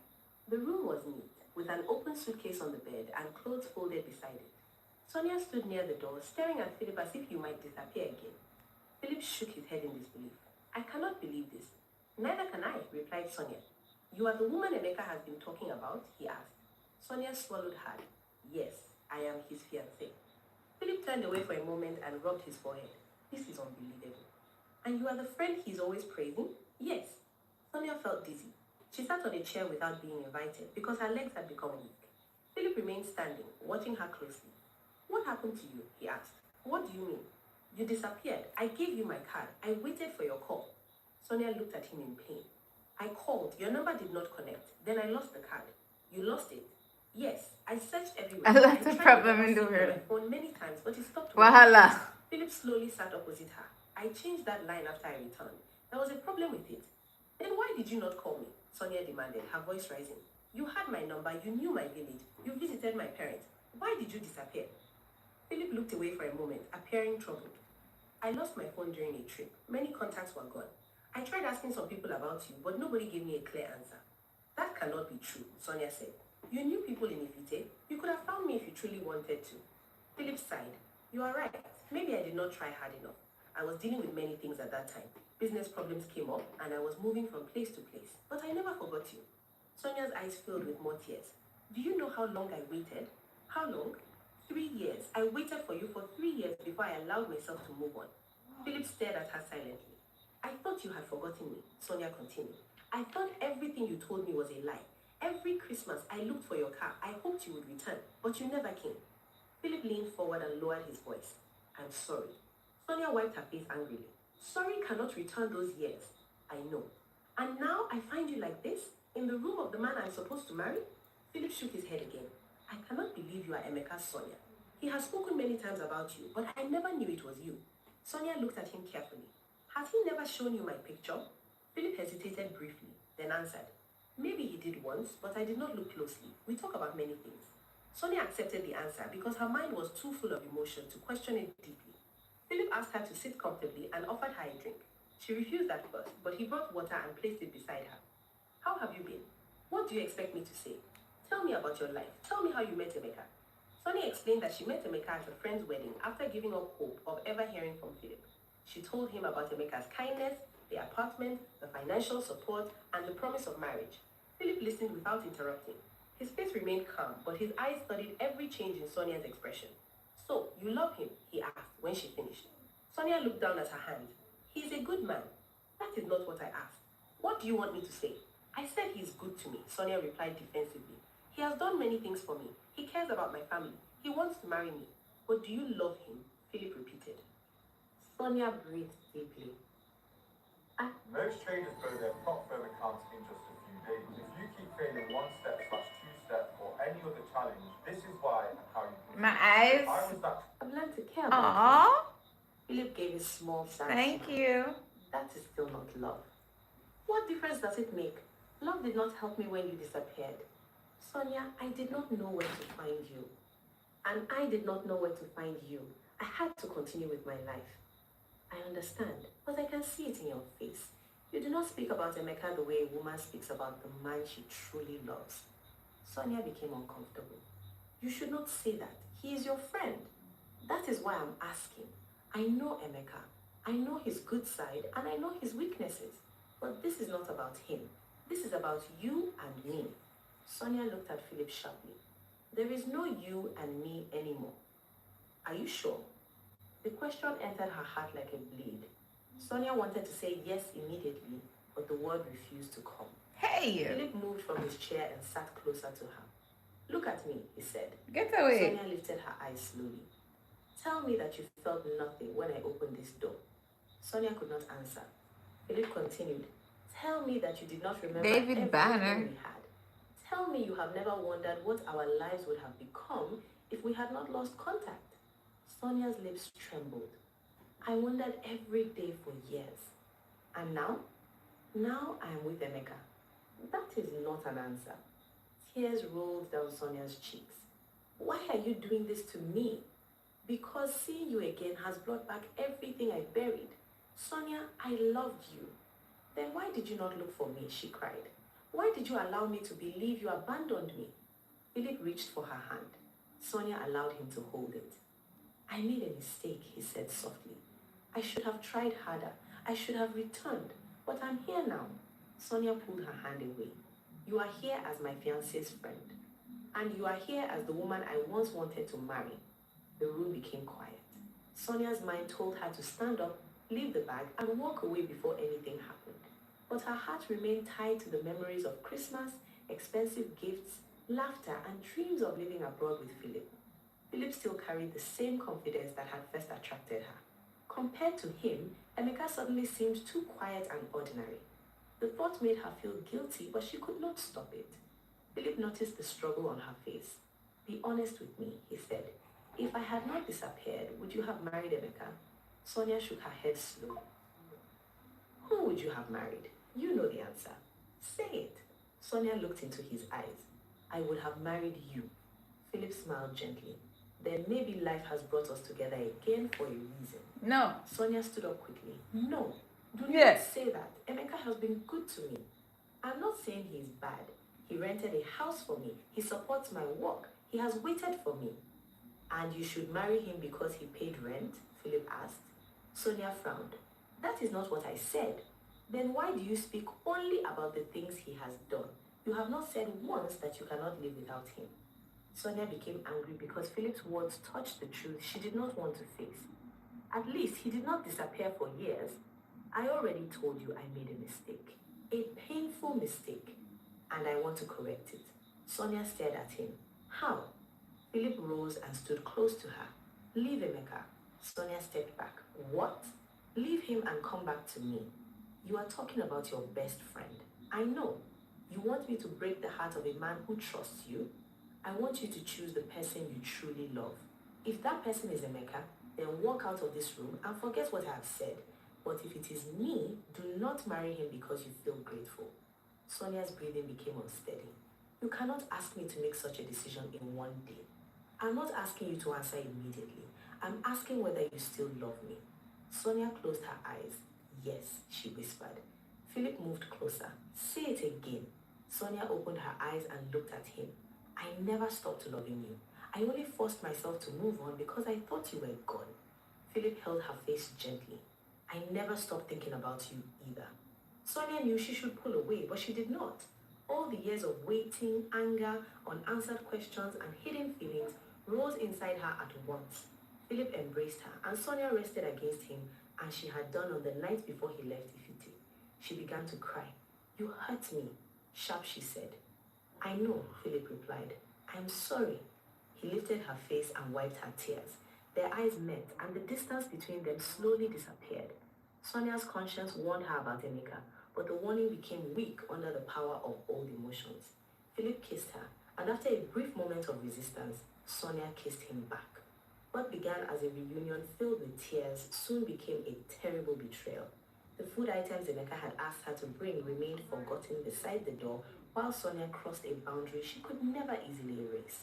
The room was neat, with an open suitcase on the bed and clothes folded beside it. Sonia stood near the door, staring at Philip as if he might disappear again. Philip shook his head in disbelief. I cannot believe this. Neither can I, replied Sonia. You are the woman Emeka has been talking about? He asked. Sonia swallowed hard. Yes, I am his fiancée. Philip turned away for a moment and rubbed his forehead. This is unbelievable. And you are the friend he's always praising? Yes. Sonia felt dizzy. She sat on a chair without being invited because her legs had become weak. Philip remained standing, watching her closely. What happened to you? He asked. What do you mean? You disappeared. I gave you my card. I waited for your call. Sonia looked at him in pain. I called. Your number did not connect. Then I lost the card. You lost it? Yes. I searched everywhere. A lot of problem in the my world. phone many times, but it stopped working. Wahala. Philip slowly sat opposite her. I changed that line after I returned. There was a problem with it. Then why did you not call me? Sonia demanded, her voice rising. You had my number. You knew my village. You visited my parents. Why did you disappear? Philip looked away for a moment, appearing troubled. I lost my phone during a trip. Many contacts were gone. I tried asking some people about you, but nobody gave me a clear answer. That cannot be true, Sonia said. You knew people in Ifite. You could have found me if you truly wanted to. Philip sighed. You are right. Maybe I did not try hard enough. I was dealing with many things at that time. Business problems came up, and I was moving from place to place. But I never forgot you. Sonia's eyes filled with more tears. Do you know how long I waited? How long? 3 years. I waited for you for 3 years before I allowed myself to move on. Philip stared at her silently. I thought you had forgotten me, Sonia continued. I thought everything you told me was a lie. Every Christmas, I looked for your car. I hoped you would return, but you never came. Philip leaned forward and lowered his voice. I'm sorry. Sonia wiped her face angrily. Sorry cannot return those years. I know. And now I find you like this, in the room of the man I'm supposed to marry? Philip shook his head again. I cannot believe you are Emeka's Sonia. He has spoken many times about you, but I never knew it was you. Sonia looked at him carefully. Has he never shown you my picture? Philip hesitated briefly. then answered, maybe he did once, but I did not look closely. We talk about many things. Sonia accepted the answer because her mind was too full of emotion to question it deeply. Philip asked her to sit comfortably and offered her a drink. She refused at first, but he brought water and placed it beside her. How have you been? What do you expect me to say? Tell me about your life. Tell me how you met Emeka. Sonia explained that she met Emeka at a friend's wedding after giving up hope of ever hearing from Philip. She told him about Emeka's kindness, the apartment, the financial support, and the promise of marriage. Philip listened without interrupting. His face remained calm, but his eyes studied every change in Sonia's expression. So, you love him? He asked when she finished. Sonia looked down at her hand. He is a good man. That is not what I asked. What do you want me to say? I said he is good to me, Sonia replied defensively. He has done many things for me. He cares about my family. He wants to marry me. But do you love him? Philip repeated. Sonia breathed deeply. Most traders grow their prop firm accounts in just a few days. If you keep failing one step slash two step or any other challenge, this is why and how you can. My eyes. I was that. I've learned to care about Aww. you. Philip gave a small sad Thank smile. you. That is still not love. What difference does it make? Love did not help me when you disappeared. Sonia, I did not know where to find you. And I did not know where to find you. I had to continue with my life. I understand, but I can see it in your face. You do not speak about Emeka the way a woman speaks about the man she truly loves. Sonia became uncomfortable. You should not say that. He is your friend. That is why I'm asking. I know Emeka. I know his good side and I know his weaknesses. But this is not about him. This is about you and me. Sonia looked at Philip sharply. There is no you and me anymore. Are you sure? The question entered her heart like a blade. Sonia wanted to say yes immediately, but the word refused to come. Hey! Philip moved from his chair and sat closer to her. Look at me, he said. Get away. Sonia lifted her eyes slowly. Tell me that you felt nothing when I opened this door. Sonia could not answer. Philip continued. Tell me that you did not remember everything we had. Tell me you have never wondered what our lives would have become if we had not lost contact. Sonia's lips trembled. I wondered every day for years. And now? Now I am with Emeka. That is not an answer. Tears rolled down Sonia's cheeks. Why are you doing this to me? Because seeing you again has brought back everything I buried. Sonia, I loved you. Then why did you not look for me? She cried. Why did you allow me to believe you abandoned me? Philip reached for her hand. Sonia allowed him to hold it. I made a mistake, he said softly. I should have tried harder. I should have returned. But I'm here now. Sonia pulled her hand away. You are here as my fiancé's friend. And you are here as the woman I once wanted to marry. The room became quiet. Sonia's mind told her to stand up, leave the bag, and walk away before anything happened. But her heart remained tied to the memories of Christmas, expensive gifts, laughter, and dreams of living abroad with Philip. Philip still carried the same confidence that had first attracted her. Compared to him, Emeka suddenly seemed too quiet and ordinary. The thought made her feel guilty, but she could not stop it. Philip noticed the struggle on her face. Be honest with me, he said. If I had not disappeared, would you have married Emeka? Sonia shook her head slowly. Who would you have married? You know the answer. Say it. Sonia looked into his eyes. I would have married you. Philip smiled gently. Then maybe life has brought us together again for a reason. No. Sonia stood up quickly. No. Do not Yes. say that. Emeka has been good to me. I'm not saying he is bad. He rented a house for me. He supports my work. He has waited for me. And you should marry him because he paid rent? Philip asked. Sonia frowned. That is not what I said. Then why do you speak only about the things he has done? You have not said once that you cannot live without him. Sonia became angry because Philip's words touched the truth she did not want to face. At least he did not disappear for years. I already told you I made a mistake. A painful mistake. And I want to correct it. Sonia stared at him. How? Philip rose and stood close to her. Leave Emeka. Sonia stepped back. What? Leave him and come back to me. You are talking about your best friend. I know. You want me to break the heart of a man who trusts you? I want you to choose the person you truly love. If that person is Emeka, then walk out of this room and forget what I have said. But if it is me, do not marry him because you feel grateful. Sonia's breathing became unsteady. You cannot ask me to make such a decision in one day. I'm not asking you to answer immediately. I'm asking whether you still love me. Sonia closed her eyes. Yes, she whispered. Philip moved closer. Say it again. Sonia opened her eyes and looked at him. I never stopped loving you. I only forced myself to move on because I thought you were gone. Philip held her face gently. I never stopped thinking about you either. Sonia knew she should pull away, but she did not. All the years of waiting, anger, unanswered questions, and hidden feelings rose inside her at once. Philip embraced her, and Sonia rested against him, as she had done on the night before he left Ifiti. She began to cry. You hurt me, sharp she said. I know, Philip replied. I am sorry. He lifted her face and wiped her tears. Their eyes met, and the distance between them slowly disappeared. Sonia's conscience warned her about Emeka, but the warning became weak under the power of old emotions. Philip kissed her, and after a brief moment of resistance, Sonia kissed him back. What began as a reunion filled with tears soon became a terrible betrayal. The food items Emeka had asked her to bring remained forgotten beside the door, while Sonia crossed a boundary she could never easily erase.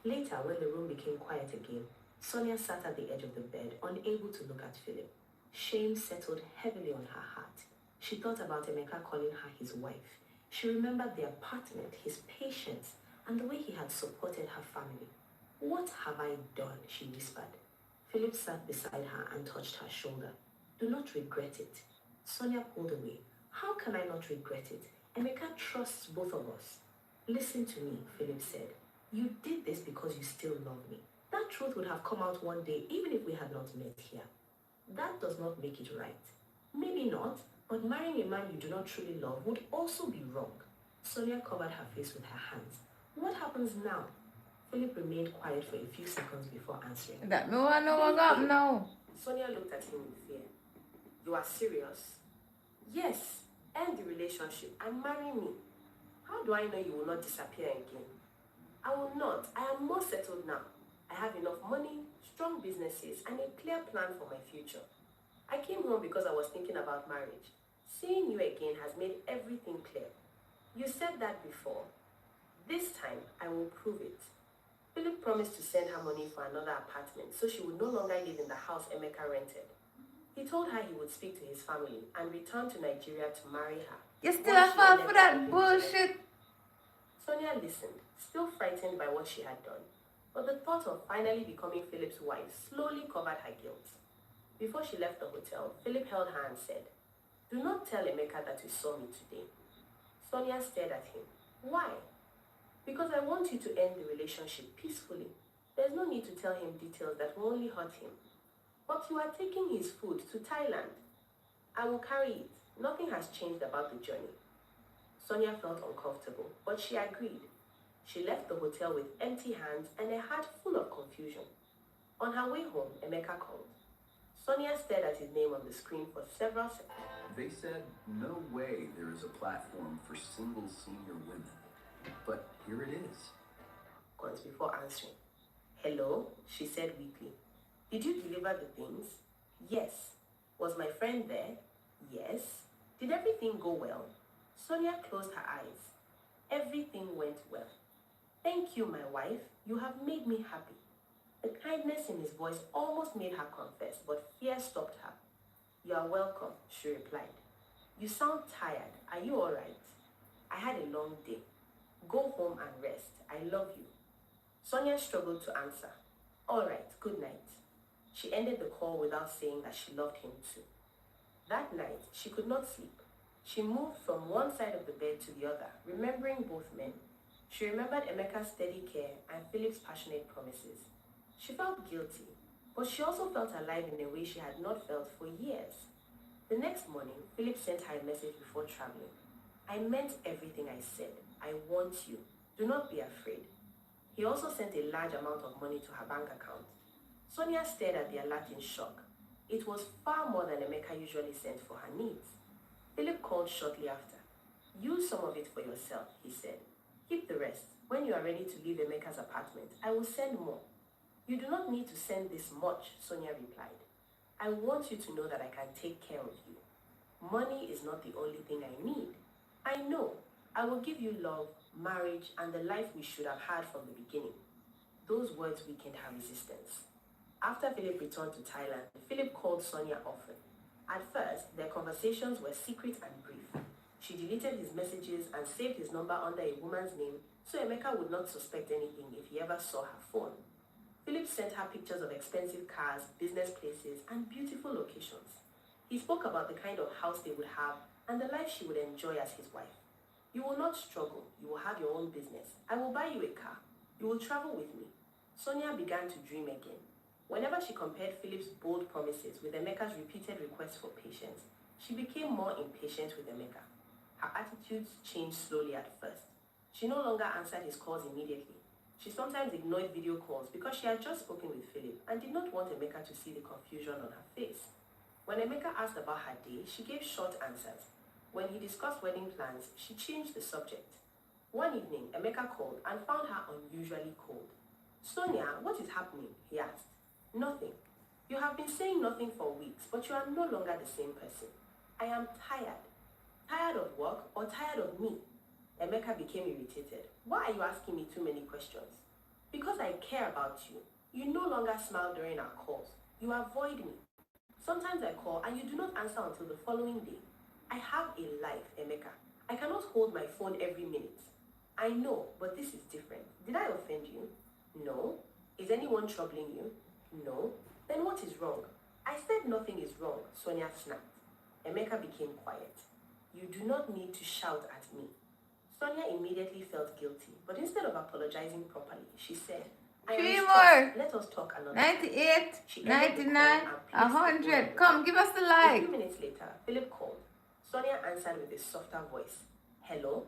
Later, when the room became quiet again, Sonia sat at the edge of the bed, unable to look at Philip. Shame settled heavily on her heart. She thought about Emeka calling her his wife. She remembered the apartment, his patience, and the way he had supported her family. What have I done? She whispered. Philip sat beside her and touched her shoulder. Do not regret it. Sonia pulled away. How can I not regret it? Emeka trusts both of us. Listen to me, Philip said. You did this because you still love me. That truth would have come out one day even if we had not met here. That does not make it right. Maybe not, but marrying a man you do not truly love would also be wrong. Sonia covered her face with her hands. What happens now? Philip remained quiet for a few seconds before answering. That me want know what up now. Sonia looked at him with fear. You are serious? Yes. End the relationship and marry me. How do I know you will not disappear again? I will not. I am more settled now. I have enough money, strong businesses, and a clear plan for my future. I came home because I was thinking about marriage. Seeing you again has made everything clear. You said that before. This time, I will prove it. Philip promised to send her money for another apartment so she would no longer live in the house Emeka rented. He told her he would speak to his family and return to Nigeria to marry her. You still a fall for that bullshit. Sonia listened, still frightened by what she had done. But the thought of finally becoming Philip's wife slowly covered her guilt. Before she left the hotel, Philip held her and said, Do not tell Emeka that you saw me today. Sonia stared at him. Why? Because I want you to end the relationship peacefully. There's no need to tell him details that will only hurt him. But you are taking his food to Thailand. I will carry it. Nothing has changed about the journey. Sonia felt uncomfortable, but she agreed. She left the hotel with empty hands and a heart full of confusion. On her way home, Emeka called. Sonia stared at his name on the screen for several seconds. They said, no way there is a platform for single senior women. But here it is. Before answering. Hello, she said weakly. Did you deliver the things? Yes. Was my friend there? Yes. Did everything go well? Sonia closed her eyes. Everything went well. Thank you, my wife. You have made me happy. The kindness in his voice almost made her confess, but fear stopped her. You are welcome, she replied. You sound tired. Are you all right? I had a long day. Go home and rest. I love you. Sonia struggled to answer. All right, good night. She ended the call without saying that she loved him too. That night, she could not sleep. She moved from one side of the bed to the other, remembering both men. She remembered Emeka's steady care and Philip's passionate promises. She felt guilty, but she also felt alive in a way she had not felt for years. The next morning, Philip sent her a message before traveling. I meant everything I said. I want you. Do not be afraid. He also sent a large amount of money to her bank account. Sonia stared at the alert in shock. It was far more than Emeka usually sent for her needs. Philip called shortly after. Use some of it for yourself, he said. Keep the rest. When you are ready to leave Emeka's apartment, I will send more. You do not need to send this much, Sonia replied. I want you to know that I can take care of you. Money is not the only thing I need. I know, I will give you love, marriage, and the life we should have had from the beginning. Those words weakened her resistance. After Philip returned to Thailand, Philip called Sonia often. At first, their conversations were secret and brief. She deleted his messages and saved his number under a woman's name so Emeka would not suspect anything if he ever saw her phone. Philip sent her pictures of expensive cars, business places, and beautiful locations. He spoke about the kind of house they would have and the life she would enjoy as his wife. You will not struggle. You will have your own business. I will buy you a car. You will travel with me. Sonia began to dream again. Whenever she compared Philip's bold promises with Emeka's repeated requests for patience, she became more impatient with Emeka. Her attitudes changed slowly at first. She no longer answered his calls immediately. She sometimes ignored video calls because she had just spoken with Philip and did not want Emeka to see the confusion on her face. When Emeka asked about her day, she gave short answers. When he discussed wedding plans, she changed the subject. One evening, Emeka called and found her unusually cold. Sonia, what is happening? He asked. Nothing. You have been saying nothing for weeks, but you are no longer the same person. I am tired. Tired of work or tired of me? Emeka became irritated. Why are you asking me too many questions? Because I care about you. You no longer smile during our calls. You avoid me. Sometimes I call and you do not answer until the following day. I have a life, Emeka. I cannot hold my phone every minute. I know, but this is different. Did I offend you? No. Is anyone troubling you? No. Then what is wrong? I said nothing is wrong, Sonia snapped. Emeka became quiet. You do not need to shout at me. Sonia immediately felt guilty, but instead of apologizing properly, she said, I Three am more. stressed. Let us talk another 98, time. She ended the call 99, and placed the phone on 100. the Come, line. give us the A like. few minutes later, Philip called. Sonia answered with a softer voice. Hello?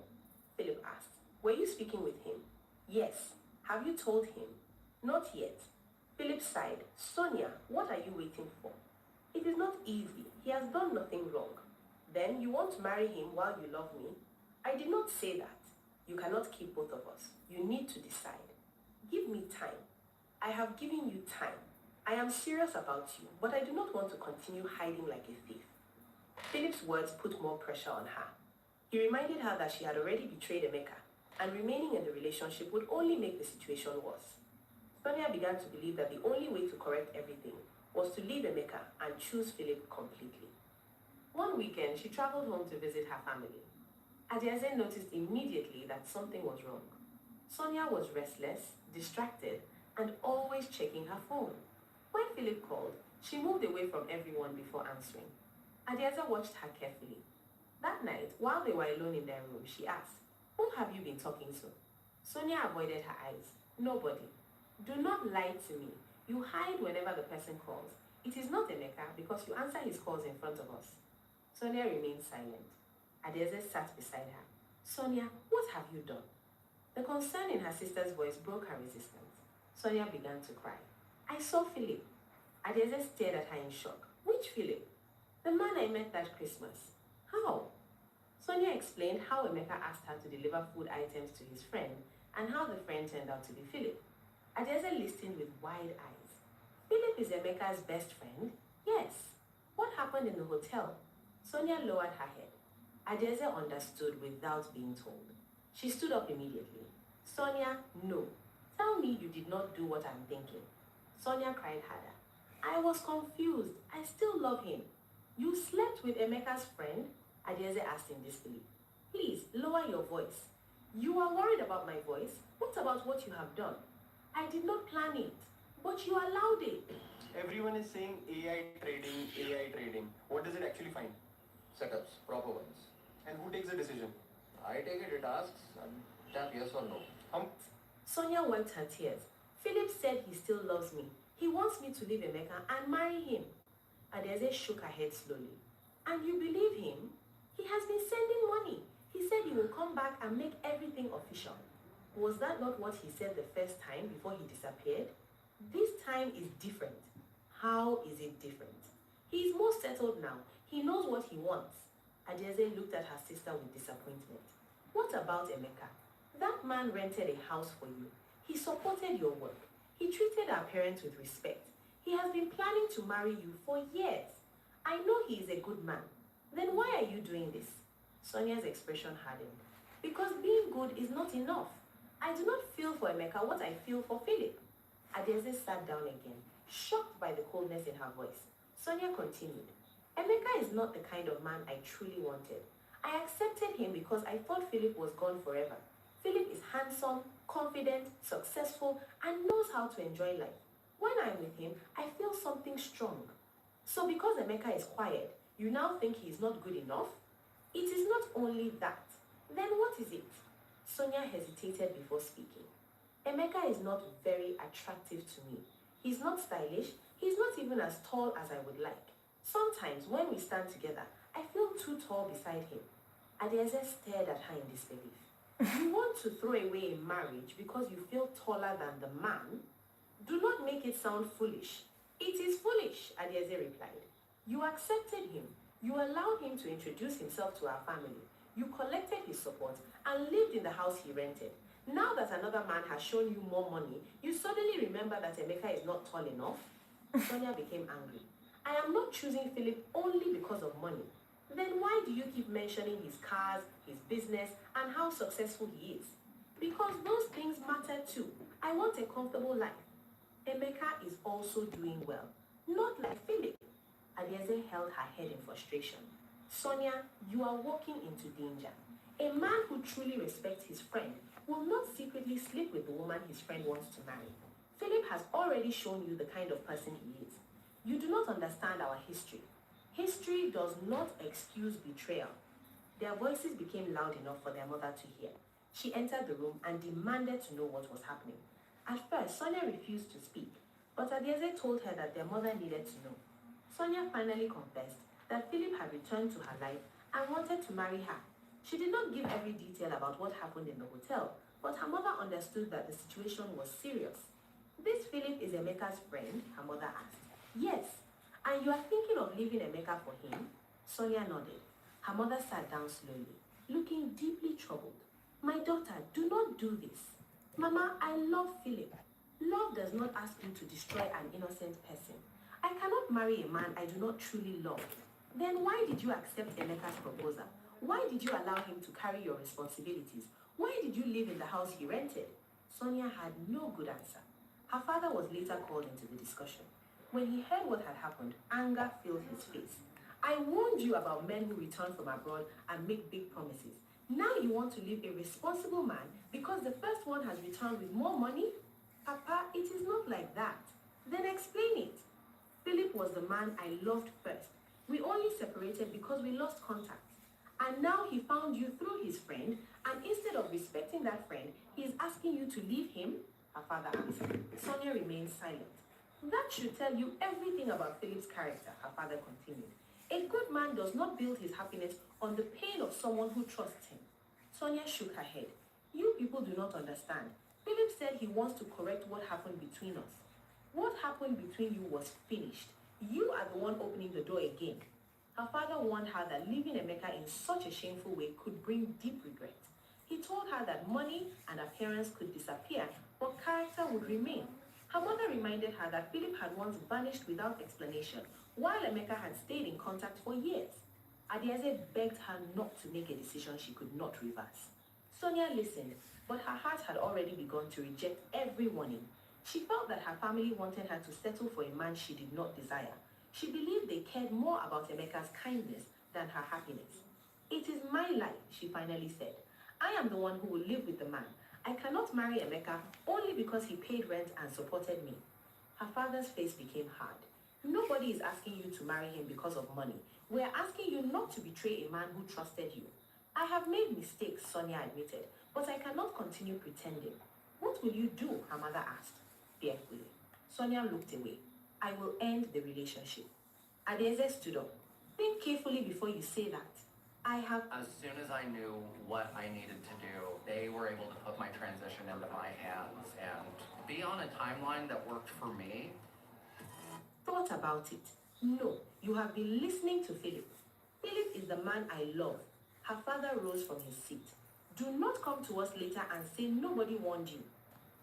Philip asked. Were you speaking with him? Yes. Have you told him? Not yet. Philip sighed. Sonia, what are you waiting for? It is not easy. He has done nothing wrong. Then you want to marry him while you love me? I did not say that. You cannot keep both of us. You need to decide. Give me time. I have given you time. I am serious about you, but I do not want to continue hiding like a thief. Philip's words put more pressure on her. He reminded her that she had already betrayed Emeka, and remaining in the relationship would only make the situation worse. Sonia began to believe that the only way to correct everything was to leave Emeka and choose Philip completely. One weekend, she traveled home to visit her family. Adiaze noticed immediately that something was wrong. Sonia was restless, distracted, and always checking her phone. When Philip called, she moved away from everyone before answering. Adiaza watched her carefully. That night, while they were alone in their room, she asked, Who have you been talking to? Sonia avoided her eyes. Nobody. Do not lie to me. You hide whenever the person calls. It is not Emeka because you answer his calls in front of us. Sonia remained silent. Adiaza sat beside her. Sonia, what have you done? The concern in her sister's voice broke her resistance. Sonia began to cry. I saw Philip. Adiaza stared at her in shock. Which Philip? The man I met that Christmas. How? Sonia explained how Emeka asked her to deliver food items to his friend and how the friend turned out to be Philip. Adiaza listened with wide eyes. Philip is Emeka's best friend? Yes. What happened in the hotel? Sonia lowered her head. Adiaza understood without being told. She stood up immediately. Sonia, no. Tell me you did not do what I'm thinking. Sonia cried harder. I was confused. I still love him. You slept with Emeka's friend? Adiaze asked in disbelief. Please, lower your voice. You are worried about my voice? What about what you have done? I did not plan it, but you allowed it. Everyone is saying AI trading, AI trading. What does it actually find? Setups, proper ones. And who takes the decision? I take it asks and tap yes or no. Sonia wiped her tears. Philip said he still loves me. He wants me to leave Emeka and marry him. Adiaze shook her head slowly. And you believe him? He has been sending money. He said he will come back and make everything official. Was that not what he said the first time before he disappeared? This time is different. How is it different? He is more settled now. He knows what he wants. Adiaze looked at her sister with disappointment. What about Emeka? That man rented a house for you. He supported your work. He treated our parents with respect. He has been planning to marry you for years. I know he is a good man. Then why are you doing this? Sonia's expression hardened. Because being good is not enough. I do not feel for Emeka what I feel for Philip. Adeze sat down again, shocked by the coldness in her voice. Sonia continued, Emeka is not the kind of man I truly wanted. I accepted him because I thought Philip was gone forever. Philip is handsome, confident, successful, and knows how to enjoy life. When I'm with him, I feel something strong. So because Emeka is quiet, you now think he is not good enough? It is not only that. Then what is it? Sonia hesitated before speaking. Emeka is not very attractive to me. He's not stylish. He's not even as tall as I would like. Sometimes when we stand together, I feel too tall beside him. Adeze stared at her in disbelief. You want to throw away a marriage because you feel taller than the man? Do not make it sound foolish. It is foolish, Adeze replied. You accepted him. You allowed him to introduce himself to our family. You collected his support and lived in the house he rented. Now that another man has shown you more money, you suddenly remember that Emeka is not tall enough? Sonia became angry. I am not choosing Philip only because of money. Then why do you keep mentioning his cars, his business, and how successful he is? Because those things matter too. I want a comfortable life. Emeka is also doing well. Not like Philip. Adeze held her head in frustration. Sonia, you are walking into danger. A man who truly respects his friend will not secretly sleep with the woman his friend wants to marry. Philip has already shown you the kind of person he is. You do not understand our history. History does not excuse betrayal. Their voices became loud enough for their mother to hear. She entered the room and demanded to know what was happening. At first, Sonia refused to speak, but Adeze told her that their mother needed to know. Sonia finally confessed that Philip had returned to her life and wanted to marry her. She did not give every detail about what happened in the hotel, but her mother understood that the situation was serious. This Philip is Emeka's friend, her mother asked. Yes. And you are thinking of leaving Emeka for him? Sonia nodded. Her mother sat down slowly, looking deeply troubled. My daughter, do not do this. Mama, I love Philip. Love does not ask you to destroy an innocent person. I cannot marry a man I do not truly love. Then why did you accept Emeka's proposal? Why did you allow him to carry your responsibilities? Why did you live in the house he rented? Sonia had no good answer. Her father was later called into the discussion. When he heard what had happened, anger filled his face. I warned you about men who return from abroad and make big promises. Now you want to leave a responsible man because the first one has returned with more money? Papa, it is not like that. Then explain it. Philip was the man I loved first. We only separated because we lost contact. And now he found you through his friend, and instead of respecting that friend, he is asking you to leave him? Her father answered. Sonia remained silent. That should tell you everything about Philip's character, her father continued. A good man does not build his happiness on the pain of someone who trusts him. Sonia shook her head. You people do not understand. Philip said he wants to correct what happened between us. What happened between you was finished. You are the one opening the door again. Her father warned her that leaving Emeka in such a shameful way could bring deep regret. He told her that money and appearance could disappear, but character would remain. Her mother reminded her that Philip had once vanished without explanation, while Emeka had stayed in contact for years. Adeze begged her not to make a decision she could not reverse. Sonia listened, but her heart had already begun to reject every warning. She felt that her family wanted her to settle for a man she did not desire. She believed they cared more about Emeka's kindness than her happiness. It is my life, she finally said. I am the one who will live with the man. I cannot marry Emeka only because he paid rent and supported me. Her father's face became hard. Nobody is asking you to marry him because of money. We are asking you not to betray a man who trusted you. I have made mistakes, Sonia admitted, but I cannot continue pretending. What will you do? Her mother asked, fearfully. Sonia looked away. I will end the relationship. Adeze stood up. Think carefully before you say that. I have... As soon as I knew what I needed to do, they were able to put my transition into my hands and be on a timeline that worked for me. Thought about it. No, you have been listening to Philip. Philip is the man I love. Her father rose from his seat. Do not come to us later and say nobody warned you.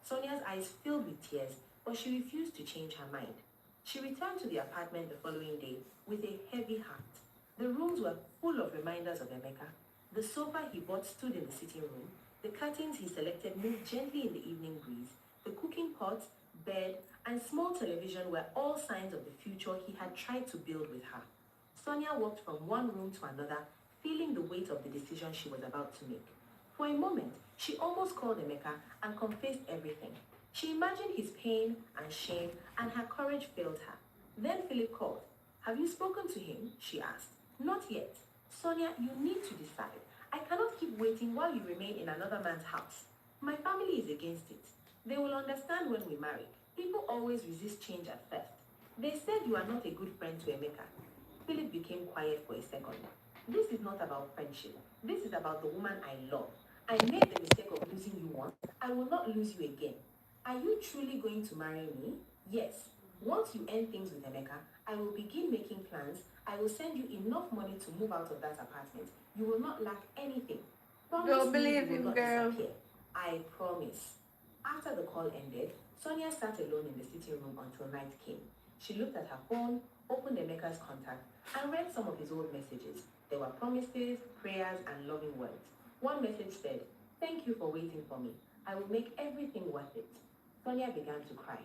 Sonia's eyes filled with tears, but she refused to change her mind. She returned to the apartment the following day with a heavy heart. The rooms were full of reminders of Emeka. The sofa he bought stood in the sitting room. The curtains he selected moved gently in the evening breeze. The cooking pot, bed, and small television were all signs of the future he had tried to build with her. Sonia walked from one room to another, feeling the weight of the decision she was about to make. For a moment, she almost called Emeka and confessed everything. She imagined his pain and shame, and her courage failed her. Then Philip called. "Have you spoken to him?" she asked. "Not yet." "Sonia, you need to decide. I cannot keep waiting while you remain in another man's house. My family is against it. They will understand when we marry. People always resist change at first. They said you are not a good friend to Emeka." Philip became quiet for a second. "This is not about friendship. This is about the woman I love. I made the mistake of losing you once. I will not lose you again. Are you truly going to marry me?" "Yes. Once you end things with Emeka, I will begin making plans. I will send you enough money to move out of that apartment. You will not lack anything. Promise Don't me believe you will him, not girl. disappear." "I promise." After the call ended, Sonia sat alone in the sitting room until night came. She looked at her phone, opened Emeka's contact, and read some of his old messages. There were promises, prayers, and loving words. One message said, "Thank you for waiting for me. I will make everything worth it." Sonia began to cry.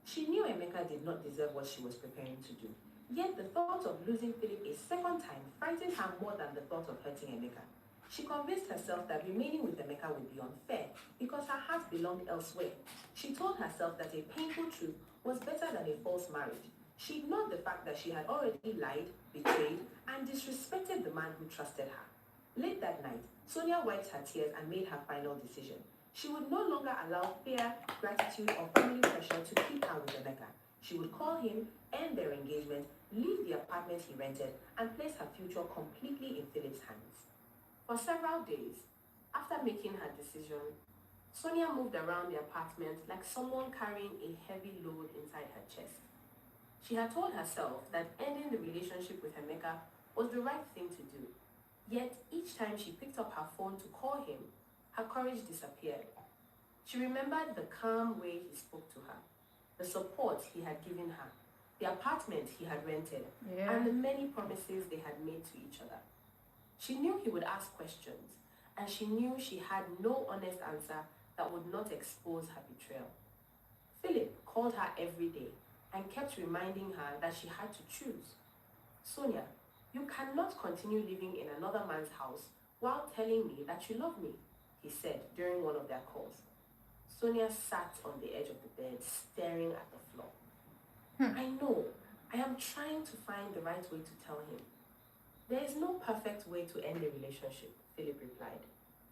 She knew Emeka did not deserve what she was preparing to do. Yet the thought of losing Philip a second time frightened her more than the thought of hurting Emeka. She convinced herself that remaining with Emeka would be unfair because her heart belonged elsewhere. She told herself that a painful truth was better than a false marriage. She ignored the fact that she had already lied, betrayed, and disrespected the man who trusted her. Late that night, Sonia wiped her tears and made her final decision. She would no longer allow fear, gratitude, or family pressure to keep her with Emeka. She would call him, end their engagement, leave the apartment he rented, and place her future completely in Philip's hands. For several days, after making her decision, Sonia moved around the apartment like someone carrying a heavy load inside her chest. She had told herself that ending the relationship with Emeka was the right thing to do. Yet each time she picked up her phone to call him, her courage disappeared. She remembered the calm way he spoke to her, the support he had given her, the apartment he had rented, and the many promises they had made to each other. She knew he would ask questions, and she knew she had no honest answer that would not expose her betrayal. Philip called her every day and kept reminding her that she had to choose. "Sonia, you cannot continue living in another man's house while telling me that you love me," he said during one of their calls. Sonia sat on the edge of the bed, staring at the floor. "I know. I am trying to find the right way to tell him." "There is no perfect way to end a relationship," Philip replied.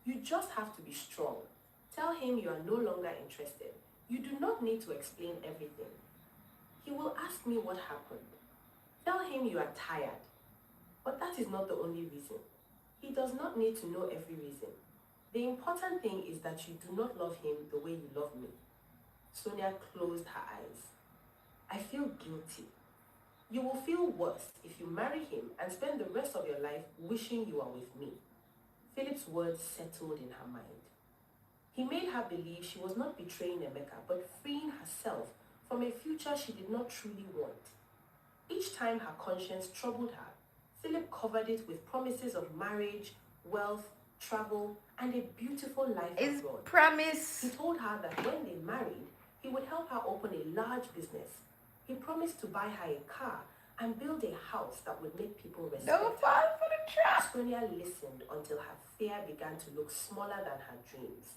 "You just have to be strong. Tell him you are no longer interested. You do not need to explain everything. He will ask me what happened. Tell him you are tired. But that is not the only reason. He does not need to know every reason. The important thing is that you do not love him the way you love me." Sonia closed her eyes. "I feel guilty." "You will feel worse if you marry him and spend the rest of your life wishing you are with me." Philip's words settled in her mind. He made her believe she was not betraying Emeka, but freeing herself from a future she did not truly want. Each time her conscience troubled her, Philip covered it with promises of marriage, wealth, travel, and a beautiful life abroad. Promise. He told her that when they married, he would help her open a large business. He promised to buy her a car and build a house that would make people respect Don't fall her. for the trap. Sonia listened until her fear began to look smaller than her dreams.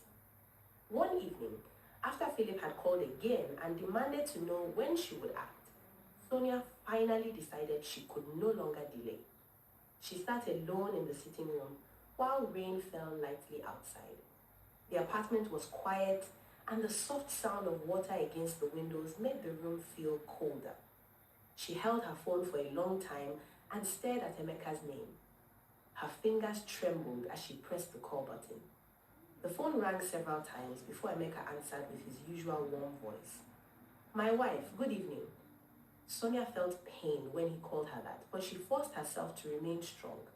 One evening, after Philip had called again and demanded to know when she would act, Sonia finally decided she could no longer delay. She sat alone in the sitting room while rain fell lightly outside. The apartment was quiet, and the soft sound of water against the windows made the room feel colder. She held her phone for a long time and stared at Emeka's name. Her fingers trembled as she pressed the call button. The phone rang several times before Emeka answered with his usual warm voice. "My wife, good evening." Sonia felt pain when he called her that, but she forced herself to remain strong.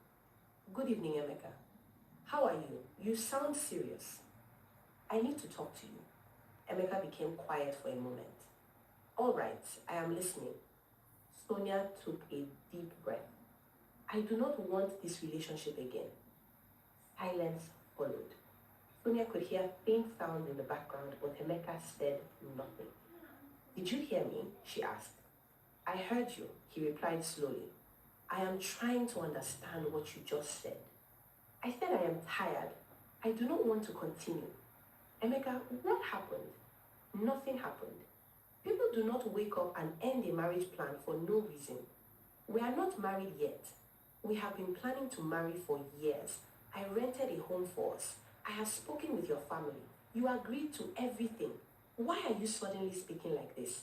"Good evening, Emeka. How are you? You sound serious." "I need to talk to you." Emeka became quiet for a moment. "All right, I am listening." Sonia took a deep breath. "I do not want this relationship again." Silence followed. Sonia could hear faint sounds in the background, but Emeka said nothing. Did you hear me? She asked. I heard you, he replied slowly. I am trying to understand what you just said. I said I am tired. I do not want to continue. Emeka, what happened? Nothing happened. People do not wake up and end a marriage plan for no reason. We are not married yet. We have been planning to marry for years. I rented a home for us. I have spoken with your family. You agreed to everything. Why are you suddenly speaking like this?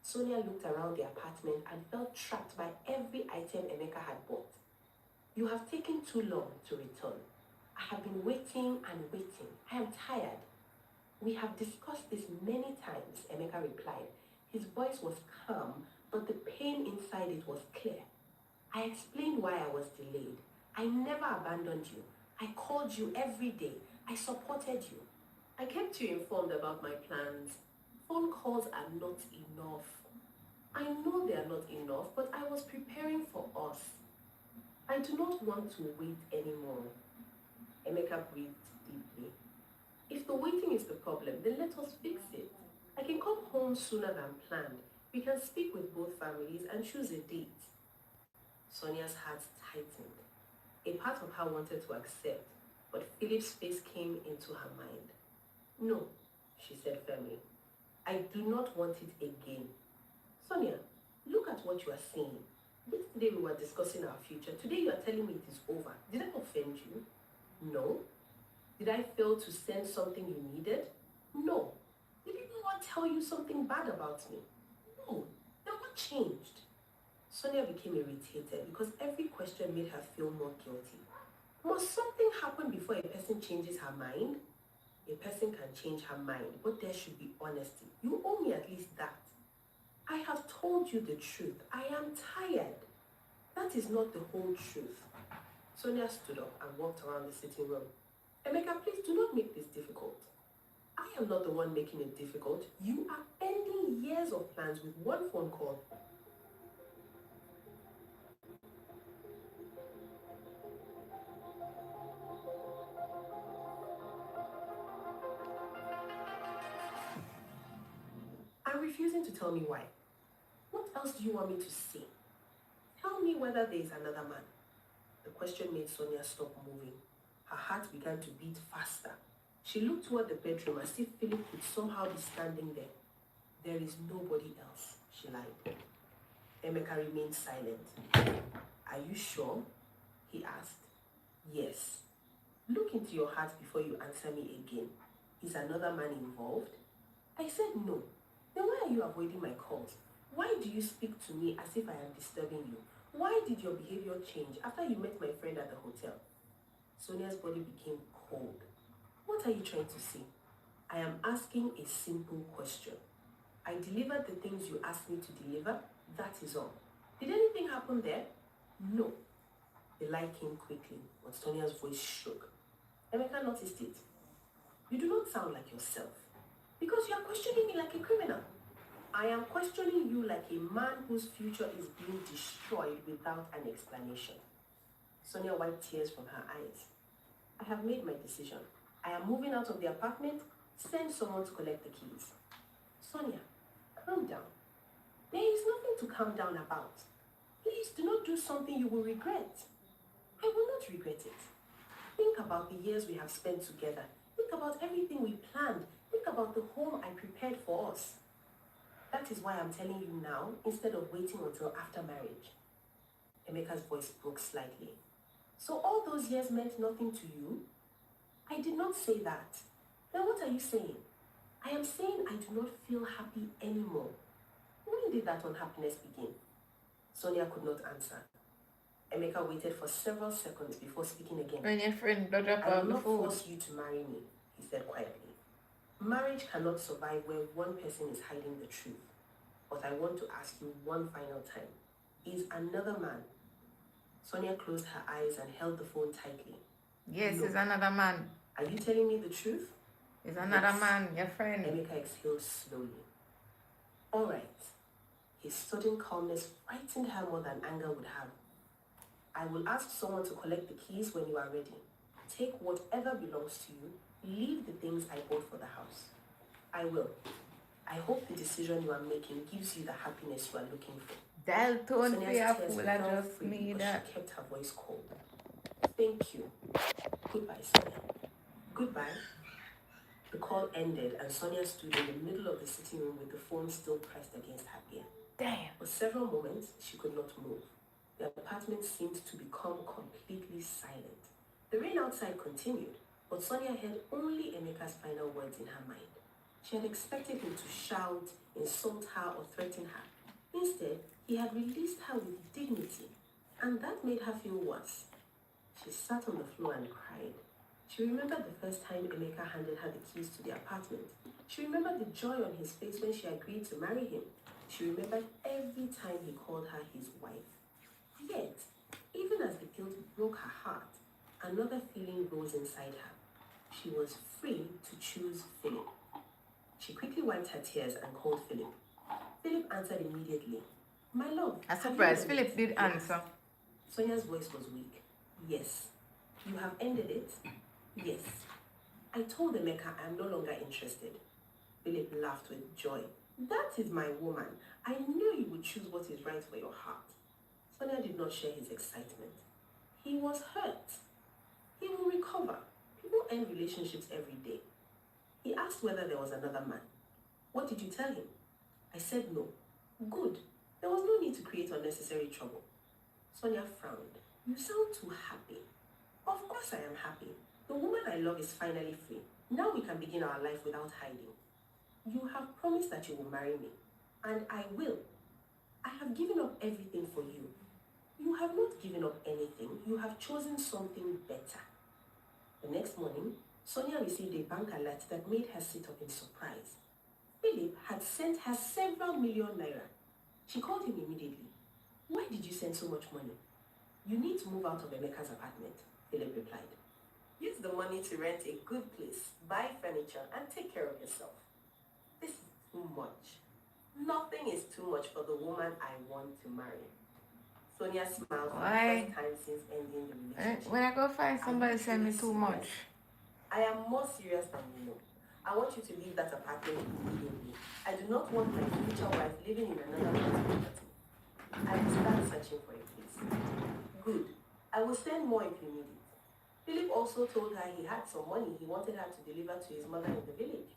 Sonia looked around the apartment and felt trapped by every item Emeka had bought. You have taken too long to return. I have been waiting and waiting. I am tired. We have discussed this many times, Emeka replied. His voice was calm, but the pain inside it was clear. I explained why I was delayed. I never abandoned you. I called you every day. I supported you. I kept you informed about my plans. Phone calls are not enough. I know they are not enough, but I was preparing for us. I do not want to wait anymore. Emeka breathed deeply. If the waiting is the problem, then let us fix it. I can come home sooner than planned. We can speak with both families and choose a date. Sonia's heart tightened. A part of her wanted to accept, but Philip's face came into her mind. No, she said firmly. I do not want it again. Sonia, look at what you are saying. Yesterday we were discussing our future. Today you are telling me it is over. Did I offend you? No. Did I fail to send something you needed? No. Did people not tell you something bad about me? No. Then what changed? Sonia became irritated because every question made her feel more guilty. Must something happen before a person changes her mind? A person can change her mind, but there should be honesty. You owe me at least that. I have told you the truth. I am tired. That is not the whole truth. Sonia stood up and walked around the sitting room. Emeka, please do not make this difficult. I am not the one making it difficult. You are ending years of plans with one phone call. I'm refusing to tell me why. What else do you want me to say? Tell me whether there is another man. The question made Sonia stop moving. Her heart began to beat faster. She looked toward the bedroom as if Philip could somehow be standing there. There is nobody else, she lied. Emeka remained silent. Are you sure? He asked. Yes. Look into your heart before you answer me again. Is another man involved? I said no. Then why are you avoiding my calls? Why do you speak to me as if I am disturbing you? Why did your behavior change after you met my friend at the hotel? Sonia's body became cold. What are you trying to say? I am asking a simple question. I delivered the things you asked me to deliver. That is all. Did anything happen there? No. The lie came quickly, but Sonia's voice shook. Emeka noticed it. You do not sound like yourself. Because you are questioning me like a criminal. I am questioning you like a man whose future is being destroyed without an explanation. Sonia wiped tears from her eyes. I have made my decision. I am moving out of the apartment. Send someone to collect the keys. Sonia, calm down. There is nothing to calm down about. Please do not do something you will regret. I will not regret it. Think about the years we have spent together. Think about everything we planned. Think about the home I prepared for us. That is why I'm telling you now, instead of waiting until after marriage. Emeka's voice broke slightly. So all those years meant nothing to you? I did not say that. Then what are you saying? I am saying I do not feel happy anymore. When did that unhappiness begin? Sonia could not answer. Emeka waited for several seconds before speaking again. When your friend drop I will off the not food. force you to marry me, he said quietly. Marriage cannot survive where one person is hiding the truth. But I want to ask you one final time. Is another man? Sonia closed her eyes and held the phone tightly. Yes, No. it's another man. Are you telling me the truth? It's another Yes. man, your friend. Emeka exhaled slowly. All right. His sudden calmness frightened her more than anger would have. I will ask someone to collect the keys when you are ready. take whatever belongs to you, leave the things I bought for the house. I will. I hope the decision you are making gives you the happiness you are looking for. Dalton for Sonia's a tears fool, I fell just free, need but that. she kept her voice cold. Thank you. Goodbye, Sonia. Goodbye. The call ended and Sonia stood in the middle of the sitting room with the phone still pressed against her ear. Damn. For several moments, she could not move. The apartment seemed to become completely silent. The rain outside continued, but Sonia heard only Emeka's final words in her mind. She had expected him to shout, insult her, or threaten her. Instead, he had released her with dignity, and that made her feel worse. She sat on the floor and cried. She remembered the first time Emeka handed her the keys to the apartment. She remembered the joy on his face when she agreed to marry him. She remembered every time he called her his wife. Yet, even as the guilt broke her heart, another feeling rose inside her. She was free to choose Philip. She quickly wiped her tears and called Philip. Philip answered immediately. My love, I'm have you surprised ended Philip it? did He answer. asked. Sonia's voice was weak. Yes. You have ended it? Yes. I told Emeka I am no longer interested. Philip laughed with joy. That is my woman. I knew you would choose what is right for your heart. Sonia did not share his excitement. He was hurt. He will recover. People end relationships every day. He asked whether there was another man. What did you tell him? I said no. Good. There was no need to create unnecessary trouble. Sonia frowned. You sound too happy. Of course I am happy. The woman I love is finally free. Now we can begin our life without hiding. You have promised that you will marry me, and I will. I have given up everything for you. You have not given up anything. You have chosen something better. The next morning, Sonia received a bank alert that made her sit up in surprise. Philip had sent her several million naira. She called him immediately. Why did you send so much money? You need to move out of Emeka's apartment, Philip replied. Use the money to rent a good place, buy furniture, and take care of yourself. This is too much. Nothing is too much for the woman I want to marry. Sonia smiled for the Why? first time since ending the relationship. When I go find somebody send me too much. I am more serious than you know. I want you to leave that apartment immediately. I do not want my future wife living in another man's property. I will start searching for a place. Good. I will send more if you need it. Philip also told her he had some money he wanted her to deliver to his mother in the village.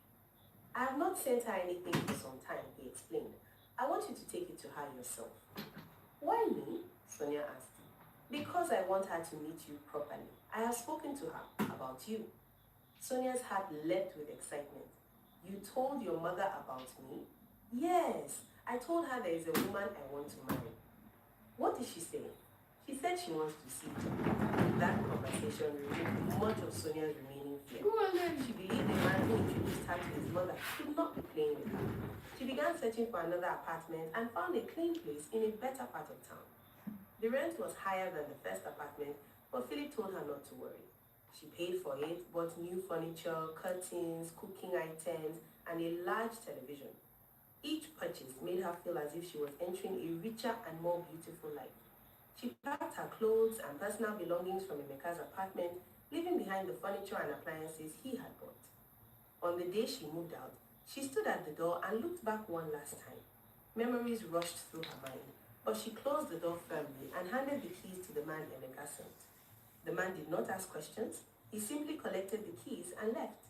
I have not sent her anything for some time, he explained. I want you to take it to her yourself. Why me? Sonia asked. Because I want her to meet you properly. I have spoken to her about you. Sonia's heart leapt with excitement. You told your mother about me? Yes, I told her there is a woman I want to marry. What did she say? She said she wants to see you. That conversation removed much of Sonia's remaining fear. She believed the man who introduced her to his mother could not be playing with her. She began searching for another apartment and found a clean place in a better part of town. The rent was higher than the first apartment, but Philip told her not to worry. She paid for it, bought new furniture, curtains, cooking items, and a large television. Each purchase made her feel as if she was entering a richer and more beautiful life. She packed her clothes and personal belongings from Emeka's apartment, leaving behind the furniture and appliances he had bought. On the day she moved out, she stood at the door and looked back one last time. Memories rushed through her mind, but she closed the door firmly and handed the keys to the man Emeka sent. The man did not ask questions. He simply collected the keys and left.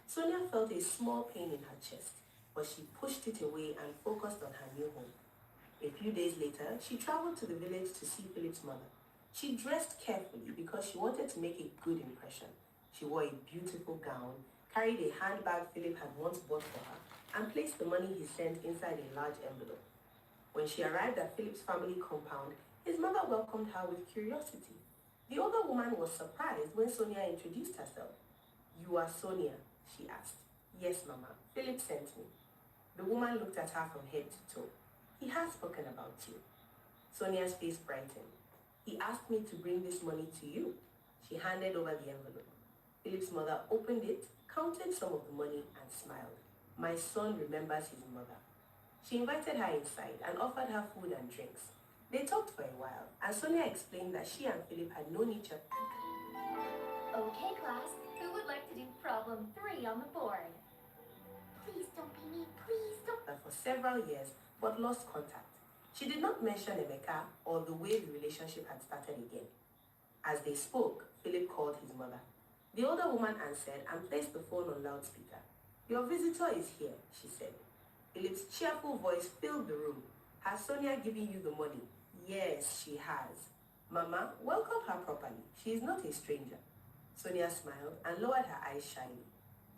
Sonia felt a small pain in her chest, but she pushed it away and focused on her new home. A few days later, she traveled to the village to see Philip's mother. She dressed carefully because she wanted to make a good impression. She wore a beautiful gown, carried a handbag Philip had once bought for her, and placed the money he sent inside a large envelope. When she arrived at Philip's family compound, his mother welcomed her with curiosity. The older woman was surprised when Sonia introduced herself. You are Sonia, she asked. Yes, Mama. Philip sent me. The woman looked at her from head to toe. He has spoken about you. Sonia's face brightened. He asked me to bring this money to you. She handed over the envelope. Philip's mother opened it, counted some of the money, and smiled. My son remembers his mother. She invited her inside and offered her food and drinks. They talked for a while, and Sonia explained that she and Philip had known each other. Okay, class. Who would like to do problem 3 on the board? Please don't be me. Please don't. For several years, but lost contact. She did not mention Emeka or the way the relationship had started again. As they spoke, Philip called his mother. The older woman answered and placed the phone on loudspeaker. Your visitor is here, she said. Philip's cheerful voice filled the room. Has Sonia given you the money? Yes, she has. Mama, welcome her properly. She is not a stranger. Sonia smiled and lowered her eyes shyly.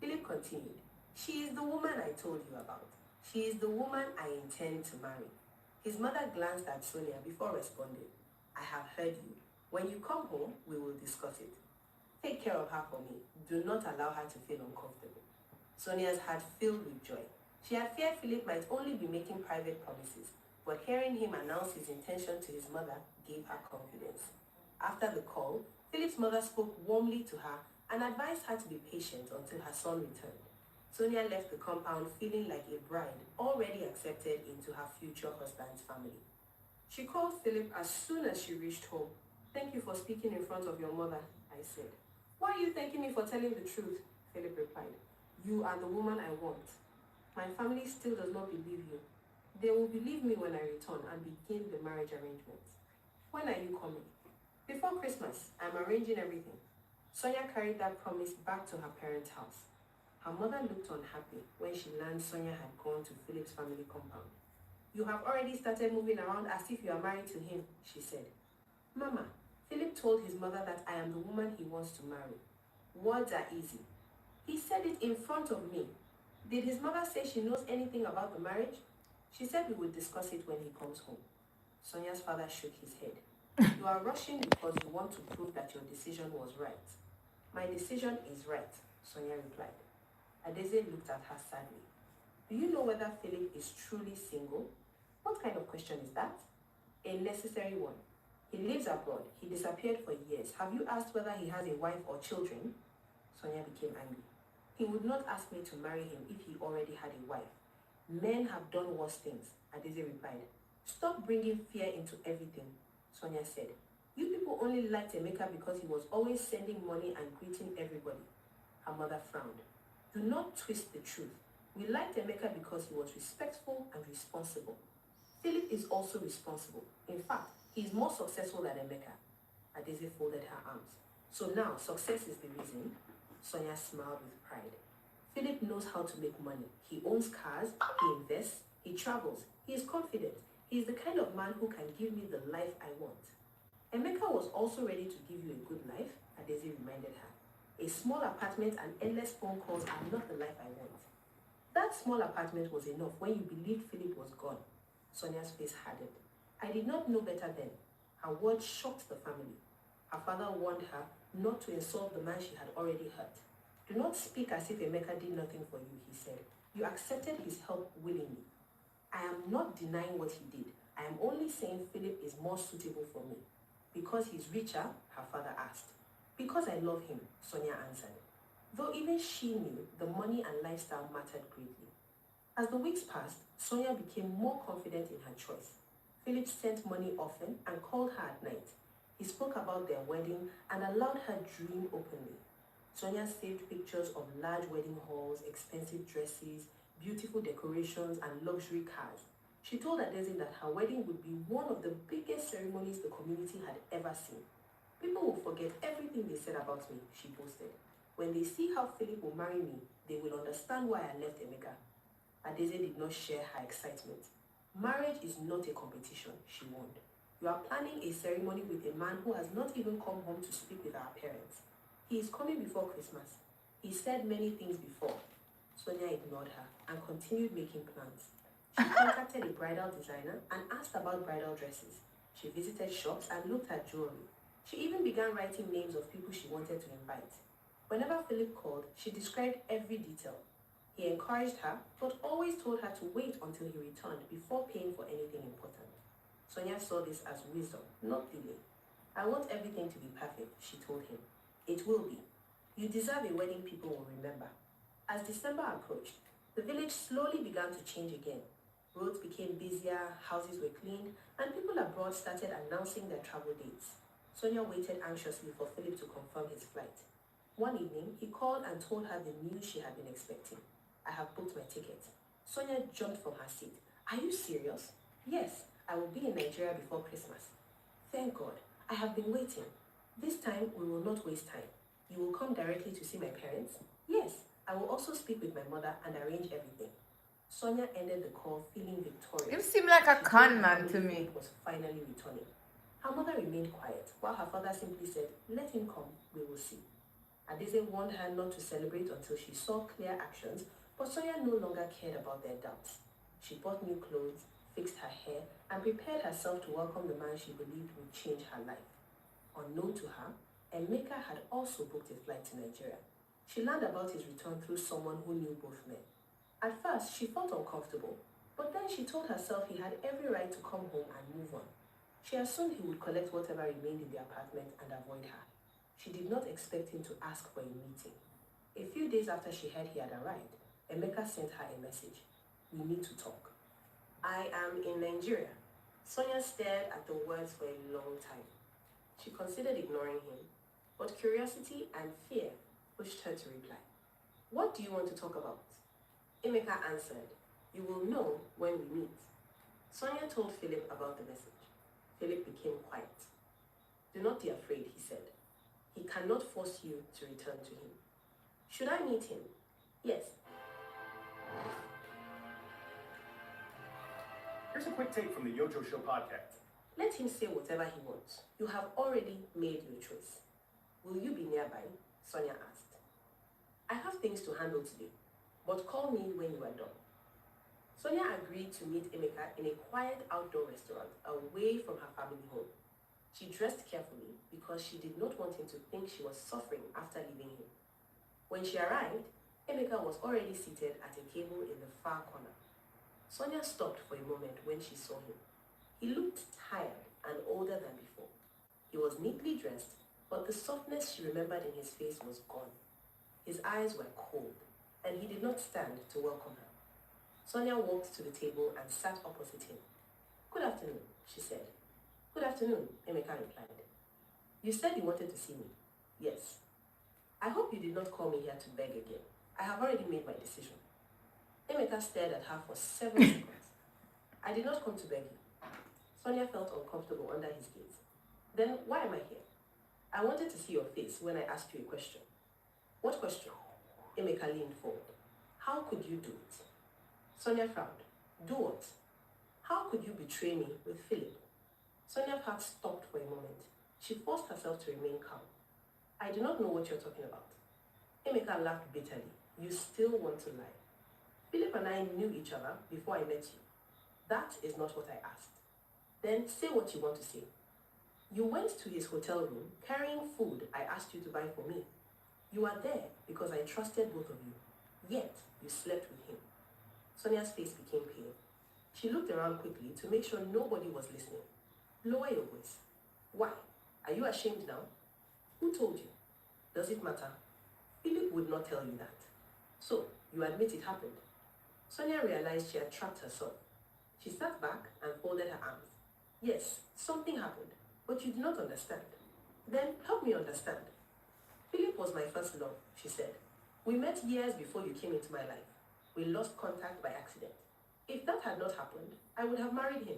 Philip continued. She is the woman I told you about. She is the woman I intend to marry. His mother glanced at Sonia before responding. I have heard you. When you come home, we will discuss it. Take care of her for me. Do not allow her to feel uncomfortable. Sonia's heart filled with joy. She had feared Philip might only be making private promises, but hearing him announce his intention to his mother gave her confidence. After the call, Philip's mother spoke warmly to her and advised her to be patient until her son returned. Sonia left the compound feeling like a bride already accepted into her future husband's family. She called Philip as soon as she reached home. Thank you for speaking in front of your mother, I said. Why are you thanking me for telling the truth? Philip replied. You are the woman I want. My family still does not believe you. They will believe me when I return and begin the marriage arrangements. When are you coming? Before Christmas, I'm arranging everything. Sonia carried that promise back to her parents' house. Her mother looked unhappy when she learned Sonia had gone to Philip's family compound. You have already started moving around as if you are married to him, she said. Mama, Philip told his mother that I am the woman he wants to marry. Words are easy. He said it in front of me. Did his mother say she knows anything about the marriage? She said we would discuss it when he comes home. Sonia's father shook his head. You are rushing because you want to prove that your decision was right. My decision is right, Sonia replied. Adeze looked at her sadly. Do you know whether Philip is truly single? What kind of question is that? A necessary one. He lives abroad. He disappeared for years. Have you asked whether he has a wife or children? Sonia became angry. He would not ask me to marry him if he already had a wife. Men have done worse things, Adeze replied. Stop bringing fear into everything, Sonia said. You people only liked Emeka because he was always sending money and greeting everybody. Her mother frowned. Do not twist the truth. We liked Emeka because he was respectful and responsible. Philip is also responsible. In fact, he is more successful than Emeka. Adeze folded her arms. So now, success is the reason? Sonia smiled with pride. Philip knows how to make money. He owns cars, he invests, he travels, he is confident. He is the kind of man who can give me the life I want. Emeka was also ready to give you a good life, Adeze reminded her. A small apartment and endless phone calls are not the life I want. That small apartment was enough when you believed Philip was gone. Sonia's face hardened. I did not know better then. Her words shocked the family. Her father warned her not to insult the man she had already hurt. Do not speak as if Emeka did nothing for you, he said. You accepted his help willingly. I am not denying what he did. I am only saying Philip is more suitable for me. Because he's richer, her father asked. Because I love him, Sonia answered. Though even she knew the money and lifestyle mattered greatly. As the weeks passed, Sonia became more confident in her choice. Philip sent money often and called her at night. He spoke about their wedding and allowed her dream openly. Sonia saved pictures of large wedding halls, expensive dresses, beautiful decorations, and luxury cars. She told Adeze that her wedding would be one of the biggest ceremonies the community had ever seen. People will forget everything they said about me, she boasted. When they see how Philip will marry me, they will understand why I left Emeka. Adeze did not share her excitement. Marriage is not a competition, she warned. You are planning a ceremony with a man who has not even come home to speak with our parents. He is coming before Christmas. He said many things before. Sonia ignored her and continued making plans. She contacted a bridal designer and asked about bridal dresses. She visited shops and looked at jewelry. She even began writing names of people she wanted to invite. Whenever Philip called, she described every detail. He encouraged her, but always told her to wait until he returned before paying for anything important. Sonia saw this as wisdom, not delay. I want everything to be perfect, she told him. It will be. You deserve a wedding people will remember. As December approached, the village slowly began to change again. Roads became busier, houses were cleaned, and people abroad started announcing their travel dates. Sonia waited anxiously for Philip to confirm his flight. One evening, he called and told her the news she had been expecting. I have booked my ticket. Sonia jumped from her seat. Are you serious? Yes, I will be in Nigeria before Christmas. Thank God. I have been waiting. This time, we will not waste time. You will come directly to see my parents? Yes, I will also speak with my mother and arrange everything. Sonia ended the call feeling victorious. Him seem like a She con told her man family to me. Philip was finally returning. Her mother remained quiet, while her father simply said, let him come, we will see. Adeze warned her not to celebrate until she saw clear actions, but Sonia no longer cared about their doubts. She bought new clothes, fixed her hair, and prepared herself to welcome the man she believed would change her life. Unknown to her, Emeka had also booked a flight to Nigeria. She learned about his return through someone who knew both men. At first, she felt uncomfortable, but then she told herself he had every right to come home and move on. She assumed he would collect whatever remained in the apartment and avoid her. She did not expect him to ask for a meeting. A few days after she heard he had arrived, Emeka sent her a message. We need to talk. I am in Nigeria. Sonia stared at the words for a long time. She considered ignoring him, but curiosity and fear pushed her to reply. What do you want to talk about? Emeka answered, you will know when we meet. Sonia told Philip about the message. Philip became quiet. Do not be afraid, he said. He cannot force you to return to him. Should I meet him? Yes. Here's a quick take from the Yojo Show podcast. Let him say whatever he wants. You have already made your choice. Will you be nearby? Sonia asked. I have things to handle today, but call me when you are done. Sonia agreed to meet Emeka in a quiet outdoor restaurant away from her family home. She dressed carefully because she did not want him to think she was suffering after leaving him. When she arrived, Emeka was already seated at a table in the far corner. Sonia stopped for a moment when she saw him. He looked tired and older than before. He was neatly dressed, but the softness she remembered in his face was gone. His eyes were cold, and he did not stand to welcome her. Sonia walked to the table and sat opposite him. Good afternoon, she said. Good afternoon, Emeka replied. You said you wanted to see me. Yes. I hope you did not call me here to beg again. I have already made my decision. Emeka stared at her for several seconds. I did not come to beg you. Sonia felt uncomfortable under his gaze. Then why am I here? I wanted to see your face when I asked you a question. What question? Emeka leaned forward. How could you do it? Sonia frowned. Do what? How could you betray me with Philip? Sonia's heart stopped for a moment. She forced herself to remain calm. I do not know what you're talking about. Emeka laughed bitterly. You still want to lie. Philip and I knew each other before I met you. That is not what I asked. Then say what you want to say. You went to his hotel room carrying food I asked you to buy for me. You are there because I trusted both of you. Yet you slept with him. Sonia's face became pale. She looked around quickly to make sure nobody was listening. Lower your voice. Why? Are you ashamed now? Who told you? Does it matter? Philip would not tell you that. So, you admit it happened. Sonia realized she had trapped herself. She sat back and folded her arms. Yes, something happened, but you do not understand. Then help me understand. Philip was my first love, she said. We met years before you came into my life. We lost contact by accident. If that had not happened, I would have married him.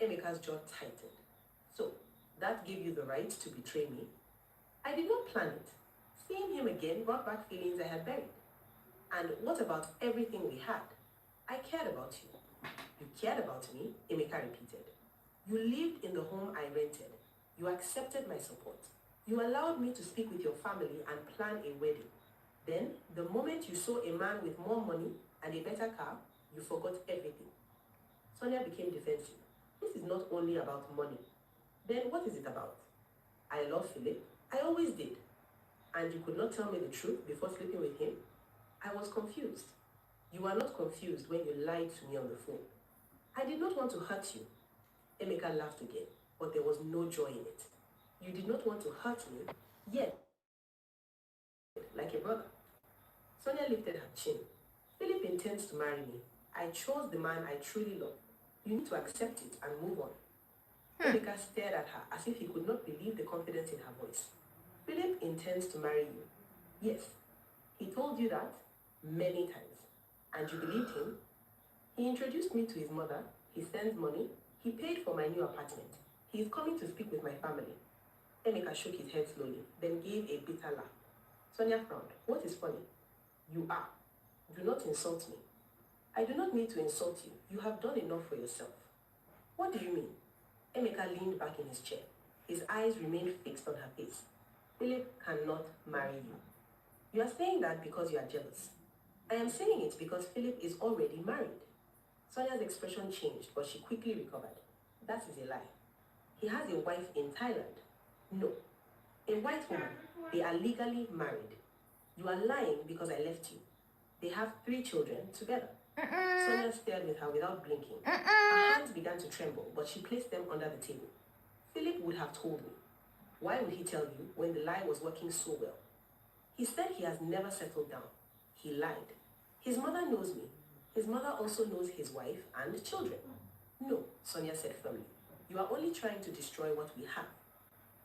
Emeka's jaw tightened. So, that gave you the right to betray me? I did not plan it. Seeing him again brought back feelings I had buried. And what about everything we had? I cared about you. You cared about me, Emeka repeated. You lived in the home I rented. You accepted my support. You allowed me to speak with your family and plan a wedding. Then, the moment you saw a man with more money and a better car, you forgot everything. Sonia became defensive. This is not only about money. Then what is it about? I love Philip. I always did. And you could not tell me the truth before sleeping with him? I was confused. You were not confused when you lied to me on the phone. I did not want to hurt you. Emeka laughed again, but there was no joy in it. You did not want to hurt me, yet, like a brother. Sonia lifted her chin. Philip intends to marry me. I chose the man I truly love. You need to accept it and move on. Emeka stared at her as if he could not believe the confidence in her voice. Philip intends to marry you. Yes, he told you that many times. And you believed him? He introduced me to his mother. He sends money. He paid for my new apartment. He is coming to speak with my family. Emeka shook his head slowly, then gave a bitter laugh. Sonia frowned. What is funny? You are. Do not insult me. I do not need to insult you. You have done enough for yourself. What do you mean? Emeka leaned back in his chair. His eyes remained fixed on her face. Philip cannot marry you. You are saying that because you are jealous. I am saying it because Philip is already married. Sonia's expression changed, but she quickly recovered. That is a lie. He has a wife in Thailand. No. A white woman. They are legally married. You are lying because I left you. They have 3 children together. Sonia stared with her without blinking. Her hands began to tremble, but she placed them under the table. Philip would have told me. Why would he tell you when the lie was working so well? He said he has never settled down. He lied. His mother knows me. His mother also knows his wife and children. No, Sonia said firmly. You are only trying to destroy what we have.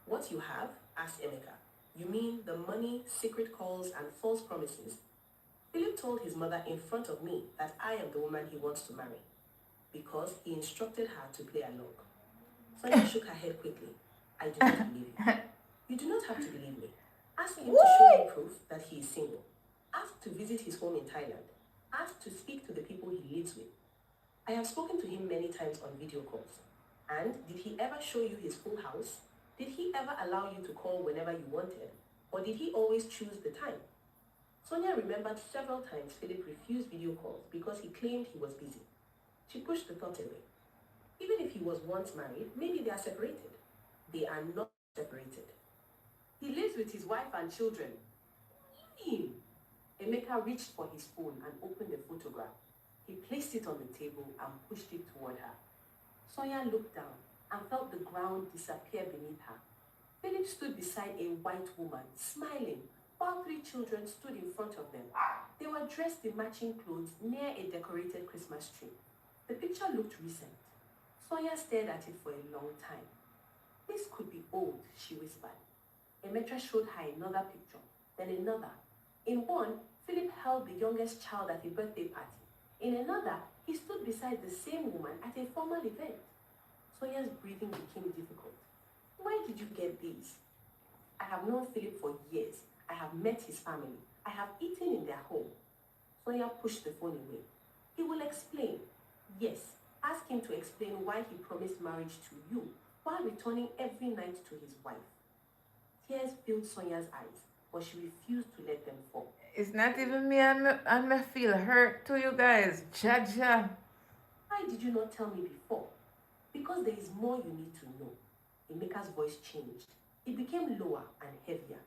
What you have? Asked Emeka. You mean the money, secret calls, and false promises? Philip told his mother in front of me that I am the woman he wants to marry, because he instructed her to play along. Sonia shook her head quickly. I do not believe you. You do not have to believe me. Ask him to show you proof that he is single. Ask to visit his home in Thailand. Ask to speak to the people he lives with. I have spoken to him many times on video calls. And did he ever show you his full house? Did he ever allow you to call whenever you wanted? Or did he always choose the time? Sonia remembered several times Philip refused video calls because he claimed he was busy. She pushed the thought away. Even if he was once married, maybe they are separated. They are not separated. He lives with his wife and children. Him. Emeka reached for his phone and opened the photograph. He placed it on the table and pushed it toward her. Sonia looked down and felt the ground disappear beneath her. Philip stood beside a white woman, smiling, while 3 children stood in front of them. They were dressed in matching clothes near a decorated Christmas tree. The picture looked recent. Sonia stared at it for a long time. This could be old, she whispered. Emeka showed her another picture, then another. In one, Philip held the youngest child at a birthday party. In another, he stood beside the same woman at a formal event. Sonia's breathing became difficult. Where did you get these? I have known Philip for years. I have met his family. I have eaten in their home. Sonia pushed the phone away. He will explain. Yes, ask him to explain why he promised marriage to you while returning every night to his wife. Tears filled Sonia's eyes, but she refused to let them fall. It's not even me and me feel hurt to you guys. Jaja. Why did you not tell me before? Because there is more you need to know. Emeka's voice changed. It became lower and heavier.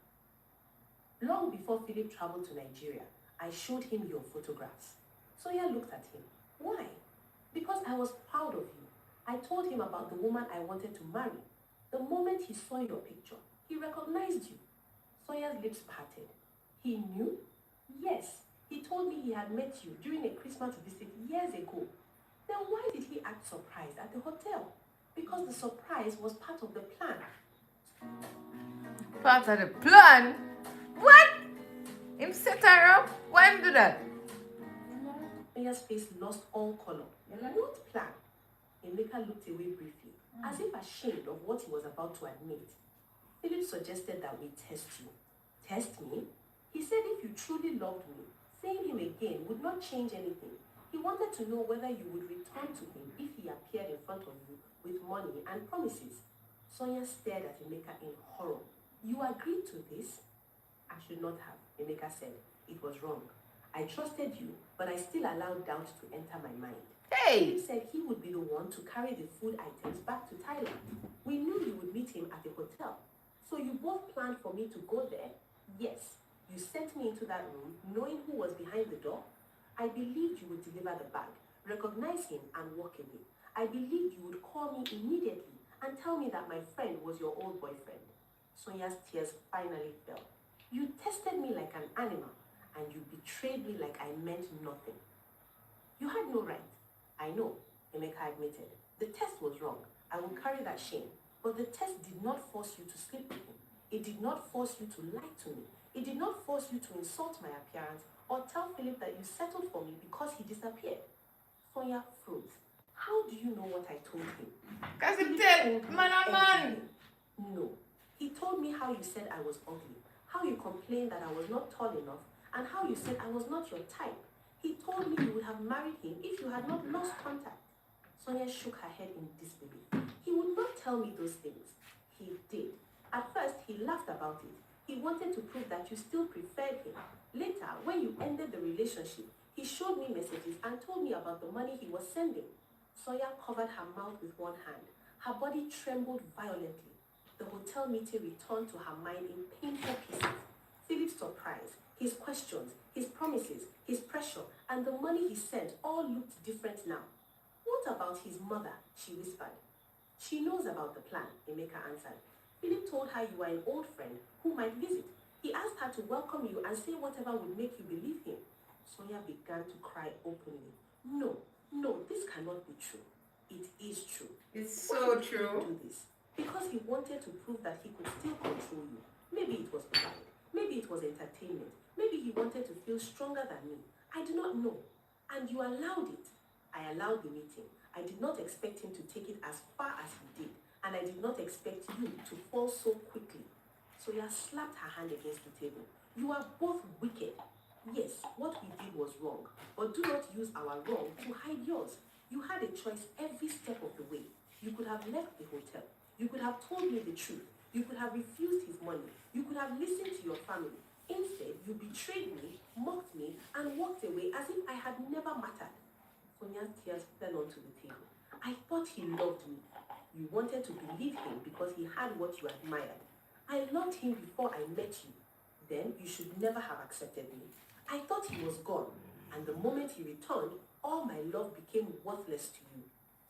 Long before Philip traveled to Nigeria, I showed him your photographs. Sonia looked at him. Why? Because I was proud of you. I told him about the woman I wanted to marry. The moment he saw your picture, he recognized you. Sonia's lips parted. He knew? Yes. He told me he had met you during a Christmas visit years ago. Then why did he act surprised at the hotel? Because the surprise was part of the plan. Part of the plan? What? Him set her up? Why him do that? Sonia's face lost all color. What plan? Emeka looked away briefly, as if ashamed of what he was about to admit. Philip suggested that we test you. Test me? He said if you truly loved me, seeing him again would not change anything. He wanted to know whether you would return to him if he appeared in front of you with money and promises. Sonia stared at Emeka in horror. You agreed to this? I should not have, Emeka said. It was wrong. I trusted you, but I still allowed doubt to enter my mind. Hey! Philip said he would be the one to carry the food items back to Thailand. We knew you would meet him at the hotel. So you both planned for me to go there? Yes. You sent me into that room knowing who was behind the door? I believed you would deliver the bag, recognize him, and walk away. I believed you would call me immediately and tell me that my friend was your old boyfriend. Sonia's tears finally fell. You tested me like an animal, and you betrayed me like I meant nothing. You had no right. I know, Emeka admitted. The test was wrong. I will carry that shame. But the test did not force you to sleep with him. It did not force you to lie to me. It did not force you to insult my appearance or tell Philip that you settled for me because he disappeared. Sonia froze. How do you know what I told him? Cause it Philip tell told me man a man. everything. No. He told me how you said I was ugly, how you complained that I was not tall enough, and how you said I was not your type. He told me you would have married him if you had not lost contact. Sonia shook her head in disbelief. He would not tell me those things. He did. At first, he laughed about it. He wanted to prove that you still preferred him. Later, when you ended the relationship, he showed me messages and told me about the money he was sending. Sonia covered her mouth with one hand. Her body trembled violently. The hotel meeting returned to her mind in painful pieces. Philip's surprise, his questions, his promises, his pressure, and the money he sent all looked different now. What about his mother? She whispered. She knows about the plan, Emeka answered. Philip told her you were an old friend who might visit. He asked her to welcome you and say whatever would make you believe him. Sonia began to cry openly. No, this cannot be true. It is true. It's Why so did Philip true. do this? Because he wanted to prove that he could still control you. Maybe it was pride. Maybe it was entertainment. Maybe he wanted to feel stronger than me. I do not know. And you allowed it. I allowed the meeting. I did not expect him to take it as far as he did. And I did not expect you to fall so quickly. Sonia slapped her hand against the table. You are both wicked. Yes, what we did was wrong. But do not use our wrong to hide yours. You had a choice every step of the way. You could have left the hotel. You could have told me the truth. You could have refused his money. You could have listened to your family. Instead, you betrayed me, mocked me, and walked away as if I had never mattered. Sonia's tears fell onto the table. I thought he loved me. You wanted to believe him because he had what you admired. I loved him before I met you. Then you should never have accepted me. I thought he was gone, and the moment he returned, all my love became worthless to you.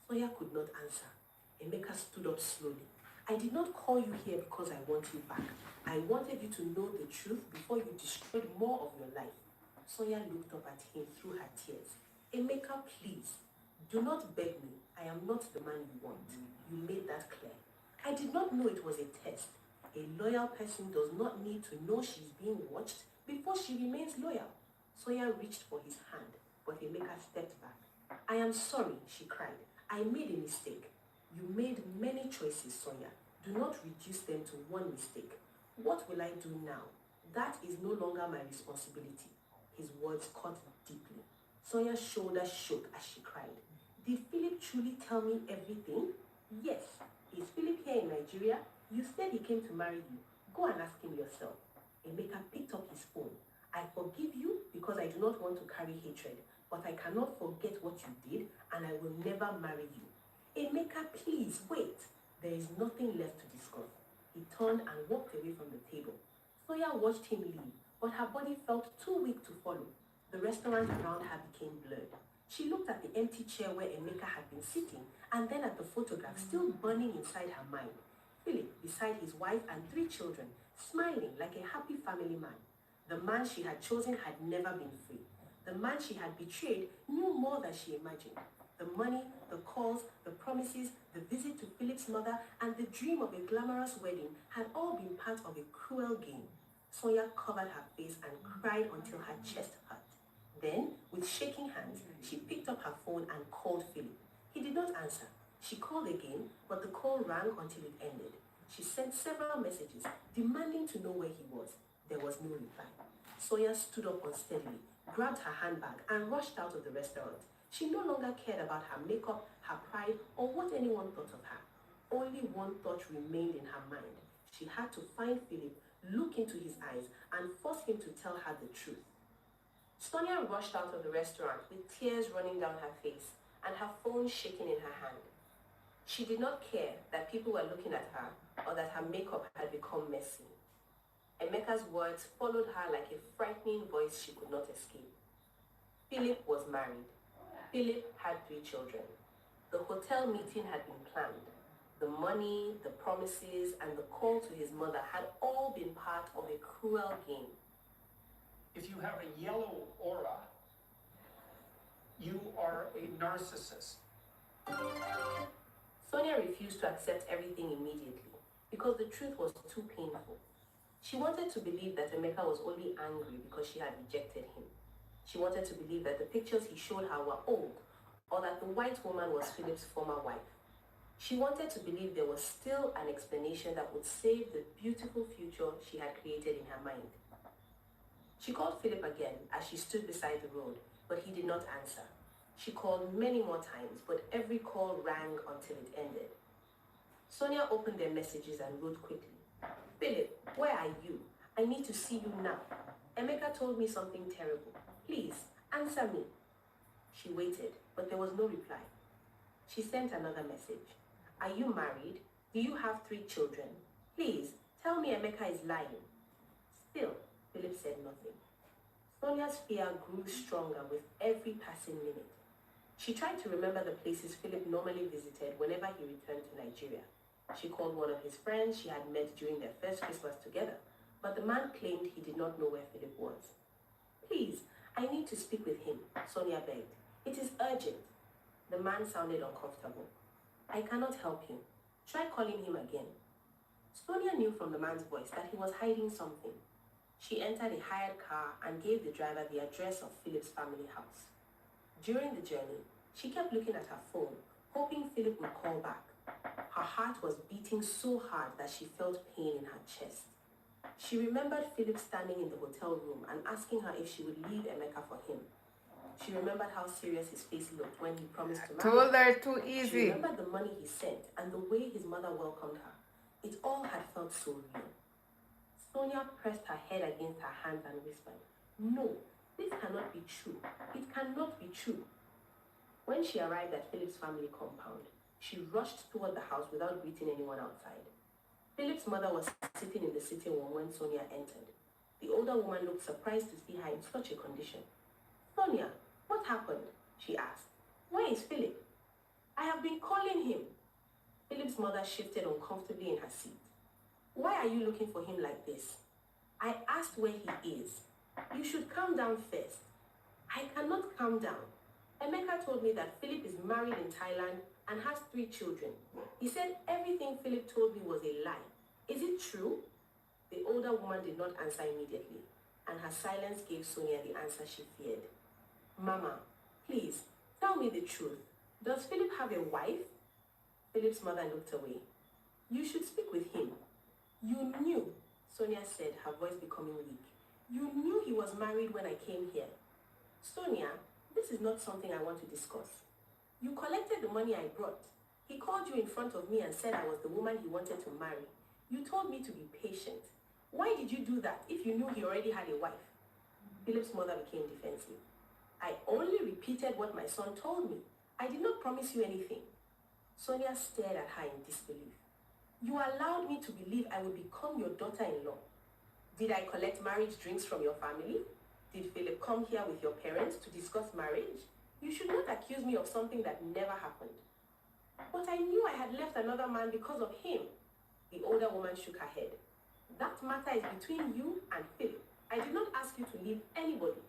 Sonia could not answer. Emeka stood up slowly. I did not call you here because I want you back. I wanted you to know the truth before you destroyed more of your life. Sonia looked up at him through her tears. Emeka, please, do not beg me. I am not the man you want. You made that clear. I did not know it was a test. A loyal person does not need to know she's being watched before she remains loyal. Sonia reached for his hand, but Emeka stepped back. I am sorry, she cried. I made a mistake. You made many choices, Sonia. Do not reduce them to one mistake. What will I do now? That is no longer my responsibility. His words cut deeply. Sonia's shoulders shook as she cried. Did Philip truly tell me everything? Yes. Is Philip here in Nigeria? You said he came to marry you. Go and ask him yourself. Emeka picked up his phone. I forgive you because I do not want to carry hatred, but I cannot forget what you did and I will never marry you. Emeka, please wait. There is nothing left to discuss. He turned and walked away from the table. Sonia watched him leave, but her body felt too weak to follow. The restaurant around her became blurred. She looked at the empty chair where Emeka had been sitting and then at the photograph still burning inside her mind. Philip beside his wife and 3 children, smiling like a happy family man. The man she had chosen had never been free. The man she had betrayed knew more than she imagined. The money, the calls, the promises, the visit to Philip's mother, and the dream of a glamorous wedding had all been part of a cruel game. Sonia covered her face and cried until her chest hurt. Then, with shaking hands, she picked up her phone and called Philip. He did not answer. She called again, but the call rang until it ended. She sent several messages, demanding to know where he was. There was no reply. Sonia stood up unsteadily, grabbed her handbag, and rushed out of the restaurant. She no longer cared about her makeup, her pride, or what anyone thought of her. Only one thought remained in her mind. She had to find Philip, look into his eyes, and force him to tell her the truth. Sonia rushed out of the restaurant with tears running down her face and her phone shaking in her hand. She did not care that people were looking at her or that her makeup had become messy. Emeka's words followed her like a frightening voice she could not escape. Philip was married. Philip had 3 children. The hotel meeting had been planned. The money, the promises, and the call to his mother had all been part of a cruel game. If you have a yellow aura, you are a narcissist. Sonia refused to accept everything immediately because the truth was too painful. She wanted to believe that Emeka was only angry because she had rejected him. She wanted to believe that the pictures he showed her were old, or that the white woman was Philip's former wife. She wanted to believe there was still an explanation that would save the beautiful future she had created in her mind. She called Philip again as she stood beside the road, but he did not answer. She called many more times, but every call rang until it ended. Sonia opened their messages and wrote quickly. Philip, where are you? I need to see you now. Emeka told me something terrible. Please, answer me. She waited, but there was no reply. She sent another message. Are you married? Do you have 3 children? Please, tell me Emeka is lying. Still, Philip said nothing. Sonia's fear grew stronger with every passing minute. She tried to remember the places Philip normally visited whenever he returned to Nigeria. She called one of his friends she had met during their first Christmas together, but the man claimed he did not know where Philip was. Please, I need to speak with him, Sonia begged. It is urgent. The man sounded uncomfortable. I cannot help you. Try calling him again. Sonia knew from the man's voice that he was hiding something. She entered a hired car and gave the driver the address of Philip's family house. During the journey, she kept looking at her phone, hoping Philip would call back. Her heart was beating so hard that she felt pain in her chest. She remembered Philip standing in the hotel room and asking her if she would leave Emeka for him. She remembered how serious his face looked when he promised to marry Told her. her too She easy. remembered the money he sent and the way his mother welcomed her. It all had felt so real. Sonia pressed her head against her hands and whispered, No, this cannot be true. It cannot be true. When she arrived at Philip's family compound, she rushed toward the house without greeting anyone outside. Philip's mother was sitting in the sitting room when Sonia entered. The older woman looked surprised to see her in such a condition. Sonia, what happened? She asked. Where is Philip? I have been calling him. Philip's mother shifted uncomfortably in her seat. Why are you looking for him like this? I asked where he is. You should calm down first. I cannot calm down. Emeka told me that Philip is married in Thailand and has 3 children. He said everything Philip told me was a lie. Is it true? The older woman did not answer immediately, and her silence gave Sonia the answer she feared. Mama, please, tell me the truth. Does Philip have a wife? Philip's mother looked away. You should speak with him. You knew, Sonia said, her voice becoming weak. You knew he was married when I came here. Sonia, this is not something I want to discuss. You collected the money I brought. He called you in front of me and said I was the woman he wanted to marry. You told me to be patient. Why did you do that if you knew he already had a wife? Philip's mother became defensive. I only repeated what my son told me. I did not promise you anything. Sonia stared at her in disbelief. You allowed me to believe I would become your daughter-in-law. Did I collect marriage drinks from your family? Did Philip come here with your parents to discuss marriage? You should not accuse me of something that never happened. But I knew I had left another man because of him. The older woman shook her head. That matter is between you and Philip. I did not ask you to leave anybody.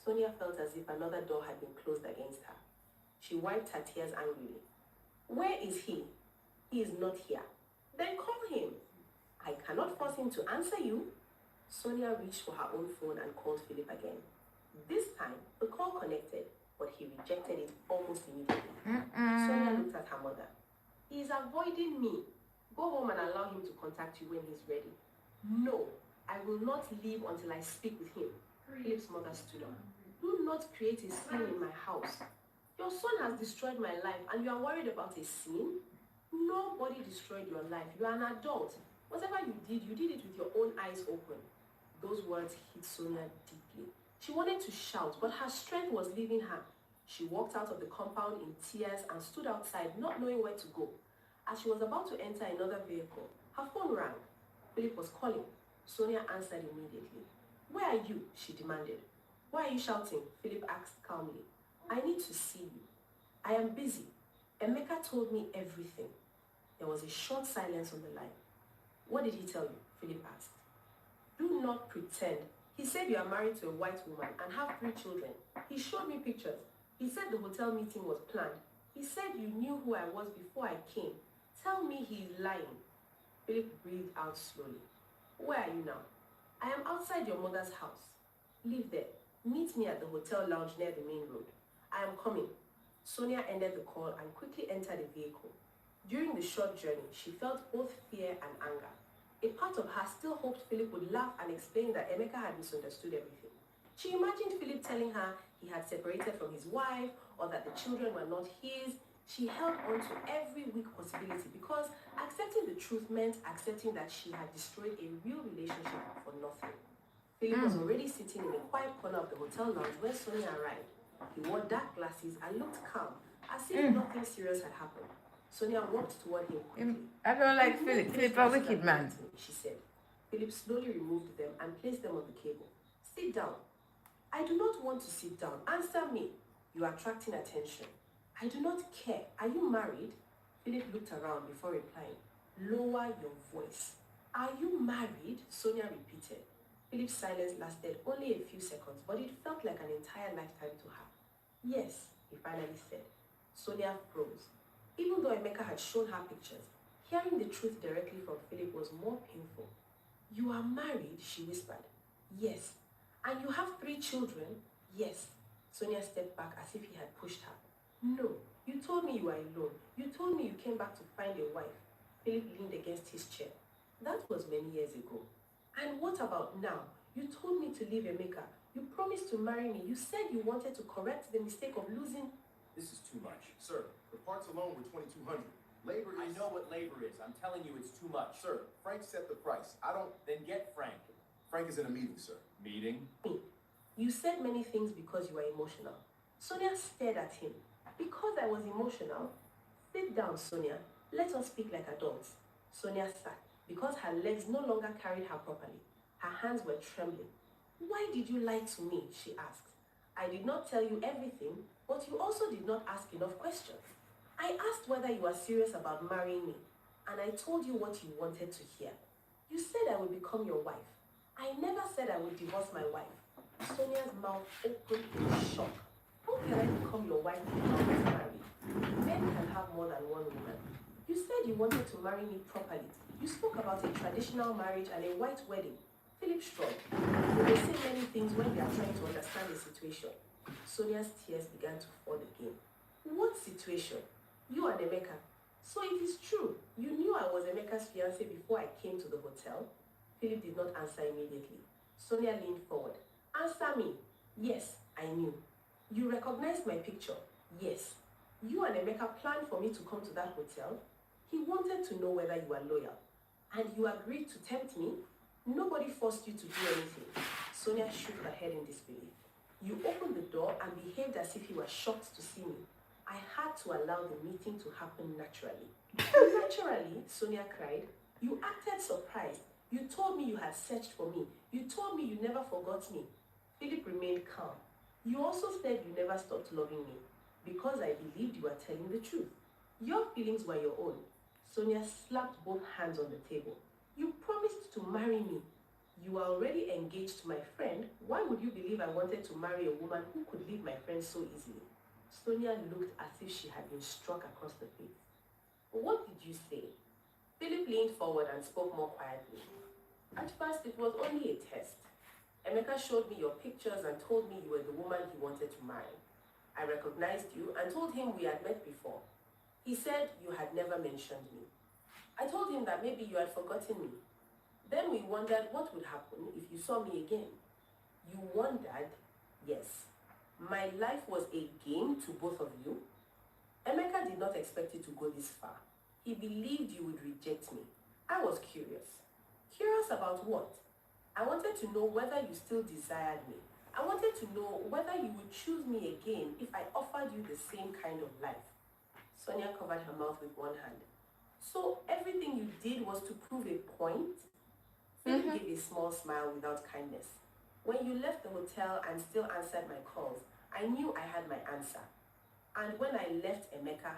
Sonia felt as if another door had been closed against her. She wiped her tears angrily. Where is he? He is not here. Then call him. I cannot force him to answer you. Sonia reached for her own phone and called Philip again. This time, the call connected, but he rejected it almost immediately. Sonia looked at her mother. He is avoiding me. Go home and allow him to contact you when he's ready. No, I will not leave until I speak with him. Philip's mother stood up. Do not create a scene in my house. Your son has destroyed my life and you are worried about a scene? Nobody destroyed your life. You are an adult. Whatever you did it with your own eyes open. Those words hit Sonia deeply. She wanted to shout, but her strength was leaving her. She walked out of the compound in tears and stood outside, not knowing where to go. As she was about to enter another vehicle, her phone rang. Philip was calling. Sonia answered immediately. Where are you? She demanded. Why are you shouting? Philip asked calmly. I need to see you. I am busy. Emeka told me everything. There was a short silence on the line. What did he tell you? Philip asked. Do not pretend. He said you are married to a white woman and have 3 children. He showed me pictures. He said the hotel meeting was planned. He said you knew who I was before I came. Tell me he is lying. Philip breathed out slowly. Where are you now? I am outside your mother's house. Leave there. Meet me at the hotel lounge near the main road. I am coming. Sonia ended the call and quickly entered the vehicle. During the short journey, she felt both fear and anger. A part of her still hoped Philip would laugh and explain that Emeka had misunderstood everything. She imagined Philip telling her he had separated from his wife or that the children were not his. She held on to every weak possibility because accepting the truth meant accepting that she had destroyed a real relationship for nothing. Philip was already sitting in a quiet corner of the hotel lounge when Sonia arrived. He wore dark glasses and looked calm, as if nothing serious had happened. Sonia walked toward him quickly. I don't like Philip. Philip a wicked man. She said. Philip slowly removed them and placed them on the table. Sit down. I do not want to sit down. Answer me. You are attracting attention. I do not care. Are you married? Philip looked around before replying. Lower your voice. Are you married? Sonia repeated. Philip's silence lasted only a few seconds, but it felt like an entire lifetime to her. Yes, he finally said. Sonia froze. Even though Emeka had shown her pictures, hearing the truth directly from Philip was more painful. You are married, she whispered. Yes. And you have 3 children? Yes. Sonia stepped back as if he had pushed her. No, you told me you were alone. You told me you came back to find a wife. Philip leaned against his chair. That was many years ago. And what about now? You told me to leave Emeka. You promised to marry me. You said you wanted to correct the mistake of losing. This is too much. Sir, the parts alone were $2,200. Labor is... I know what labor is. I'm telling you it's too much. Sir, Frank set the price. I don't... Then get Frank. Frank is in a meeting, sir. Meeting? You said many things because you were emotional. Sonia stared at him. Because I was emotional? Sit down, Sonia. Let us speak like adults. Sonia sat because her legs no longer carried her properly. Her hands were trembling. Why did you lie to me? She asked. I did not tell you everything, but you also did not ask enough questions. I asked whether you were serious about marrying me, and I told you what you wanted to hear. You said I would become your wife. I never said I would divorce my wife. Sonia's mouth opened in shock. How can I become your wife if I was married? Men can have more than one woman. You said you wanted to marry me properly. You spoke about a traditional marriage and a white wedding. Philip shrugged. People say many things when they are trying to understand the situation. Sonia's tears began to fall again. What situation? You and Emeka. So it is true. You knew I was Emeka's fiancé before I came to the hotel? Philip did not answer immediately. Sonia leaned forward. Answer me. Yes, I knew. You recognized my picture? Yes. You and Emeka planned for me to come to that hotel? He wanted to know whether you were loyal. And you agreed to tempt me? Nobody forced you to do anything. Sonia shook her head in disbelief. You opened the door and behaved as if you were shocked to see me. I had to allow the meeting to happen naturally. Naturally, Sonia cried. You acted surprised. You told me you had searched for me. You told me you never forgot me. Philip remained calm. You also said you never stopped loving me because I believed you were telling the truth. Your feelings were your own. Sonia slapped both hands on the table. You promised to marry me. You are already engaged to my friend. Why would you believe I wanted to marry a woman who could leave my friend so easily? Sonia looked as if she had been struck across the face. What did you say? Philip leaned forward and spoke more quietly. At first, it was only a test. Emeka showed me your pictures and told me you were the woman he wanted to marry. I recognized you and told him we had met before. He said you had never mentioned me. I told him that maybe you had forgotten me. Then we wondered what would happen if you saw me again. You wondered? Yes. My life was a game to both of you. Emeka did not expect it to go this far. He believed you would reject me. I was curious. Curious about what? I wanted to know whether you still desired me. I wanted to know whether you would choose me again if I offered you the same kind of life. Sonia covered her mouth with one hand. So everything you did was to prove a point? Philip gave a small smile without kindness. When you left the hotel and still answered my calls, I knew I had my answer. And when I left Emeka,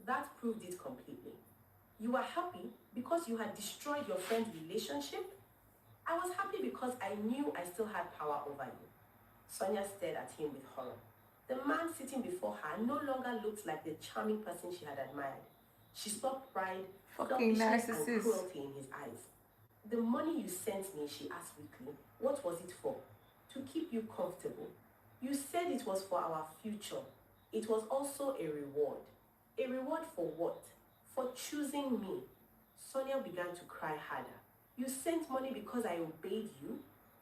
that proved it completely. You were happy because you had destroyed your friend's relationship? I was happy because I knew I still had power over you. Sonia stared at him with horror. The man sitting before her no longer looked like the charming person she had admired. She saw pride, fucking selfishness, and narcissist. cruelty in his eyes. The money you sent me, she asked weakly, what was it for? To keep you comfortable. You said it was for our future. It was also a reward. A reward for what? For choosing me. Sonia began to cry harder. You sent money because I obeyed you?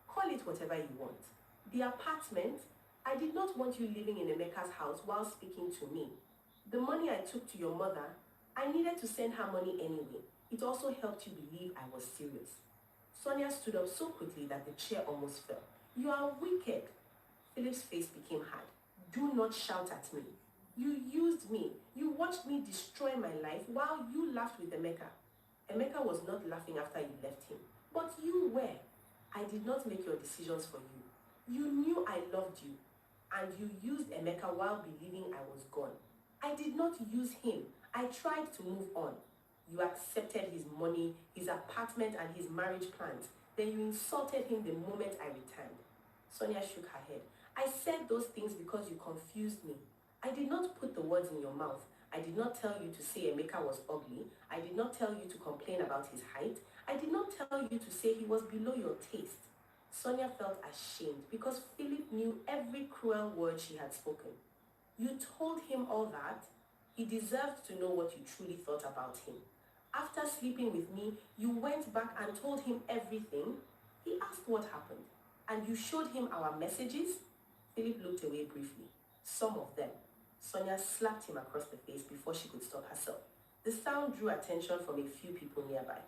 Call it whatever you want. The apartment, I did not want you living in Emeka's house while speaking to me. The money I took to your mother, I needed to send her money anyway. It also helped you believe I was serious. Sonia stood up so quickly that the chair almost fell. You are wicked. Philip's face became hard. Do not shout at me. You used me. You watched me destroy my life while you laughed with Emeka. Emeka was not laughing after you left him, but you were. I did not make your decisions for you. You knew I loved you, and you used Emeka while believing I was gone. I did not use him. I tried to move on. You accepted his money, his apartment, and his marriage plans. Then you insulted him the moment I returned. Sonia shook her head. I said those things because you confused me. I did not put the words in your mouth. I did not tell you to say Emeka was ugly. I did not tell you to complain about his height. I did not tell you to say he was below your taste. Sonia felt ashamed because Philip knew every cruel word she had spoken. You told him all that. He deserved to know what you truly thought about him. After sleeping with me, you went back and told him everything. He asked what happened. And you showed him our messages? Philip looked away briefly. Some of them. Sonia slapped him across the face before she could stop herself. The sound drew attention from a few people nearby.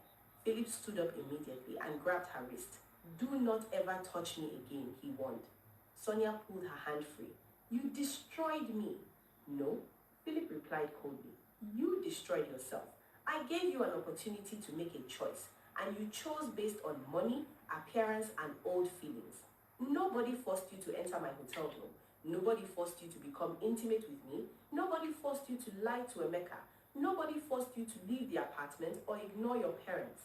Philip stood up immediately and grabbed her wrist. Do not ever touch me again, he warned. Sonia pulled her hand free. You destroyed me. No, Philip replied coldly. You destroyed yourself. I gave you an opportunity to make a choice, and you chose based on money, appearance, and old feelings. Nobody forced you to enter my hotel room. Nobody forced you to become intimate with me. Nobody forced you to lie to Emeka. Nobody forced you to leave the apartment or ignore your parents.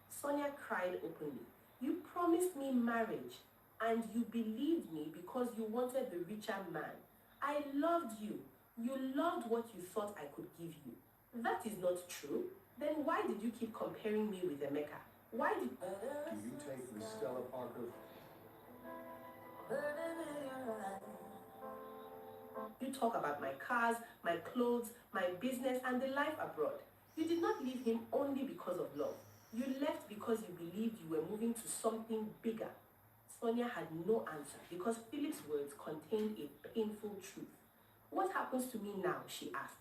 Sonia cried openly. You promised me marriage, and you believed me because you wanted the richer man. I loved you. You loved what you thought I could give you. That is not true. Then why did you keep comparing me with Emeka? Why did... Do you take Miss Stella Parker? You talk about my cars, my clothes, my business, and the life abroad. You did not leave him only because of love. You left because you believed you were moving to something bigger. Sonia had no answer because Philip's words contained a painful truth. What happens to me now? She asked.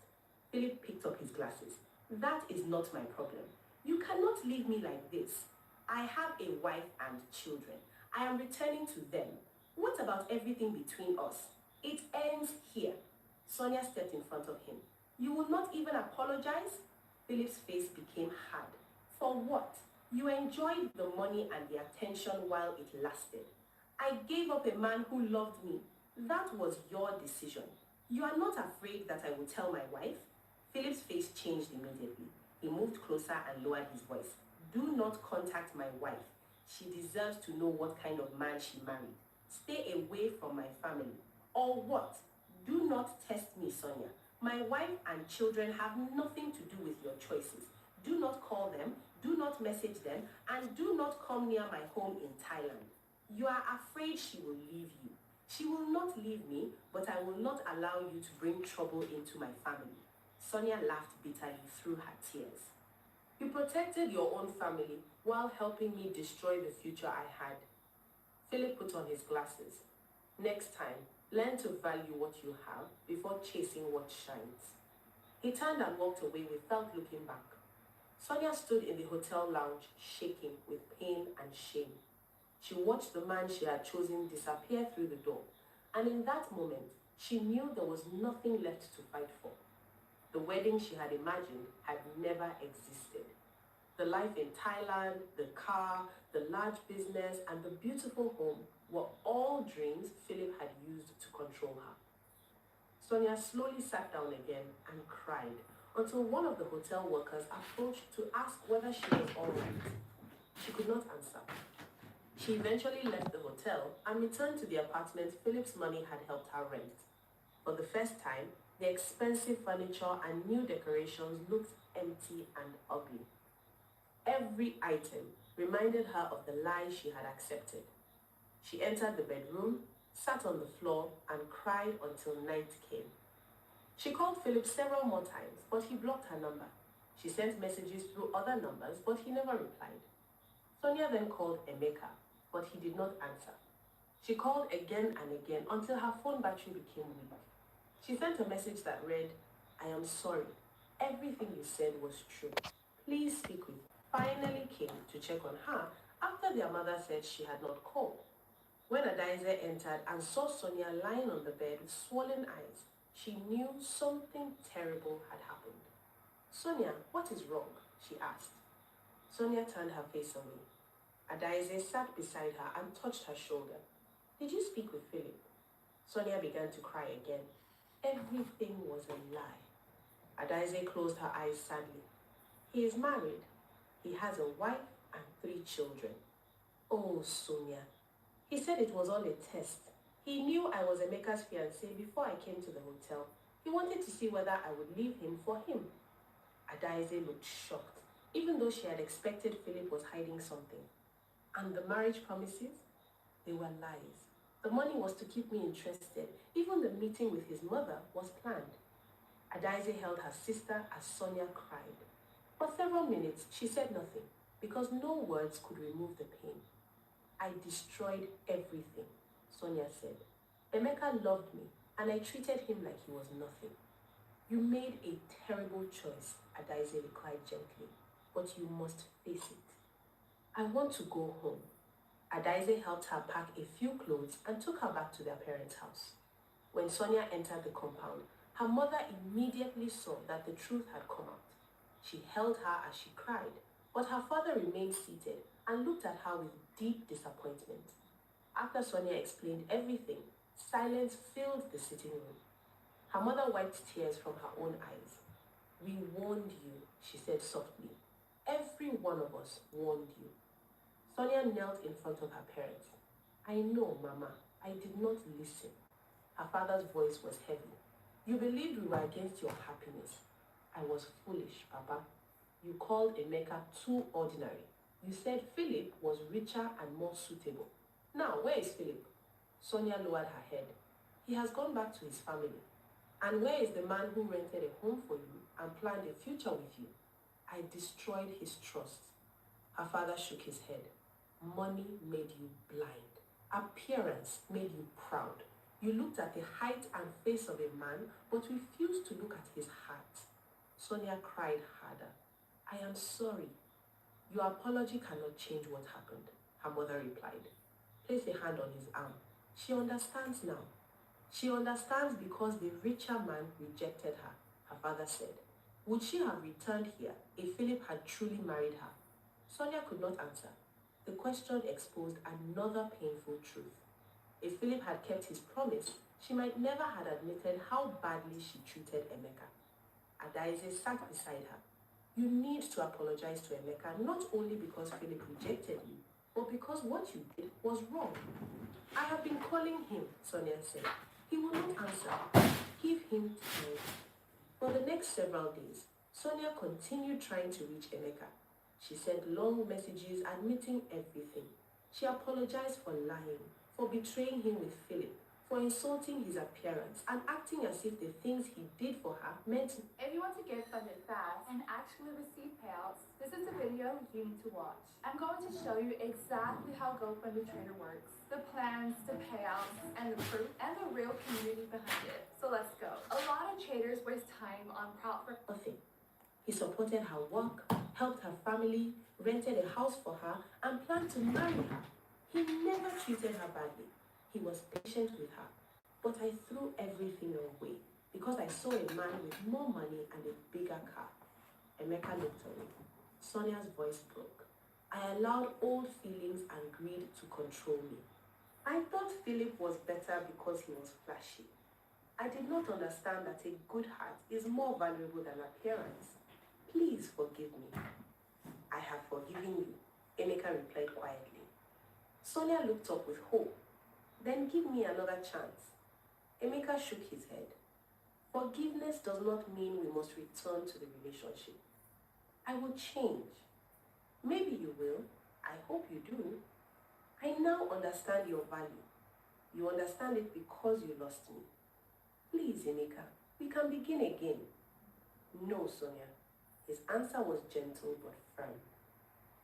Philip picked up his glasses. That is not my problem. You cannot leave me like this. I have a wife and children. I am returning to them. What about everything between us? It ends here. Sonia stepped in front of him. You will not even apologize? Philip's face became hard. For what? You enjoyed the money and the attention while it lasted. I gave up a man who loved me. That was your decision. You are not afraid that I will tell my wife? Philip's face changed immediately. He moved closer and lowered his voice. Do not contact my wife. She deserves to know what kind of man she married. Stay away from my family. Or what? Do not test me, Sonia. My wife and children have nothing to do with your choices. Do not call them, do not message them, and do not come near my home in Thailand. You are afraid she will leave you. She will not leave me, but I will not allow you to bring trouble into my family. Sonia laughed bitterly through her tears. You protected your own family while helping me destroy the future I had. Philip put on his glasses. Next time, learn to value what you have before chasing what shines. He turned and walked away without looking back. Sonia stood in the hotel lounge, shaking with pain and shame. She watched the man she had chosen disappear through the door, and in that moment, she knew there was nothing left to fight for. The wedding she had imagined had never existed. The life in Thailand, the car, the large business, and the beautiful home were all dreams Philip had used to control her. Sonia slowly sat down again and cried until one of the hotel workers approached to ask whether she was all right. She could not answer. She eventually left the hotel and returned to the apartment Philip's money had helped her rent. For the first time, the expensive furniture and new decorations looked empty and ugly. Every item reminded her of the lie she had accepted. She entered the bedroom, sat on the floor, and cried until night came. She called Philip several more times, but he blocked her number. She sent messages through other numbers, but he never replied. Sonia then called Emeka, but he did not answer. She called again and again until her phone battery became weak. She sent a message that read, "I am sorry. Everything you said was true. Please speak with me." Finally came to check on her after their mother said she had not called. When Adaize entered and saw Sonia lying on the bed with swollen eyes, she knew something terrible had happened. "Sonia, what is wrong?" she asked. Sonia turned her face away. Adaize sat beside her and touched her shoulder. "Did you speak with Philip?" Sonia began to cry again. Everything was a lie. Adaize closed her eyes sadly. "He is married. He has a wife and 3 children. Oh, Sonia. He said it was all a test. He knew I was Emeka's fiancée before I came to the hotel. He wanted to see whether I would leave him for him." Adaize looked shocked, even though she had expected Philip was hiding something. "And the marriage promises?" "They were lies. The money was to keep me interested. Even the meeting with his mother was planned." Adaize held her sister as Sonia cried. For several minutes, she said nothing, because no words could remove the pain. "I destroyed everything," Sonia said. "Emeka loved me, and I treated him like he was nothing." "You made a terrible choice," Adaize replied gently, "but you must face it." "I want to go home." Adaize helped her pack a few clothes and took her back to their parents' house. When Sonia entered the compound, her mother immediately saw that the truth had come out. She held her as she cried, but her father remained seated and looked at her with deep disappointment. After Sonia explained everything, silence filled the sitting room. Her mother wiped tears from her own eyes. "We warned you," she said softly. "Every one of us warned you." Sonia knelt in front of her parents. "I know, Mama. I did not listen." Her father's voice was heavy. "You believed we were against your happiness." "I was foolish, Papa. You called Emeka too ordinary. You said Philip was richer and more suitable. Now, where is Philip?" Sonia lowered her head. "He has gone back to his family." "And where is the man who rented a home for you and planned a future with you?" "I destroyed his trust." Her father shook his head. "Money made you blind. Appearance made you proud. You looked at the height and face of a man, but refused to look at his heart." Sonia cried harder. "I am sorry." "Your apology cannot change what happened," her mother replied. Place a hand on his arm. "She understands now." "She understands because the richer man rejected her," her father said. "Would she have returned here if Philip had truly married her?" Sonia could not answer. The question exposed another painful truth. If Philip had kept his promise, she might never have admitted how badly she treated Emeka. Adaize sat beside her. "You need to apologize to Emeka, not only because Philip rejected you, but because what you did was wrong." "I have been calling him," Sonia said. "He will not answer. Give him time." For the next several days, Sonia continued trying to reach Emeka. She sent long messages admitting everything. She apologized for lying, for betraying him with Philip, for insulting his appearance, and acting as if the things he did for her meant. If you want to get funded fast and actually receive payouts, this is a video you need to watch. I'm going to show you exactly how GoFundMe Trader works, the plans, the payouts, and the proof, and the real community behind it. So let's go. A lot of traders waste time on prop for Nothing. He supported her work, helped her family, rented a house for her, and planned to marry her. He never treated her badly. He was patient with her. But I threw everything away because I saw a man with more money and a bigger car. Emeka looked away. Sonia's voice broke. "I allowed old feelings and greed to control me. I thought Philip was better because he was flashy. I did not understand that a good heart is more valuable than appearance. Please forgive me." "I have forgiven you," Emeka replied quietly. Sonia looked up with hope. "Then give me another chance." Emeka shook his head. "Forgiveness does not mean we must return to the relationship. I will change." Maybe you will. I hope you do. I now understand your value. You understand it because you lost me. Please, Emeka, we can begin again. No, Sonia. His answer was gentle but firm.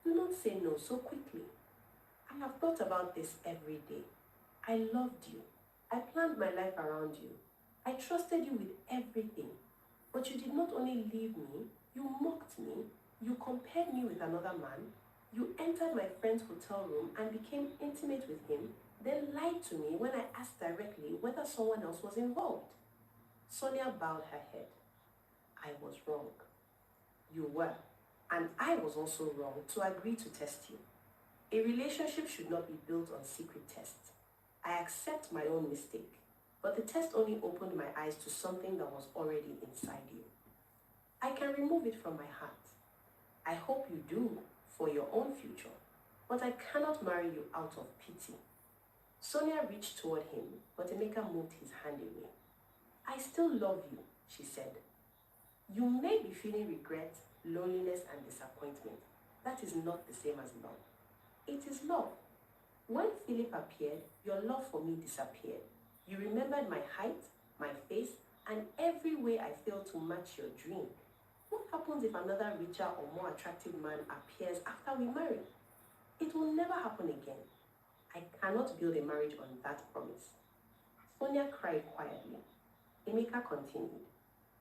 Do not say no so quickly. I have thought about this every day. I loved you. I planned my life around you. I trusted you with everything. But you did not only leave me, you mocked me, you compared me with another man, you entered my friend's hotel room and became intimate with him, then lied to me when I asked directly whether someone else was involved. Sonia bowed her head. I was wrong. You were. And I was also wrong to agree to test you. A relationship should not be built on secret tests. I accept my own mistake, but the test only opened my eyes to something that was already inside you. I can remove it from my heart. I hope you do for your own future, but I cannot marry you out of pity. Sonia reached toward him, but Emeka moved his hand away. I still love you, she said. You may be feeling regret, loneliness, and disappointment. That is not the same as love. It is love. When Philip appeared, your love for me disappeared. You remembered my height, my face, and every way I failed to match your dream. What happens if another richer or more attractive man appears after we marry? It will never happen again. I cannot build a marriage on that promise. Sonia cried quietly. Emeka continued.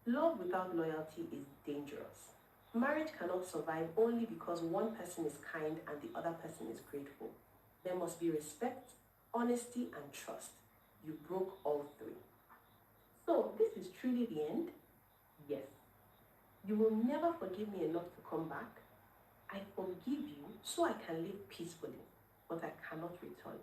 Love without loyalty is dangerous. Marriage cannot survive only because one person is kind and the other person is grateful. There must be respect, honesty, and trust. You broke all three. So, this is truly the end? Yes. You will never forgive me enough to come back? I forgive you so I can live peacefully, but I cannot return.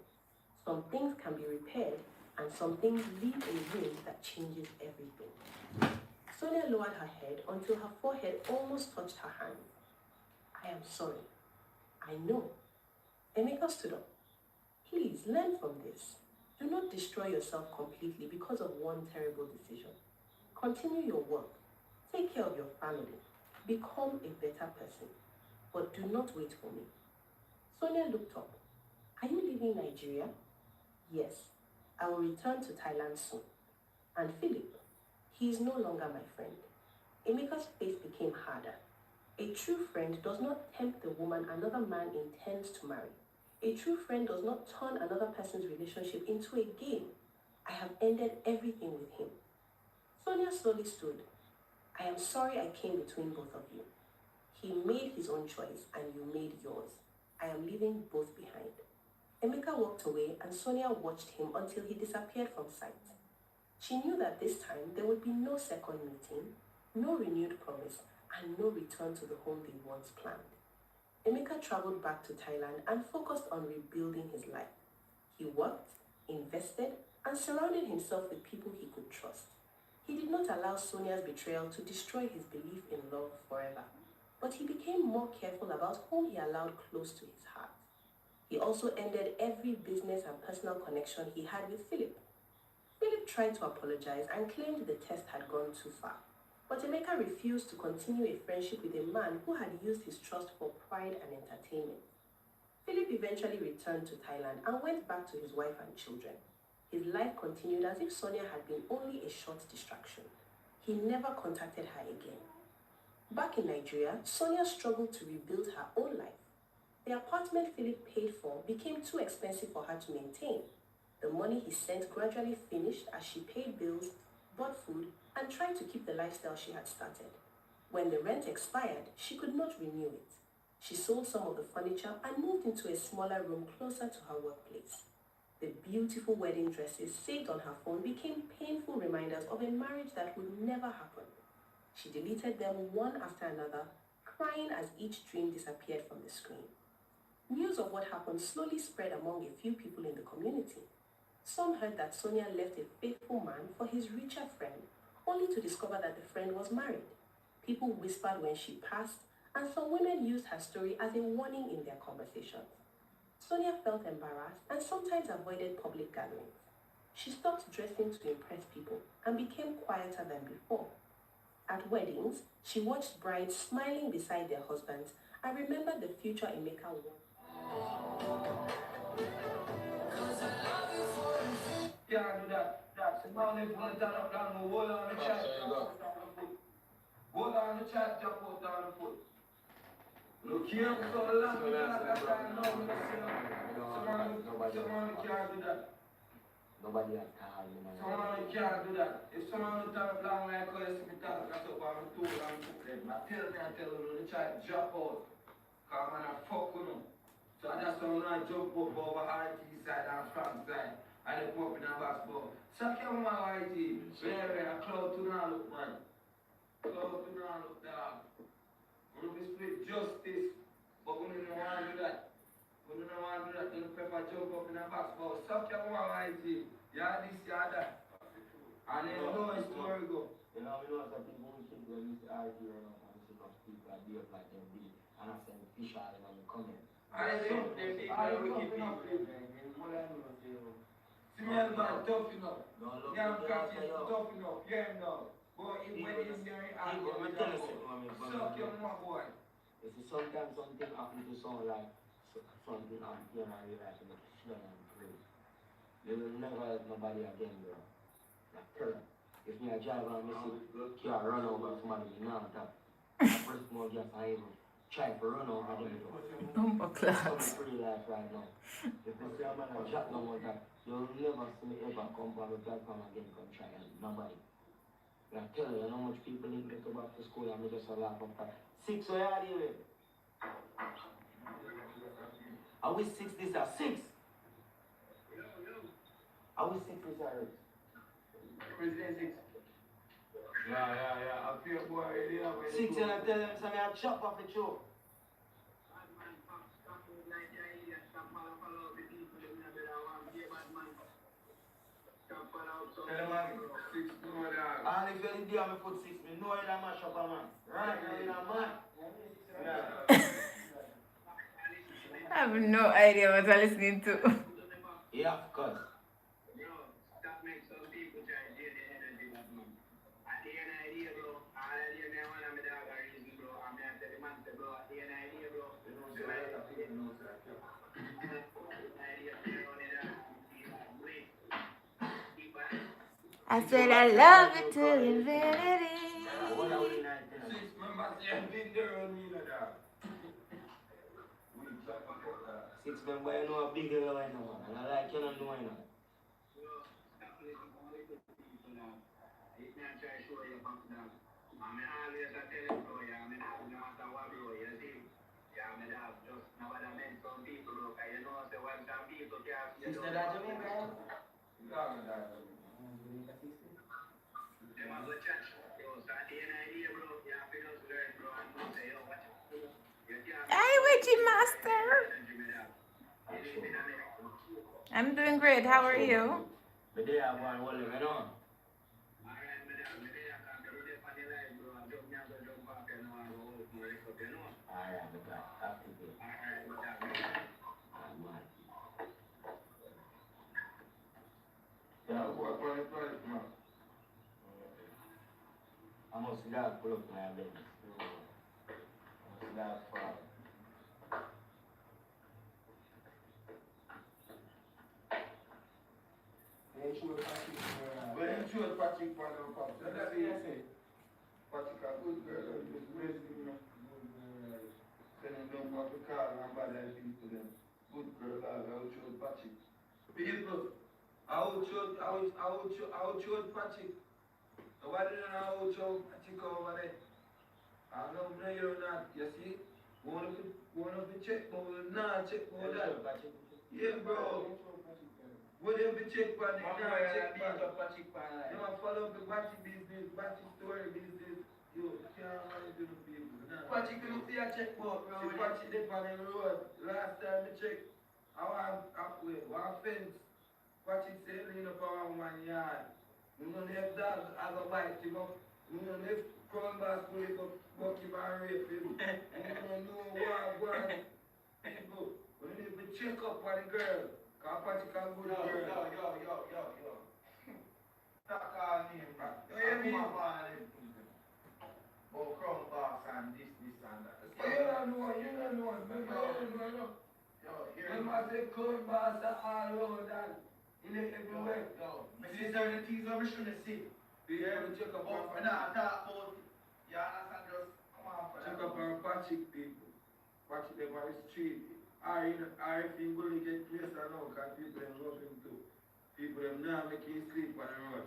Some things can be repaired, and some things leave a wound that changes everything. Sonia lowered her head until her forehead almost touched her hand. I am sorry. I know. Emeka stood up. Please, learn from this. Do not destroy yourself completely because of one terrible decision. Continue your work. Take care of your family. Become a better person. But do not wait for me. Sonia looked up. Are you leaving Nigeria? Yes. I will return to Thailand soon. And Philip? He is no longer my friend. Emeka's face became harder. A true friend does not tempt the woman another man intends to marry. A true friend does not turn another person's relationship into a game. I have ended everything with him. Sonia slowly stood. I am sorry I came between both of you. He made his own choice and you made yours. I am leaving both behind. Emeka walked away and Sonia watched him until he disappeared from sight. She knew that this time there would be no second meeting, no renewed promise, and no return to the home they once planned. Emeka traveled back to Thailand and focused on rebuilding his life. He worked, invested, and surrounded himself with people he could trust. He did not allow Sonia's betrayal to destroy his belief in love forever, but he became more careful about whom he allowed close to his heart. He also ended every business and personal connection he had with Philip. Philip tried to apologize and claimed the test had gone too far, but Emeka refused to continue a friendship with a man who had used his trust for pride and entertainment. Philip eventually returned to Thailand and went back to his wife and children. His life continued as if Sonia had been only a short distraction. He never contacted her again. Back in Nigeria, Sonia struggled to rebuild her own life. The apartment Philip paid for became too expensive for her to maintain. The money he sent gradually finished as she paid bills, bought food, and tried to keep the lifestyle she had started. When the rent expired, she could not renew it. She sold some of the furniture and moved into a smaller room closer to her workplace. The beautiful wedding dresses saved on her phone became painful reminders of a marriage that would never happen. She deleted them one after another, crying as each dream disappeared from the screen. News of what happened slowly spread among a few people in the community. Some heard that Sonia left a faithful man for his richer friend, only to discover that the friend was married. People whispered when she passed, and some women used her story as a warning in their conversations. Sonia felt embarrassed and sometimes avoided public gatherings. She stopped dressing to impress people and became quieter than before. At weddings, she watched brides smiling beside their husbands I remember the future Emeka wanted. Can't do that. Somebody put it on the plan, hold on the chat, jump out on the foot. Hold on the chat, jump out on the foot. Look here, so long, we can't have time now, we don't see someone can't do that. Nobody has time, man. Someone can't do that. If someone don't turn up long like how you see me talk, that's up on the tool and put them. I tell them, they try to drop out. Cause man, I fuck with them. So that's why when I jump up over RT side and front side, and they put up in a basketball. Suck your mama RT. Very, a cloud to now look, man. Cloud to now look, dog. We will split justice, but we don't want to do that. We don't want to do that. Then prefer jump up in a basketball. Suck your mama RT. Yeah, this, yeah, that. And then know it's where we go. You know, we know some people who think they use the RT or not, and see enough people that behave like them did. And I say, fish are in the comment. I think they wicked people. Cement man, tough enough. Young practice, tough enough. Yeah, no. But if when it's very hard, suck your mama, boy. You see, sometimes something happen to sound like something happen to you and you realize you make it slow and crazy. You will never let nobody again, bro. Like, tell them. If me a driver and me see car run over somebody, me not that. I press more gas and even try to run over them. It's pretty life right now. If you see a man and chat no more that, you'll never see me ever come on the platform again, come try and nobody. I tell you, how much people didn't get to back to school and me just a laugh of that. 6 where are you with? Are we 6 this are 6? Are we 6 this are 6? President 6. Yeah. I feel boy ready now. 6 and I tell them something, I chop off the show. And if you're in there, I put 6, me know you're a mash up a man. Right now, you're a man. I have no idea what I'm listening to. Yeah, of course. I said I love it till infinity. 6 members here been there on me, dog. 6 members, you know a big girl right now, man. And I like you don't know, you know. Sister, that Jamaica? Hey, Witchy Master. I'm doing great. How are you? The day I want to hold him, you know. I must not pull up my bed. I must not fall. Patrick for the pop. That's what I say. Patrick a good girl. Just raise him up. Send him down for the car and bother people them. Good girl. I will show Patrick. People, I will show Patrick. Nobody don't know how to show Patrick over there. I know you're not. You see? One of the check, but we'll not check for that. Yeah, bro. What if we check for the check for you want to follow the batchy business, batchy story business. You can't manage the people. Batchy can see a checkbook, bro. See batchy did on the road. Last time we checked, I want one fence. Batchy said, lean up around 1 yard. We don't have dogs, I go bite him up. We don't have crown bass go buck him and rape him. We don't know what people. We need to check up on the girl. Cause Patrick a good girl. Yo. Stop calling him, bro. You hear me? Oh, crown box and this and that. Remember the code boss all over that. In everywhere. Yo, these are the things that we shouldn't see. People check up on Nah, talk about, you understand, just come on for check that. up on Patrick people. Patrick them on the street. Or if you go to get place or no, because people them love him too. People them now make him sleep on the road.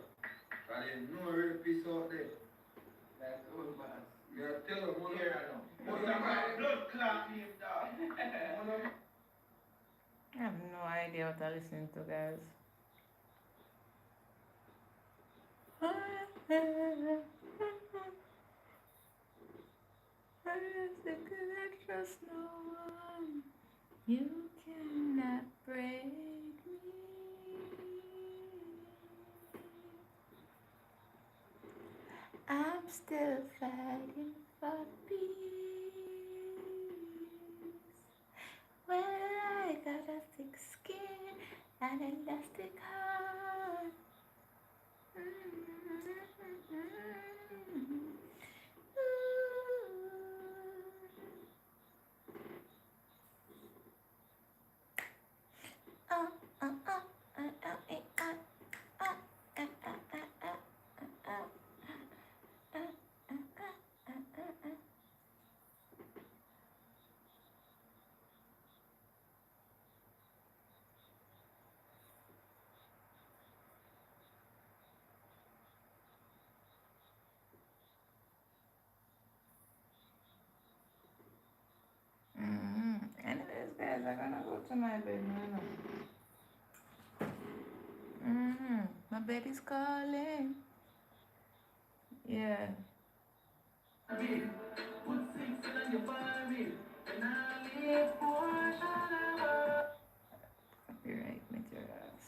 And there's no rapists out there. Like, oh, man. Me I tell you, man. Here I know. What's that blood clot name, dog? I have no idea what I'm listening to, guys. I trust no one. You cannot break me. I'm still fighting for peace. Well, I got a thick skin and elastic heart. Anyways, guys, I'm gonna go to my bed now. My bed is calling. Yeah. Copyright materials.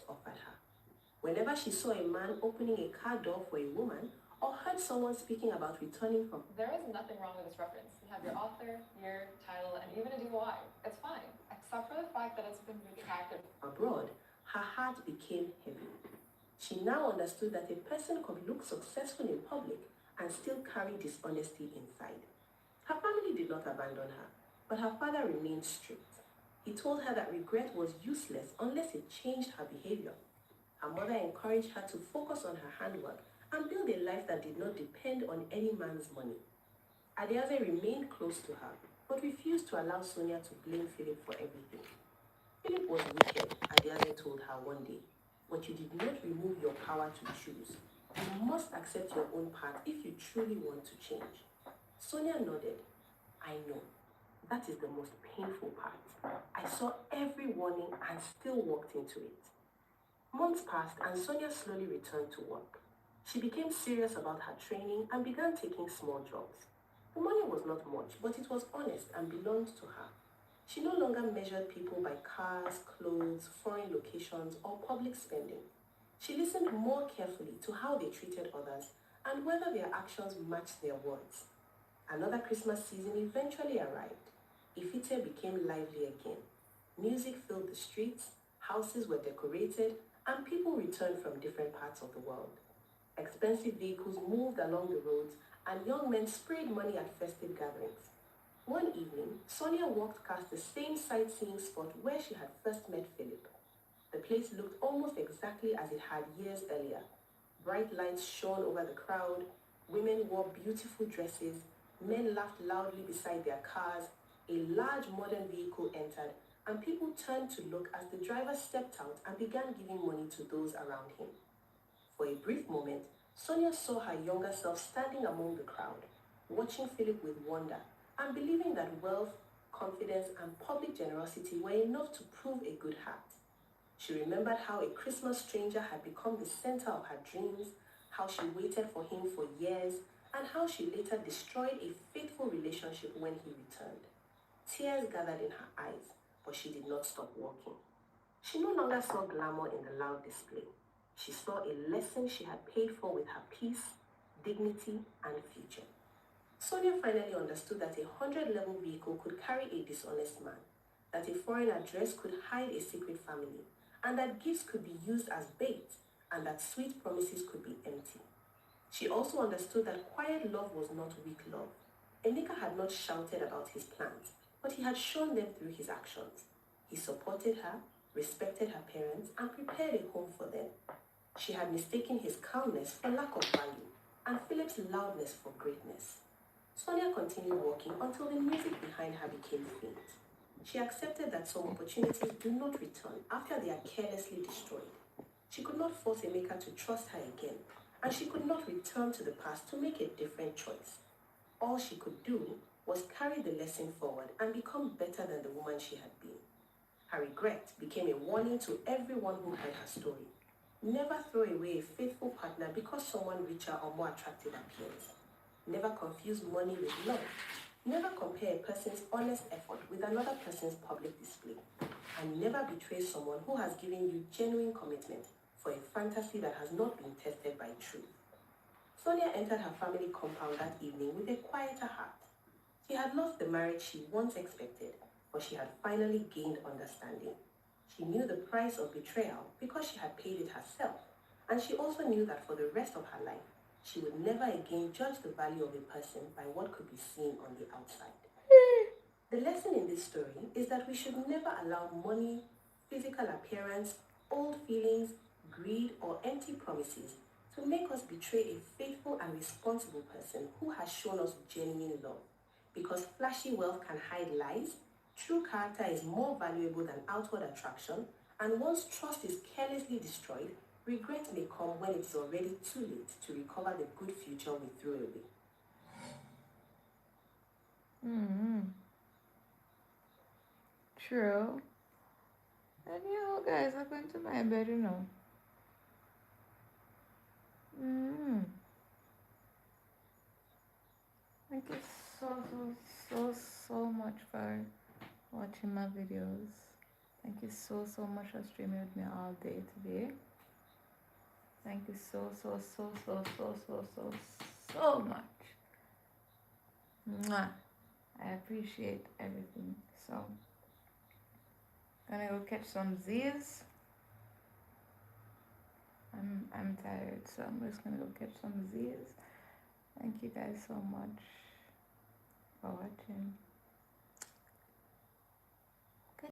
Offered her. Whenever she saw a man opening a car door for a woman, or heard someone speaking about returning from... There is nothing wrong with this reference. You have your author, year, title, and even a DOI. It's fine, except for the fact that it's been retracted. Abroad, her heart became heavy. She now understood that a person could look successful in public and still carry dishonesty inside. Her family did not abandon her, but her father remained strict. He told her that regret was useless unless it changed her behavior. Her mother encouraged her to focus on her handwork and build a life that did not depend on any man's money. Adiaze remained close to her, but refused to allow Sonia to blame Philip for everything. Philip was wicked, Adiaze told her one day, but you did not remove your power to choose. You must accept your own path if you truly want to change. Sonia nodded. I know. That is the most painful part. I saw every warning and still walked into it. Months passed and Sonia slowly returned to work. She became serious about her training and began taking small jobs. The money was not much, but it was honest and belonged to her. She no longer measured people by cars, clothes, foreign locations, or public spending. She listened more carefully to how they treated others and whether their actions matched their words. Another Christmas season eventually arrived. Ifite became lively again. Music filled the streets, houses were decorated, and people returned from different parts of the world. Expensive vehicles moved along the roads, and young men sprayed money at festive gatherings. One evening, Sonia walked past the same sightseeing spot where she had first met Philip. The place looked almost exactly as it had years earlier. Bright lights shone over the crowd, women wore beautiful dresses, men laughed loudly beside their cars, a large modern vehicle entered, and people turned to look as the driver stepped out and began giving money to those around him. For a brief moment, Sonia saw her younger self standing among the crowd, watching Philip with wonder and believing that wealth, confidence, and public generosity were enough to prove a good heart. She remembered how a Christmas stranger had become the center of her dreams, how she waited for him for years, and how she later destroyed a faithful relationship when he returned. Tears gathered in her eyes, but she did not stop walking. She no longer saw glamour in the loud display. She saw a lesson she had paid for with her peace, dignity, and future. Sonia finally understood that a 100-level vehicle could carry a dishonest man, that a foreign address could hide a secret family, and that gifts could be used as bait, and that sweet promises could be empty. She also understood that quiet love was not weak love. Emeka had not shouted about his plans, but he had shown them through his actions. He supported her, respected her parents, and prepared a home for them. She had mistaken his calmness for lack of value, and Philip's loudness for greatness. Sonia continued walking until the music behind her became faint. She accepted that some opportunities do not return after they are carelessly destroyed. She could not force Emeka to trust her again, and she could not return to the past to make a different choice. All she could do was carry the lesson forward and become better than the woman she had been. Her regret became a warning to everyone who heard her story. Never throw away a faithful partner because someone richer or more attractive appears. Never confuse money with love. Never compare a person's honest effort with another person's public display. And never betray someone who has given you genuine commitment for a fantasy that has not been tested by truth. Sonia entered her family compound that evening with a quieter heart. She had lost the marriage she once expected, but she had finally gained understanding. She knew the price of betrayal because she had paid it herself, and she also knew that for the rest of her life, she would never again judge the value of a person by what could be seen on the outside. The lesson in this story is that we should never allow money, physical appearance, old feelings, greed, or empty promises to make us betray a faithful and responsible person who has shown us genuine love. Because flashy wealth can hide lies, true character is more valuable than outward attraction, and once trust is carelessly destroyed, regret may come when it is already too late to recover the good future we threw away. True. And you know, guys, I'm going to my bed, you know. Thank you so much for watching my videos. Thank you so much for streaming with me all day today. Thank you so much. Mwah. I appreciate everything. So, gonna go catch some Z's. I'm tired, so I'm just gonna go catch some Z's. Thank you guys so much for watching.